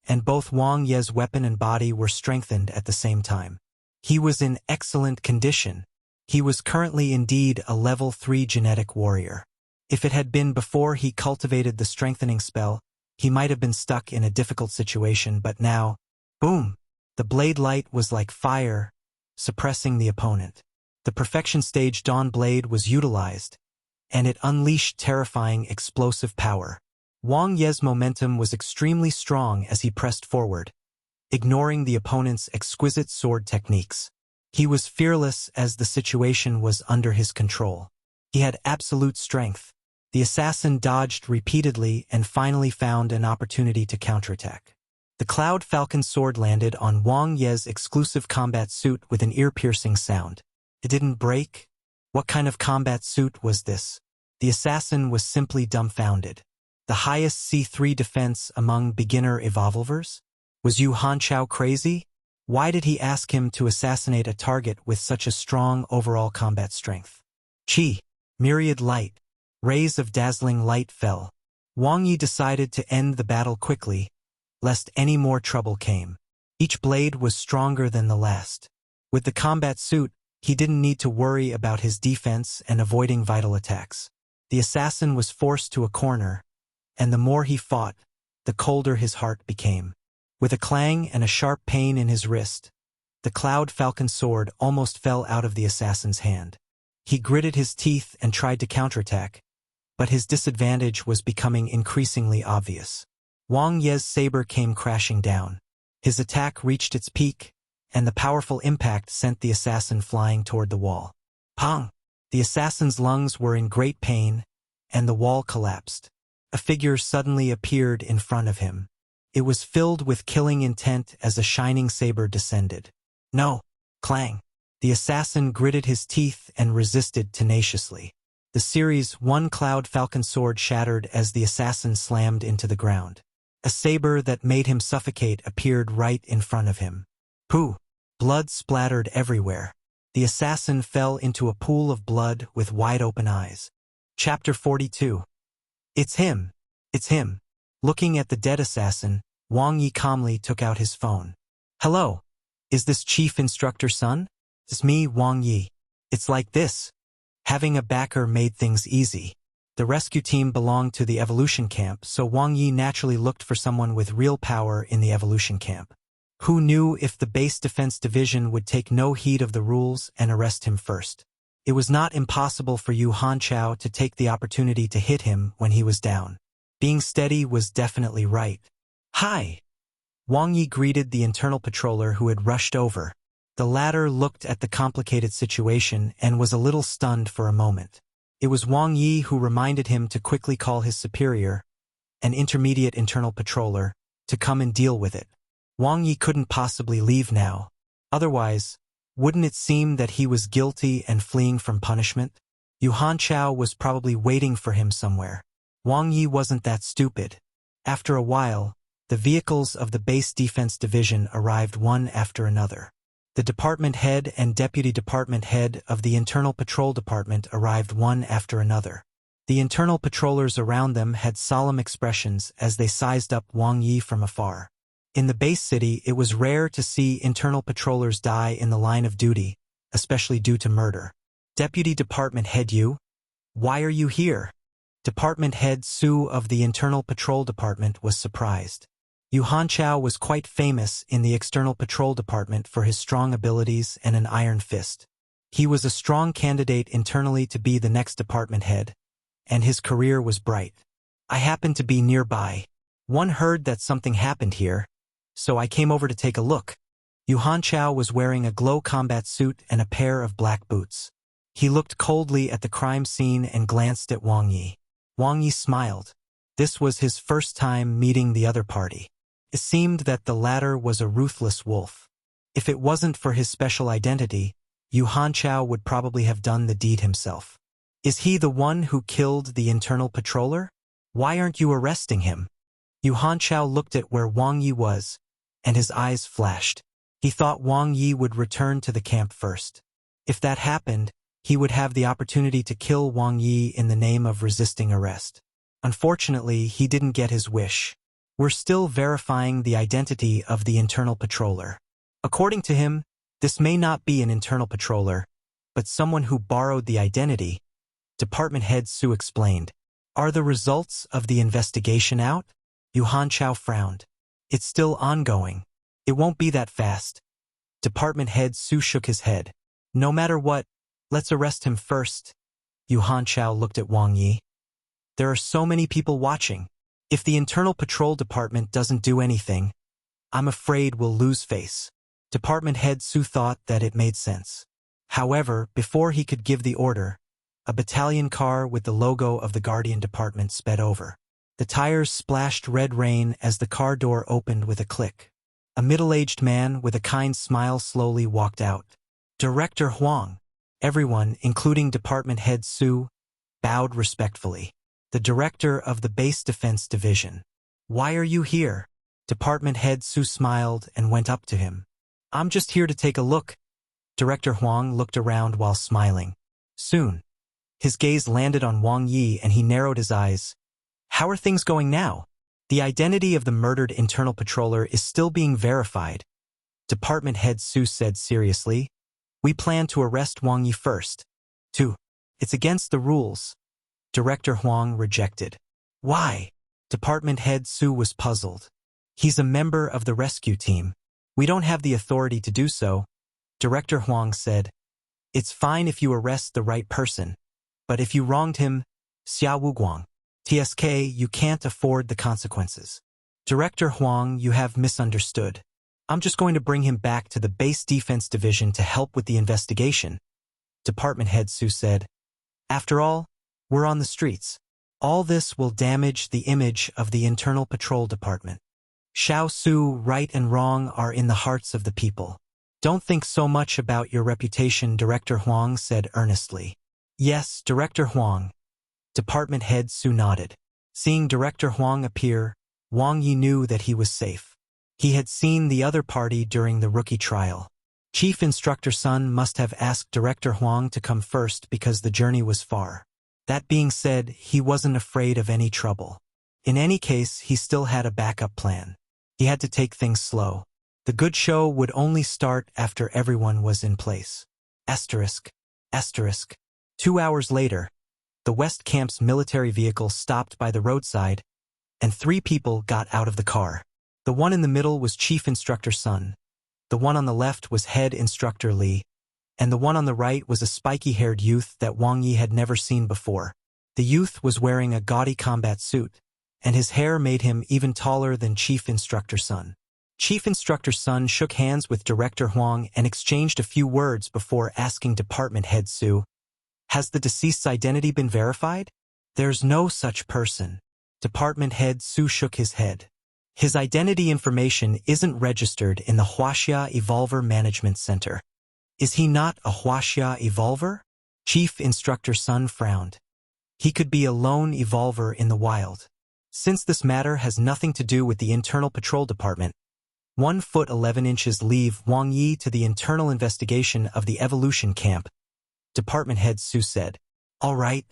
and both Wang Ye's weapon and body were strengthened at the same time. He was in excellent condition. He was currently indeed a level 3 genetic warrior. If it had been before he cultivated the strengthening spell, he might have been stuck in a difficult situation, but now, boom! The blade light was like fire, suppressing the opponent. The perfection stage Dawn Blade was utilized, and it unleashed terrifying explosive power. Wang Ye's momentum was extremely strong as he pressed forward, ignoring the opponent's exquisite sword techniques. He was fearless as the situation was under his control. He had absolute strength. The assassin dodged repeatedly and finally found an opportunity to counterattack. The Cloud Falcon sword landed on Wang Ye's exclusive combat suit with an ear-piercing sound. It didn't break? What kind of combat suit was this? The assassin was simply dumbfounded. The highest C3 defense among beginner evolvers? Was Yu Hanchao crazy? Why did he ask him to assassinate a target with such a strong overall combat strength? Chi, myriad light, rays of dazzling light fell. Wang Ye decided to end the battle quickly, lest any more trouble came. Each blade was stronger than the last. With the combat suit, he didn't need to worry about his defense and avoiding vital attacks. The assassin was forced to a corner, and the more he fought, the colder his heart became. With a clang and a sharp pain in his wrist, the Cloud Falcon sword almost fell out of the assassin's hand. He gritted his teeth and tried to counterattack, but his disadvantage was becoming increasingly obvious. Wang Ye's saber came crashing down. His attack reached its peak, and the powerful impact sent the assassin flying toward the wall. Pong! The assassin's lungs were in great pain, and the wall collapsed. A figure suddenly appeared in front of him. It was filled with killing intent as a shining saber descended. No! Clang! The assassin gritted his teeth and resisted tenaciously. The Series 1 Cloud Falcon sword shattered as the assassin slammed into the ground. A saber that made him suffocate appeared right in front of him. Pooh! Blood splattered everywhere. The assassin fell into a pool of blood with wide-open eyes. Chapter 42. It's him! It's him! Looking at the dead assassin, Wang Ye calmly took out his phone. Hello! Is this Chief Instructor Sun? It's me, Wang Ye. It's like this. Having a backer made things easy. The rescue team belonged to the evolution camp, so Wang Ye naturally looked for someone with real power in the evolution camp. Who knew if the base defense division would take no heed of the rules and arrest him first? It was not impossible for Yu Hanchao to take the opportunity to hit him when he was down. Being steady was definitely right. Hi! Wang Ye greeted the internal patroller who had rushed over. The latter looked at the complicated situation and was a little stunned for a moment. It was Wang Ye who reminded him to quickly call his superior, an intermediate internal patroller, to come and deal with it. Wang Ye couldn't possibly leave now. Otherwise, wouldn't it seem that he was guilty and fleeing from punishment? Yu Hanchao was probably waiting for him somewhere. Wang Ye wasn't that stupid. After a while, the vehicles of the base defense division arrived one after another. The department head and deputy department head of the internal patrol department arrived one after another. The internal patrollers around them had solemn expressions as they sized up Wang Ye from afar. In the base city, it was rare to see internal patrollers die in the line of duty, especially due to murder. Deputy Department Head Yu? Why are you here? Department Head Su of the Internal Patrol Department was surprised. Yu Hanchao was quite famous in the External Patrol Department for his strong abilities and an iron fist. He was a strong candidate internally to be the next department head, and his career was bright. I happened to be nearby. One heard that something happened here, so I came over to take a look. Yu Hanchao was wearing a glow combat suit and a pair of black boots. He looked coldly at the crime scene and glanced at Wang Ye. Wang Ye smiled. This was his first time meeting the other party. It seemed that the latter was a ruthless wolf. If it wasn't for his special identity, Yu Hanchao would probably have done the deed himself. Is he the one who killed the internal patroller? Why aren't you arresting him? Yu Hanchao looked at where Wang Ye was, and his eyes flashed. He thought Wang Ye would return to the camp first. If that happened, he would have the opportunity to kill Wang Ye in the name of resisting arrest. Unfortunately, he didn't get his wish. We're still verifying the identity of the internal patroller. According to him, this may not be an internal patroller, but someone who borrowed the identity, Department Head Su explained. Are the results of the investigation out? Yu Hanchao frowned. It's still ongoing. It won't be that fast. Department Head Su shook his head. No matter what, let's arrest him first. Yu Hanchao looked at Wang Ye. There are so many people watching. If the internal patrol department doesn't do anything, I'm afraid we'll lose face. Department Head Su thought that it made sense. However, before he could give the order, a battalion car with the logo of the Guardian Department sped over. The tires splashed red rain as the car door opened with a click. A middle-aged man with a kind smile slowly walked out. Director Huang. Everyone, including Department Head Su, bowed respectfully. The director of the Base Defense Division. Why are you here? Department Head Su smiled and went up to him. I'm just here to take a look. Director Huang looked around while smiling. Soon, his gaze landed on Wang Ye and he narrowed his eyes. How are things going now? The identity of the murdered internal patroller is still being verified. Department Head Su said seriously. We plan to arrest Wang Ye first. 2. It's against the rules. Director Huang rejected. Why? Department Head Su was puzzled. He's a member of the rescue team. We don't have the authority to do so. Director Huang said. It's fine if you arrest the right person. But if you wronged him, Xia Wuguang, TSK, you can't afford the consequences. Director Huang, you have misunderstood. I'm just going to bring him back to the base defense division to help with the investigation. Department Head Su said. After all, we're on the streets. All this will damage the image of the internal patrol department. Xiao Su, right and wrong are in the hearts of the people. Don't think so much about your reputation, Director Huang said earnestly. Yes, Director Huang. Department Head Su nodded. Seeing Director Huang appear, Wang Ye knew that he was safe. He had seen the other party during the rookie trial. Chief Instructor Sun must have asked Director Huang to come first because the journey was far. That being said, he wasn't afraid of any trouble. In any case, he still had a backup plan. He had to take things slow. The good show would only start after everyone was in place. Asterisk. 2 hours later, the West Camp's military vehicle stopped by the roadside, and 3 people got out of the car. The one in the middle was Chief Instructor Sun. The one on the left was Head Instructor Li, and the one on the right was a spiky-haired youth that Wang Ye had never seen before. The youth was wearing a gaudy combat suit, and his hair made him even taller than Chief Instructor Sun. Chief Instructor Sun shook hands with Director Huang and exchanged a few words before asking Department Head Su, Has the deceased's identity been verified? There's no such person. Department Head Su shook his head. His identity information isn't registered in the Huaxia Evolver Management Center. Is he not a Huaxia Evolver? Chief Instructor Sun frowned. He could be a lone Evolver in the wild. Since this matter has nothing to do with the Internal Patrol Department, 1 foot 11 inches leave Wang Ye to the internal investigation of the evolution camp. Department Head Su said. All right.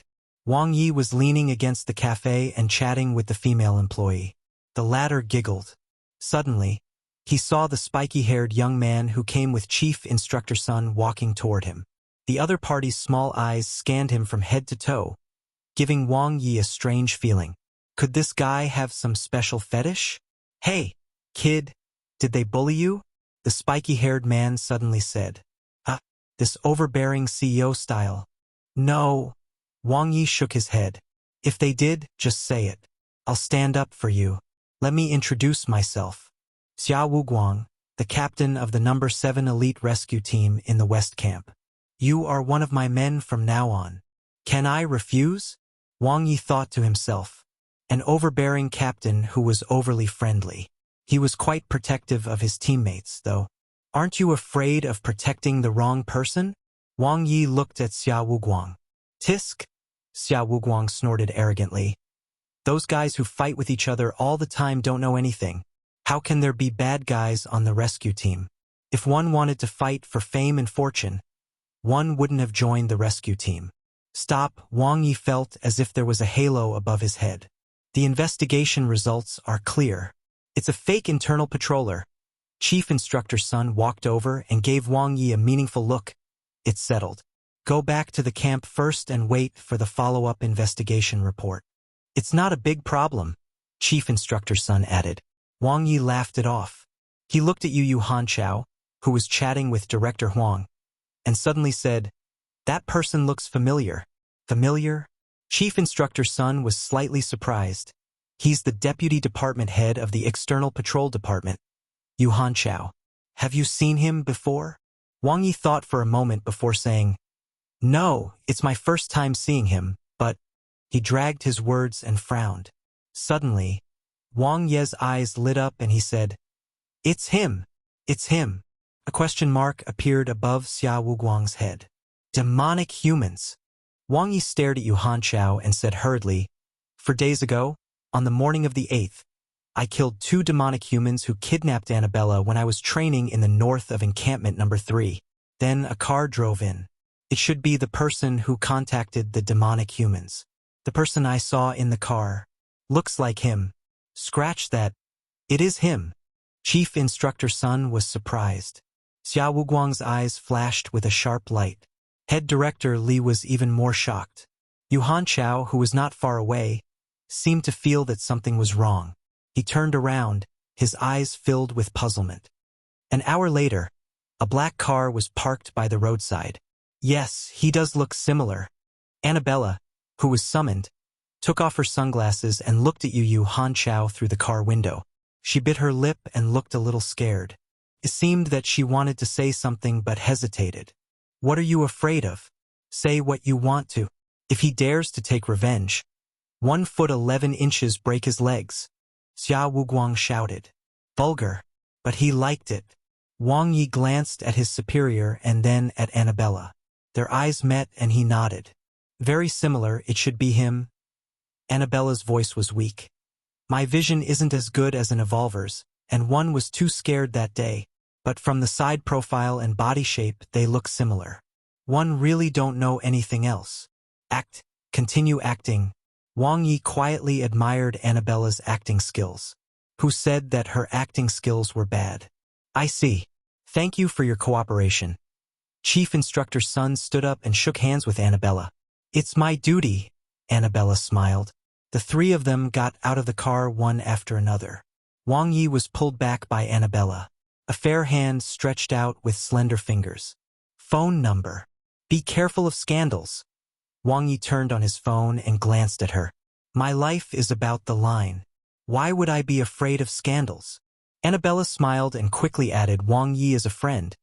Wang Ye was leaning against the cafe and chatting with the female employee. The latter giggled. Suddenly, he saw the spiky-haired young man who came with Chief Instructor Sun walking toward him. The other party's small eyes scanned him from head to toe, giving Wang Ye a strange feeling. Could this guy have some special fetish? Hey, kid, did they bully you? The spiky-haired man suddenly said. This overbearing CEO style. No. Wang Ye shook his head. If they did, just say it. I'll stand up for you. Let me introduce myself. Xia Wuguang, the captain of the No. 7 Elite Rescue Team in the West Camp. You are one of my men from now on. Can I refuse? Wang Ye thought to himself. An overbearing captain who was overly friendly. He was quite protective of his teammates, though. Aren't you afraid of protecting the wrong person? Wang Ye looked at Xia Wuguang. Tisk? Xia Wuguang snorted arrogantly. Those guys who fight with each other all the time don't know anything. How can there be bad guys on the rescue team? If one wanted to fight for fame and fortune, one wouldn't have joined the rescue team. Stop, Wang Ye felt as if there was a halo above his head. The investigation results are clear. It's a fake internal patroller. Chief Instructor Sun walked over and gave Wang Ye a meaningful look. It's settled. Go back to the camp first and wait for the follow-up investigation report. It's not a big problem, Chief Instructor Sun added. Wang Ye laughed it off. He looked at Yu Hanchao, who was chatting with Director Huang, and suddenly said, That person looks familiar. Familiar? Chief Instructor Sun was slightly surprised. He's the deputy department head of the External Patrol Department. Yu Hanchao. Have you seen him before? Wang Ye thought for a moment before saying, No, it's my first time seeing him, but... He dragged his words and frowned. Suddenly, Wang Ye's eyes lit up and he said, It's him. It's him. A question mark appeared above Xia Wuguang's head. Demonic humans. Wang Ye stared at Yu Hanchao and said hurriedly, 4 days ago, on the morning of the 8th, I killed 2 demonic humans who kidnapped Annabella when I was training in the north of encampment number 3. Then a car drove in. It should be the person who contacted the demonic humans. The person I saw in the car. Looks like him. Scratch that. It is him. Chief Instructor Sun was surprised. Xia Wuguang's eyes flashed with a sharp light. Head Director Li was even more shocked. Yu Hanchao, who was not far away, seemed to feel that something was wrong. He turned around, his eyes filled with puzzlement. An hour later, a black car was parked by the roadside. Yes, he does look similar. Annabella, who was summoned, took off her sunglasses and looked at Yu Hanchao through the car window. She bit her lip and looked a little scared. It seemed that she wanted to say something but hesitated. What are you afraid of? Say what you want to. If he dares to take revenge, 1 foot 11 inches break his legs. Xia Wuguang shouted. Vulgar. But he liked it. Wang Ye glanced at his superior and then at Annabella. Their eyes met and he nodded. Very similar, it should be him. Annabella's voice was weak. My vision isn't as good as an evolver's, and one was too scared that day, but from the side profile and body shape they look similar. One really don't know anything else. Act, continue acting. Wang Ye quietly admired Annabella's acting skills. Who said that her acting skills were bad? I see. Thank you for your cooperation. Chief Instructor Sun stood up and shook hands with Annabella. It's my duty, Annabella smiled. The 3 of them got out of the car one after another. Wang Ye was pulled back by Annabella. A fair hand stretched out with slender fingers. Phone number. Be careful of scandals. Wang Ye turned on his phone and glanced at her. My life is about the line. Why would I be afraid of scandals? Annabella smiled and quickly added, Wang Ye is a friend.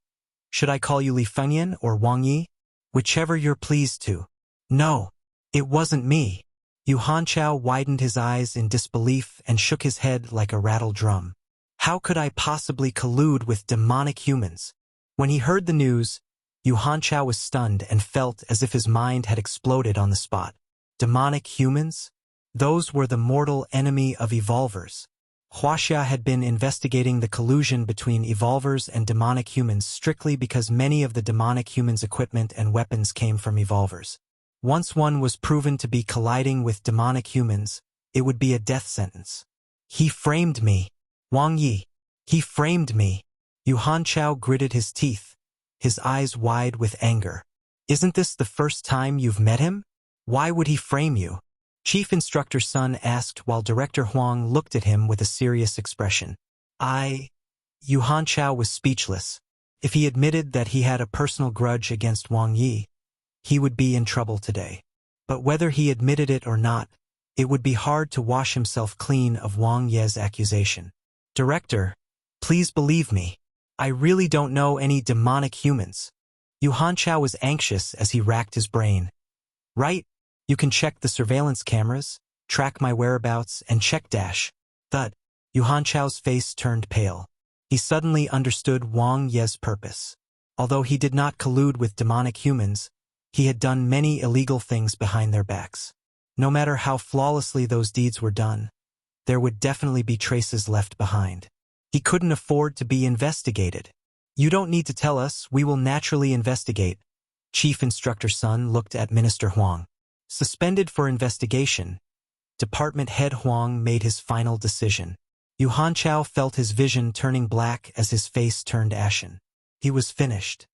Should I call you Li Fengyan or Wang Ye? Whichever you're pleased to. No, it wasn't me. Yu Hanchao widened his eyes in disbelief and shook his head like a rattled drum. How could I possibly collude with demonic humans? When he heard the news, Yu Hanchao was stunned and felt as if his mind had exploded on the spot. Demonic humans? Those were the mortal enemy of evolvers. Huaxia had been investigating the collusion between evolvers and demonic humans strictly because many of the demonic humans' equipment and weapons came from evolvers. Once one was proven to be colliding with demonic humans, it would be a death sentence. He framed me. Wang Ye. He framed me. Yu Hanchao gritted his teeth, his eyes wide with anger. Isn't this the first time you've met him? Why would he frame you? Chief Instructor Sun asked while Director Huang looked at him with a serious expression. Yu Hanchao was speechless. If he admitted that he had a personal grudge against Wang Ye, he would be in trouble today. But whether he admitted it or not, it would be hard to wash himself clean of Wang Ye's accusation. Director, please believe me. I really don't know any demonic humans. Yu Hanchao was anxious as he racked his brain. Right? You can check the surveillance cameras, track my whereabouts, and check dash. Thud. Yu Hanchao's face turned pale. He suddenly understood Wang Ye's purpose. Although he did not collude with demonic humans, he had done many illegal things behind their backs. No matter how flawlessly those deeds were done, there would definitely be traces left behind. He couldn't afford to be investigated. You don't need to tell us, we will naturally investigate. Chief Instructor Sun looked at Minister Huang. Suspended for investigation, Department Head Huang made his final decision. Yu Hanchao felt his vision turning black as his face turned ashen. He was finished.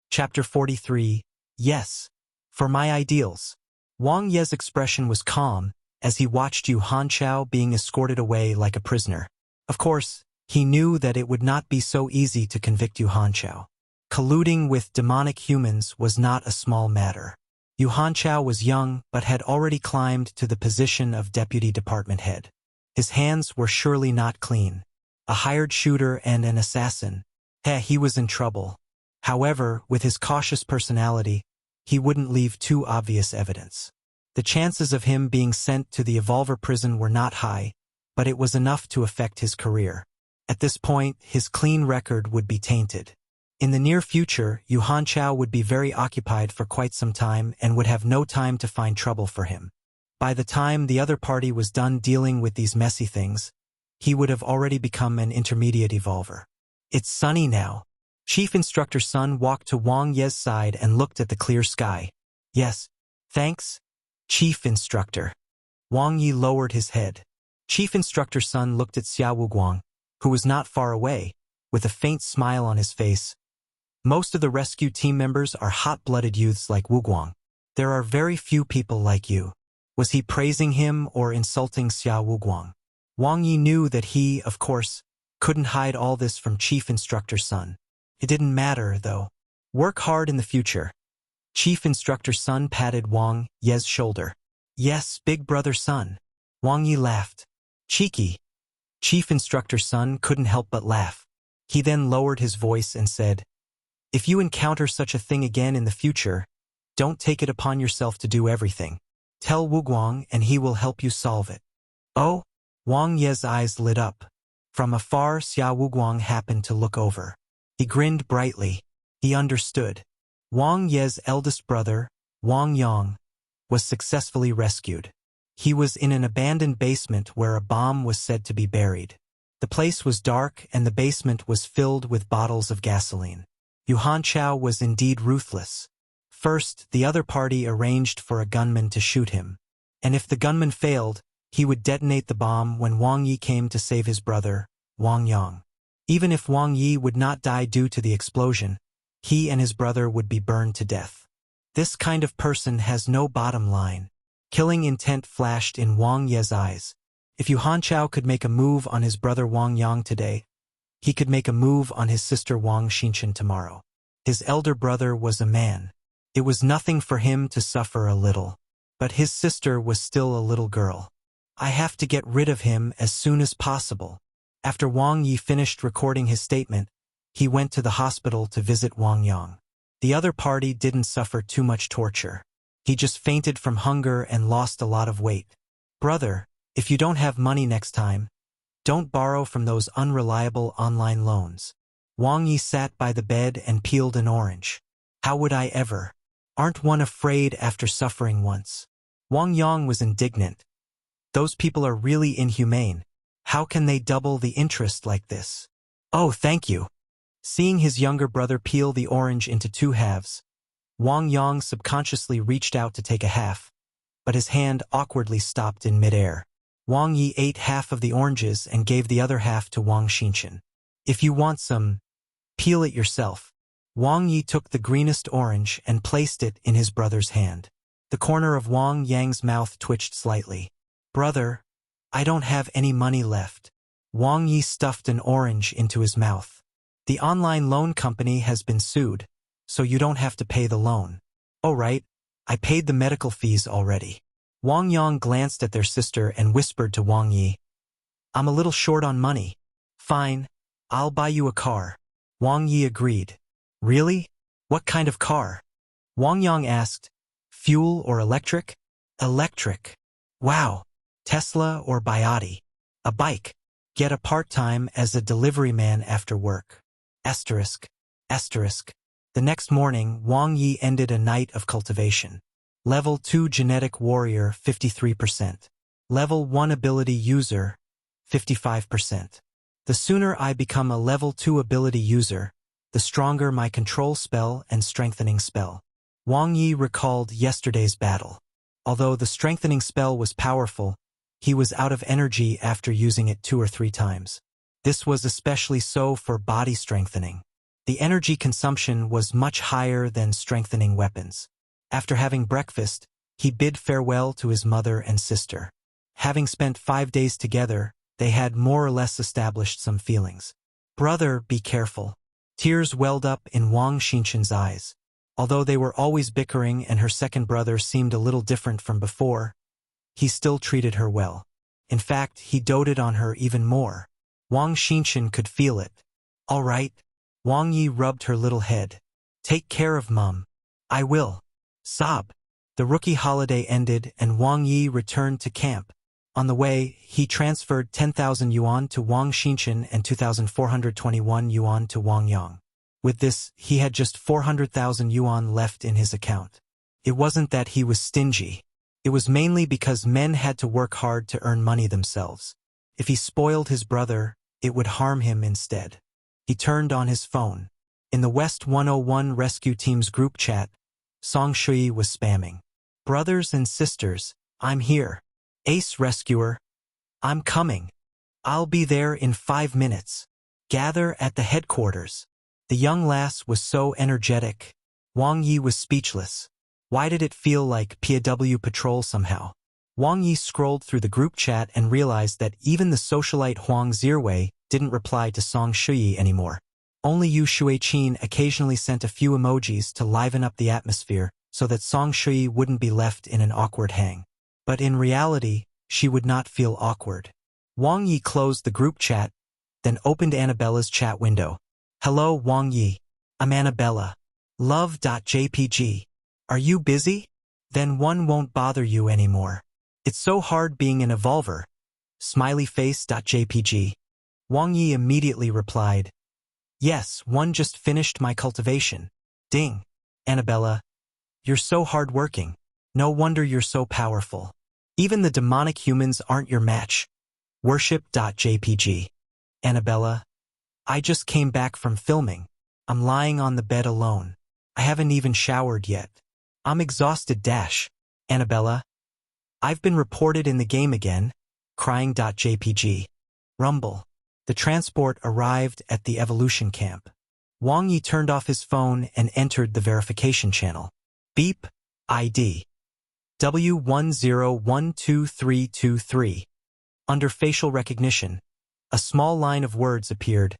Chapter 43. Yes. For my ideals. Wang Ye's expression was calm as he watched Yu Hanchao being escorted away like a prisoner. Of course, he knew that it would not be so easy to convict Yu Hanchao. Colluding with demonic humans was not a small matter. Yu Hanchao was young but had already climbed to the position of deputy department head. His hands were surely not clean. A hired shooter and an assassin. He was in trouble. However, with his cautious personality, he wouldn't leave too obvious evidence. The chances of him being sent to the Evolver prison were not high, but it was enough to affect his career. At this point, his clean record would be tainted. In the near future, Yu Hanchao would be very occupied for quite some time and would have no time to find trouble for him. By the time the other party was done dealing with these messy things, he would have already become an intermediate evolver. It's sunny now. Chief Instructor Sun walked to Wang Ye's side and looked at the clear sky. Yes, thanks, Chief Instructor. Wang Ye lowered his head. Chief Instructor Sun looked at Xiao Wuguang, who was not far away, with a faint smile on his face. Most of the rescue team members are hot-blooded youths like Wuguang. There are very few people like you. Was he praising him or insulting Xiao Wuguang? Wang Ye knew that he, of course, couldn't hide all this from Chief Instructor Sun. It didn't matter, though. Work hard in the future. Chief Instructor Sun patted Wang Ye's shoulder. Yes, big brother Sun. Wang Ye laughed. Cheeky. Chief Instructor Sun couldn't help but laugh. He then lowered his voice and said, if you encounter such a thing again in the future, don't take it upon yourself to do everything. Tell Wuguang and he will help you solve it. Oh? Wang Ye's eyes lit up. From afar, Xiao Wuguang happened to look over. He grinned brightly. He understood. Wang Ye's eldest brother, Wang Yang, was successfully rescued. He was in an abandoned basement where a bomb was said to be buried. The place was dark and the basement was filled with bottles of gasoline. Yuhan Chao was indeed ruthless. First, the other party arranged for a gunman to shoot him. And if the gunman failed, he would detonate the bomb when Wang Ye came to save his brother, Wang Yang. Even if Wang Ye would not die due to the explosion, he and his brother would be burned to death. This kind of person has no bottom line. Killing intent flashed in Wang Ye's eyes. If Yuhan Chao could make a move on his brother Wang Yang today, he could make a move on his sister Wang Xinchen tomorrow. His elder brother was a man. It was nothing for him to suffer a little. But his sister was still a little girl. I have to get rid of him as soon as possible. After Wang Ye finished recording his statement, he went to the hospital to visit Wang Yang. The other party didn't suffer too much torture. He just fainted from hunger and lost a lot of weight. Brother, if you don't have money next time, don't borrow from those unreliable online loans. Wang Ye sat by the bed and peeled an orange. How would I ever? Aren't one afraid after suffering once? Wang Yang was indignant. Those people are really inhumane. How can they double the interest like this? Oh, thank you. Seeing his younger brother peel the orange into two halves, Wang Yang subconsciously reached out to take a half, but his hand awkwardly stopped in midair. Wang Ye ate half of the oranges and gave the other half to Wang Xinchen. If you want some, peel it yourself. Wang Ye took the greenest orange and placed it in his brother's hand. The corner of Wang Yang's mouth twitched slightly. Brother, I don't have any money left. Wang Ye stuffed an orange into his mouth. The online loan company has been sued, so you don't have to pay the loan. Oh right, I paid the medical fees already. Wang Yang glanced at their sister and whispered to Wang Ye, I'm a little short on money. Fine, I'll buy you a car. Wang Ye agreed. Really? What kind of car? Wang Yang asked. Fuel or electric? Electric. Wow. Tesla or Biotti? A bike. Get a part-time as a delivery man after work. Asterisk. Asterisk. The next morning, Wang Ye ended a night of cultivation. Level 2 Genetic Warrior, 53%. Level 1 Ability User, 55%. The sooner I become a Level 2 Ability User, the stronger my control spell and strengthening spell. Wang Ye recalled yesterday's battle. Although the strengthening spell was powerful, he was out of energy after using it 2 or 3 times. This was especially so for body strengthening. The energy consumption was much higher than strengthening weapons. After having breakfast, he bid farewell to his mother and sister. Having spent 5 days together, they had more or less established some feelings. Brother, be careful. Tears welled up in Wang Xinchen's eyes. Although they were always bickering and her second brother seemed a little different from before, he still treated her well. In fact, he doted on her even more. Wang Xinchen could feel it. All right. Wang Ye rubbed her little head. Take care of Mum. I will. Sob. The rookie holiday ended and Wang Ye returned to camp. On the way, he transferred 10,000 yuan to Wang Xinchen and 2,421 yuan to Wang Yang. With this, he had just 400,000 yuan left in his account. It wasn't that he was stingy. It was mainly because men had to work hard to earn money themselves. If he spoiled his brother, it would harm him instead. He turned on his phone. In the West 101 rescue team's group chat, Song Shui was spamming. Brothers and sisters, I'm here. Ace Rescuer, I'm coming. I'll be there in 5 minutes. Gather at the headquarters. The young lass was so energetic. Wang Ye was speechless. Why did it feel like POW patrol somehow? Wang Ye scrolled through the group chat and realized that even the socialite Huang Zirwei didn't reply to Song Shui anymore. Only Yu Shuiqin occasionally sent a few emojis to liven up the atmosphere so that Song Shui wouldn't be left in an awkward hang. But in reality, she would not feel awkward. Wang Ye closed the group chat, then opened Annabella's chat window. Hello, Wang Ye. I'm Annabella. Love.jpg. Are you busy? Then one won't bother you anymore. It's so hard being an evolver. Smileyface.jpg. Wang Ye immediately replied, Yes, one just finished my cultivation. Ding. Annabella, you're so hardworking. No wonder you're so powerful. Even the demonic humans aren't your match. Worship.jpg. Annabella, I just came back from filming. I'm lying on the bed alone. I haven't even showered yet. I'm exhausted. Annabella, I've been reported in the game again. Crying.jpg. Rumble. The transport arrived at the evolution camp. Wang Ye turned off his phone and entered the verification channel. Beep. ID. W10123323. Under facial recognition, a small line of words appeared.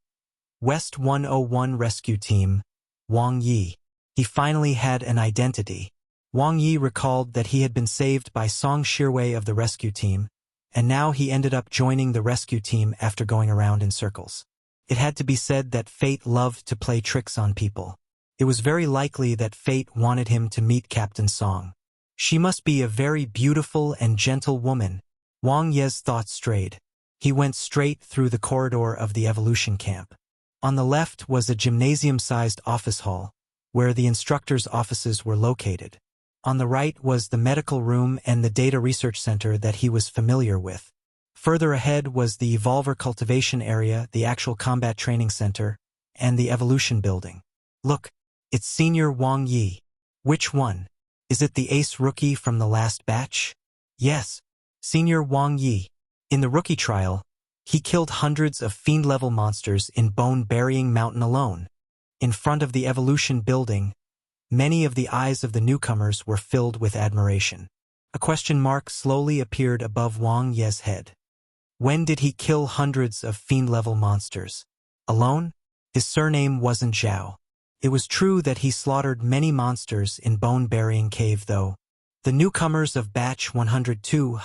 West 101 Rescue Team, Wang Ye. He finally had an identity. Wang Ye recalled that he had been saved by Song Shirwei of the rescue team, and now he ended up joining the rescue team after going around in circles. It had to be said that fate loved to play tricks on people. It was very likely that fate wanted him to meet Captain Song. She must be a very beautiful and gentle woman. Wang Ye's thoughts strayed. He went straight through the corridor of the evolution camp. On the left was a gymnasium-sized office hall, where the instructors' offices were located. On the right was the medical room and the data research center that he was familiar with. Further ahead was the Evolver cultivation area, the actual combat training center, and the evolution building. Look, it's Senior Wang Ye. Which one? Is it the ace rookie from the last batch? Yes, Senior Wang Ye. In the rookie trial, he killed hundreds of fiend-level monsters in Bone-Burying Mountain alone. In front of the evolution building, many of the eyes of the newcomers were filled with admiration. A question mark slowly appeared above Wang Ye's head. When did he kill hundreds of fiend-level monsters? Alone? His surname wasn't Zhao. It was true that he slaughtered many monsters in Bone-Burying Cave though. The newcomers of Batch 102,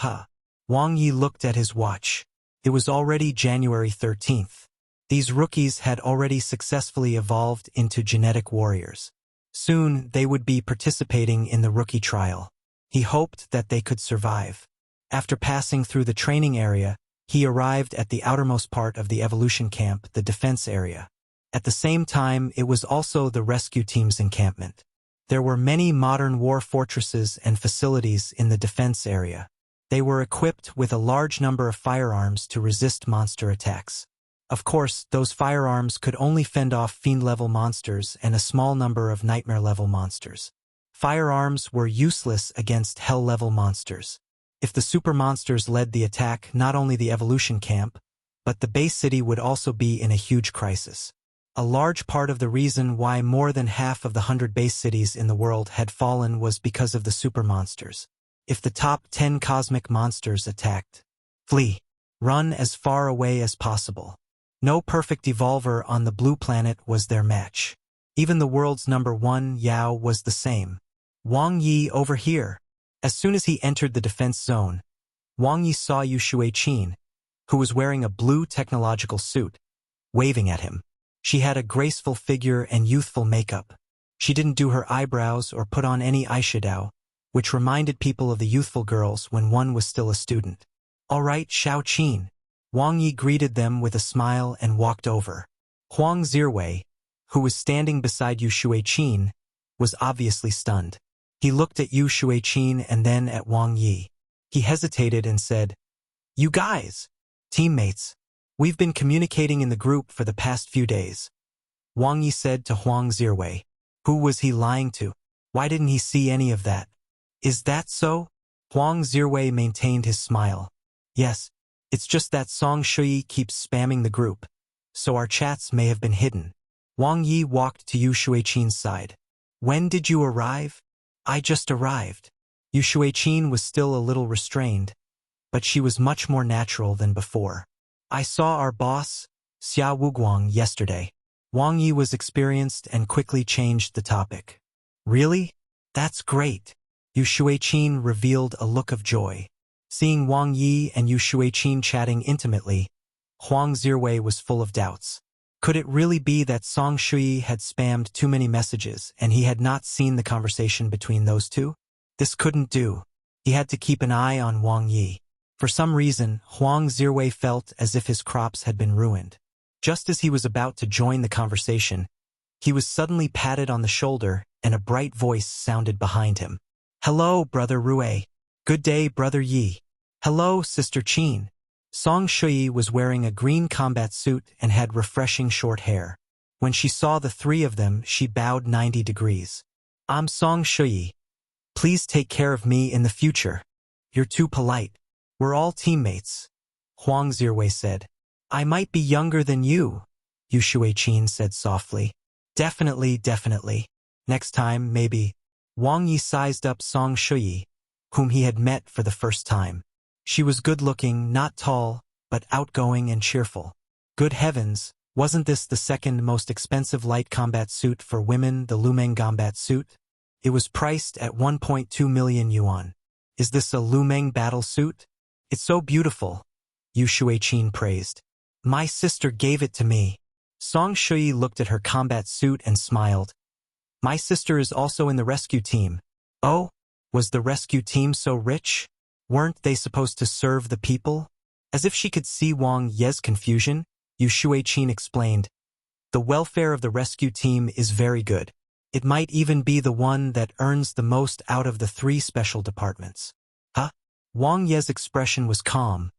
Wang Ye looked at his watch. It was already January 13th. These rookies had already successfully evolved into genetic warriors. Soon, they would be participating in the rookie trial. He hoped that they could survive. After passing through the training area, he arrived at the outermost part of the evolution camp, the defense area. At the same time, it was also the rescue team's encampment. There were many modern war fortresses and facilities in the defense area. They were equipped with a large number of firearms to resist monster attacks. Of course, those firearms could only fend off fiend-level monsters and a small number of nightmare-level monsters. Firearms were useless against hell-level monsters. If the super monsters led the attack, not only the evolution camp, but the base city would also be in a huge crisis. A large part of the reason why more than half of the 100 base cities in the world had fallen was because of the super monsters. If the top 10 cosmic monsters attacked, flee. Run as far away as possible. No perfect evolver on the blue planet was their match. Even the world's #1 Yao was the same. Wang Ye over here. As soon as he entered the defense zone, Wang Ye saw Yu Shuiqin, who was wearing a blue technological suit, waving at him. She had a graceful figure and youthful makeup. She didn't do her eyebrows or put on any eyeshadow, which reminded people of the youthful girls when one was still a student. All right, Xiaoqin. Wang Ye greeted them with a smile and walked over. Huang Zirwei, who was standing beside Yu Shuiqin, was obviously stunned. He looked at Yu Shuiqin and then at Wang Ye. He hesitated and said, "You guys, Teammates, we've been communicating in the group for the past few days. Wang Ye said to Huang Zirwei. Who was he lying to? Why didn't he see any of that? Is that so? Huang Zirwei maintained his smile. Yes, it's just that Song Shui keeps spamming the group, so our chats may have been hidden. Wang Ye walked to Yu Shuiqin's side. When did you arrive? I just arrived. Yu Shuiqin was still a little restrained, but she was much more natural than before. I saw our boss, Xia Wuguang, yesterday. Wang Ye was experienced and quickly changed the topic. Really? That's great. Yu Shuiqin revealed a look of joy. Seeing Wang Ye and Yu Shuiqin chatting intimately, Huang Zirwei was full of doubts. Could it really be that Song Shui had spammed too many messages and he had not seen the conversation between those two? This couldn't do. He had to keep an eye on Wang Ye. For some reason, Huang Zirwei felt as if his crops had been ruined. Just as he was about to join the conversation, he was suddenly patted on the shoulder and a bright voice sounded behind him. Hello, Brother Rue. Good day, Brother Yi. Hello, Sister Qin. Song Shui was wearing a green combat suit and had refreshing short hair. When she saw the three of them, she bowed 90 degrees. I'm Song Shui. Please take care of me in the future. You're too polite. We're all teammates, Huang Zirwei said. I might be younger than you, Yu Shuiqin said softly. Definitely, definitely. Next time, maybe. Wang Ye sized up Song Shui, whom he had met for the first time. She was good-looking, not tall, but outgoing and cheerful. Good heavens, wasn't this the second most expensive light combat suit for women, the Lumeng combat suit? It was priced at 1.2 million yuan. Is this a Lumeng battle suit? It's so beautiful, Yu Shuiqin praised. My sister gave it to me. Song Shui looked at her combat suit and smiled. My sister is also in the rescue team. Oh, was the rescue team so rich? Weren't they supposed to serve the people? As if she could see Wang Ye's confusion, Yu Shuiqin explained. The welfare of the rescue team is very good. It might even be the one that earns the most out of the three special departments. Huh? Wang Ye's expression was calm,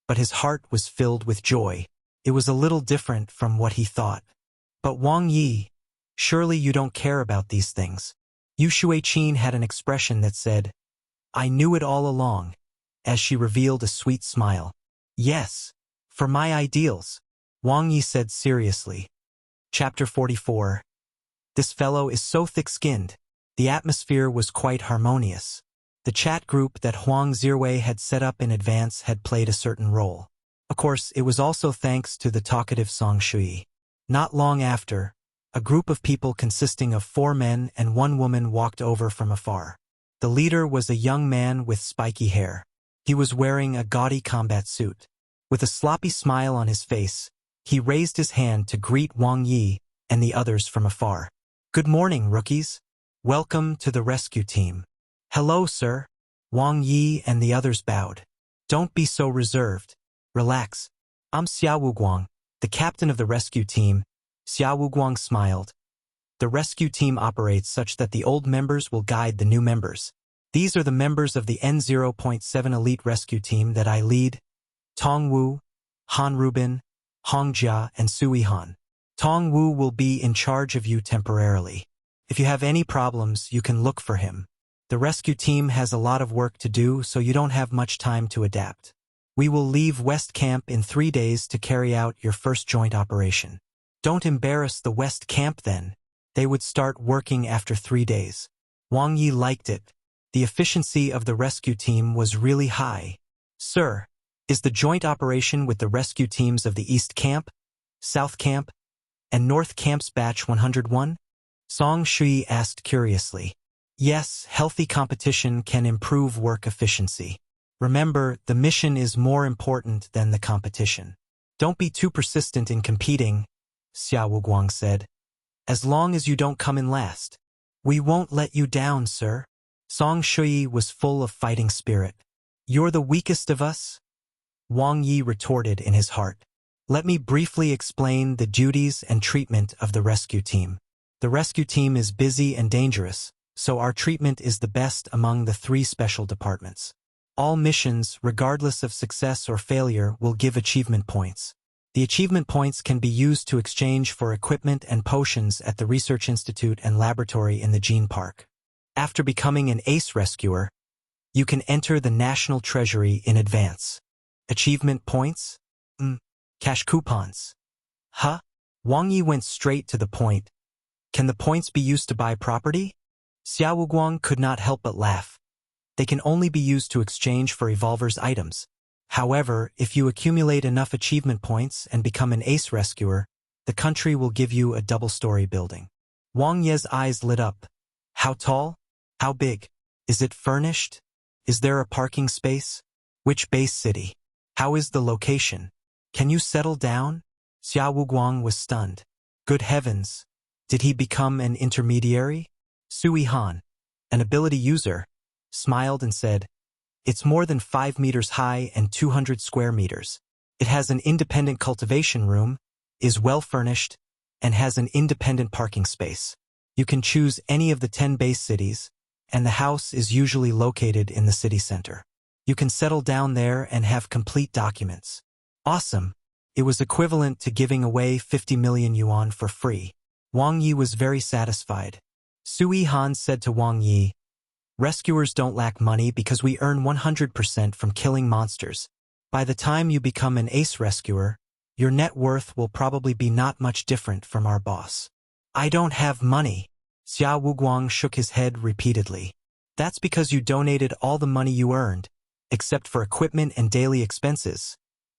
but his heart was filled with joy. It was a little different from what he thought. But Wang Ye, surely you don't care about these things. Yu Shuiqin had an expression that said, I knew it all along, as she revealed a sweet smile. Yes, for my ideals, Wang Ye said seriously. Chapter 44. This fellow is so thick-skinned. The atmosphere was quite harmonious. The chat group that Huang Zirwei had set up in advance had played a certain role. Of course, it was also thanks to the talkative Song Shui. Not long after, a group of people consisting of 4 men and 1 woman walked over from afar. The leader was a young man with spiky hair. He was wearing a gaudy combat suit. With a sloppy smile on his face, he raised his hand to greet Wang Ye and the others from afar. Good morning, rookies. Welcome to the rescue team. Hello, sir. Wang Ye and the others bowed. Don't be so reserved. Relax. I'm Xia Wuguang, the captain of the rescue team. Xia Wuguang smiled. The rescue team operates such that the old members will guide the new members. These are the members of the N0.7 Elite Rescue Team that I lead. Tong Wu, Han Rubin, Hong Jia, and Sui Han. Tong Wu will be in charge of you temporarily. If you have any problems, you can look for him. The rescue team has a lot of work to do, so you don't have much time to adapt. We will leave West Camp in 3 days to carry out your first joint operation. Don't embarrass the West Camp then. They would start working after 3 days. Wang Ye liked it. The efficiency of the rescue team was really high. Sir, is the joint operation with the rescue teams of the East Camp, South Camp, and North Camp's Batch 101? Song Shui asked curiously. Yes, healthy competition can improve work efficiency. Remember, the mission is more important than the competition. Don't be too persistent in competing, Xia Wuguang said. As long as you don't come in last. We won't let you down, sir. Song Shui was full of fighting spirit. You're the weakest of us? Wang Ye retorted in his heart. Let me briefly explain the duties and treatment of the rescue team. The rescue team is busy and dangerous, so our treatment is the best among the 3 special departments. All missions, regardless of success or failure, will give achievement points. The achievement points can be used to exchange for equipment and potions at the Research Institute and Laboratory in the Gene Park. After becoming an ace rescuer, you can enter the National Treasury in advance. Achievement points? Cash coupons. Huh? Wang Ye went straight to the point. Can the points be used to buy property? Xiao Guang could not help but laugh. They can only be used to exchange for Evolver's items. However, if you accumulate enough achievement points and become an ace rescuer, the country will give you a double-story building. Wang Ye's eyes lit up. How tall? How big? Is it furnished? Is there a parking space? Which base city? How is the location? Can you settle down? Xiao Guang was stunned. Good heavens! Did he become an intermediary? Sui Han, an ability user, smiled and said, "It's more than 5 meters high and 200 square meters. It has an independent cultivation room, is well-furnished, and has an independent parking space. You can choose any of the 10 base cities, and the house is usually located in the city center. You can settle down there and have complete documents." Awesome! It was equivalent to giving away 50 million yuan for free. Wang Ye was very satisfied. Sui Han said to Wang Ye, "Rescuers don't lack money because we earn 100% from killing monsters. By the time you become an ace rescuer, your net worth will probably be not much different from our boss." "I don't have money." Xiao Guang shook his head repeatedly. "That's because you donated all the money you earned, except for equipment and daily expenses,"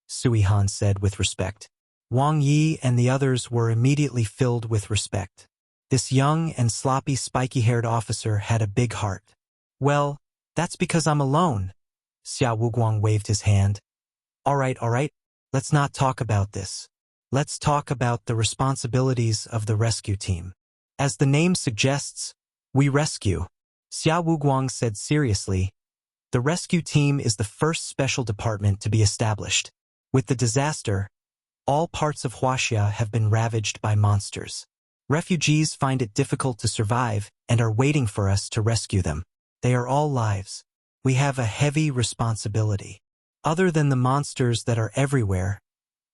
Sui Han said with respect. Wang Ye and the others were immediately filled with respect. This young and sloppy spiky-haired officer had a big heart. "Well, that's because I'm alone." Xiao Guang waved his hand. All right, let's not talk about this. Let's talk about the responsibilities of the rescue team. As the name suggests, we rescue. Xiao Guang said seriously. The rescue team is the first special department to be established. With the disaster, all parts of Huaxia have been ravaged by monsters. Refugees find it difficult to survive and are waiting for us to rescue them. They are all lives. We have a heavy responsibility. Other than the monsters that are everywhere,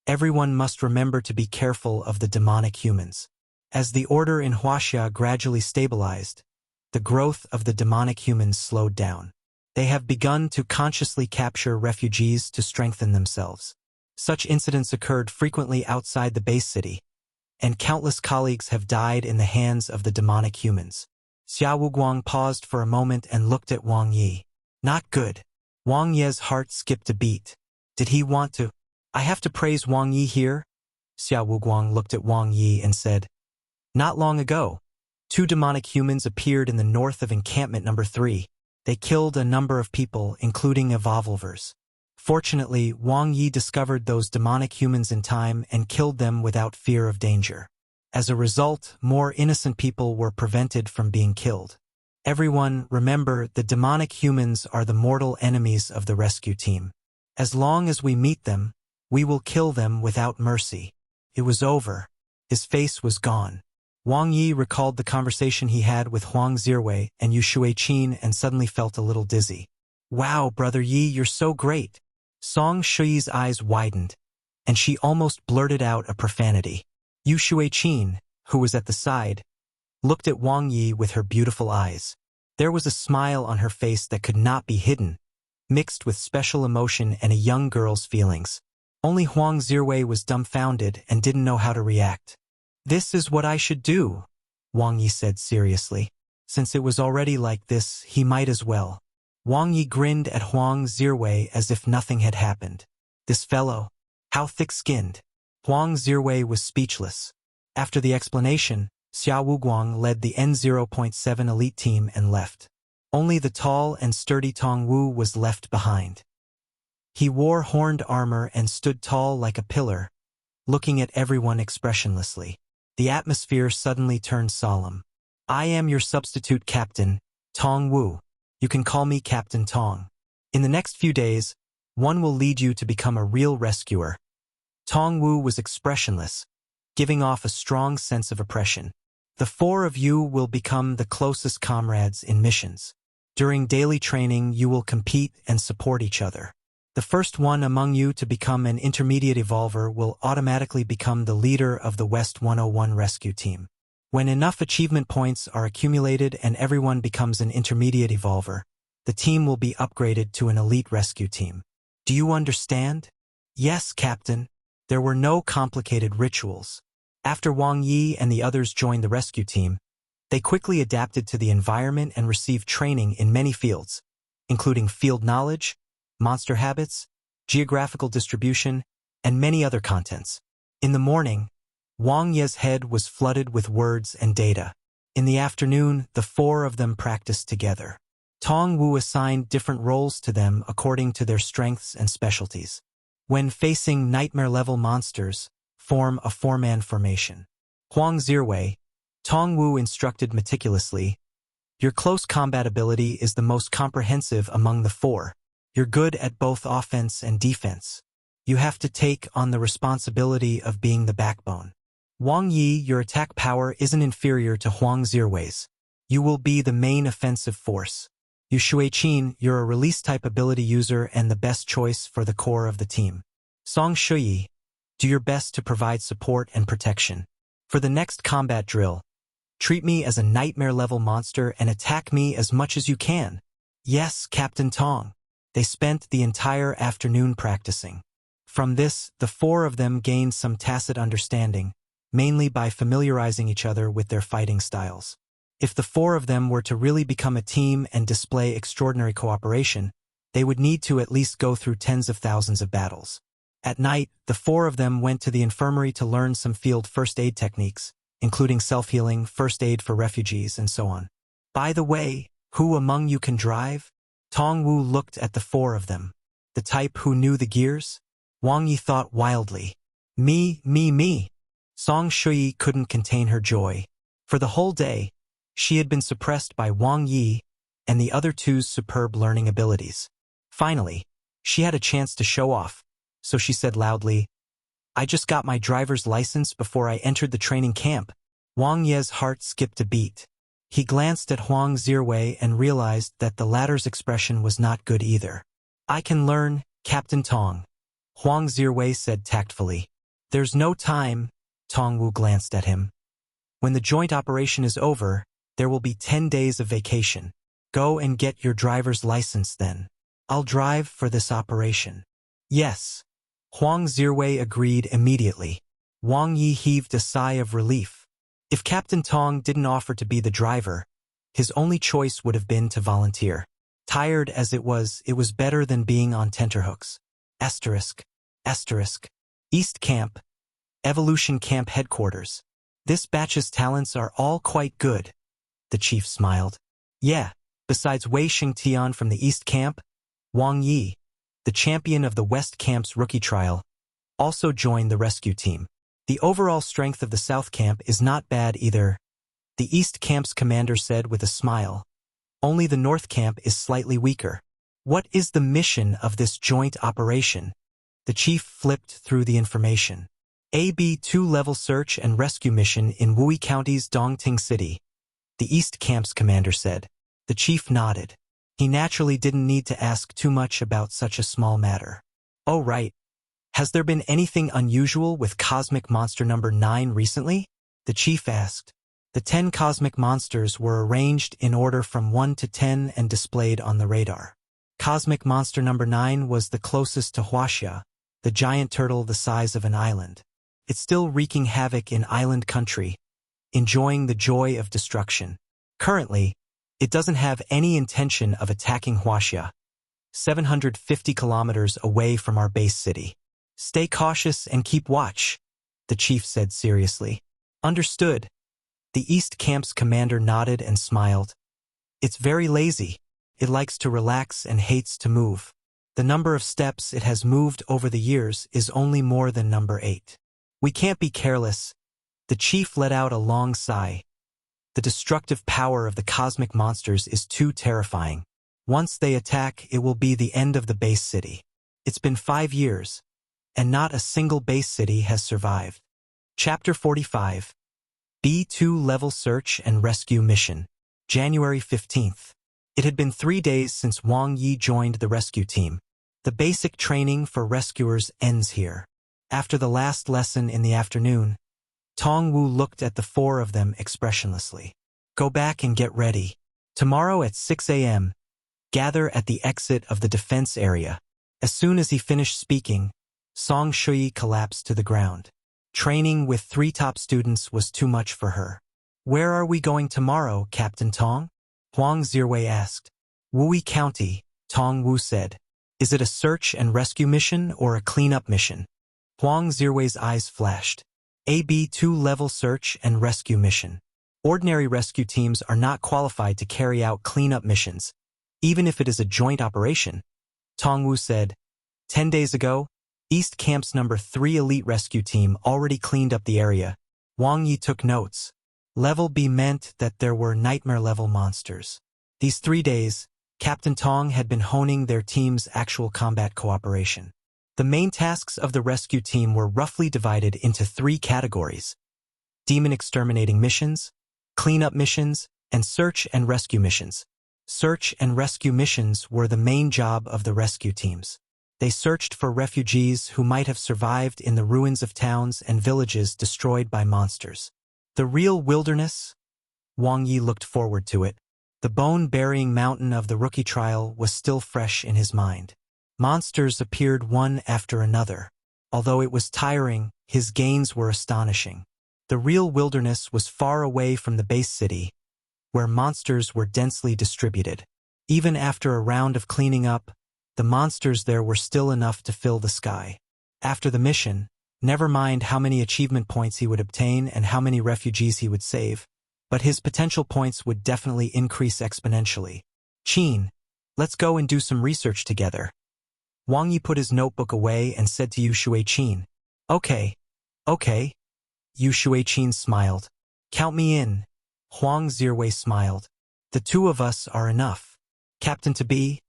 everyone must remember to be careful of the demonic humans. As the order in Huaxia gradually stabilized, the growth of the demonic humans slowed down. They have begun to consciously capture refugees to strengthen themselves. Such incidents occurred frequently outside the base city, and countless colleagues have died in the hands of the demonic humans. Xiao Guang paused for a moment and looked at Wang Ye. Not good. Wang Ye's heart skipped a beat. Did he want to? I have to praise Wang Ye here? Xiao Guang looked at Wang Ye and said, "Not long ago, 2 demonic humans appeared in the north of encampment number 3. They killed a number of people, including Evolvers. Fortunately, Wang Ye discovered those demonic humans in time and killed them without fear of danger. As a result, more innocent people were prevented from being killed. Everyone, remember, the demonic humans are the mortal enemies of the rescue team. As long as we meet them, we will kill them without mercy." It was over. His face was gone. Wang Ye recalled the conversation he had with Huang Zirwei and Yu Shuiqin and suddenly felt a little dizzy. "Wow, Brother Yi, you're so great." Song Shui's eyes widened, and she almost blurted out a profanity. Yu Shuiqin, who was at the side, looked at Wang Ye with her beautiful eyes. There was a smile on her face that could not be hidden, mixed with special emotion and a young girl's feelings. Only Huang Zirwei was dumbfounded and didn't know how to react. "This is what I should do," Wang Ye said seriously. Since it was already like this, he might as well. Wang Ye grinned at Huang Zirwei as if nothing had happened. This fellow, how thick-skinned. Huang Zirwei was speechless. After the explanation, Xiao Guang led the N0.7 elite team and left. Only the tall and sturdy Tong Wu was left behind. He wore horned armor and stood tall like a pillar, looking at everyone expressionlessly. The atmosphere suddenly turned solemn. "I am your substitute captain, Tong Wu. You can call me Captain Tong. In the next few days, one will lead you to become a real rescuer." Tong Wu was expressionless, giving off a strong sense of oppression. "The 4 of you will become the closest comrades in missions. During daily training, you will compete and support each other. The first one among you to become an intermediate evolver will automatically become the leader of the West 101 rescue team. When enough achievement points are accumulated and everyone becomes an intermediate evolver, the team will be upgraded to an elite rescue team. Do you understand? Yes, Captain. There were no complicated rituals. After Wang Ye and the others joined the rescue team, they quickly adapted to the environment and received training in many fields, including field knowledge, monster habits, geographical distribution, and many other contents. In the morning, Wang Ye's head was flooded with words and data. In the afternoon, the four of them practiced together. Tong Wu assigned different roles to them according to their strengths and specialties. When facing nightmare-level monsters, form a four-man formation. Huang Zirwei, Tong Wu instructed meticulously, "Your close combat ability is the most comprehensive among the four. You're good at both offense and defense. You have to take on the responsibility of being the backbone. Wang Yi, your attack power isn't inferior to Huang Zirwei's. You will be the main offensive force. Yu Shuiqin, you're a release-type ability user and the best choice for the core of the team. Song Shuyi, do your best to provide support and protection. For the next combat drill, treat me as a nightmare-level monster and attack me as much as you can." Yes, Captain Tong. They spent the entire afternoon practicing. From this, the four of them gained some tacit understanding, mainly by familiarizing each other with their fighting styles. If the four of them were to really become a team and display extraordinary cooperation, they would need to at least go through tens of thousands of battles. At night, the four of them went to the infirmary to learn some field first aid techniques, including self-healing, first aid for refugees, and so on. By the way, who among you can drive? Tong Wu looked at the four of them. The type who knew the gears? Wang Yi thought wildly. Me. Song Shuyi couldn't contain her joy. For the whole day, she had been suppressed by Wang Yi and the other two's superb learning abilities. Finally, she had a chance to show off, so she said loudly, "I just got my driver's license before I entered the training camp." Wang Ye's heart skipped a beat. He glanced at Huang Zirwei and realized that the latter's expression was not good either. "I can learn, Captain Tong," Huang Zirwei said tactfully. "There's no time," Tong Wu glanced at him. "When the joint operation is over, there will be 10 days of vacation. Go and get your driver's license then. I'll drive for this operation." "Yes." Huang Zirwei agreed immediately. Wang Yi heaved a sigh of relief. If Captain Tong didn't offer to be the driver, his only choice would have been to volunteer. Tired as it was better than being on tenterhooks. ****. East Camp. Evolution Camp Headquarters. This batch's talents are all quite good. The chief smiled. Yeah, besides Wei Xingtian from the East Camp, Wang Yi, the champion of the West Camp's rookie trial, also joined the rescue team. The overall strength of the South Camp is not bad either, the East Camp's commander said with a smile. Only the North Camp is slightly weaker. What is the mission of this joint operation? The chief flipped through the information. AB-2 level search and rescue mission in Wui County's Dongting City, the East Camp's commander said. The chief nodded. He naturally didn't need to ask too much about such a small matter. Oh right. Has there been anything unusual with Cosmic Monster number 9 recently? The chief asked. The 10 cosmic monsters were arranged in order from 1 to 10 and displayed on the radar. Cosmic Monster number 9 was the closest to Huaxia, the giant turtle the size of an island. It's still wreaking havoc in island country, enjoying the joy of destruction. Currently, it doesn't have any intention of attacking Huaxia, 750 kilometers away from our base city. Stay cautious and keep watch, the chief said seriously. Understood. The East Camp's commander nodded and smiled. It's very lazy. It likes to relax and hates to move. The number of steps it has moved over the years is only more than number 8. We can't be careless. The chief let out a long sigh. The destructive power of the cosmic monsters is too terrifying. Once they attack, it will be the end of the base city. It's been 5 years, and not a single base city has survived. Chapter 45. B2 Level Search and Rescue Mission. January 15th. It had been 3 days since Wang Ye joined the rescue team. The basic training for rescuers ends here. After the last lesson in the afternoon, Tong Wu looked at the 4 of them expressionlessly. Go back and get ready. Tomorrow at 6 a.m., gather at the exit of the defense area. As soon as he finished speaking, Song Shui collapsed to the ground. Training with 3 top students was too much for her. Where are we going tomorrow, Captain Tong? Huang Zirwei asked. Wui County, Tong Wu said. Is it a search and rescue mission or a cleanup mission? Huang Zirwei's eyes flashed. AB2 level search and rescue mission. Ordinary rescue teams are not qualified to carry out cleanup missions, even if it is a joint operation. Tong Wu said. 10 days ago, East Camp's number 3 elite rescue team already cleaned up the area. Wang Ye took notes. Level B meant that there were nightmare-level monsters. These 3 days, Captain Tong had been honing their team's actual combat cooperation. The main tasks of the rescue team were roughly divided into 3 categories: demon exterminating missions, cleanup missions, and search and rescue missions. Search and rescue missions were the main job of the rescue teams. They searched for refugees who might have survived in the ruins of towns and villages destroyed by monsters. The real wilderness? Wang Ye looked forward to it. The bone-burying mountain of the rookie trial was still fresh in his mind. Monsters appeared one after another. Although it was tiring, his gains were astonishing. The real wilderness was far away from the base city, where monsters were densely distributed. Even after a round of cleaning up, the monsters there were still enough to fill the sky. After the mission, never mind how many achievement points he would obtain and how many refugees he would save, but his potential points would definitely increase exponentially. Qin, let's go and do some research together. Wang Yi put his notebook away and said to Yu Shuiqin. Okay. Yu Shuiqin smiled. Count me in. Huang Zirwei smiled. The 2 of us are enough. Captain to be,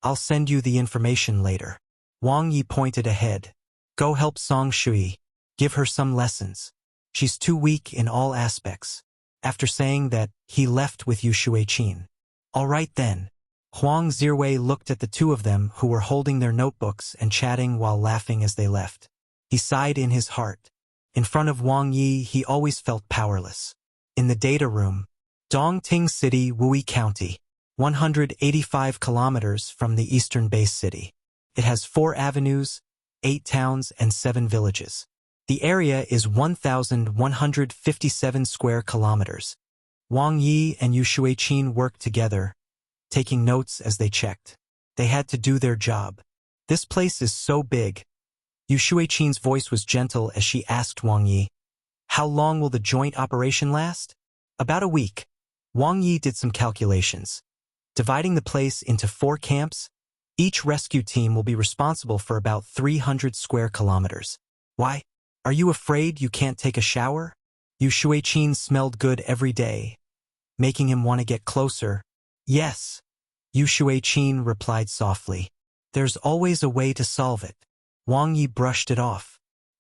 I'll send you the information later. Wang Yi pointed ahead. Go help Song Shui. Give her some lessons. She's too weak in all aspects. After saying that, he left with Yu Shuiqin. All right then. Huang Zirwei looked at the 2 of them who were holding their notebooks and chatting while laughing as they left. He sighed in his heart. In front of Wang Yi, he always felt powerless. In the data room, Dongting City, Wui County, 185 kilometers from the eastern base city. It has 4 avenues, 8 towns, and 7 villages. The area is 1,157 square kilometers. Wang Yi and Yu Shuiqin worked together, taking notes as they checked. They had to do their job. This place is so big. Yu Shuiqin's voice was gentle as she asked Wang Yi, how long will the joint operation last? About a week. Wang Yi did some calculations. Dividing the place into 4 camps, each rescue team will be responsible for about 300 square kilometers. Why? Are you afraid you can't take a shower? Yu Shuiqin smelled good every day, making him want to get closer. Yes. Yu Shuiqin replied softly. There's always a way to solve it. Wang Yi brushed it off.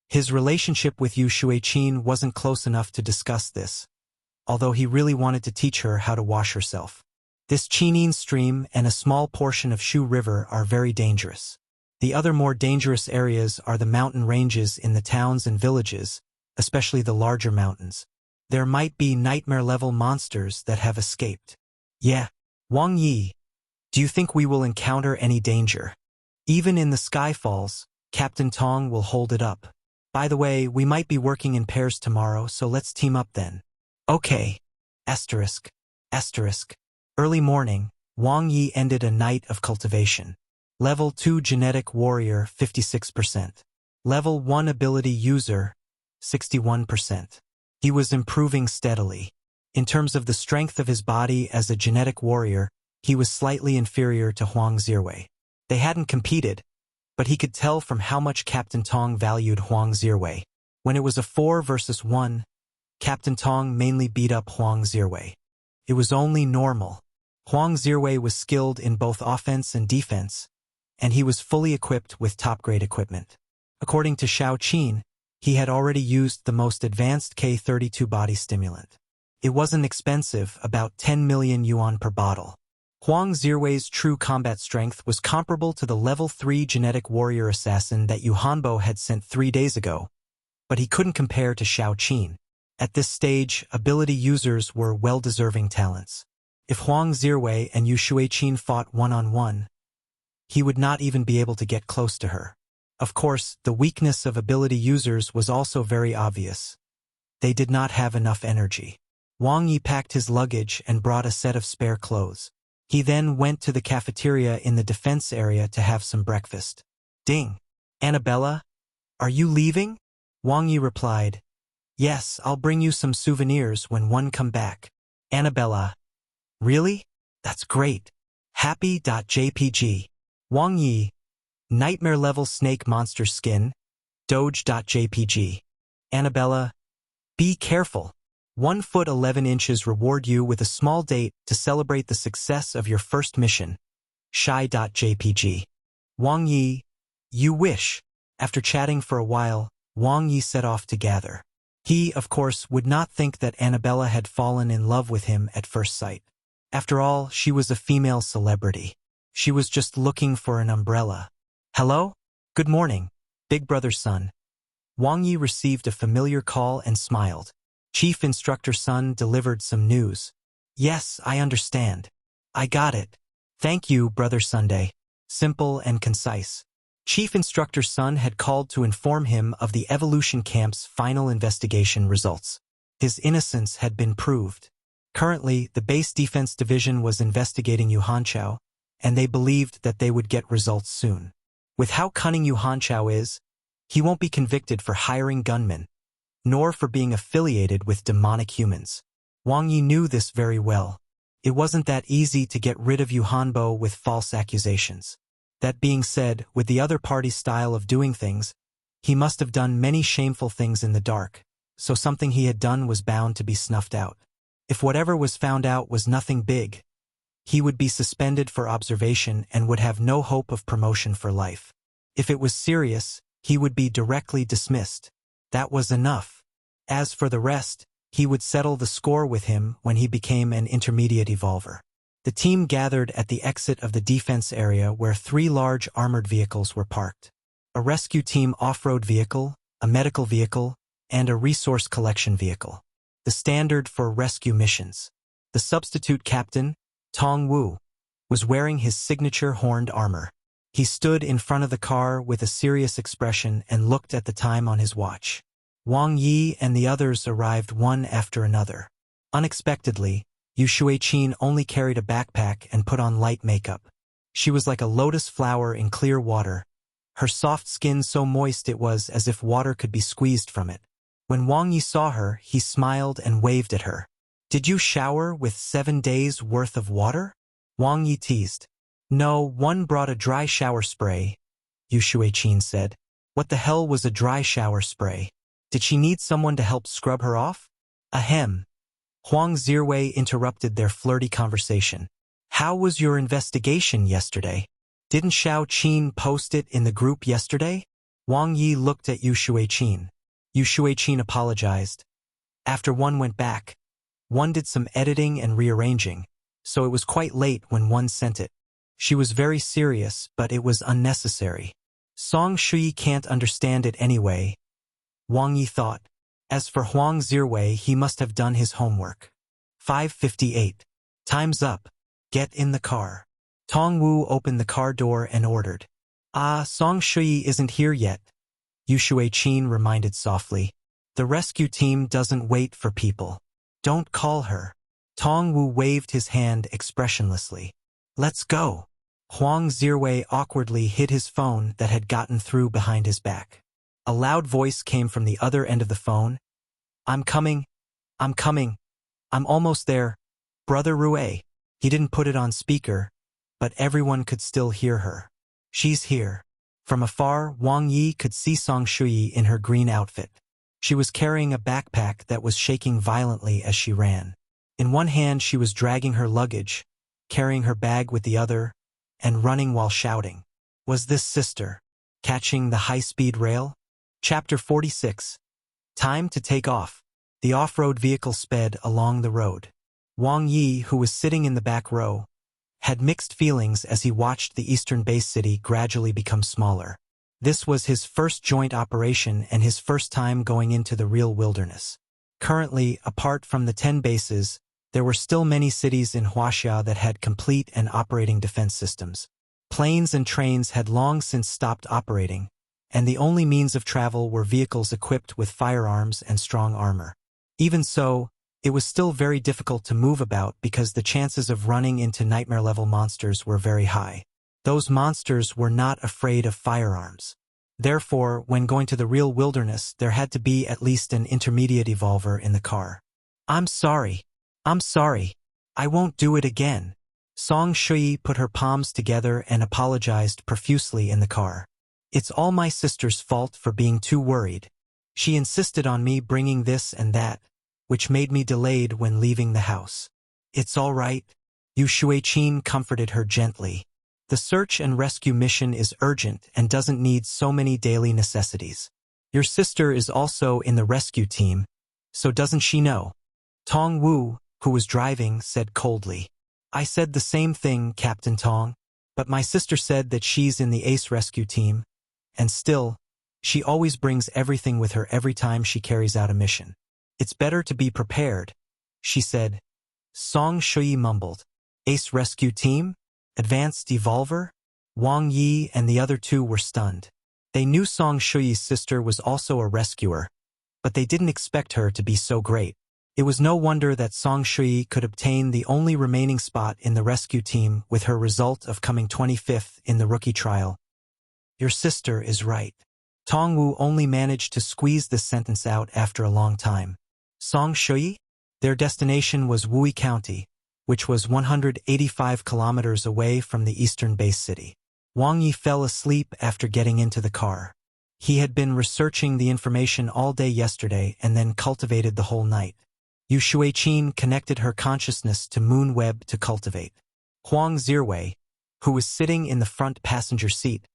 His relationship with Yu Shuiqin wasn't close enough to discuss this, although he really wanted to teach her how to wash herself. This Qinin stream and a small portion of Shu River are very dangerous. The other more dangerous areas are the mountain ranges in the towns and villages, especially the larger mountains. There might be nightmare-level monsters that have escaped. Yeah. Wang Yi, do you think we will encounter any danger? Even in the Skyfalls, Captain Tong will hold it up. By the way, we might be working in pairs tomorrow, so let's team up then. Okay. Asterisk. Early morning, Wang Yi ended a night of cultivation. Level 2 Genetic Warrior, 56%. Level 1 Ability User, 61%. He was improving steadily. In terms of the strength of his body as a genetic warrior, he was slightly inferior to Huang Zirwei. They hadn't competed, but he could tell from how much Captain Tong valued Huang Zirwei. When it was a 4 versus 1, Captain Tong mainly beat up Huang Zirwei. It was only normal. Huang Zirwei was skilled in both offense and defense, and he was fully equipped with top-grade equipment. According to Xiao Qin, he had already used the most advanced K32 body stimulant. It wasn't expensive, about 10 million yuan per bottle. Huang Zirwei's true combat strength was comparable to the level 3 genetic warrior assassin that Yu Hanbo had sent 3 days ago, but he couldn't compare to Xiao Qin. At this stage, ability users were well-deserving talents. If Huang Zirwei and Yu Shuiqin fought one-on-one, he would not even be able to get close to her. Of course, the weakness of ability users was also very obvious. They did not have enough energy. Wang Ye packed his luggage and brought a set of spare clothes. He then went to the cafeteria in the defense area to have some breakfast. Ding! Annabella? Are you leaving? Wang Ye replied, Yes, I'll bring you some souvenirs when one come back. Annabella. Really? That's great. Happy.jpg. Wang Ye. Nightmare level snake monster skin. Doge.jpg. Annabella. Be careful. 1 foot 11 inches reward you with a small date to celebrate the success of your first mission. Shy.jpg. Wang Ye. You wish. After chatting for a while, Wang Ye set off to gather. He, of course, would not think that Annabella had fallen in love with him at first sight. After all, she was a female celebrity. She was just looking for an umbrella. Hello? Good morning, Big Brother's son. Wang Ye received a familiar call and smiled. Chief Instructor Sun delivered some news. Yes, I understand. I got it. Thank you, Brother Sunday. Simple and concise. Chief Instructor Sun had called to inform him of the evolution camp's final investigation results. His innocence had been proved. Currently, the base defense division was investigating Yu Hanchao, and they believed that they would get results soon. With how cunning Yu Hanchao is, he won't be convicted for hiring gunmen, nor for being affiliated with demonic humans. Wang Ye knew this very well. It wasn't that easy to get rid of Yu Hanbo with false accusations. That being said, with the other party's style of doing things, he must have done many shameful things in the dark, so something he had done was bound to be snuffed out. If whatever was found out was nothing big, he would be suspended for observation and would have no hope of promotion for life. If it was serious, he would be directly dismissed. That was enough. As for the rest, he would settle the score with him when he became an intermediate evolver. The team gathered at the exit of the defense area where 3 large armored vehicles were parked. A rescue team off-road vehicle, a medical vehicle, and a resource collection vehicle. The standard for rescue missions. The substitute captain, Tong Wu, was wearing his signature horned armor. He stood in front of the car with a serious expression and looked at the time on his watch. Wang Ye and the others arrived one after another. Unexpectedly, Yu Shuiqin only carried a backpack and put on light makeup. She was like a lotus flower in clear water, her soft skin so moist it was as if water could be squeezed from it. When Wang Ye saw her, he smiled and waved at her. Did you shower with 7 days' worth of water? Wang Ye teased. No, one brought a dry shower spray, Yu Shuiqin said. What the hell was a dry shower spray? Did she need someone to help scrub her off? Ahem. Huang Zirwei interrupted their flirty conversation. How was your investigation yesterday? Didn't Xiao Qin post it in the group yesterday? Wang Ye looked at Yu Shuiqin. Yu Shuiqin apologized. After one went back, one did some editing and rearranging, so it was quite late when one sent it. She was very serious, but it was unnecessary. Song Shui can't understand it anyway, Wang Ye thought. As for Huang Zirwei, he must have done his homework. 5:58. Time's up. Get in the car. Tong Wu opened the car door and ordered. Song Shui isn't here yet, Yu Shuiqin reminded softly. The rescue team doesn't wait for people. Don't call her. Tong Wu waved his hand expressionlessly. Let's go. Huang Zirwei awkwardly hid his phone that had gotten through behind his back. A loud voice came from the other end of the phone. I'm coming. I'm coming. I'm almost there. Brother Rue. He didn't put it on speaker, but everyone could still hear her. She's here. From afar, Wang Ye could see Song Shui in her green outfit. She was carrying a backpack that was shaking violently as she ran. In one hand she was dragging her luggage, carrying her bag with the other, and running while shouting. Was this sister catching the high-speed rail? Chapter 46. Time to take off. The off-road vehicle sped along the road. Wang Ye, who was sitting in the back row, had mixed feelings as he watched the eastern base city gradually become smaller. This was his first joint operation and his first time going into the real wilderness. Currently, apart from the 10 bases, there were still many cities in Huaxia that had complete and operating defense systems. Planes and trains had long since stopped operating, and the only means of travel were vehicles equipped with firearms and strong armor. Even so, it was still very difficult to move about because the chances of running into nightmare-level monsters were very high. Those monsters were not afraid of firearms. Therefore, when going to the real wilderness, there had to be at least an intermediate evolver in the car. I'm sorry. I won't do it again. Song Shui put her palms together and apologized profusely in the car. It's all my sister's fault for being too worried. She insisted on me bringing this and that, which made me delayed when leaving the house. It's all right. Yu Shuiqin comforted her gently. The search and rescue mission is urgent and doesn't need so many daily necessities. Your sister is also in the rescue team, so doesn't she know? Tong Wu, who was driving, said coldly. I said the same thing, Captain Tong, but my sister said that she's in the Ace rescue team, and still, she always brings everything with her every time she carries out a mission. It's better to be prepared, she said. Song Shui mumbled. Ace rescue team? Advanced evolver? Wang Ye and the other two were stunned. They knew Song Shui's sister was also a rescuer, but they didn't expect her to be so great. It was no wonder that Song Shui could obtain the only remaining spot in the rescue team with her result of coming 25th in the rookie trial. Your sister is right. Tong Wu only managed to squeeze this sentence out after a long time. Song Shui? Their destination was Wui County, which was 185 kilometers away from the eastern base city. Wang Ye fell asleep after getting into the car. He had been researching the information all day yesterday and then cultivated the whole night. Yu Shuiqin connected her consciousness to Moon Web to cultivate. Huang Zirwei, who was sitting in the front passenger seat,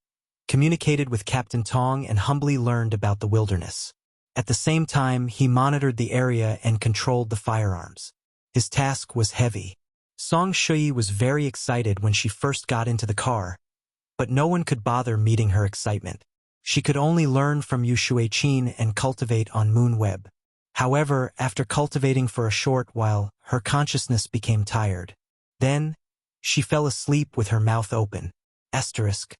communicated with Captain Tong and humbly learned about the wilderness. At the same time, he monitored the area and controlled the firearms. His task was heavy. Song Shui was very excited when she first got into the car, but no one could bother meeting her excitement. She could only learn from Yu Shuiqin and cultivate on Moon Web. However, after cultivating for a short while, her consciousness became tired. Then, she fell asleep with her mouth open. Asterisk.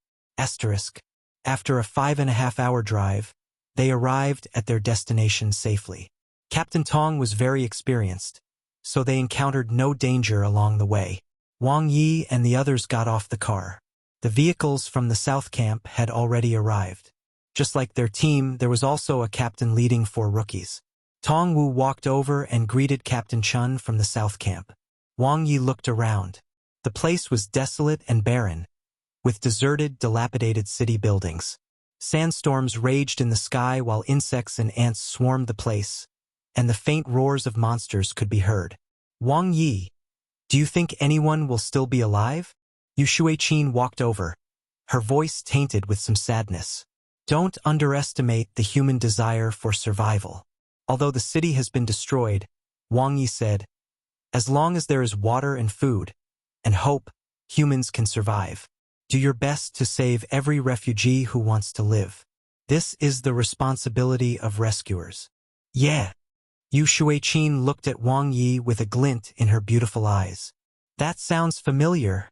After a 5.5-hour drive, they arrived at their destination safely. Captain Tong was very experienced, so they encountered no danger along the way. Wang Yi and the others got off the car. The vehicles from the South Camp had already arrived. Just like their team, there was also a captain leading 4 rookies. Tong Wu walked over and greeted Captain Chun from the South Camp. Wang Yi looked around. The place was desolate and barren, with deserted, dilapidated city buildings. Sandstorms raged in the sky while insects and ants swarmed the place, and the faint roars of monsters could be heard. Wang Yi, do you think anyone will still be alive? Yu Shuiqin walked over, her voice tainted with some sadness. Don't underestimate the human desire for survival. Although the city has been destroyed, Wang Yi said, as long as there is water and food, and hope, humans can survive. Do your best to save every refugee who wants to live. This is the responsibility of rescuers. Yeah. Yu Shuiqin looked at Wang Yi with a glint in her beautiful eyes. That sounds familiar,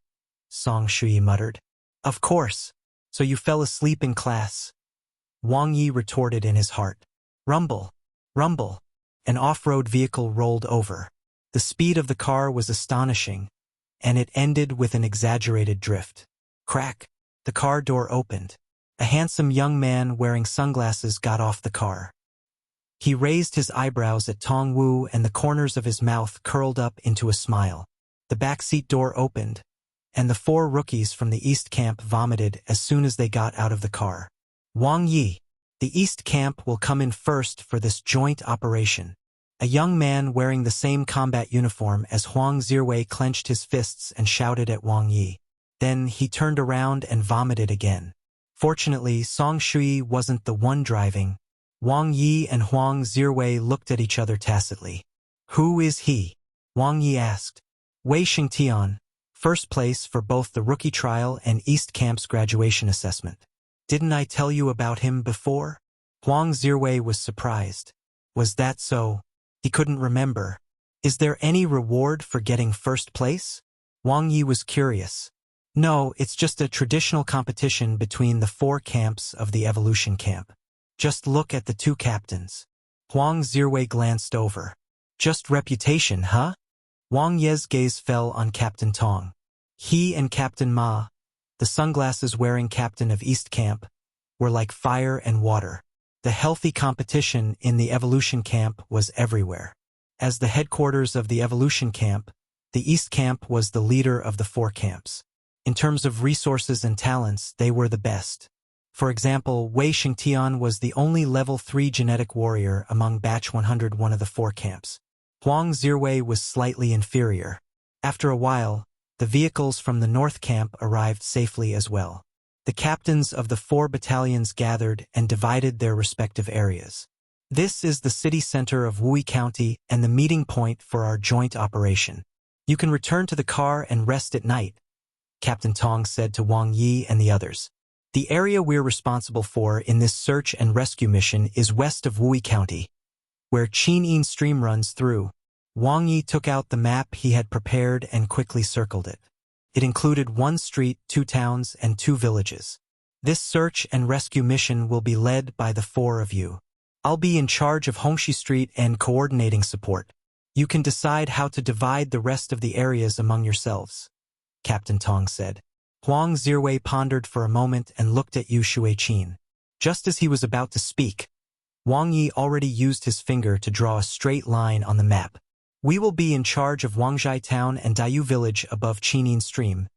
Song Shui muttered. Of course. So you fell asleep in class. Wang Yi retorted in his heart. Rumble. Rumble. An off-road vehicle rolled over. The speed of the car was astonishing, and it ended with an exaggerated drift. Crack. The car door opened. A handsome young man wearing sunglasses got off the car. He raised his eyebrows at Tong Wu and the corners of his mouth curled up into a smile. The backseat door opened, and the 4 rookies from the East Camp vomited as soon as they got out of the car. Wang Yi. The East Camp will come in first for this joint operation. A young man wearing the same combat uniform as Huang Zirwei clenched his fists and shouted at Wang Yi. Then he turned around and vomited again. Fortunately, Song Shui wasn't the one driving. Wang Yi and Huang Zirwei looked at each other tacitly. Who is he? Wang Yi asked. Wei Xingtian, First place for both the rookie trial and East Camp's graduation assessment. Didn't I tell you about him before? Wang Ye was surprised. Was that so? He couldn't remember. Is there any reward for getting first place? Wang Ye was curious. No, it's just a traditional competition between the 4 camps of the evolution camp. Just look at the 2 captains. Wang Ye glanced over. Just reputation, huh? Wang Ye's gaze fell on Captain Tong. He and Captain Ma, the sunglasses-wearing captain of East Camp, were like fire and water. The healthy competition in the evolution camp was everywhere. As the headquarters of the evolution camp, the East Camp was the leader of the 4 camps. In terms of resources and talents, they were the best. For example, Wei Xingtian was the only level 3 genetic warrior among batch 101 of the 4 camps. Wang Ye was slightly inferior. After a while, the vehicles from the North Camp arrived safely as well. The captains of the 4 battalions gathered and divided their respective areas. This is the city center of Wui County and the meeting point for our joint operation. You can return to the car and rest at night, Captain Tong said to Wang Ye and the others. The area we're responsible for in this search and rescue mission is west of Wui County, where Qinyin Stream runs through. Wang Ye took out the map he had prepared and quickly circled it. It included 1 street, 2 towns, and 2 villages. This search and rescue mission will be led by the 4 of you. I'll be in charge of Hongxi Street and coordinating support. You can decide how to divide the rest of the areas among yourselves, Captain Tong said. Wang Ye pondered for a moment and looked at Yu Shuiqin. Just as he was about to speak, Wang Ye already used his finger to draw a straight line on the map. We will be in charge of Wangzhai Town and Daiyu Village above Qinyin Stream,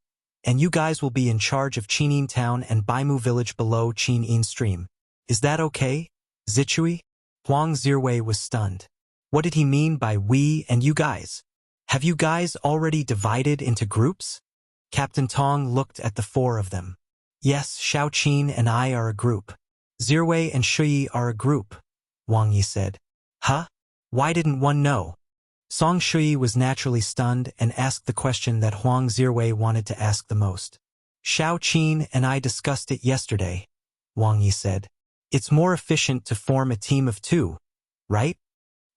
and you guys will be in charge of Qinyin Town and Baimu Village below Qinyin Stream. Is that okay, Zichui? Wang Ye was stunned. What did he mean by we and you guys? Have you guys already divided into groups? Captain Tong looked at the 4 of them. Yes, Xiaoqin and I are a group. Zirwei and Shui are a group, Wang Ye said. Huh? Why didn't one know? Song Shui was naturally stunned and asked the question that Wang Ye wanted to ask the most. Xiaoqin and I discussed it yesterday, Wang Ye said. It's more efficient to form a team of 2, right?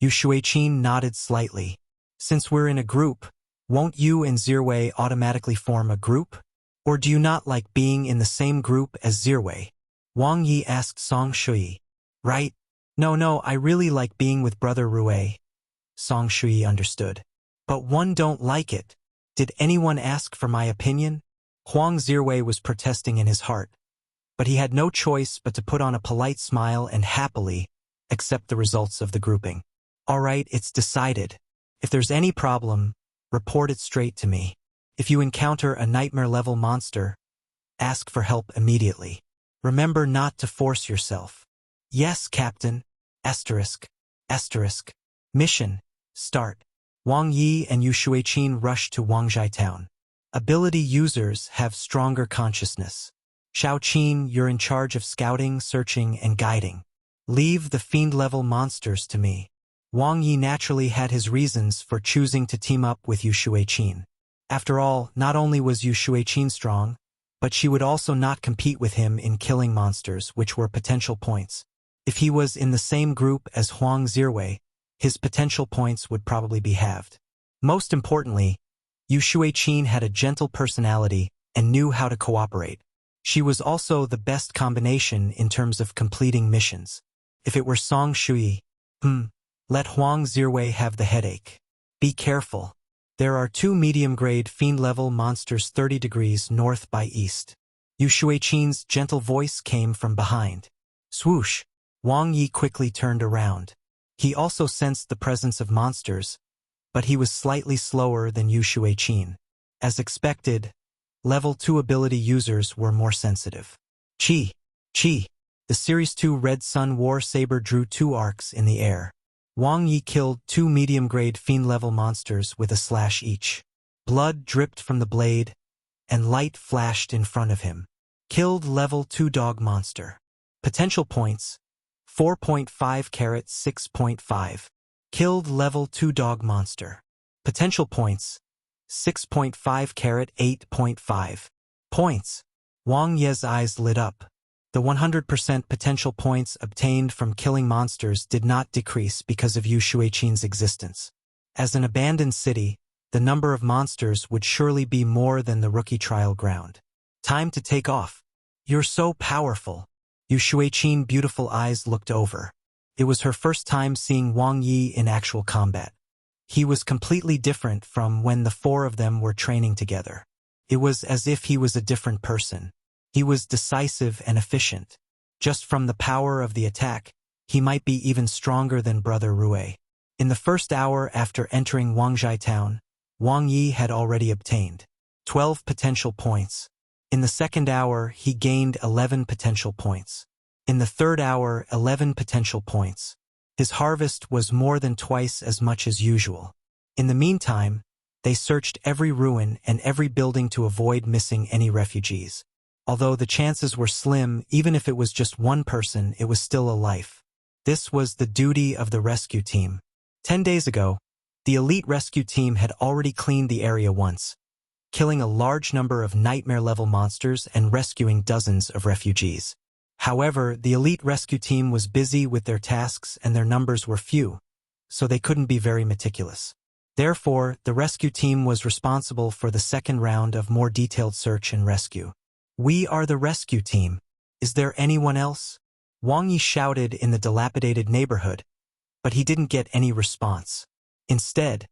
Yu Shuiqin nodded slightly. Since we're in a group, won't you and Zirwei automatically form a group? Or do you not like being in the same group as Zirwei? Wang Ye asked Song Shui. Right? No, I really like being with Brother Rui. Song Shui understood. But one don't like it. Did anyone ask for my opinion? Huang Zirwei was protesting in his heart. But he had no choice but to put on a polite smile and happily accept the results of the grouping. All right, it's decided. If there's any problem, report it straight to me. If you encounter a nightmare-level monster, ask for help immediately. Remember not to force yourself. Yes, Captain. Asterisk. Mission. Start. Wang Yi and Yu Shuiqin rushed to Wangzhai Town. Ability users have stronger consciousness. Xiaoqin, you're in charge of scouting, searching, and guiding. Leave the fiend-level monsters to me. Wang Yi naturally had his reasons for choosing to team up with Yu Shuiqin. After all, not only was Yu Shuiqin strong, but she would also not compete with him in killing monsters, which were potential points. If he was in the same group as Huang Zirwei, his potential points would probably be halved. Most importantly, Yu Shuiqin had a gentle personality and knew how to cooperate. She was also the best combination in terms of completing missions. If it were Song Shui, let Huang Zirwei have the headache. Be careful. There are 2 medium-grade fiend-level monsters 30 degrees north by east. Yu Shuiqin's gentle voice came from behind. Swoosh! Wang Yi quickly turned around. He also sensed the presence of monsters, but he was slightly slower than Yu Shuiqin. As expected, Level 2 ability users were more sensitive. Chi! The Series 2 Red Sun War Saber drew 2 arcs in the air. Wang Yi killed 2 medium-grade fiend-level monsters with a slash each. Blood dripped from the blade, and light flashed in front of him. Killed Level 2 Dog Monster. Potential points, 4.5 6.5. Killed Level 2 Dog Monster. Potential points, 6.5 carat 8.5 points. Wang Ye's eyes lit up. The 100% potential points obtained from killing monsters did not decrease because of Yu Shuiqin's existence. As an abandoned city, the number of monsters would surely be more than the rookie trial ground. Time to take off. You're so powerful. Yu Shuiqin's beautiful eyes looked over. It was her first time seeing Wang Ye in actual combat. He was completely different from when the four of them were training together. It was as if he was a different person. He was decisive and efficient. Just from the power of the attack, he might be even stronger than Brother Rue. In the first hour after entering Wangzhai town, Wang Ye had already obtained 12 potential points. In the second hour, he gained 11 potential points. In the third hour, 11 potential points. His harvest was more than twice as much as usual. In the meantime, they searched every ruin and every building to avoid missing any refugees. Although the chances were slim, even if it was just one person, it was still a life. This was the duty of the rescue team. 10 days ago, the elite rescue team had already cleaned the area once, killing a large number of nightmare-level monsters and rescuing dozens of refugees. However, the elite rescue team was busy with their tasks and their numbers were few, so they couldn't be very meticulous. Therefore, the rescue team was responsible for the second round of more detailed search and rescue. We are the rescue team. Is there anyone else? Wang Ye shouted in the dilapidated neighborhood, but he didn't get any response. Instead,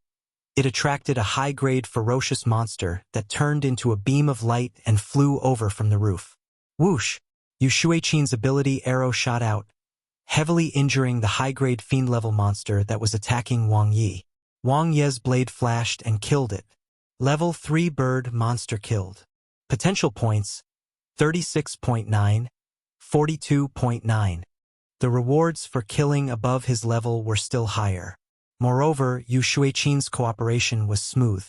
it attracted a high-grade ferocious monster that turned into a beam of light and flew over from the roof. Whoosh! Yu Shuiqin's ability arrow shot out, heavily injuring the high-grade fiend-level monster that was attacking Wang Ye. Wang Ye's blade flashed and killed it. Level 3 bird monster killed. Potential points, 36.9, 42.9. The rewards for killing above his level were still higher. Moreover, Yu Shuiqin's cooperation was smooth.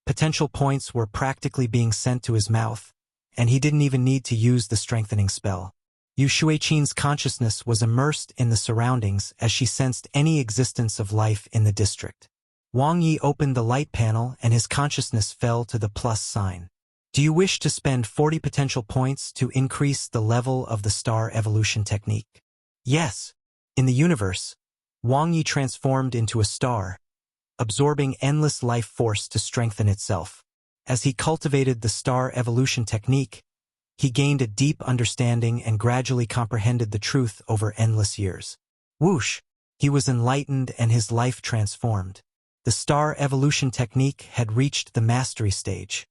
Potential points were practically being sent to his mouth, and he didn't even need to use the strengthening spell. Yu Shuiqin's consciousness was immersed in the surroundings as she sensed any existence of life in the district. Wang Ye opened the light panel and his consciousness fell to the plus sign. Do you wish to spend 40 potential points to increase the level of the star evolution technique? Yes. In the universe, Wang Ye transformed into a star, absorbing endless life force to strengthen itself. As he cultivated the star evolution technique, he gained a deep understanding and gradually comprehended the truth over endless years. Whoosh! He was enlightened and his life transformed. The star evolution technique had reached the mastery stage.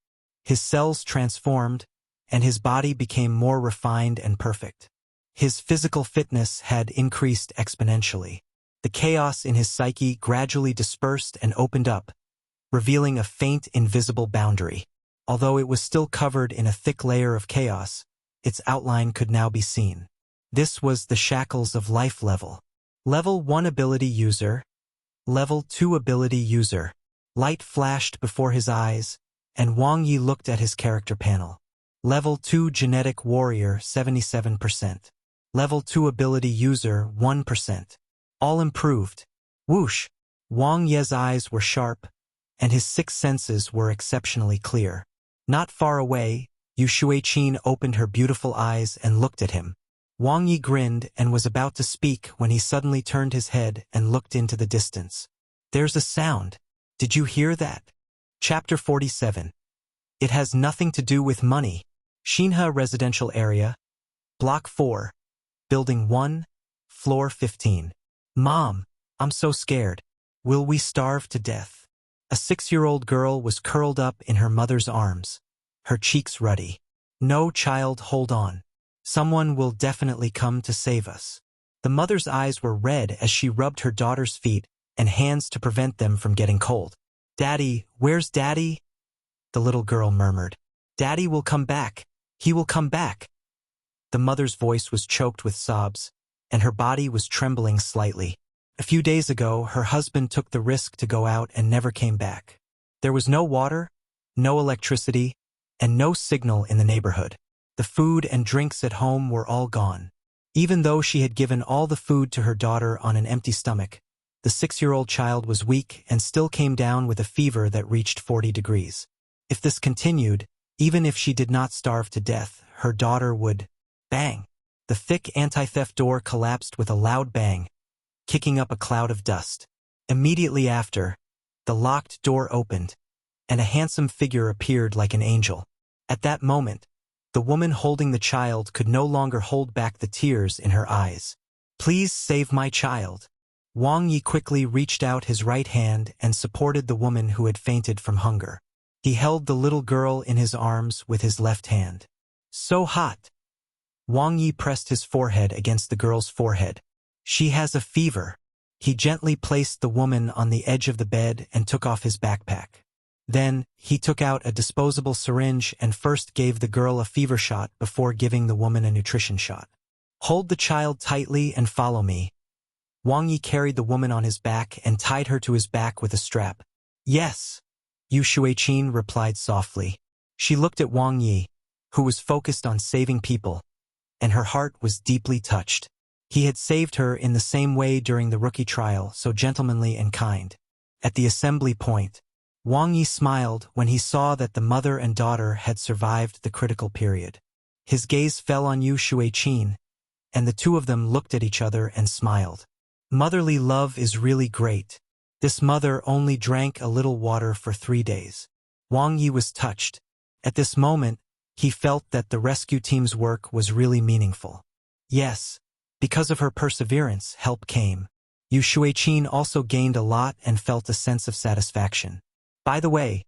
His cells transformed, and his body became more refined and perfect. His physical fitness had increased exponentially. The chaos in his psyche gradually dispersed and opened up, revealing a faint invisible boundary. Although it was still covered in a thick layer of chaos, its outline could now be seen. This was the shackles of life level. Level 1 ability user. Level 2 ability user. Light flashed before his eyes, and Wang Ye looked at his character panel. Level 2 genetic warrior 77%. Level 2 ability user 1%. All improved. Whoosh! Wang Ye's eyes were sharp, and his six senses were exceptionally clear. Not far away, Yu Shuiqin opened her beautiful eyes and looked at him. Wang Ye grinned and was about to speak when he suddenly turned his head and looked into the distance. There's a sound. Did you hear that? Chapter 47. It has nothing to do with money. Xinhe Residential Area, Block 4, Building 1, Floor 15. Mom, I'm so scared. Will we starve to death? A 6-year-old girl was curled up in her mother's arms, her cheeks ruddy. No, child, hold on. Someone will definitely come to save us. The mother's eyes were red as she rubbed her daughter's feet and hands to prevent them from getting cold. Daddy, where's Daddy? The little girl murmured. Daddy will come back. He will come back. The mother's voice was choked with sobs, and her body was trembling slightly. A few days ago, her husband took the risk to go out and never came back. There was no water, no electricity, and no signal in the neighborhood. The food and drinks at home were all gone. Even though she had given all the food to her daughter on an empty stomach, The 6-year-old child was weak and still came down with a fever that reached 40 degrees. If this continued, even if she did not starve to death, her daughter would... Bang! The thick anti-theft door collapsed with a loud bang, kicking up a cloud of dust. Immediately after, the locked door opened, and a handsome figure appeared like an angel. At that moment, the woman holding the child could no longer hold back the tears in her eyes. "Please save my child." Wang Ye quickly reached out his right hand and supported the woman who had fainted from hunger. He held the little girl in his arms with his left hand. "So hot." Wang Ye pressed his forehead against the girl's forehead. "She has a fever." He gently placed the woman on the edge of the bed and took off his backpack. Then, he took out a disposable syringe and first gave the girl a fever shot before giving the woman a nutrition shot. "Hold the child tightly and follow me." Wang Ye carried the woman on his back and tied her to his back with a strap. "Yes," Yu Shuiqin replied softly. She looked at Wang Ye, who was focused on saving people, and her heart was deeply touched. He had saved her in the same way during the rookie trial, so gentlemanly and kind. At the assembly point, Wang Ye smiled when he saw that the mother and daughter had survived the critical period. His gaze fell on Yu Shuiqin, and the two of them looked at each other and smiled. Motherly love is really great. This mother only drank a little water for 3 days. Wang Ye was touched. At this moment, he felt that the rescue team's work was really meaningful. Yes, because of her perseverance, help came. Yu Shuiqin also gained a lot and felt a sense of satisfaction. "By the way,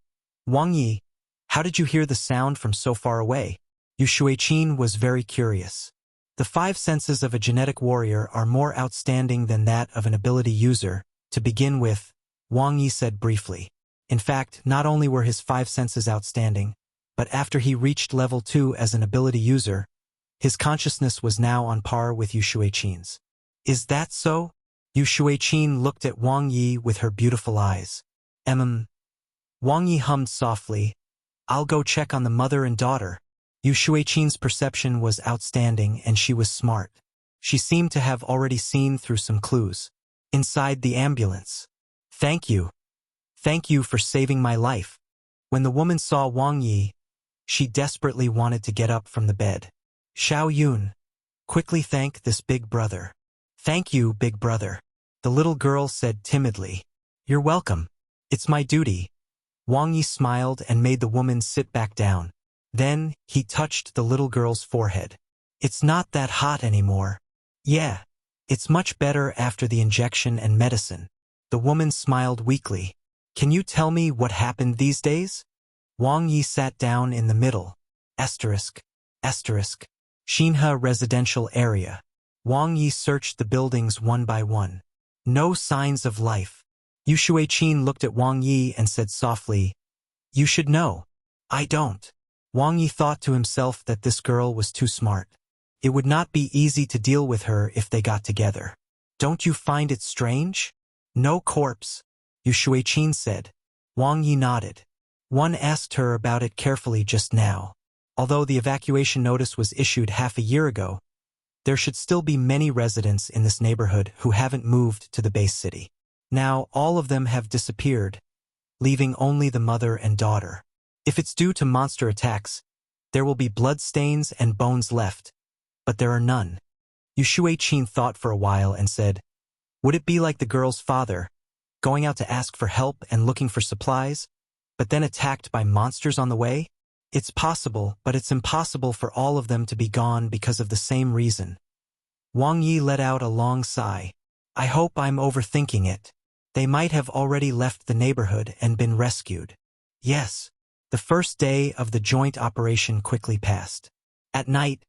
Wang Ye, how did you hear the sound from so far away?" Yu Shuiqin was very curious. The 5 senses of a genetic warrior are more outstanding than that of an ability user. To begin with, Wang Ye said briefly. In fact, not only were his 5 senses outstanding, but after he reached level 2 as an ability user, his consciousness was now on par with Yu Shuiqin's. "Is that so?" Yu Shuiqin looked at Wang Ye with her beautiful eyes. Wang Ye hummed softly, "I'll go check on the mother and daughter." Yu Shuiqin's perception was outstanding and she was smart. She seemed to have already seen through some clues. Inside the ambulance. "Thank you. Thank you for saving my life." When the woman saw Wang Ye, she desperately wanted to get up from the bed. "Xiao Yun, quickly thank this big brother." "Thank you, big brother," the little girl said timidly. "You're welcome. It's my duty." Wang Ye smiled and made the woman sit back down. Then, he touched the little girl's forehead. "It's not that hot anymore." "Yeah, it's much better after the injection and medicine." The woman smiled weakly. "Can you tell me what happened these days?" Wang Ye sat down in the middle. Asterisk. Xinhe residential area. Wang Ye searched the buildings one by one. No signs of life. Yu Shuiqin looked at Wang Ye and said softly, "You should know." "I don't." Wang Ye thought to himself that this girl was too smart. It would not be easy to deal with her if they got together. "Don't you find it strange?" "No corpse," Yu Shuiqin said. Wang Ye nodded. "One asked her about it carefully just now. Although the evacuation notice was issued half a year ago, there should still be many residents in this neighborhood who haven't moved to the base city. Now all of them have disappeared, leaving only the mother and daughter. If it's due to monster attacks, there will be bloodstains and bones left, but there are none." Yu Shuiqin thought for a while and said, "Would it be like the girl's father, going out to ask for help and looking for supplies, but then attacked by monsters on the way? It's possible, but it's impossible for all of them to be gone because of the same reason." Wang Ye let out a long sigh. "I hope I'm overthinking it. They might have already left the neighborhood and been rescued." Yes. The first day of the joint operation quickly passed. At night,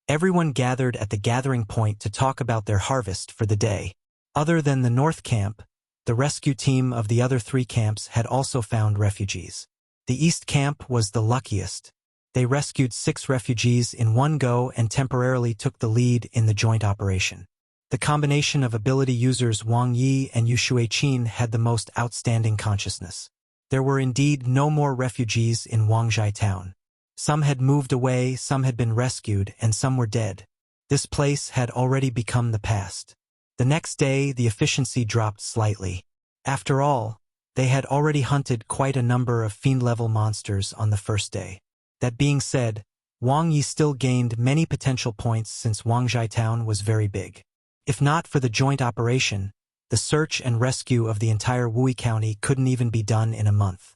everyone gathered at the gathering point to talk about their harvest for the day. Other than the North Camp, the rescue team of the other 3 camps had also found refugees. The East Camp was the luckiest. They rescued 6 refugees in one go and temporarily took the lead in the joint operation. The combination of ability users Wang Ye and Yu Shuiqin had the most outstanding consciousness. There were indeed no more refugees in Wangzhai town. Some had moved away, some had been rescued, and some were dead. This place had already become the past. The next day, the efficiency dropped slightly. After all, they had already hunted quite a number of fiend-level monsters on the first day. That being said, Wang Ye still gained many potential points since Wangzhai town was very big. If not for the joint operation, the search and rescue of the entire Wui County couldn't even be done in a month.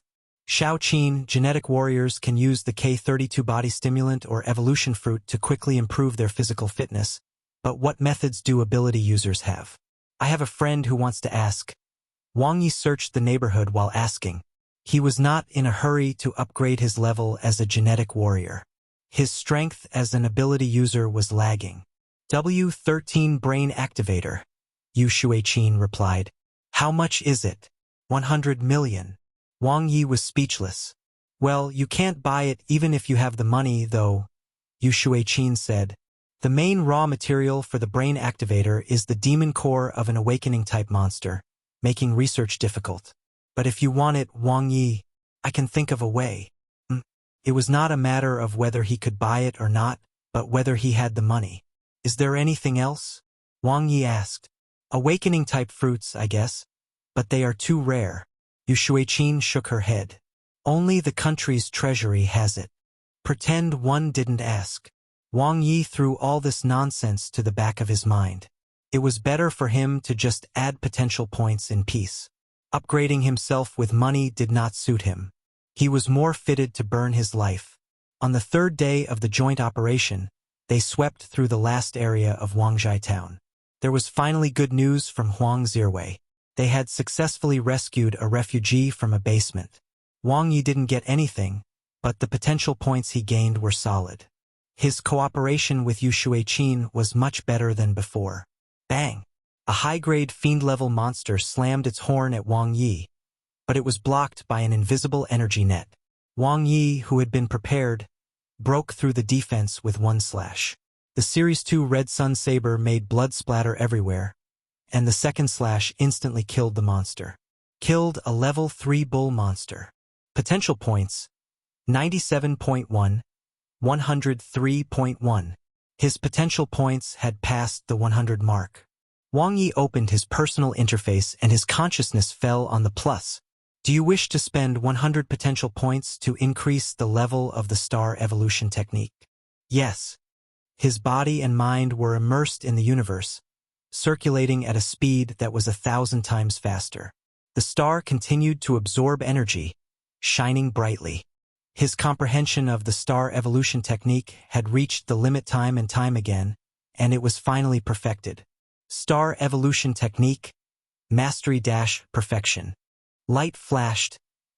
Shaoqin, genetic warriors can use the K32 body stimulant or evolution fruit to quickly improve their physical fitness, but what methods do ability users have? I have a friend who wants to ask. Wang Ye searched the neighborhood while asking. He was not in a hurry to upgrade his level as a genetic warrior. His strength as an ability user was lagging. W13 Brain Activator, Yu Shuiqin replied. How much is it? 100 million. Wang Ye was speechless. Well, you can't buy it even if you have the money, though, Yu Shuiqin said. The main raw material for the brain activator is the demon core of an awakening-type monster, making research difficult. But if you want it, Wang Ye, I can think of a way. It was not a matter of whether he could buy it or not, but whether he had the money. Is there anything else? Wang Ye asked. Awakening-type fruits, I guess. But they are too rare. Yu Shuiqin shook her head. Only the country's treasury has it. Pretend one didn't ask. Wang Ye threw all this nonsense to the back of his mind. It was better for him to just add potential points in peace. Upgrading himself with money did not suit him. He was more fitted to burn his life. On the third day of the joint operation, they swept through the last area of Wangzhai town. There was finally good news from Huang Zirwei. They had successfully rescued a refugee from a basement. Wang Ye didn't get anything, but the potential points he gained were solid. His cooperation with Yu Shuiqin was much better than before. Bang! A high-grade fiend-level monster slammed its horn at Wang Ye, but it was blocked by an invisible energy net. Wang Ye, who had been prepared, broke through the defense with one slash. The Series 2 Red Sun Saber made blood splatter everywhere, and the second slash instantly killed the monster. Killed a level 3 bull monster. Potential points: 97.1, 103.1. His potential points had passed the 100 mark. Wang Ye opened his personal interface and his consciousness fell on the plus. Do you wish to spend 100 potential points to increase the level of the star evolution technique? Yes. His body and mind were immersed in the universe, circulating at a speed that was 1,000 times faster. The star continued to absorb energy, shining brightly. His comprehension of the star evolution technique had reached the limit time and time again, and it was finally perfected. Star evolution technique, mastery-perfection. Light flashed,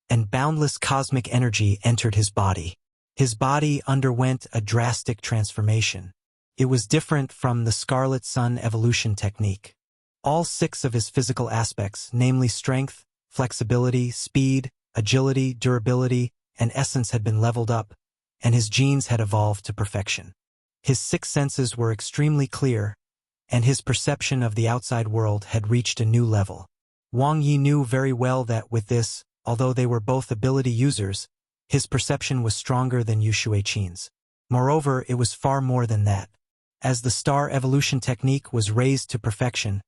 and boundless cosmic energy entered his body. His body underwent a drastic transformation. It was different from the Scarlet Sun evolution technique. All 6 of his physical aspects, namely strength, flexibility, speed, agility, durability, and essence had been leveled up, and his genes had evolved to perfection. His 6 senses were extremely clear, and his perception of the outside world had reached a new level. Wang Ye knew very well that with this, although they were both ability users, his perception was stronger than Yu Shuiqin's. Moreover, it was far more than that. As the star evolution technique was raised to perfection,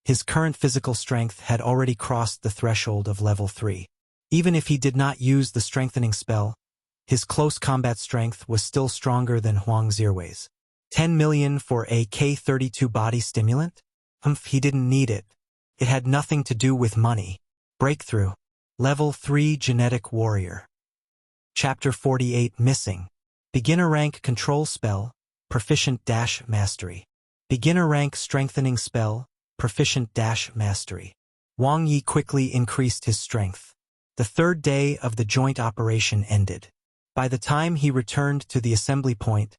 his current physical strength had already crossed the threshold of level 3. Even if he did not use the strengthening spell, his close combat strength was still stronger than Huang Zirwei's. 10 million for a K32 body stimulant? He didn't need it. It had nothing to do with money. Breakthrough. Level 3 Genetic Warrior. Chapter 48 Missing. Beginner rank control spell, proficient-mastery. Beginner rank strengthening spell, proficient-mastery. Wang Ye quickly increased his strength. The third day of the joint operation ended. By the time he returned to the assembly point,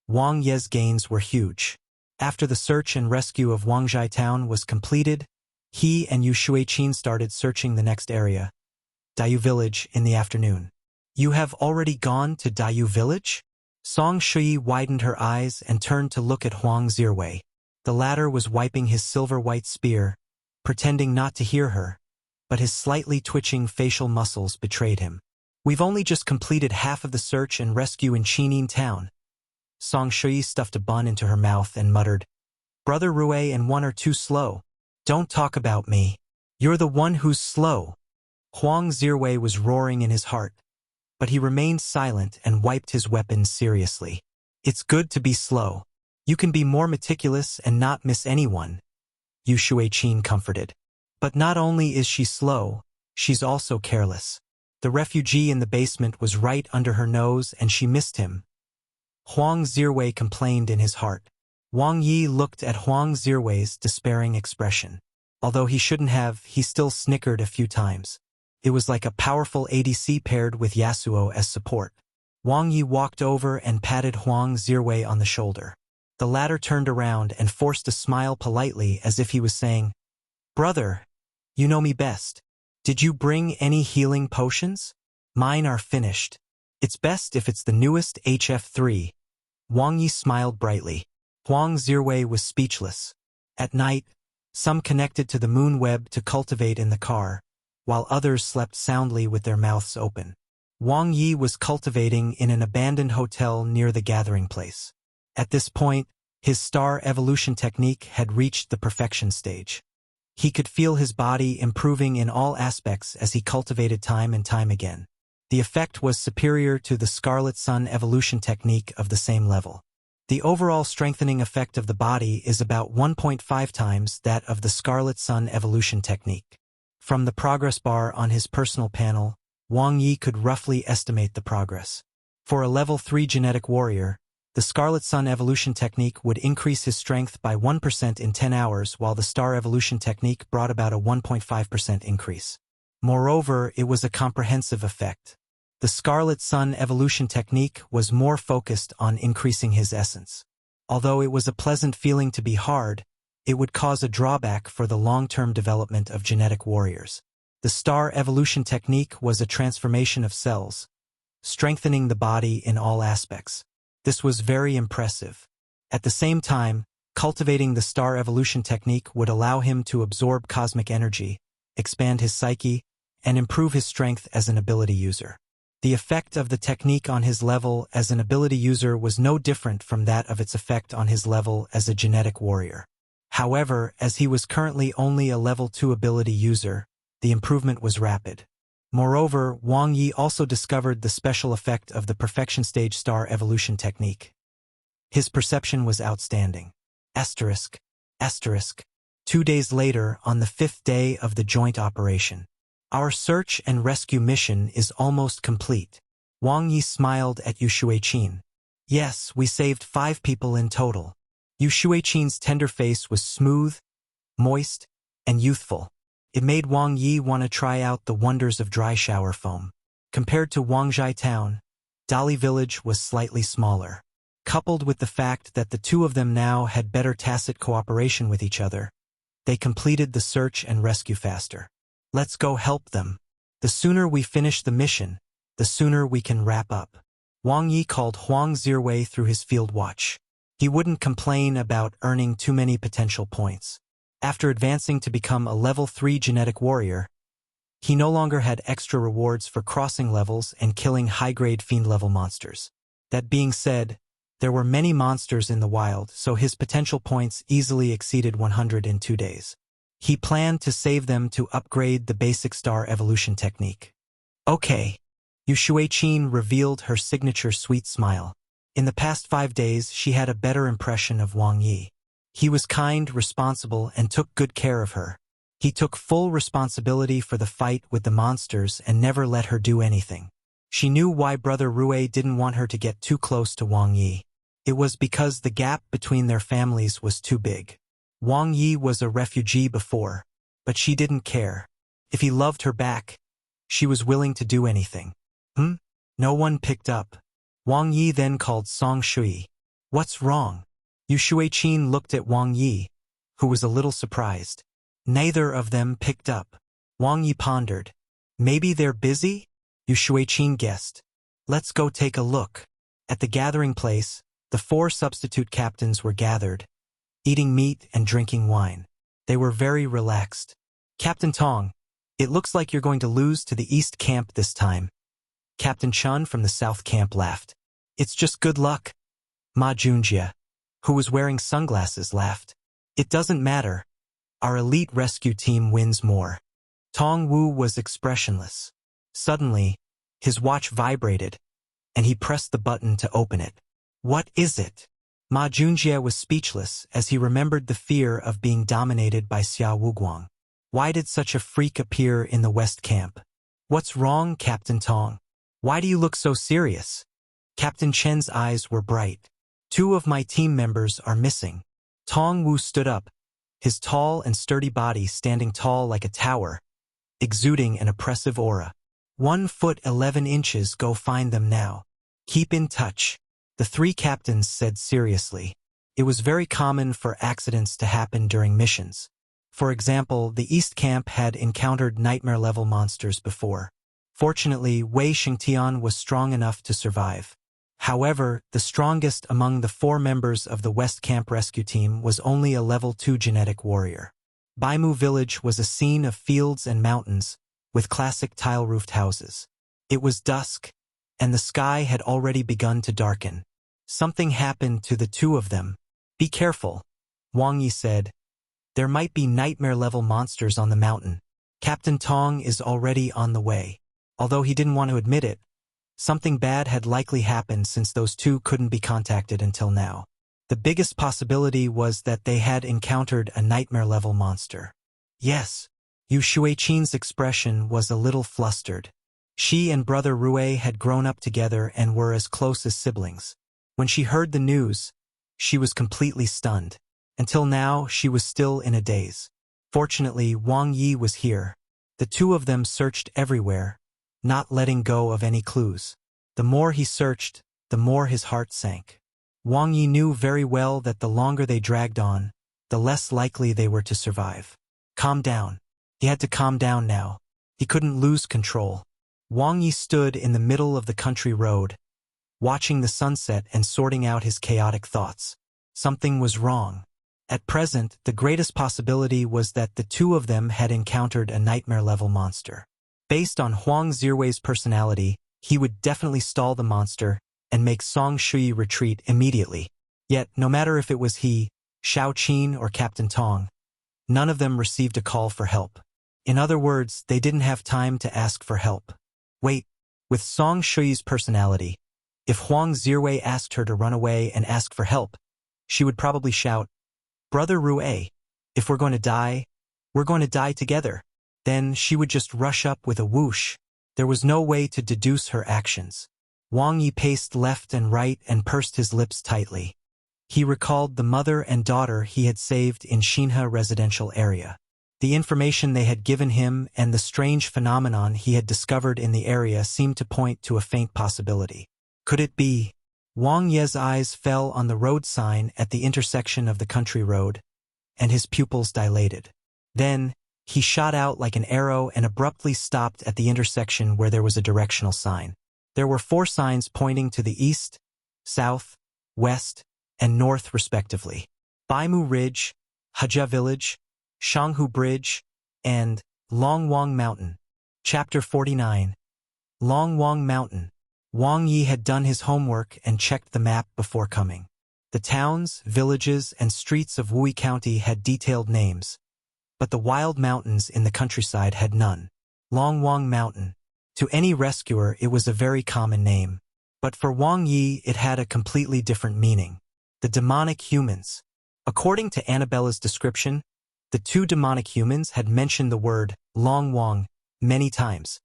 Wang Ye's gains were huge. After the search and rescue of Wangzhai town was completed, he and Yu Shuiqin started searching the next area, Dayu village, in the afternoon. You have already gone to Dayu village? Song Shui widened her eyes and turned to look at Huang Zirwei. The latter was wiping his silver-white spear, pretending not to hear her, but his slightly twitching facial muscles betrayed him. We've only just completed half of the search and rescue in Qining town. Song Shui stuffed a bun into her mouth and muttered, Brother Rue and one are too slow. Don't talk about me. You're the one who's slow. Huang Zirwei was roaring in his heart, but he remained silent and wiped his weapon seriously. It's good to be slow. You can be more meticulous and not miss anyone, Yu Shuiqin comforted. But not only is she slow, she's also careless. The refugee in the basement was right under her nose and she missed him. Huang Zirwei complained in his heart. Wang Ye looked at Huang Zirwei's despairing expression. Although he shouldn't have, he still snickered a few times. It was like a powerful ADC paired with Yasuo as support. Wang Ye walked over and patted Huang Zirwei on the shoulder. The latter turned around and forced a smile politely as if he was saying, "Brother, you know me best. Did you bring any healing potions? Mine are finished. It's best if it's the newest HF3. Wang Yi smiled brightly. Huang Zirwei was speechless. At night, some connected to the moon web to cultivate in the car, while others slept soundly with their mouths open. Wang Yi was cultivating in an abandoned hotel near the gathering place. At this point, his star evolution technique had reached the perfection stage. He could feel his body improving in all aspects as he cultivated time and time again. The effect was superior to the Scarlet Sun evolution technique of the same level. The overall strengthening effect of the body is about 1.5 times that of the Scarlet Sun evolution technique. From the progress bar on his personal panel, Wang Yi could roughly estimate the progress. For a level 3 genetic warrior, the Scarlet Sun evolution technique would increase his strength by 1% in 10 hours, while the Star evolution technique brought about a 1.5% increase. Moreover, it was a comprehensive effect. The Scarlet Sun evolution technique was more focused on increasing his essence. Although it was a pleasant feeling to be hard, it would cause a drawback for the long-term development of genetic warriors. The Star evolution technique was a transformation of cells, strengthening the body in all aspects. This was very impressive. At the same time, cultivating the Star evolution technique would allow him to absorb cosmic energy, expand his psyche, and improve his strength as an ability user. The effect of the technique on his level as an ability user was no different from that of its effect on his level as a genetic warrior. However, as he was currently only a level 2 ability user, the improvement was rapid. Moreover, Wang Yi also discovered the special effect of the perfection stage Star evolution technique. His perception was outstanding. Asterisk. 2 days later, on the 5th day of the joint operation. Our search and rescue mission is almost complete. Wang Yi smiled at Yu Shuiqin. Yes, we saved 5 people in total. Yu Shuiqin's tender face was smooth, moist, and youthful. It made Wang Yi want to try out the wonders of dry shower foam. Compared to Wangzhai town, Dali village was slightly smaller. Coupled with the fact that the two of them now had better tacit cooperation with each other, they completed the search and rescue faster. Let's go help them. The sooner we finish the mission, the sooner we can wrap up. Wang Yi called Huang Zirwei through his field watch. He wouldn't complain about earning too many potential points. After advancing to become a level 3 genetic warrior, he no longer had extra rewards for crossing levels and killing high-grade fiend-level monsters. That being said, there were many monsters in the wild, so his potential points easily exceeded 100 in 2 days. He planned to save them to upgrade the basic Star evolution technique. Okay. Yu Shuiqin revealed her signature sweet smile. In the past 5 days, she had a better impression of Wang Yi. He was kind, responsible, and took good care of her. He took full responsibility for the fight with the monsters and never let her do anything. She knew why Brother Rue didn't want her to get too close to Wang Yi. It was because the gap between their families was too big. Wang Yi was a refugee before, but she didn't care. If he loved her back, she was willing to do anything. No one picked up. Wang Yi then called Song Shui. What's wrong? Yu Shuiqin looked at Wang Yi, who was a little surprised. Neither of them picked up. Wang Yi pondered. Maybe they're busy? Yu Shuiqin guessed. Let's go take a look. At the gathering place, the 4 substitute captains were gathered, eating meat and drinking wine. They were very relaxed. Captain Tong, it looks like you're going to lose to the East Camp this time. Captain Chun from the South Camp laughed. It's just good luck. Ma Junjie, who was wearing sunglasses, laughed. It doesn't matter. Our elite rescue team wins more. Tong Wu was expressionless. Suddenly, his watch vibrated, and he pressed the button to open it. What is it? Ma Junjie was speechless as he remembered the fear of being dominated by Xia Wuguang. Why did such a freak appear in the West Camp? What's wrong, Captain Tong? Why do you look so serious? Captain Chen's eyes were bright. 2 of my team members are missing. Tong Wu stood up, his tall and sturdy body standing tall like a tower, exuding an oppressive aura. 1 foot 11 inches. Go find them now. Keep in touch. The 3 captains said seriously. It was very common for accidents to happen during missions. For example, the East Camp had encountered nightmare-level monsters before. Fortunately, Wei Xingtian was strong enough to survive. However, the strongest among the 4 members of the West Camp rescue team was only a level 2 genetic warrior. Baimu village was a scene of fields and mountains, with classic tile-roofed houses. It was dusk, and the sky had already begun to darken. Something happened to the 2 of them. Be careful, Wang Ye said. There might be nightmare-level monsters on the mountain. Captain Tong is already on the way. Although he didn't want to admit it, something bad had likely happened since those 2 couldn't be contacted until now. The biggest possibility was that they had encountered a nightmare-level monster. Yes, Yu Shuiqin's expression was a little flustered. She and brother Rue had grown up together and were as close as siblings. When she heard the news, she was completely stunned. Until now, she was still in a daze. Fortunately, Wang Ye was here. The 2 of them searched everywhere, not letting go of any clues. The more he searched, the more his heart sank. Wang Ye knew very well that the longer they dragged on, the less likely they were to survive. Calm down. He had to calm down now. He couldn't lose control. Wang Ye stood in the middle of the country road, watching the sunset and sorting out his chaotic thoughts. Something was wrong. At present, the greatest possibility was that the 2 of them had encountered a nightmare-level monster. Based on Huang Ziwei's personality, he would definitely stall the monster and make Song Shui retreat immediately. Yet, no matter if it was he, Shao Qin or Captain Tong, none of them received a call for help. In other words, they didn't have time to ask for help. Wait, with Song Shui's personality, if Huang Ziwei asked her to run away and ask for help, she would probably shout, "Brother Rue, if we're going to die, we're going to die together." Then she would just rush up with a whoosh. There was no way to deduce her actions. Wang Ye paced left and right and pursed his lips tightly. He recalled the mother and daughter he had saved in Xinhe residential area. The information they had given him and the strange phenomenon he had discovered in the area seemed to point to a faint possibility. Could it be? Wang Ye's eyes fell on the road sign at the intersection of the country road, and his pupils dilated. Then, he shot out like an arrow and abruptly stopped at the intersection where there was a directional sign. There were 4 signs pointing to the east, south, west, and north respectively. Baimu Ridge, Hejia Village, Shanghu Bridge, and Longwang Mountain. Chapter 49. Longwang Mountain. Wang Ye had done his homework and checked the map before coming. The towns, villages, and streets of Wui County had detailed names, but the wild mountains in the countryside had none. Longwang Mountain. To any rescuer, it was a very common name. But for Wang Ye, it had a completely different meaning. The demonic humans. According to Annabella's description, the 2 demonic humans had mentioned the word Longwang many times.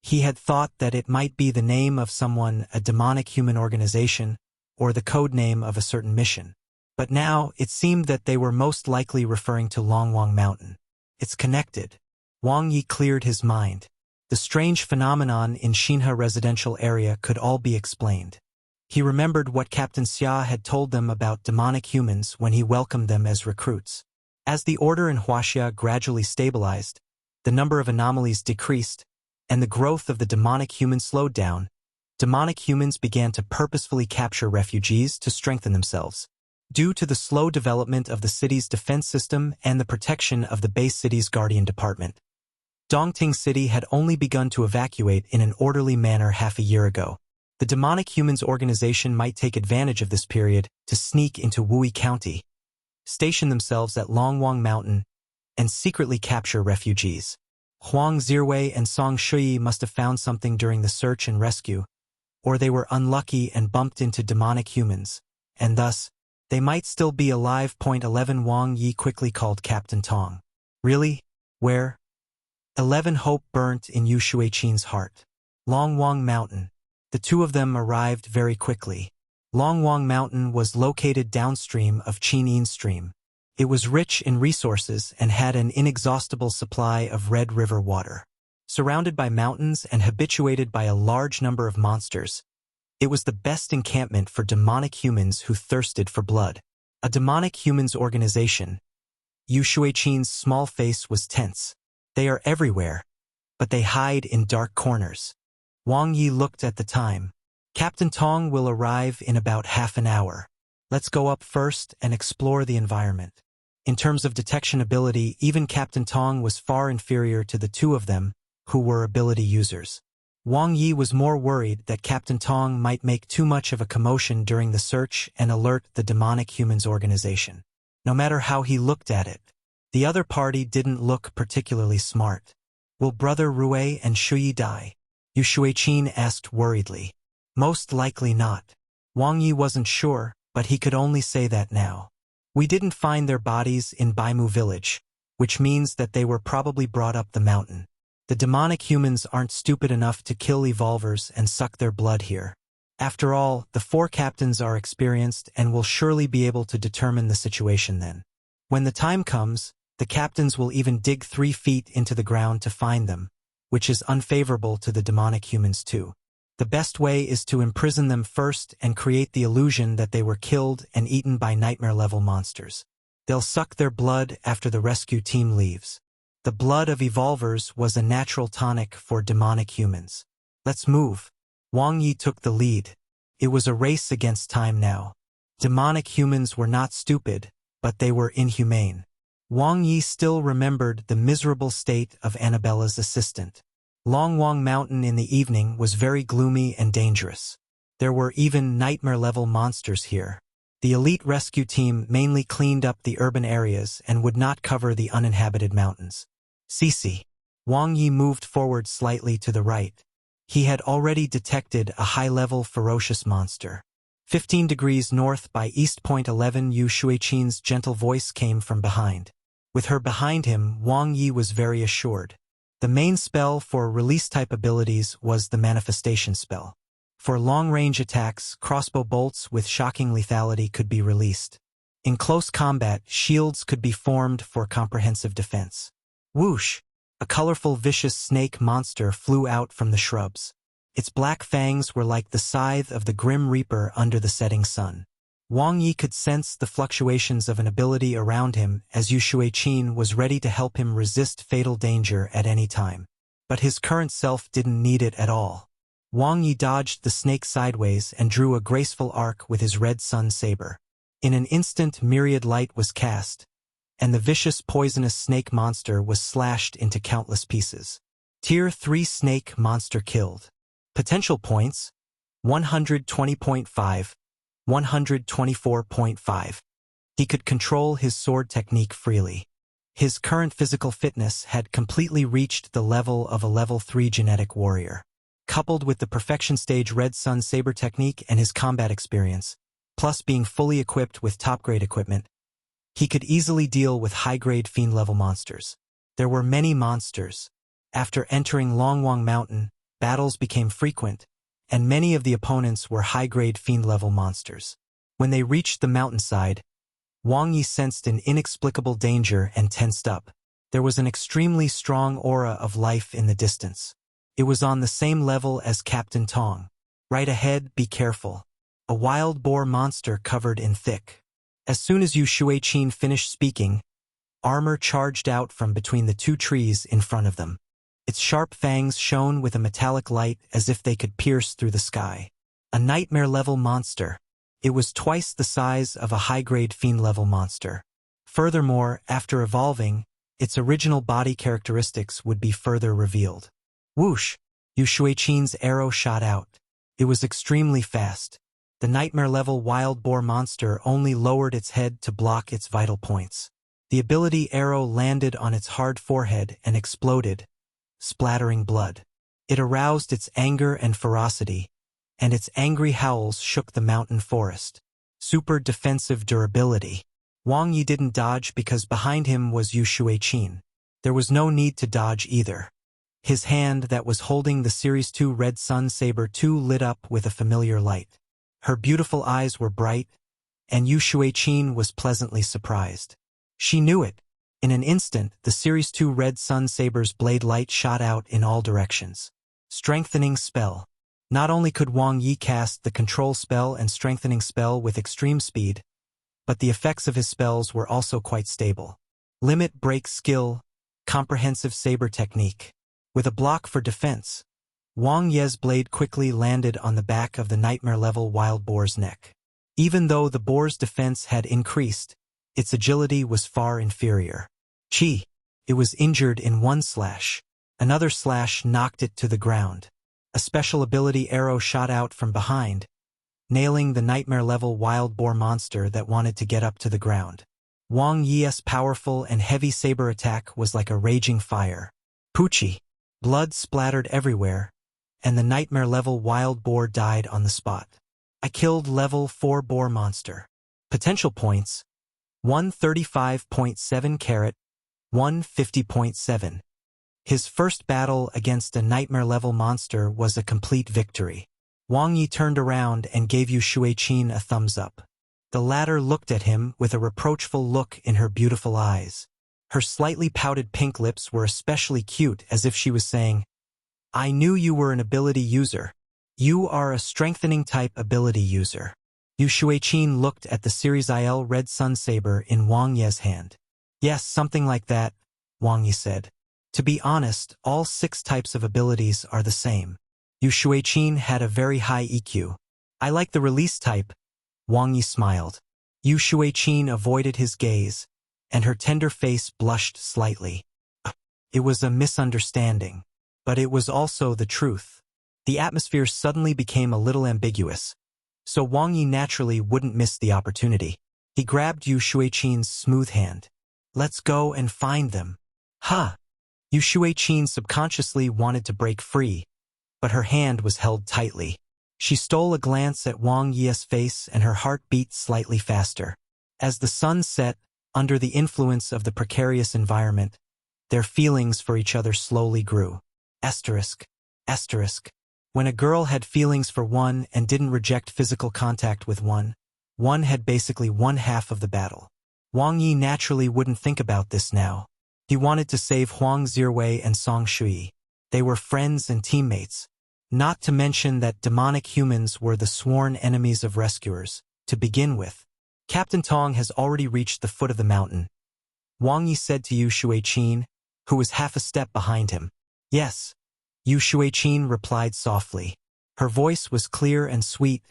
He had thought that it might be the name of someone, a demonic human organization, or the code name of a certain mission. But now, it seemed that they were most likely referring to Longwang Mountain. It's connected. Wang Ye cleared his mind. The strange phenomenon in Xinhe residential area could all be explained. He remembered what Captain Xia had told them about demonic humans when he welcomed them as recruits. As the order in Huaxia gradually stabilized, the number of anomalies decreased, and the growth of the demonic humans slowed down, demonic humans began to purposefully capture refugees to strengthen themselves. Due to the slow development of the city's defense system and the protection of the base city's guardian department, Dongting City had only begun to evacuate in an orderly manner half a year ago. The demonic humans organization might take advantage of this period to sneak into Wui County. station themselves at Longwang Mountain, and secretly capture refugees. Huang Zirwei and Song Shuyi must have found something during the search and rescue, or they were unlucky and bumped into demonic humans, and thus, they might still be alive. 11 Wang Ye quickly called Captain Tong. Really? Where? 11 Hope burnt in Yu Shuiqin's heart. Longwang Mountain. The two of them arrived very quickly. Longwang Mountain was located downstream of Qinyin Stream. It was rich in resources and had an inexhaustible supply of Red River water. Surrounded by mountains and habituated by a large number of monsters, it was the best encampment for demonic humans who thirsted for blood. A demonic humans organization. Yu Shuiqin's small face was tense. They are everywhere, but they hide in dark corners. Wang Ye looked at the time. Captain Tong will arrive in about half an hour. Let's go up first and explore the environment. In terms of detection ability, even Captain Tong was far inferior to the two of them, who were ability users. Wang Ye was more worried that Captain Tong might make too much of a commotion during the search and alert the demonic humans organization. No matter how he looked at it, the other party didn't look particularly smart. Will Brother Rui and Shuyi die? Yu Shuiqin asked worriedly. Most likely not. Wang Ye wasn't sure, but he could only say that now. We didn't find their bodies in Baimu village, which means that they were probably brought up the mountain. The demonic humans aren't stupid enough to kill evolvers and suck their blood here. After all, the four captains are experienced and will surely be able to determine the situation then. When the time comes, the captains will even dig 3 feet into the ground to find them, which is unfavorable to the demonic humans too. The best way is to imprison them first and create the illusion that they were killed and eaten by nightmare-level monsters. They'll suck their blood after the rescue team leaves. The blood of evolvers was a natural tonic for demonic humans. Let's move. Wang Ye took the lead. It was a race against time now. Demonic humans were not stupid, but they were inhumane. Wang Ye still remembered the miserable state of Annabella's assistant. Longwang Mountain in the evening was very gloomy and dangerous. There were even nightmare-level monsters here. The elite rescue team mainly cleaned up the urban areas and would not cover the uninhabited mountains. Cici. Wang Ye moved forward slightly to the right. He had already detected a high-level ferocious monster. 15 degrees north by east. 11 Yu Shuiqin's gentle voice came from behind. With her behind him, Wang Ye was very assured. The main spell for release-type abilities was the manifestation spell. For long-range attacks, crossbow bolts with shocking lethality could be released. In close combat, shields could be formed for comprehensive defense. Whoosh! A colorful vicious snake monster flew out from the shrubs. Its black fangs were like the scythe of the Grim Reaper under the setting sun. Wang Ye could sense the fluctuations of an ability around him as Yu Shuiqin was ready to help him resist fatal danger at any time. But his current self didn't need it at all. Wang Ye dodged the snake sideways and drew a graceful arc with his red sun saber. In an instant, myriad light was cast, and the vicious poisonous snake monster was slashed into countless pieces. Tier 3 snake monster killed. Potential points: 120.5, 124.5. He could control his sword technique freely. His current physical fitness had completely reached the level of a level 3 genetic warrior. Coupled with the perfection stage red sun saber technique and his combat experience, plus being fully equipped with top-grade equipment, he could easily deal with high-grade fiend-level monsters. There were many monsters. After entering Longwang Mountain, battles became frequent, and many of the opponents were high-grade fiend-level monsters. When they reached the mountainside, Wang Ye sensed an inexplicable danger and tensed up. There was an extremely strong aura of life in the distance. It was on the same level as Captain Tong. Right ahead, be careful. A wild boar monster covered in thick. As soon as Yu Shuiqin finished speaking, armor charged out from between the two trees in front of them. Its sharp fangs shone with a metallic light as if they could pierce through the sky. A nightmare-level monster. It was twice the size of a high-grade fiend-level monster. Furthermore, after evolving, its original body characteristics would be further revealed. Whoosh! Yu Shuiqin's arrow shot out. It was extremely fast. The nightmare-level wild boar monster only lowered its head to block its vital points. The ability arrow landed on its hard forehead and exploded, splattering blood. It aroused its anger and ferocity, and its angry howls shook the mountain forest. Super defensive durability. Wang Ye didn't dodge because behind him was Yu Shuiqin. There was no need to dodge either. His hand that was holding the Series 2 Red Sun Saber 2 lit up with a familiar light. Her beautiful eyes were bright, and Yu Shuiqin was pleasantly surprised. She knew it. In an instant, the Series 2 Red Sun Saber's blade light shot out in all directions. Strengthening spell. Not only could Wang Ye cast the control spell and strengthening spell with extreme speed, but the effects of his spells were also quite stable. Limit break skill, comprehensive saber technique. With a block for defense, Wang Ye's blade quickly landed on the back of the nightmare-level wild boar's neck. Even though the boar's defense had increased, its agility was far inferior. Chi! It was injured in one slash. Another slash knocked it to the ground. A special ability arrow shot out from behind, nailing the nightmare-level wild boar monster that wanted to get up to the ground. Wang Ye's powerful and heavy saber attack was like a raging fire. Poochie! Blood splattered everywhere, and the nightmare-level wild boar died on the spot. I killed level 4 boar monster. Potential points: 135.7 carat, 150.7. His first battle against a nightmare-level monster was a complete victory. Wang Ye turned around and gave Yu Shuiqin a thumbs up. The latter looked at him with a reproachful look in her beautiful eyes. Her slightly pouted pink lips were especially cute, as if she was saying, "I knew you were an ability user. You are a strengthening type ability user." Yu Shuiqin looked at the Series IL Red Sun Saber in Wang Ye's hand. "Yes, something like that," Wang Ye said. "To be honest, all 6 types of abilities are the same." Yu Shuiqin had a very high EQ. "I like the release type," Wang Ye smiled. Yu Shuiqin avoided his gaze, and her tender face blushed slightly. It was a misunderstanding, but it was also the truth. The atmosphere suddenly became a little ambiguous, so Wang Ye naturally wouldn't miss the opportunity. He grabbed Yu Shuiqin's smooth hand. "Let's go and find them." "Huh!" Yu Shuiqin subconsciously wanted to break free, but her hand was held tightly. She stole a glance at Wang Ye's face and her heart beat slightly faster. As the sun set, under the influence of the precarious environment, their feelings for each other slowly grew. Asterisk. When a girl had feelings for one and didn't reject physical contact with one had basically one half of the battle. Wang Ye naturally wouldn't think about this now. He wanted to save Huang Zirwei and Song Shui. They were friends and teammates. Not to mention that demonic humans were the sworn enemies of rescuers, to begin with. Captain Tong has already reached the foot of the mountain, Wang Ye said to Yu Shuiqin, who was half a step behind him. "Yes," Yu Shuiqin replied softly. Her voice was clear and sweet,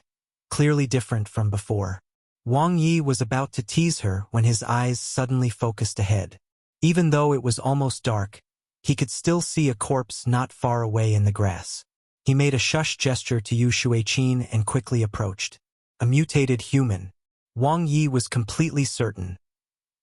clearly different from before. Wang Ye was about to tease her when his eyes suddenly focused ahead. Even though it was almost dark, he could still see a corpse not far away in the grass. He made a shush gesture to Yu Shuiqin and quickly approached. A mutated human. Wang Ye was completely certain.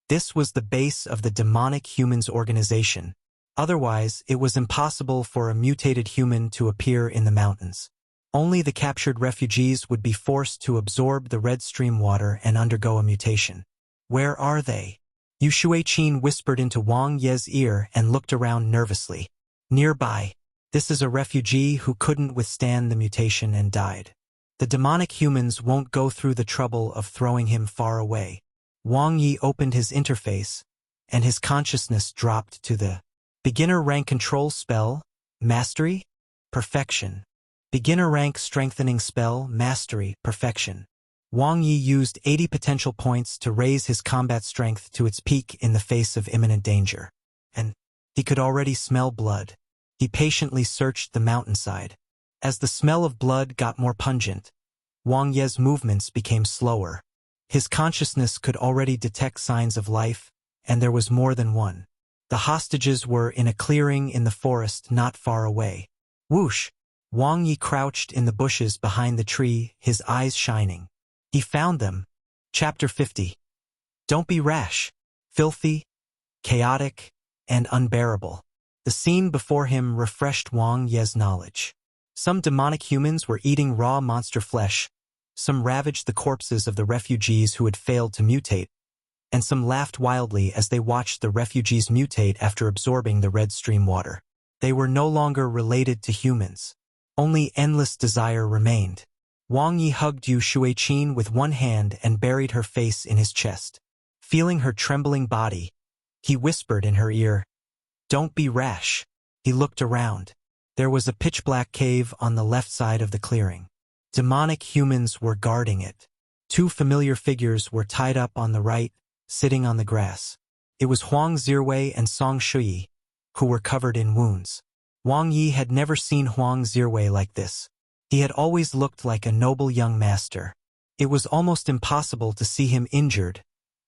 This was the base of the demonic humans organization. Otherwise, it was impossible for a mutated human to appear in the mountains. Only the captured refugees would be forced to absorb the red stream water and undergo a mutation. "Where are they?" Yu Shuiqin whispered into Wang Ye's ear and looked around nervously. "Nearby. This is a refugee who couldn't withstand the mutation and died. The demonic humans won't go through the trouble of throwing him far away." Wang Ye opened his interface, and his consciousness dropped to the beginner rank control spell, mastery, perfection. Beginner rank strengthening spell, mastery, perfection. Wang Ye used 80 potential points to raise his combat strength to its peak in the face of imminent danger. And he could already smell blood. He patiently searched the mountainside. As the smell of blood got more pungent, Wang Ye's movements became slower. His consciousness could already detect signs of life, and there was more than one. The hostages were in a clearing in the forest not far away. Whoosh! Wang Ye crouched in the bushes behind the tree, his eyes shining. He found them. Chapter 50. Don't be rash. Filthy, chaotic, and unbearable. The scene before him refreshed Wang Ye's knowledge. Some demonic humans were eating raw monster flesh, some ravaged the corpses of the refugees who had failed to mutate, and some laughed wildly as they watched the refugees mutate after absorbing the red stream water. They were no longer related to humans. Only endless desire remained. Wang Ye hugged Yu Shuiqin with one hand and buried her face in his chest. Feeling her trembling body, he whispered in her ear, "Don't be rash." He looked around. There was a pitch-black cave on the left side of the clearing. Demonic humans were guarding it. Two familiar figures were tied up on the right, sitting on the grass. It was Huang Zirwei and Song Shuyi, who were covered in wounds. Wang Ye had never seen Huang Zirwei like this. He had always looked like a noble young master. It was almost impossible to see him injured,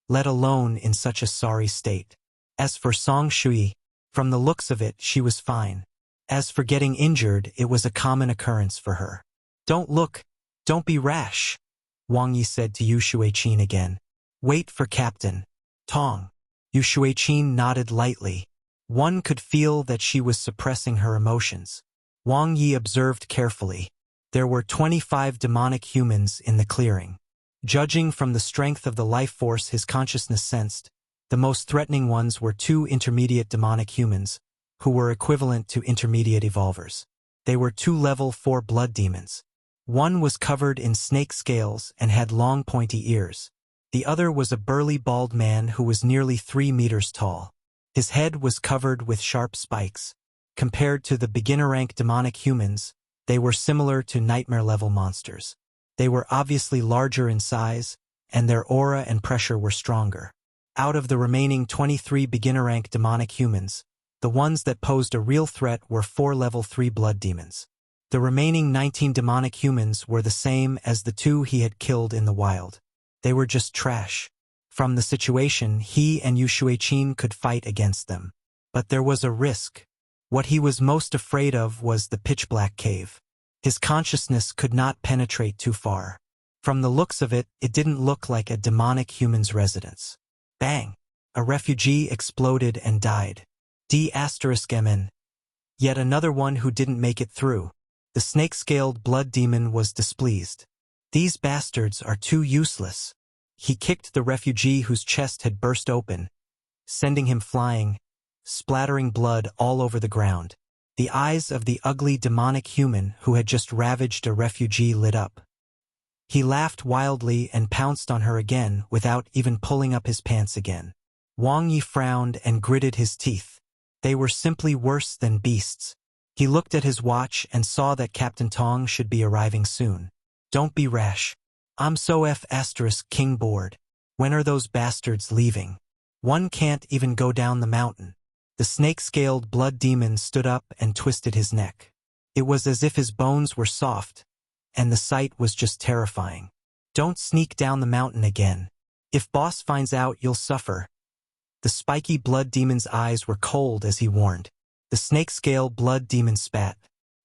let alone in such a sorry state. As for Song Shuyi, from the looks of it, she was fine. As for getting injured, it was a common occurrence for her. "Don't look, don't be rash," Wang Ye said to Yu Shuiqin again. "Wait for Captain Tong." Yu Shuiqin nodded lightly. One could feel that she was suppressing her emotions. Wang Ye observed carefully. There were 25 demonic humans in the clearing. Judging from the strength of the life force his consciousness sensed, the most threatening ones were 2 intermediate demonic humans, who were equivalent to intermediate evolvers. They were 2 level 4 blood demons. One was covered in snake scales and had long pointy ears. The other was a burly bald man who was nearly 3 meters tall. His head was covered with sharp spikes. Compared to the beginner-rank demonic humans, they were similar to nightmare-level monsters. They were obviously larger in size, and their aura and pressure were stronger. Out of the remaining 23 beginner-rank demonic humans, the ones that posed a real threat were 4 level 3 blood demons. The remaining 19 demonic humans were the same as the 2 he had killed in the wild. They were just trash. From the situation, he and Yu Shuiqin could fight against them. But there was a risk. What he was most afraid of was the pitch-black cave. His consciousness could not penetrate too far. From the looks of it, it didn't look like a demonic human's residence. Bang! A refugee exploded and died. D***MN. Yet another one who didn't make it through. The snake-scaled blood demon was displeased. "These bastards are too useless." He kicked the refugee whose chest had burst open, sending him flying, splattering blood all over the ground. The eyes of the ugly demonic human who had just ravaged a refugee lit up. He laughed wildly and pounced on her again without even pulling up his pants again. Wang Ye frowned and gritted his teeth. They were simply worse than beasts. He looked at his watch and saw that Captain Tong should be arriving soon. "Don't be rash. I'm so King bored. When are those bastards leaving? One can't even go down the mountain." The snake-scaled blood demon stood up and twisted his neck. It was as if his bones were soft, and the sight was just terrifying. "Don't sneak down the mountain again. If boss finds out, you'll suffer." The spiky blood demon's eyes were cold as he warned. The snake-scale blood demon spat.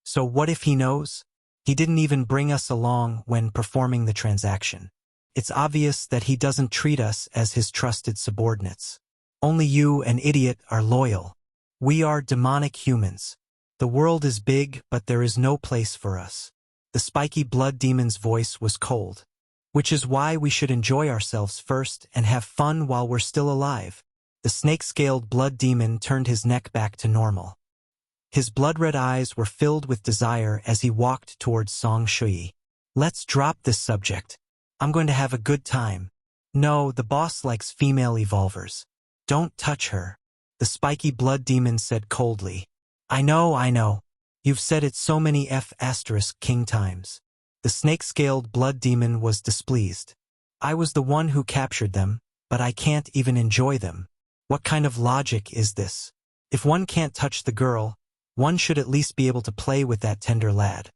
"So what if he knows? He didn't even bring us along when performing the transaction. It's obvious that he doesn't treat us as his trusted subordinates. Only you, an idiot, are loyal. We are demonic humans. The world is big, but there is no place for us." The spiky blood demon's voice was cold. "Which is why we should enjoy ourselves first and have fun while we're still alive." The snake-scaled blood demon turned his neck back to normal. His blood-red eyes were filled with desire as he walked towards Song Shuyi. "Let's drop this subject. I'm going to have a good time." "No, the boss likes female evolvers. Don't touch her," the spiky blood demon said coldly. I know. You've said it so many king times." The snake-scaled blood demon was displeased. "I was the one who captured them, but I can't even enjoy them. What kind of logic is this? If one can't touch the girl, one should at least be able to play with that tender lad,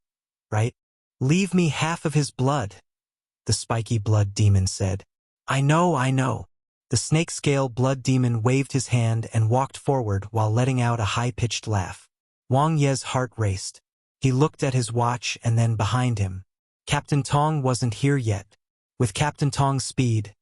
right? Leave me half of his blood," the spiky blood demon said. I know. The snake-scale blood demon waved his hand and walked forward while letting out a high-pitched laugh. Wang Ye's heart raced. He looked at his watch and then behind him. Captain Tong wasn't here yet. With Captain Tong's speed,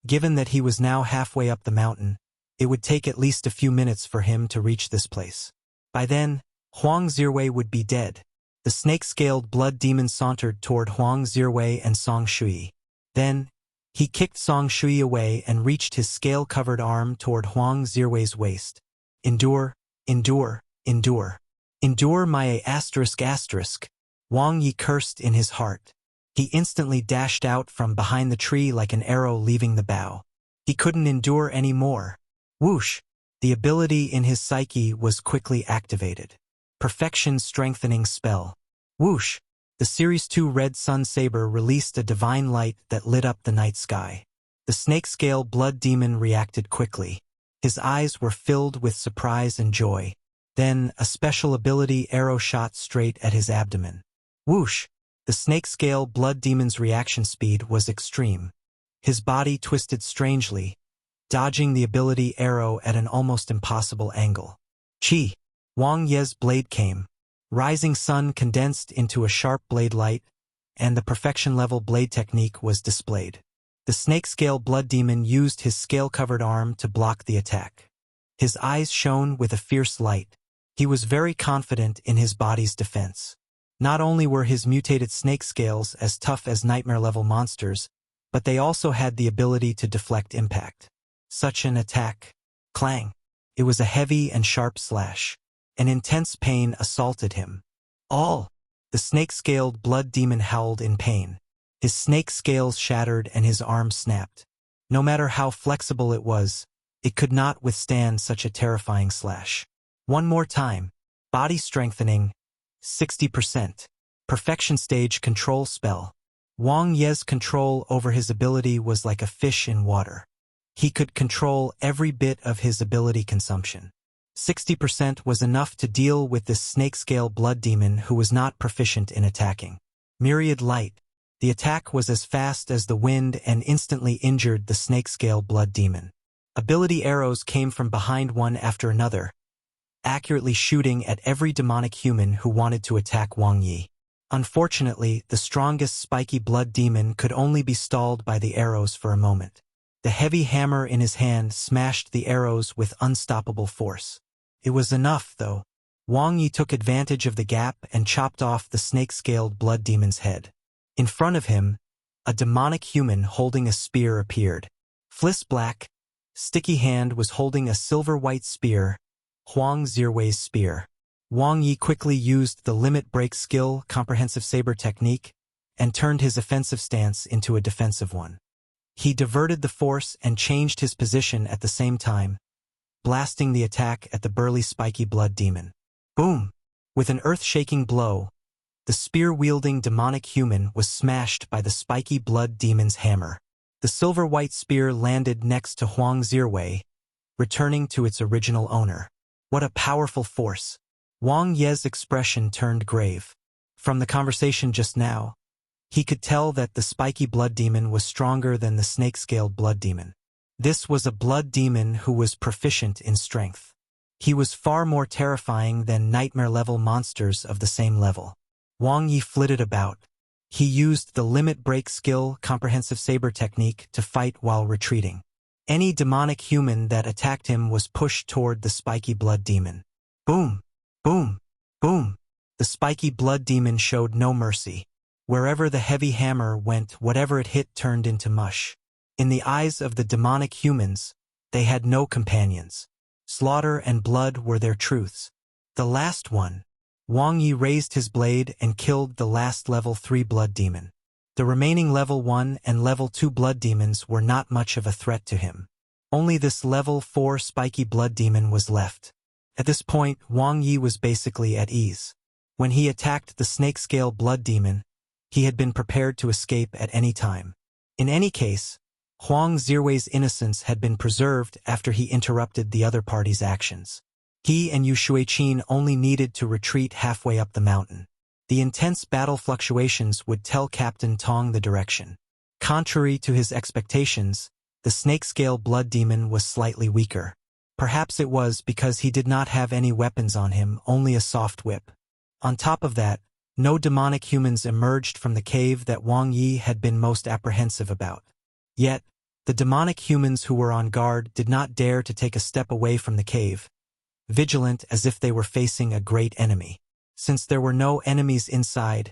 given that he was now halfway up the mountain, it would take at least a few minutes for him to reach this place. By then, Huang Zhiwei would be dead. The snake-scaled blood demon sauntered toward Huang Zhiwei and Song Shui. Then, he kicked Song Shui away and reached his scale-covered arm toward Huang Zhiwei's waist. Endure, endure, endure. Endure my ***. Wang Ye cursed in his heart. He instantly dashed out from behind the tree like an arrow leaving the bow. He couldn't endure any more. Whoosh! The ability in his psyche was quickly activated. Perfection strengthening spell. Whoosh! The Series 2 Red Sun Saber released a divine light that lit up the night sky. The snake-scale blood demon reacted quickly. His eyes were filled with surprise and joy. Then, a special ability arrow shot straight at his abdomen. Whoosh! The snake-scale blood demon's reaction speed was extreme. His body twisted strangely, dodging the ability arrow at an almost impossible angle. Chi! Wang Ye's blade came. Rising sun condensed into a sharp blade light, and the perfection-level blade technique was displayed. The snake-scale blood demon used his scale-covered arm to block the attack. His eyes shone with a fierce light. He was very confident in his body's defense. Not only were his mutated snake scales as tough as nightmare-level monsters, but they also had the ability to deflect impact. Such an attack. Clang! It was a heavy and sharp slash. An intense pain assaulted him. The snake-scaled blood demon howled in pain. His snake scales shattered and his arm snapped. No matter how flexible it was, it could not withstand such a terrifying slash. One more time. Body strengthening. 60%. Perfection stage control spell. Wang Ye's control over his ability was like a fish in water. He could control every bit of his ability consumption. 60% was enough to deal with this snake-scale blood demon who was not proficient in attacking. Myriad light. The attack was as fast as the wind and instantly injured the snake-scale blood demon. Ability arrows came from behind one after another, accurately shooting at every demonic human who wanted to attack Wang Ye. Unfortunately, the strongest spiky blood demon could only be stalled by the arrows for a moment. The heavy hammer in his hand smashed the arrows with unstoppable force. It was enough, though. Wang Ye took advantage of the gap and chopped off the snake-scaled blood demon's head. In front of him, a demonic human holding a spear appeared. Fliss Black, sticky hand was holding a silver-white spear, Huang Zhiwei's spear. Wang Ye quickly used the limit break skill comprehensive saber technique and turned his offensive stance into a defensive one. He diverted the force and changed his position at the same time, blasting the attack at the burly spiky blood demon. Boom! With an earth-shaking blow, the spear-wielding demonic human was smashed by the spiky blood demon's hammer. The silver-white spear landed next to Huang Zhiwei, returning to its original owner. What a powerful force! Wang Ye's expression turned grave. From the conversation just now, he could tell that the spiky blood demon was stronger than the snake-scaled blood demon. This was a blood demon who was proficient in strength. He was far more terrifying than nightmare-level monsters of the same level. Wang Ye flitted about. He used the limit break skill comprehensive saber technique to fight while retreating. Any demonic human that attacked him was pushed toward the spiky blood demon. Boom! Boom! Boom! The spiky blood demon showed no mercy. Wherever the heavy hammer went, whatever it hit turned into mush. In the eyes of the demonic humans, they had no companions. Slaughter and blood were their truths. The last one. Wang Ye raised his blade and killed the last level 3 blood demon. The remaining level 1 and level 2 blood demons were not much of a threat to him. Only this level 4 spiky blood demon was left. At this point, Wang Ye was basically at ease. When he attacked the snake-scale blood demon, he had been prepared to escape at any time. In any case, Huang Zhiwei's innocence had been preserved after he interrupted the other party's actions. He and Yu Shuiqin only needed to retreat halfway up the mountain. The intense battle fluctuations would tell Captain Tong the direction. Contrary to his expectations, the snake-scale blood demon was slightly weaker. Perhaps it was because he did not have any weapons on him, only a soft whip. On top of that, no demonic humans emerged from the cave that Wang Ye had been most apprehensive about. Yet, the demonic humans who were on guard did not dare to take a step away from the cave, vigilant as if they were facing a great enemy. Since there were no enemies inside,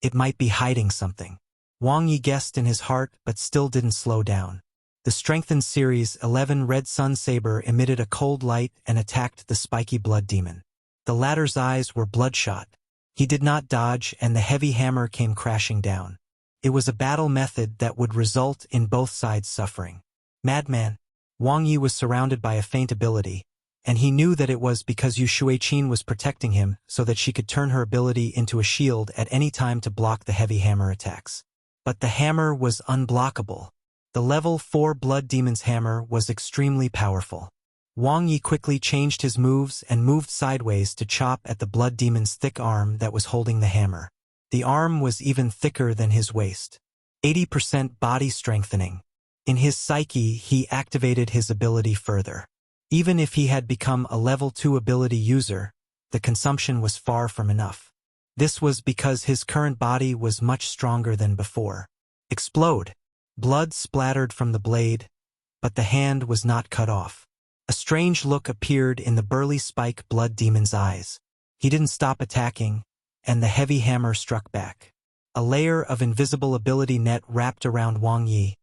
it might be hiding something. Wang Ye guessed in his heart but still didn't slow down. The strengthened Series 11 Red Sun Saber emitted a cold light and attacked the spiky blood demon. The latter's eyes were bloodshot. He did not dodge and the heavy hammer came crashing down. It was a battle method that would result in both sides suffering. Madman. Wang Ye was surrounded by a faint ability, and he knew that it was because Yu Shuiqin was protecting him so that she could turn her ability into a shield at any time to block the heavy hammer attacks. But the hammer was unblockable. The level 4 Blood Demon's hammer was extremely powerful. Wang Ye quickly changed his moves and moved sideways to chop at the Blood Demon's thick arm that was holding the hammer. The arm was even thicker than his waist. 80% body strengthening. In his psyche, he activated his ability further. Even if he had become a level 2 ability user, the consumption was far from enough. This was because his current body was much stronger than before. Explode! Blood splattered from the blade, but the hand was not cut off. A strange look appeared in the burly spike blood demon's eyes. He didn't stop attacking, and the heavy hammer struck back. A layer of invisible ability net wrapped around Wang Ye,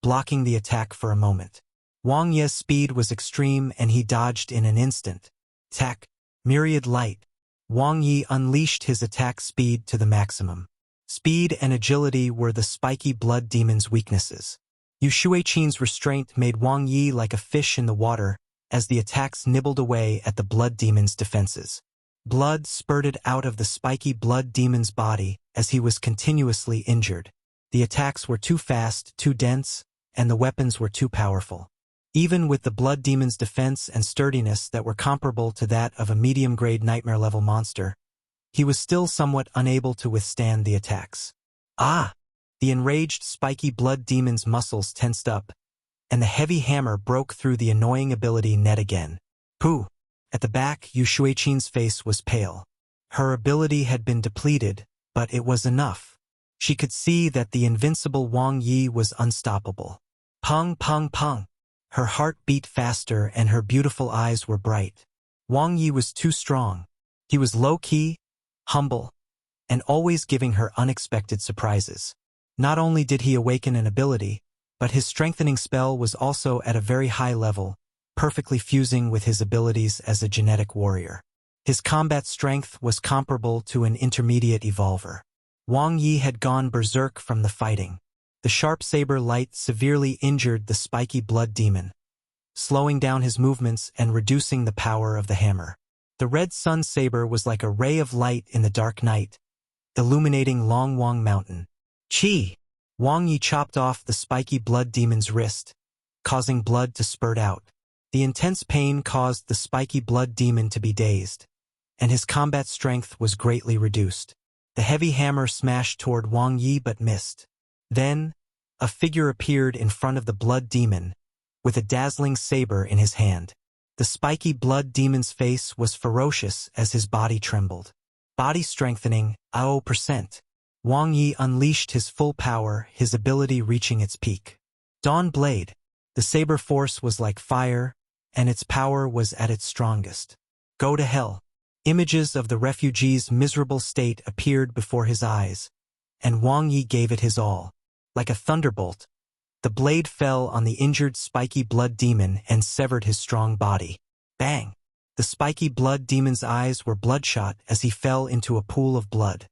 blocking the attack for a moment. Wang Ye's speed was extreme and he dodged in an instant. Attack! Myriad light. Wang Ye unleashed his attack speed to the maximum. Speed and agility were the spiky blood demon's weaknesses. Yu Shuiqin's restraint made Wang Ye like a fish in the water as the attacks nibbled away at the blood demon's defenses. Blood spurted out of the spiky blood demon's body as he was continuously injured. The attacks were too fast, too dense, and the weapons were too powerful. Even with the blood demon's defense and sturdiness that were comparable to that of a medium-grade nightmare-level monster, he was still somewhat unable to withstand the attacks. Ah! The enraged spiky blood demon's muscles tensed up, and the heavy hammer broke through the annoying ability net again. Pooh! At the back, Yu Shuiqin's face was pale. Her ability had been depleted, but it was enough. She could see that the invincible Wang Ye was unstoppable. Pung, pung, pung! Her heart beat faster and her beautiful eyes were bright. Wang Ye was too strong. He was low-key, humble, and always giving her unexpected surprises. Not only did he awaken an ability, but his strengthening spell was also at a very high level, perfectly fusing with his abilities as a genetic warrior. His combat strength was comparable to an intermediate evolver. Wang Ye had gone berserk from the fighting. The sharp saber light severely injured the spiky blood demon, slowing down his movements and reducing the power of the hammer. The red sun saber was like a ray of light in the dark night, illuminating Longwang Mountain. Chi! Wang Ye chopped off the spiky blood demon's wrist, causing blood to spurt out. The intense pain caused the spiky blood demon to be dazed, and his combat strength was greatly reduced. The heavy hammer smashed toward Wang Ye but missed. Then, a figure appeared in front of the blood demon, with a dazzling saber in his hand. The spiky blood demon's face was ferocious as his body trembled. Body strengthening, 0%. Wang Ye unleashed his full power, his ability reaching its peak. Dawn Blade. The saber force was like fire, and its power was at its strongest. Go to hell. Images of the refugee's miserable state appeared before his eyes, and Wang Ye gave it his all. Like a thunderbolt, the blade fell on the injured spiky blood demon and severed his strong body. Bang! The spiky blood demon's eyes were bloodshot as he fell into a pool of blood.